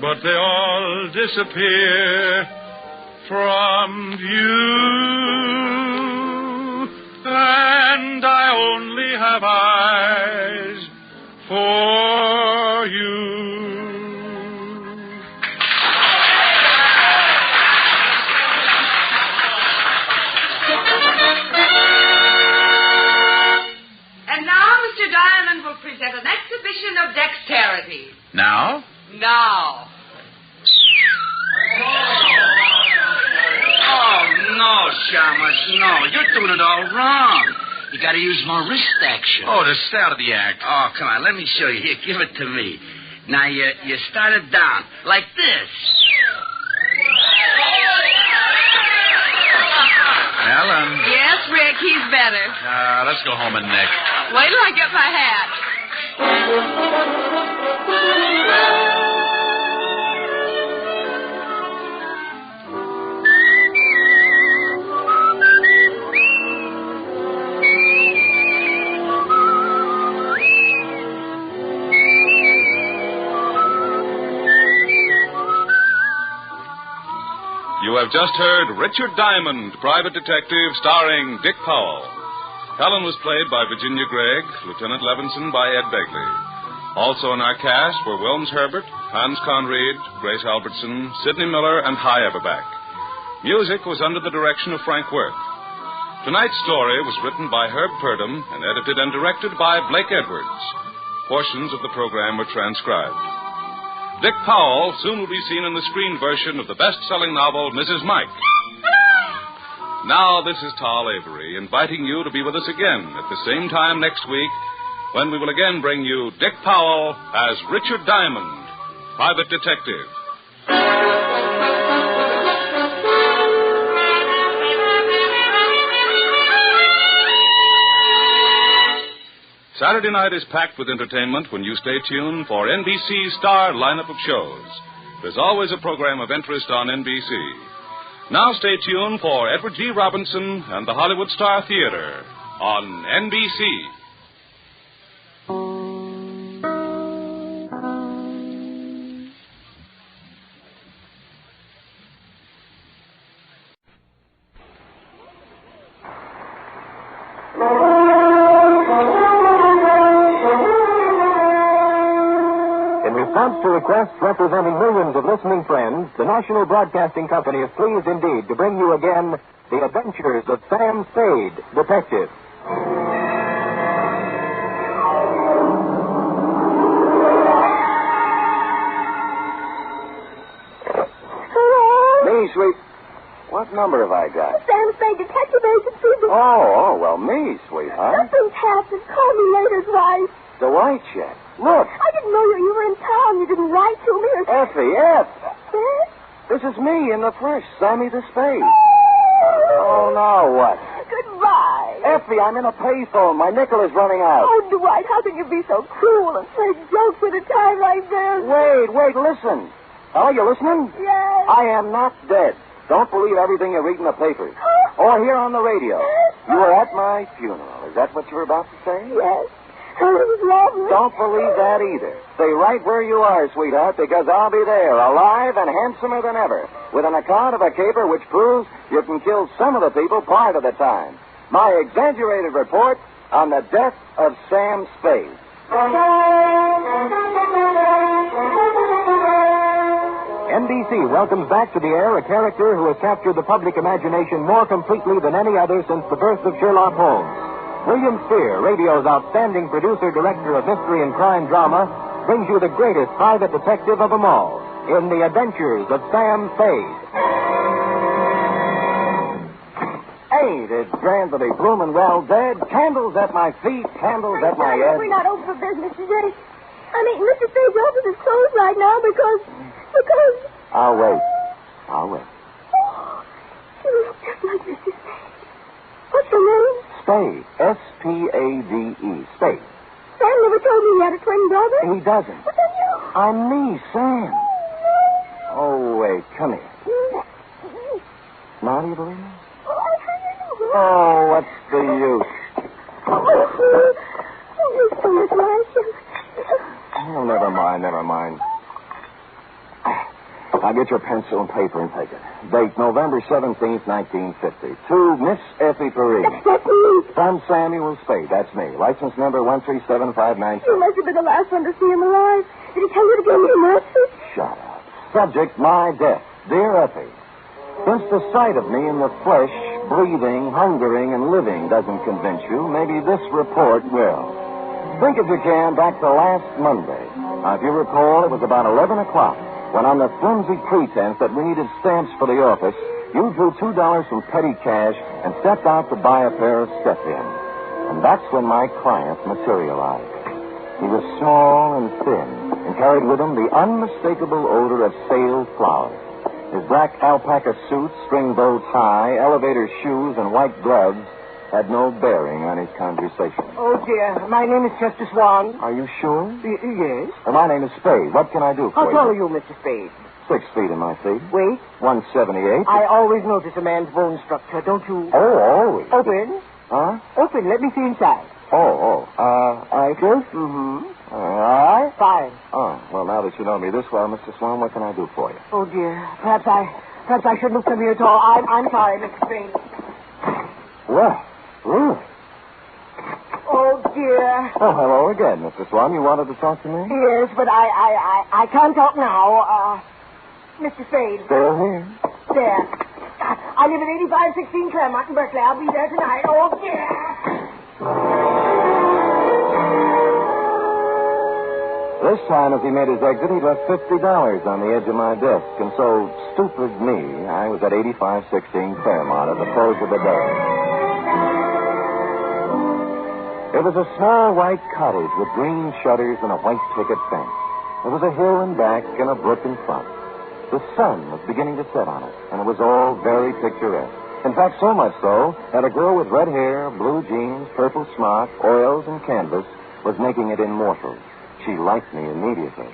but they all disappear from view. And I only have eyes for you. And now Mr. Diamond will present an exhibition of dexterity. Now? Now. Oh, no, Shamus, no. You're doing it all wrong. You got to use more wrist action. Oh, to stay out of the act. Oh, come on, let me show you. Here, give it to me. Now, you start it down, like this. Ellen. Yes, Rick, he's better. Let's go home and neck. Wait till I get my hat. You have just heard Richard Diamond, Private Detective, starring Dick Powell. Helen was played by Virginia Gregg, Lieutenant Levinson by Ed Begley. Also in our cast were Wilms Herbert, Hans Conried, Grace Albertson, Sidney Miller, and Hy Everback. Music was under the direction of Frank Worth. Tonight's story was written by Herb Purdom and edited and directed by Blake Edwards. Portions of the program were transcribed. Dick Powell soon will be seen in the screen version of the best-selling novel, Mrs. Mike. Now, this is Tal Avery, inviting you to be with us again at the same time next week, when we will again bring you Dick Powell as Richard Diamond, Private Detective. Saturday night is packed with entertainment when you stay tuned for NBC's star lineup of shows. There's always a program of interest on NBC. Now stay tuned for Edward G. Robinson and the Hollywood Star Theater on NBC. To requests representing millions of listening friends, the National Broadcasting Company is pleased indeed to bring you again The Adventures of Sam Spade, Detective. Hello? Me, sweet. What number have I got? Sam Spade Detective Agency. Oh, well, me, sweetheart. Nothing's happened. Call me later, Dwight. The white check. Look. I didn't know you were in town. You didn't write to me or... Effie, F. Yes? This is me in the flesh, Sammy the Spade. Oh, now what? Goodbye. Effie, I'm in a payphone. My nickel is running out. Oh, Dwight, how can you be so cruel and play jokes with a time like this? Wait, listen. Hello, you listening? Yes. I am not dead. Don't believe everything you read in the papers or hear on the radio. You were at my funeral. Is that what you were about to say? Yes. It was lovely. Don't believe that either. Stay right where you are, sweetheart, because I'll be there, alive and handsomer than ever, with an account of a caper which proves you can kill some of the people part of the time. My exaggerated report on the death of Sam Spade. NBC welcomes back to the air a character who has captured the public imagination more completely than any other since the birth of Sherlock Holmes. William Spear, radio's outstanding producer-director of mystery and crime drama, brings you the greatest private detective of them all in The Adventures of Sam Spade. Ain't it grand to be bloomin' well dead? Candles at my feet, candles at my head. We're not open for business today. I mean, Mr. Spade's office is closed right now because... I'll wait. She looks just like Mrs. Spade. What's her name? Spade. S-P-A-D-E. Spade. Sam never told me he had a twin brother. He doesn't. But then you... I'm me, Sam. Oh, wait, come here. Now do you believe me? Oh, what's the use? Oh, you're so much nicer. Oh, never mind. Now get your pencil and paper and take it. Date November 17th, 1950. To Miss Effie Perrine. That's me. From Samuel Spade. That's me. License number 137596. You must have been the last one to see him alive. Did he tell you to give me a message? Shut up. Subject, my death. Dear Effie, since the sight of me in the flesh, breathing, hungering, and living doesn't convince you, maybe this report will. Think, if you can, back to last Monday. Now, if you recall, it was about 11 o'clock when, on the flimsy pretense that we needed stamps for the office, you drew $2 from petty cash and stepped out to buy a pair of step-ins. And that's when my client materialized. He was small and thin and carried with him the unmistakable odor of stale flowers. His black alpaca suit, string-bowed tie, elevator shoes, and white gloves had no bearing on his conversation. Oh, dear. My name is Chester Swan. Are you sure? Yes. Well, my name is Spade. What can I do for you? How tall are you, Mr. Spade? 6 feet in my feet. Weight? 178. I always notice a man's bone structure, don't you? Oh, always. Open. Huh? Open. Let me see inside. I guess? Mm-hmm. All right. Fine. Oh, well, now that you know me this well, Mr. Swan, what can I do for you? Oh, dear. Perhaps I shouldn't have come here at all. I'm sorry, Mr. Spade. Well, really? Oh, dear. Oh, hello again, Mr. Swan. You wanted to talk to me? Yes, but I can't talk now. Mr. Spade. Still here. There. I live at 8516 Claremont in Berkeley. I'll be there tonight. Oh, dear. This time, as he made his exit, he left $50 on the edge of my desk. And so, stupid me, I was at 8516 Claremont at the close of the day. It was a small white cottage with green shutters and a white picket fence. There was a hill in back and a brook in front. The sun was beginning to set on it, and it was all very picturesque. In fact, so much so that a girl with red hair, blue jeans, purple smock, oils, and canvas was making it immortal. She liked me immediately.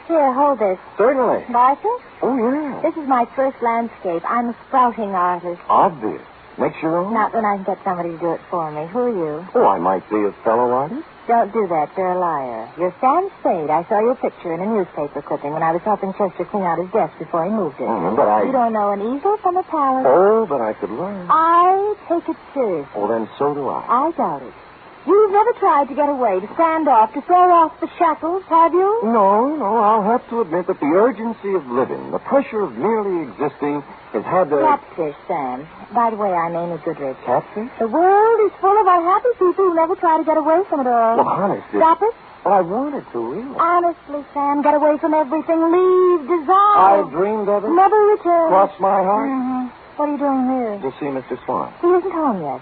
Here, hold this. Certainly. Like it? Oh, yeah. This is my first landscape. I'm a sprouting artist. Obvious. Makes your own? Not when I can get somebody to do it for me. Who are you? Oh, I might be a fellow artist. Don't do that. You're a liar. You're Sam Spade. I saw your picture in a newspaper clipping when I was helping Chester clean out his desk before he moved it. But I... You don't know an easel from a palette. Oh, but I could learn. I take it seriously. Oh, then so do I. I doubt it. You've never tried to get away, to stand off, to throw off the shackles, have you? No. I'll have to admit that the urgency of living, the pressure of merely existing, has had the... Catfish, Sam. By the way, I'm Amy Goodrich. Catfish? The world is full of unhappy people who never try to get away from it all. Well, honestly... Stop it? Well, I wanted to, really. Honestly, Sam, get away from everything. Leave, dissolve. I dreamed of it. Never return. Cross my heart. Mm-hmm. What are you doing here? To see Mr. Swan. He isn't home yet.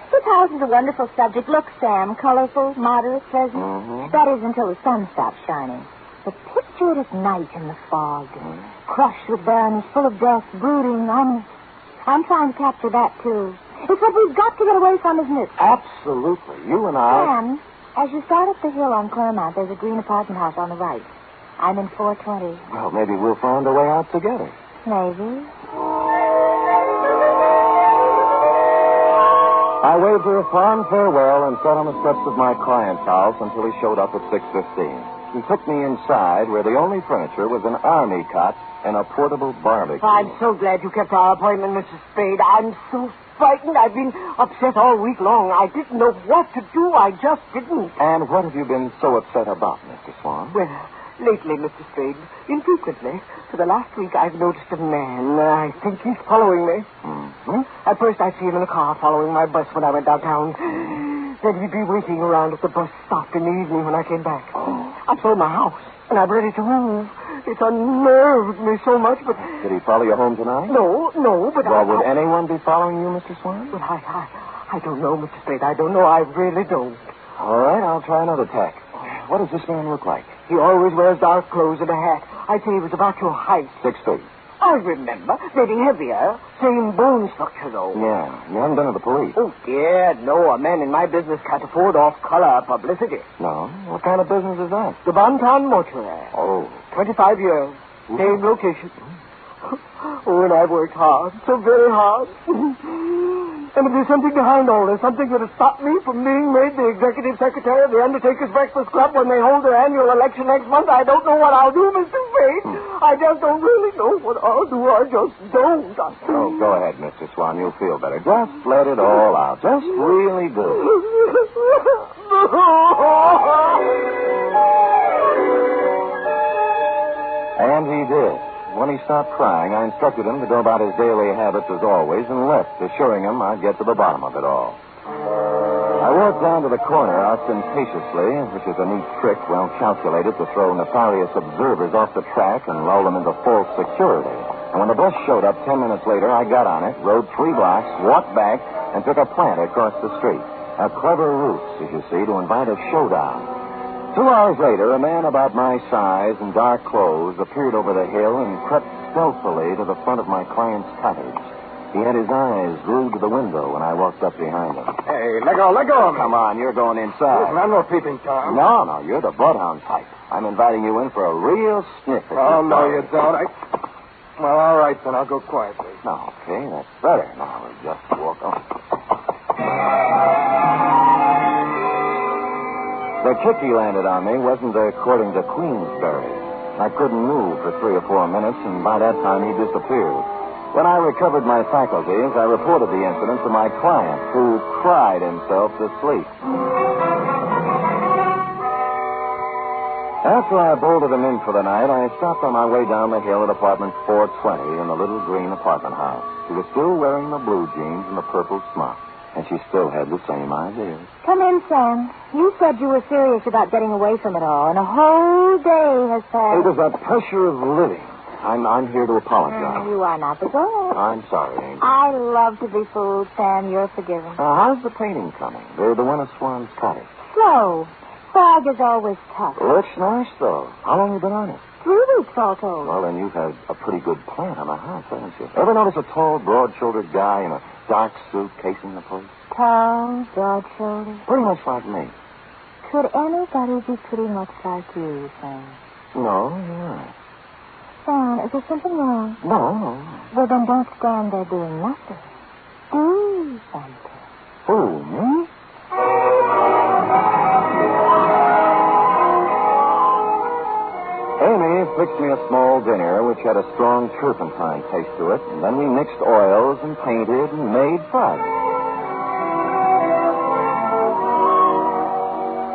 This house is a wonderful subject. Look, Sam, colorful, moderate, pleasant. Mm-hmm. That is until the sun stops shining. But picture it at night in the fog, crushed with barrenness, full of death, brooding, ominous. I'm trying to capture that, too. It's what we've got to get away from, isn't it? Absolutely. You and I... Sam, as you start up the hill on Claremont, there's a green apartment house on the right. I'm in 420. Well, maybe we'll find a way out together. Maybe. I waved her a fond farewell and sat on the steps of my client's house until he showed up at 6:15. He took me inside where the only furniture was an army cot and a portable barbecue. I'm so glad you kept our appointment, Mrs. Spade. I'm so frightened. I've been upset all week long. I didn't know what to do. I just didn't. And what have you been so upset about, Mr. Swan? Well, lately, Mr. Spade, infrequently, for the last week I've noticed a man. I think he's following me. Mm-hmm. At first I'd see him in a car following my bus when I went downtown. Then he'd be waiting around at the bus stop in the evening when I came back. I've sold my house, and I'm ready to move. It's unnerved me so much, but... Did he follow you home tonight? No, but Well, would anyone be following you, Mr. Swan? Well, I don't know, Mr. Spade. I don't know. I really don't. All right, I'll try another tack. What does this man look like? He always wears dark clothes and a hat. I'd say he was about your height. 6 feet. I remember. Maybe heavier. Same bone structure, though. Yeah. You haven't been to the police? Oh, dear, no. A man in my business can't afford off-color publicity. No? What kind of business is that? The Bonton Mortuary. Oh. 25 years. Same location. Oh, and I've worked hard. So very hard. And if there's something behind all this, something that has stopped me from being made the executive secretary of the Undertakers Breakfast Club when they hold their annual election next month, I don't know what I'll do, Mr. Spade. I just don't really know what I'll do. I just don't. Oh, go ahead, Mr. Swan. You'll feel better. Just let it all out. Just really do. And he did. When he stopped crying, I instructed him to go about his daily habits as always and left, assuring him I'd get to the bottom of it all. I walked down to the corner ostentatiously, which is a neat trick well calculated to throw nefarious observers off the track and lull them into false security. And when the bus showed up 10 minutes later, I got on it, rode 3 blocks, walked back, and took a plant across the street. A clever ruse, as you see, to invite a showdown. 2 hours later, a man about my size in dark clothes appeared over the hill and crept stealthily to the front of my client's cottage. He had his eyes glued to the window when I walked up behind him. Hey, let go of me. Come on, you're going inside. Listen, I'm no peeping Tom. No, you're the bloodhound type. I'm inviting you in for a real sniff at Oh, your no, dog. you don't. Well, all right, then. I'll go quietly. No, okay, that's better. Now, we'll just walk on. The kick he landed on me wasn't according to Queensberry. I couldn't move for 3 or 4 minutes, and by that time he disappeared. When I recovered my faculties, I reported the incident to my client, who cried himself to sleep. After I bolted him in for the night, I stopped on my way down the hill at apartment 420 in the little green apartment house. She was still wearing the blue jeans and the purple smock, and she still had the same ideas. Come in, Sam. You said you were serious about getting away from it all, and a whole day has passed. It was the pressure of living. I'm here to apologize. You are not, but go ahead. I'm sorry, Angel. I love to be fooled, Sam. You're forgiven. How's the painting coming? The one of Swan's cottage. Slow. Fog is always tough. Looks nice, though. How long have you been on it? 3 weeks, all told. Well, then you've had a pretty good plan on the house, haven't you? Ever notice a tall, broad-shouldered guy in a dark suit casing the place? Tall, broad-shouldered. Pretty much like me. Could anybody be pretty much like you, Sam? No, you're right. Sam, is there something wrong? No. Well, then don't stand there doing nothing. Do something. Who, me? Amy fixed me a small dinner which had a strong turpentine taste to it, and then we mixed oils and painted and made fun.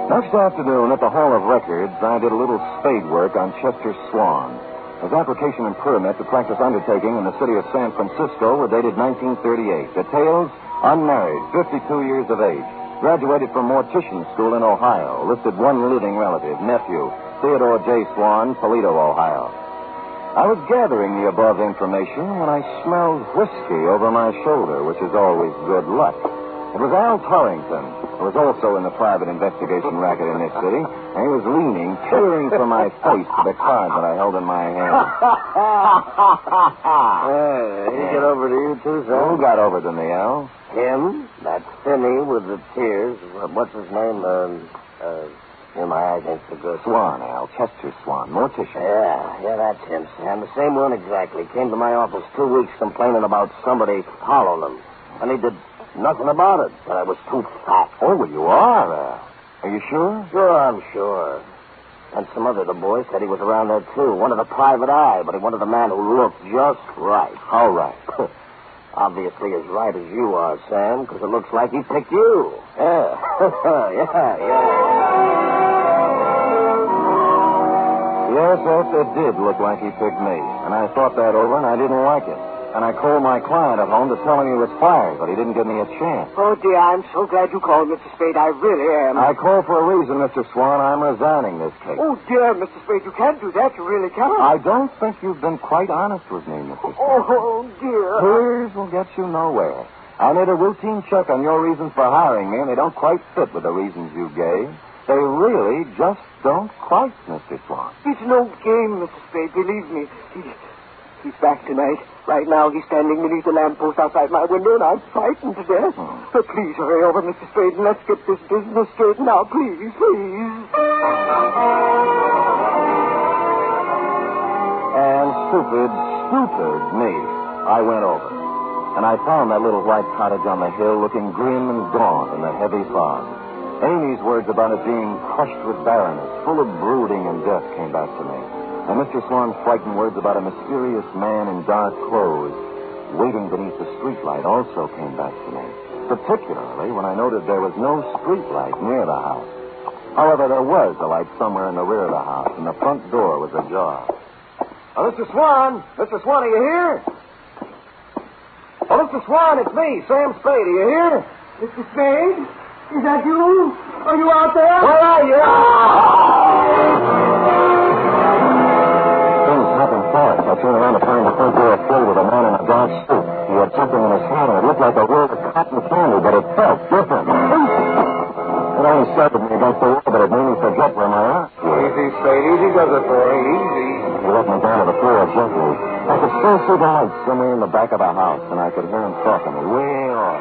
Next afternoon at the Hall of Records, I did a little spade work on Chester Swan. His application and permit to practice undertaking in the city of San Francisco were dated 1938. Details: unmarried, 52 years of age, graduated from mortician school in Ohio, listed 1 living relative, nephew, Theodore J. Swan, Toledo, Ohio. I was gathering the above information when I smelled whiskey over my shoulder, which is always good luck. It was Al Torrington, who was also in the private investigation racket in this city, and he was leaning, peering from my face to the card that I held in my hand. Hey, he get over to you, too, son? Who got over to me, Al? Him? That Finney with the tears. What's his name? Here, my eye against the good. Swan, Al. Chester Swan. Mortician. Yeah, that's him, Sam. The same one exactly. Came to my office 2 weeks complaining about somebody following him. And he did nothing about it. But I was too fat. Oh, well, you are, Al. Are you sure? Sure, I'm sure. And some other of the boys said he was around there, too. Wanted a private eye, but he wanted a man who looked just right. How right? Obviously as right as you are, Sam, because it looks like he picked you. Yeah. yeah. Yes, it did look like he picked me. And I thought that over, and I didn't like it. And I called my client at home to tell him he was fired, but he didn't give me a chance. Oh, dear, I'm so glad you called, Mr. Spade. I really am. I called for a reason, Mr. Swan. I'm resigning this case. Oh, dear, Mr. Spade, you can't do that. You really can't. I don't think you've been quite honest with me, Mr. Swan. Oh, dear. Tears will get you nowhere. I made a routine check on your reasons for hiring me, and they don't quite fit with the reasons you gave. They really just don't quite, Mr. Swan. It's no game, Mr. Spade. Believe me. He's back tonight. Right now, he's standing beneath the lamppost outside my window, and I'm frightened to death. But please hurry over, Mr. Spade, and let's get this business straightened out. Please. And stupid me, I went over. And I found that little white cottage on the hill looking grim and gaunt in the heavy fog. Amy's words about it being crushed with barrenness, full of brooding and death, came back to me. And Mr. Swan's frightened words about a mysterious man in dark clothes waiting beneath the streetlight also came back to me, particularly when I noted there was no streetlight near the house. However, there was a light somewhere in the rear of the house, and the front door was ajar. Oh, Mr. Swan! Mr. Swan, are you here? Oh, Mr. Swan, it's me, Sam Spade. Are you here? Mr. Spade? Is that you? Are you out there? Where are you? Things happened fast. I turned around to find the front door filled with a man in a dark suit. He had something in his hand, and it looked like a roll of cotton candy, but it felt different. It only startled me against the wall, but it made me forget where my aunt was. Easy, Spade. Easy does it for you. Easy. He let me down to the floor gently. I could still see the lights somewhere in the back of the house, and I could hear him talking to me way off.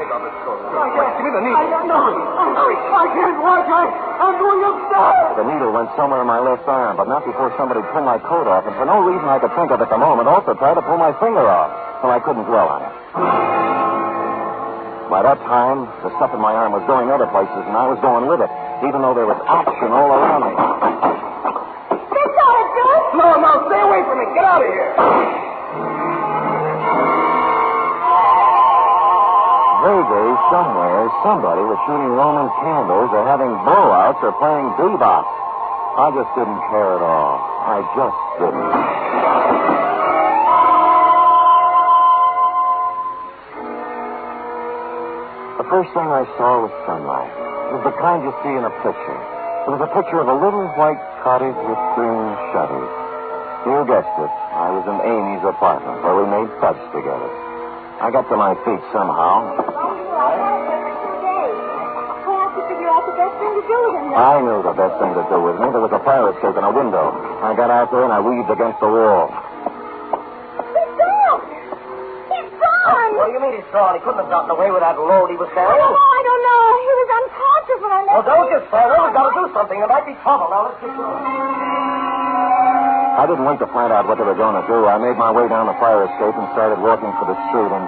Give me the needle. I can't watch. I'm going upstairs. The needle went somewhere in my left arm, but not before somebody pulled my coat off, and for no reason I could think of at the moment, also tried to pull my finger off, so I couldn't dwell on it. By that time, the stuff in my arm was going other places, and I was going with it, even though there was action all around me. That's all it does. No, stay away from me. Get out of here. Vaguely, somewhere, somebody was shooting Roman candles or having blowouts or playing bebop. I just didn't care at all. I just didn't. The first thing I saw was sunlight. It was the kind you see in a picture. It was a picture of a little white cottage with green shutters. You guessed it. I was in Amy's apartment where we made fudge together. I got to my feet somehow. I knew the best thing to do with me. There was a fire escape in a window. I got out there and I weaved against the wall. He's gone. He's gone. What do you mean he's gone? He couldn't have gotten away with that load he was carrying. Oh, I don't know. He was unconscious when I left. Well, don't get started. We've got to do something. There might be trouble. Now, let's get going. I didn't wait to find out what they were going to do. I made my way down the fire escape and started walking for the street, and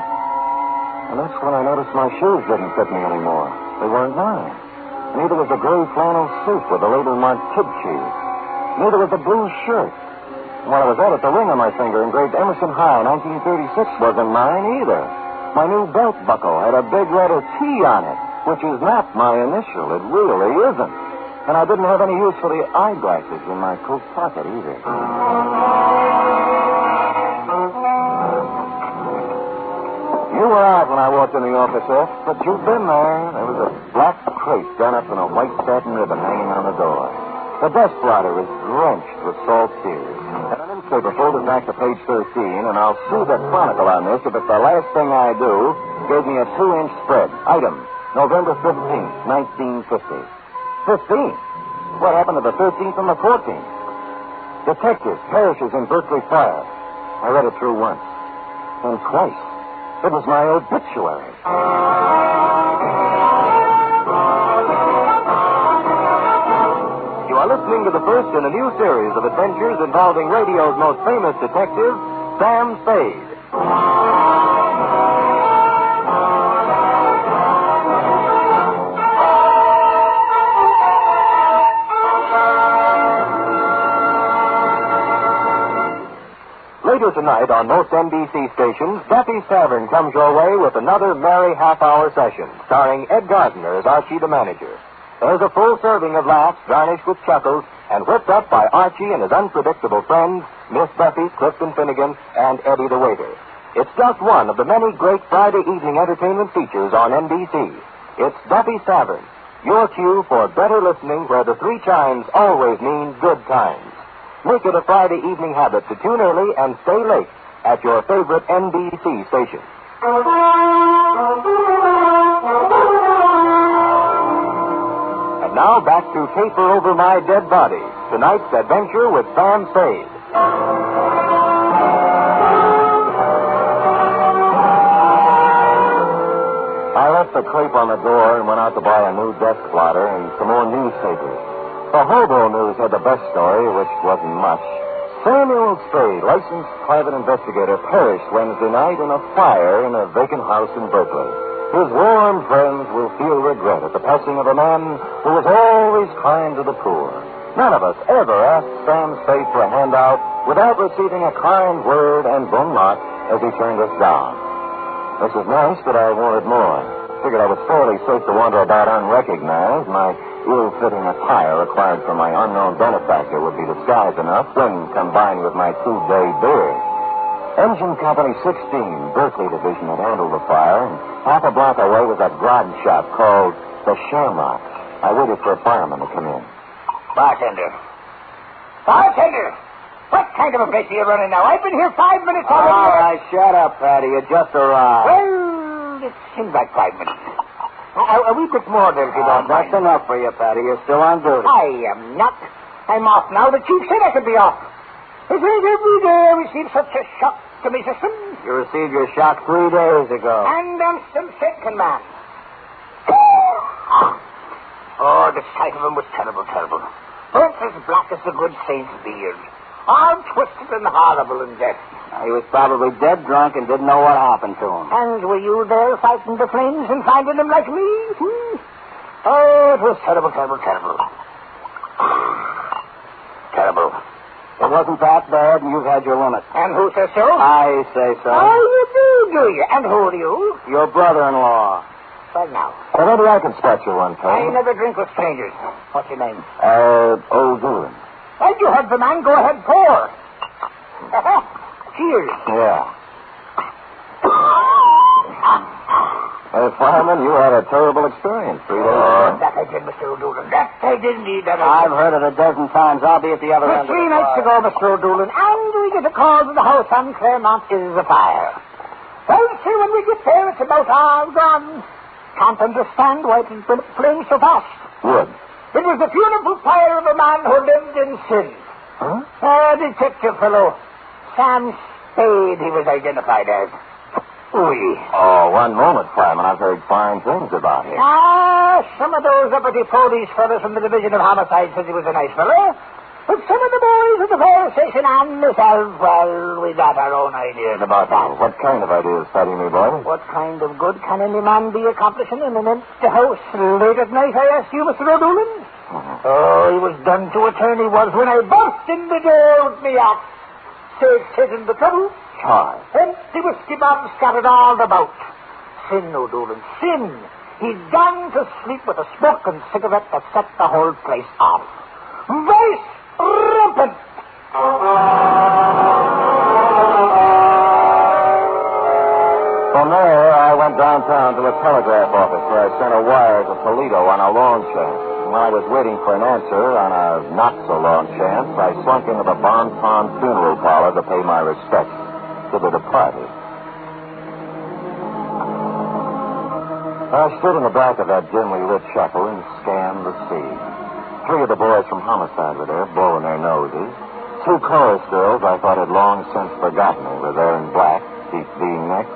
that's when I noticed my shoes didn't fit me anymore. They weren't mine. Neither was the gray flannel suit with the label marked Kid Cheese. Neither was the blue shirt. And while I was at it, the ring on my finger engraved Emerson High 1936 wasn't mine either. My new belt buckle had a big letter T on it, which is not my initial. It really isn't. And I didn't have any use for the eyeglasses in my coat pocket either. You were out when I walked in the office, F, but you've been there. There was a black crate done up in a white satin ribbon hanging on the door. The desk blotter was drenched with salt tears. And an newspaper folded back to page 13, and I'll sue the Chronicle on this if it's the last thing I do. Gave me a 2-inch spread. Item, November 15th, 1950. 15? What happened to the 13th and the 14th? Detectives, perishes in Berkeley fire. I read it through once. And twice. It was my obituary. You listening to the first in a new series of adventures involving radio's most famous detective, Sam Spade. Later tonight on most NBC stations, Duffy's Tavern comes your way with another merry half-hour session, starring Ed Gardner as Archie the manager. There's a full serving of laughs garnished with chuckles and whipped up by Archie and his unpredictable friends, Miss Buffy, Clifton Finnegan, and Eddie the waiter. It's just one of the many great Friday evening entertainment features on NBC. It's Duffy's Tavern, your cue for better listening where the three chimes always mean good times. Make it a Friday evening habit to tune early and stay late at your favorite NBC station. And now back to Caper Over My Dead Body, tonight's adventure with Sam Spade. I left the crepe on the door and went out to buy a new desk plotter and some more newspapers. The Hobo News had the best story, which wasn't much. Samuel Spade, licensed private investigator, perished Wednesday night in a fire in a vacant house in Berkeley. His warm friends will feel regret at the passing of a man who was always kind to the poor. None of us ever asked Sam Spade for a handout without receiving a kind word and bon mot as he turned us down. This is nice, but I wanted more. Figured I was fairly safe to wander about unrecognized. My ill-fitting attire required from my unknown benefactor would be disguise enough when combined with my two-day beard. Engine Company 16, Berkeley Division, had handled the fire, and half a block away was a grog shop called the Shamrock. I waited for a fireman to come in. Bartender! What kind of a place are you running now? I've been here 5 minutes already. All right, shut up, Patty. You just arrived. Well, it seems like 5 minutes. A wee bit more than if you don't mind. That's enough for you, Patty. You're still on duty. I am not. I'm off now. The chief said I could be off. It is every day I receive such a shock to my system. You received your shock 3 days ago. And I'm still second man. Oh, the sight of him was terrible. Burnt as black as the good saint's beard. All twisted and horrible in death. He was probably dead drunk and didn't know what happened to him. And were you there fighting the flames and finding them like me? Oh, it was terrible. Terrible. It wasn't that bad, and you've had your limit. And who says so? I say so. Oh, you do you? And who are you? Your brother-in-law. Well, now. Well, maybe I can spot you one time. I never drink with strangers. What's your name? Old Doolin. Well, you heard the man. Go ahead, pour. Cheers. Yeah. Fireman, you had a terrible experience 3 days ago. That I did, Mr. O'Doulin. That I did indeed. I've heard it a dozen times. I'll be at the other end of the 3 nights ago, Mr. O'Doulin, and we get a call to the house on Claremont is a fire. Well, see, when we get there, it's about all gone. Can't understand why it has been flamed so fast. Wood. It was the funeral pyre of a man who lived in sin. Huh? A detective fellow. Sam Spade, he was identified as. Oui. Oh, one moment, Fireman. I've heard fine things about him. Some of those uppity police fellows from the Division of Homicide said he was a nice fellow. But some of the boys at the fire station and myself, well, we got our own ideas about that. What kind of ideas, Paddy, me boy? What kind of good can any man be accomplishing in an empty house late at night, I ask you, Mr. O'Doulin? Oh, he was done to a turn, he was, when I burst in the door with me axe. Says in the trouble. Charge. Empty whiskey bottles scattered all about. Sin, O'Doulin, sin. He'd gone to sleep with a smoking cigarette that set the whole place off. Vice rampant. From there, I went downtown to a telegraph office where I sent a wire to Toledo on a long chance. When I was waiting for an answer on a not-so-long chance, I slunk into the Bon Pond funeral parlor to pay my respects to the departed. I stood in the back of that dimly lit chapel and scanned the scene. 3 of the boys from Homicide were there, blowing their noses. 2 chorus girls I thought had long since forgotten me were there in black, deep V-necks.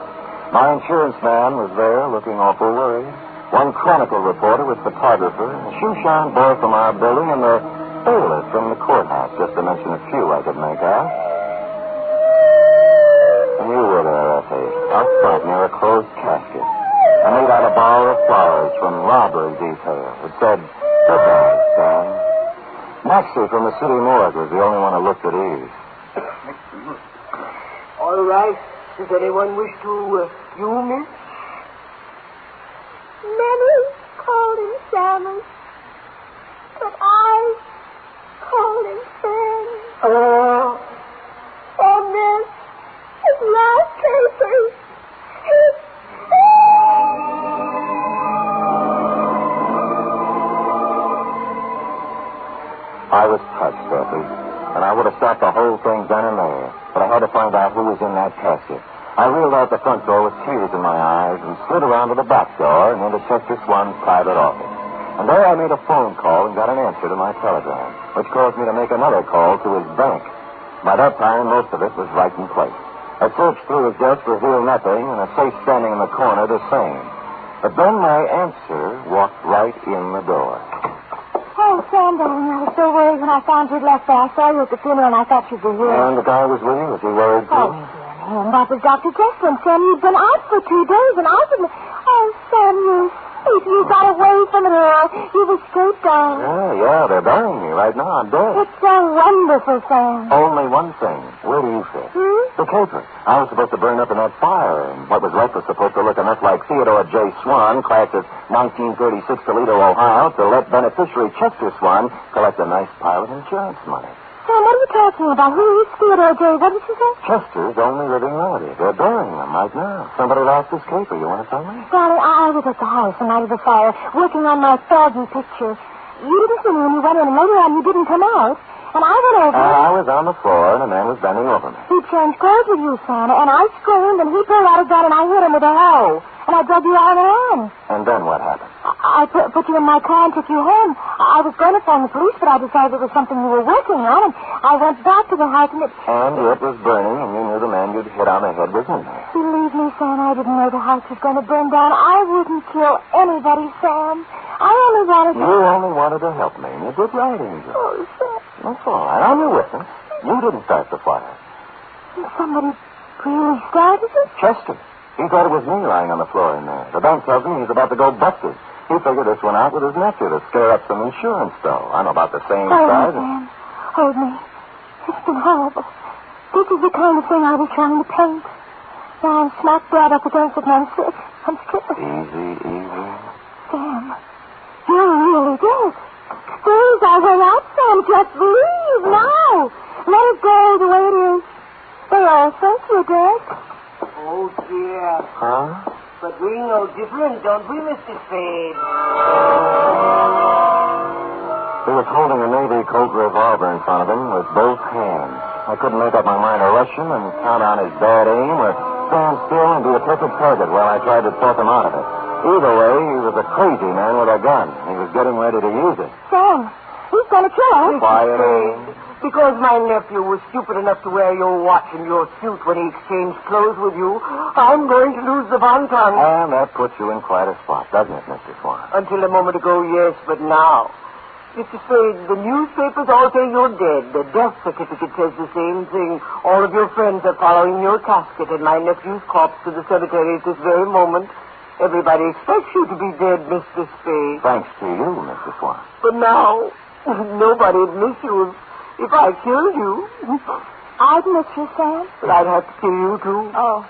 My insurance man was there, looking awful worried. 1 Chronicle reporter with photographer, a shoeshine boy from our building, and the bailiff from the courthouse, just to mention a few I could make out. And you were there, Effie, up front near a closed casket. I made out a bower of flowers from robbery detail. It said, "Goodbye, Sam." Maxie from the city morgue was the only one who looked at ease. All right. Does anyone wish to, you, miss? Many called him Sam, but I called him Sam. Oh, miss, his last papers. I was touched, Effie, and I would have stopped the whole thing then and there, but I had to find out who was in that casket. I reeled out the front door with tears in my eyes and slid around to the back door and into Chester Swan's private office. And there I made a phone call and got an answer to my telegram, which caused me to make another call to his bank. By that time, most of it was right in place. A search through his desk revealed nothing, and a safe standing in the corner the same. But then my answer walked right in the door. Oh, Sam, darling, I was so worried when I found you'd left there. I saw you at the funeral, and I thought you'd be here. And the guy was with you? Was he worried, too? Oh, dear, and that was Dr. Jesslyn. Sam, you'd been out for 2 days, and I didn't... Oh, Sam, you sweet. You got away from it all. You've escaped, darling. Yeah, they're burying me right now. I'm dead. It's so wonderful, Sam. Only one thing. Where do you fit? The caper. I was supposed to burn up in that fire, and what was left was supposed to look enough like Theodore J. Swan, class of 1936, Toledo, Ohio, to let beneficiary Chester Swan collect a nice pile of insurance money. Sam, what are you talking about? Who is Theodore J.? What did you say? Chester's only living relative. They're burying him right now. Somebody lost his caper. You want to tell me? Darling, I was at the house the night of the fire, working on my foggy picture. You didn't see me when you went in, and later on you didn't come out. And I went over... I was on the floor, and a man was bending over me. He changed clothes with you, Sam, and I screamed, and he pulled out a gun, and I hit him with a hoe. And I drug you out of the hand. And then what happened? I put you in my car and took you home. I was going to phone the police, but I decided it was something you were working on, and I went back to the house, and it... And it was burning, and you knew the man you'd hit on the head was in there. Believe me, Sam, I didn't know the house was going to burn down. I wouldn't kill anybody, Sam. I only wanted to... You only wanted to help me, and you did right, Angel. Oh, Sam. That's all right. I'm your witness. You didn't start the fire. Somebody really started it? Chester. He thought it was me lying on the floor in there. The bank tells me he's about to go busted. He figured this one out with his nephew to scare up some insurance, though. I know about the same size. Sam. Hold me. It's been horrible. This is the kind of thing I was trying to paint. Now I'm smack dab up against it, and I'm sick. I'm stricken. Easy. Sam, you're really dead. Please, our way out, Sam. Just leave now. Let it go the way it is. They all think you're dead. Oh, dear. Huh? But we know different, don't we, Mr. Spade? He was holding a Navy Colt revolver in front of him with both hands. I couldn't make up my mind to rush him and count on his bad aim or stand still and be a perfect target while I tried to talk him out of it. Either way, he was a crazy man with a gun. He was getting ready to use it. Sam, he's going to kill us. Quiet, Abe. Because my nephew was stupid enough to wear your watch and your suit when he exchanged clothes with you, I'm going to lose the bon ton. And that puts you in quite a spot, doesn't it, Mr. Swan? Until a moment ago, yes, but now. Mr. Spade, the newspapers all say you're dead. The death certificate says the same thing. All of your friends are following your casket and my nephew's corpse to the cemetery at this very moment. Everybody expects you to be dead, Mr. Spade. Thanks to you, Mr. Swan. But now, nobody'd miss you if I killed you. I'd miss you, Sam. But I'd have to kill you, too. Oh.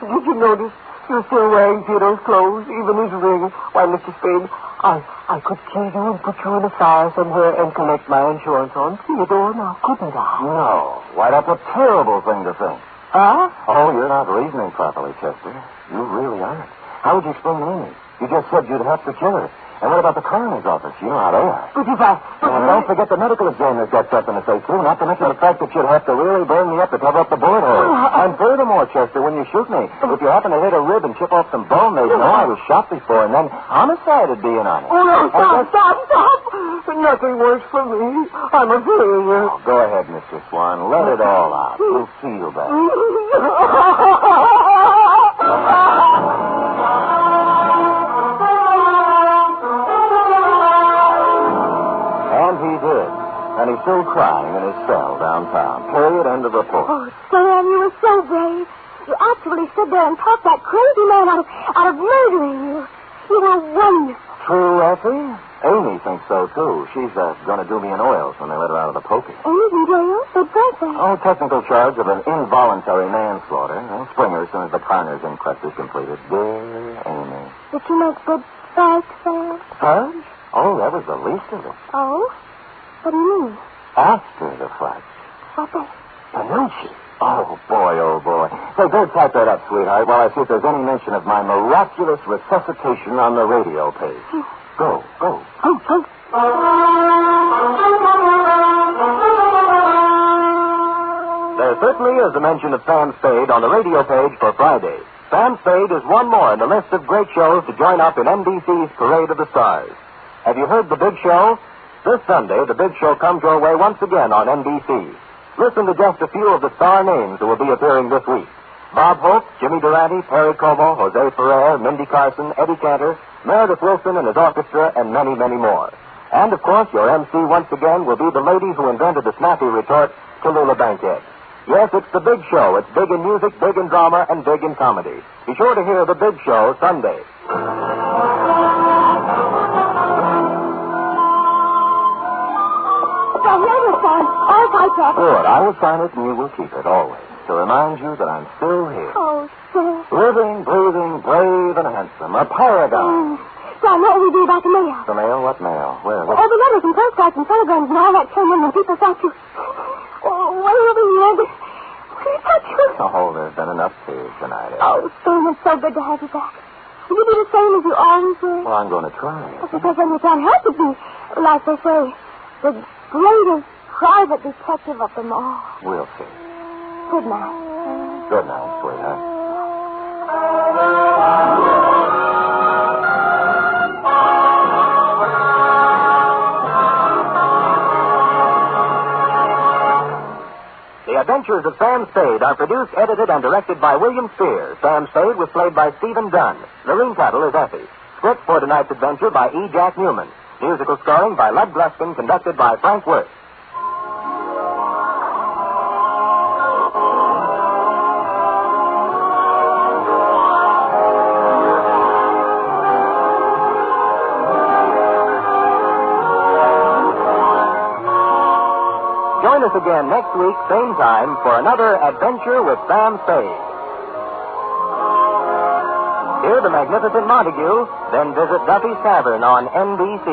Did you notice you're still wearing Theodore's clothes, even his ring? Why, Mr. Spade, I could kill you and put you in a fire somewhere and collect my insurance on Theodore now, couldn't I? No. Why, that's a terrible thing to think. Huh? Oh, you're not reasoning properly, Chester. You really aren't. How would you explain to me? You just said you'd have to kill her. And what about the coroner's office? You know how they are. But if I... And don't forget the medical examiner's got something to say, too. Not to mention the fact that you'd have to really burn me up to cover up the bullet hole. And furthermore, Chester, when you shoot me, if you happen to hit a rib and chip off some bone, they'd know I was shot before, and then homicide would be in on it. Oh, no, stop. Nothing works for me. I'm a failure. Oh, go ahead, Mr. Swan. Let it all out. We'll see you back. And he did. crying in his cell downtown. Period. End of report. Oh, Sam, you were so brave. You actually stood there and talked that crazy man out of murdering you. You were wonderful. True, Effie? Amy thinks so, too. She's going to do me in oils when they let her out of the pokey. Amy's in jail? But birthday. Oh, technical charge of an involuntary manslaughter. Springer as soon as the coroner's inquest is completed. Dear Amy. Did she make good fight, Sam? Fudge? Oh, that was the least of it. Oh? What do you mean? After the fudge. What then? Panucci. Oh, boy, oh, boy. Say, go type that up, sweetheart, while I see if there's any mention of my miraculous resuscitation on the radio page. Go. Oh. There certainly is a mention of Sam Spade on the radio page for Friday. Sam Spade is one more in the list of great shows to join up in NBC's Parade of the Stars. Have you heard The Big Show? This Sunday, The Big Show comes your way once again on NBC. Listen to just a few of the star names who will be appearing this week. Bob Hope, Jimmy Durante, Perry Como, Jose Ferrer, Mindy Carson, Eddie Cantor, Meredith Wilson and his orchestra, and many, many more. And, of course, your MC once again will be the lady who invented the snappy retort, Tallulah Bankhead. Yes, it's The Big Show. It's big in music, big in drama, and big in comedy. Be sure to hear The Big Show Sunday. Good. I will sign it, and you will keep it, always, to remind you that I'm still here. Oh, Sam. Living, breathing, brave, and handsome. A paragon. Sam, what will we do about the mail? The mail? What mail? Where? Oh, the letters and postcards and telegrams and all that came in when people thought you... Oh, what will we do? Will you touch you? Oh, there's been enough tears tonight. Oh, Sam, it's so good to have you back. Will you be the same as you always were? Well, I'm going to try. Because then you can't help but be, like they say, the greatest private detective of them all. We'll see. Good night. Good night, sweetheart. The Adventures of Sam Spade are produced, edited, and directed by William Spear. Sam Spade was played by Stephen Dunn. Lorene Tuttle is Effie. Script for tonight's adventure by E. Jack Newman. Musical scoring by Lud Gluskin, conducted by Frank Wirth. Join us again next week, same time, for another adventure with Sam Spade. Hear the magnificent Montague, then visit Duffy's Tavern on NBC.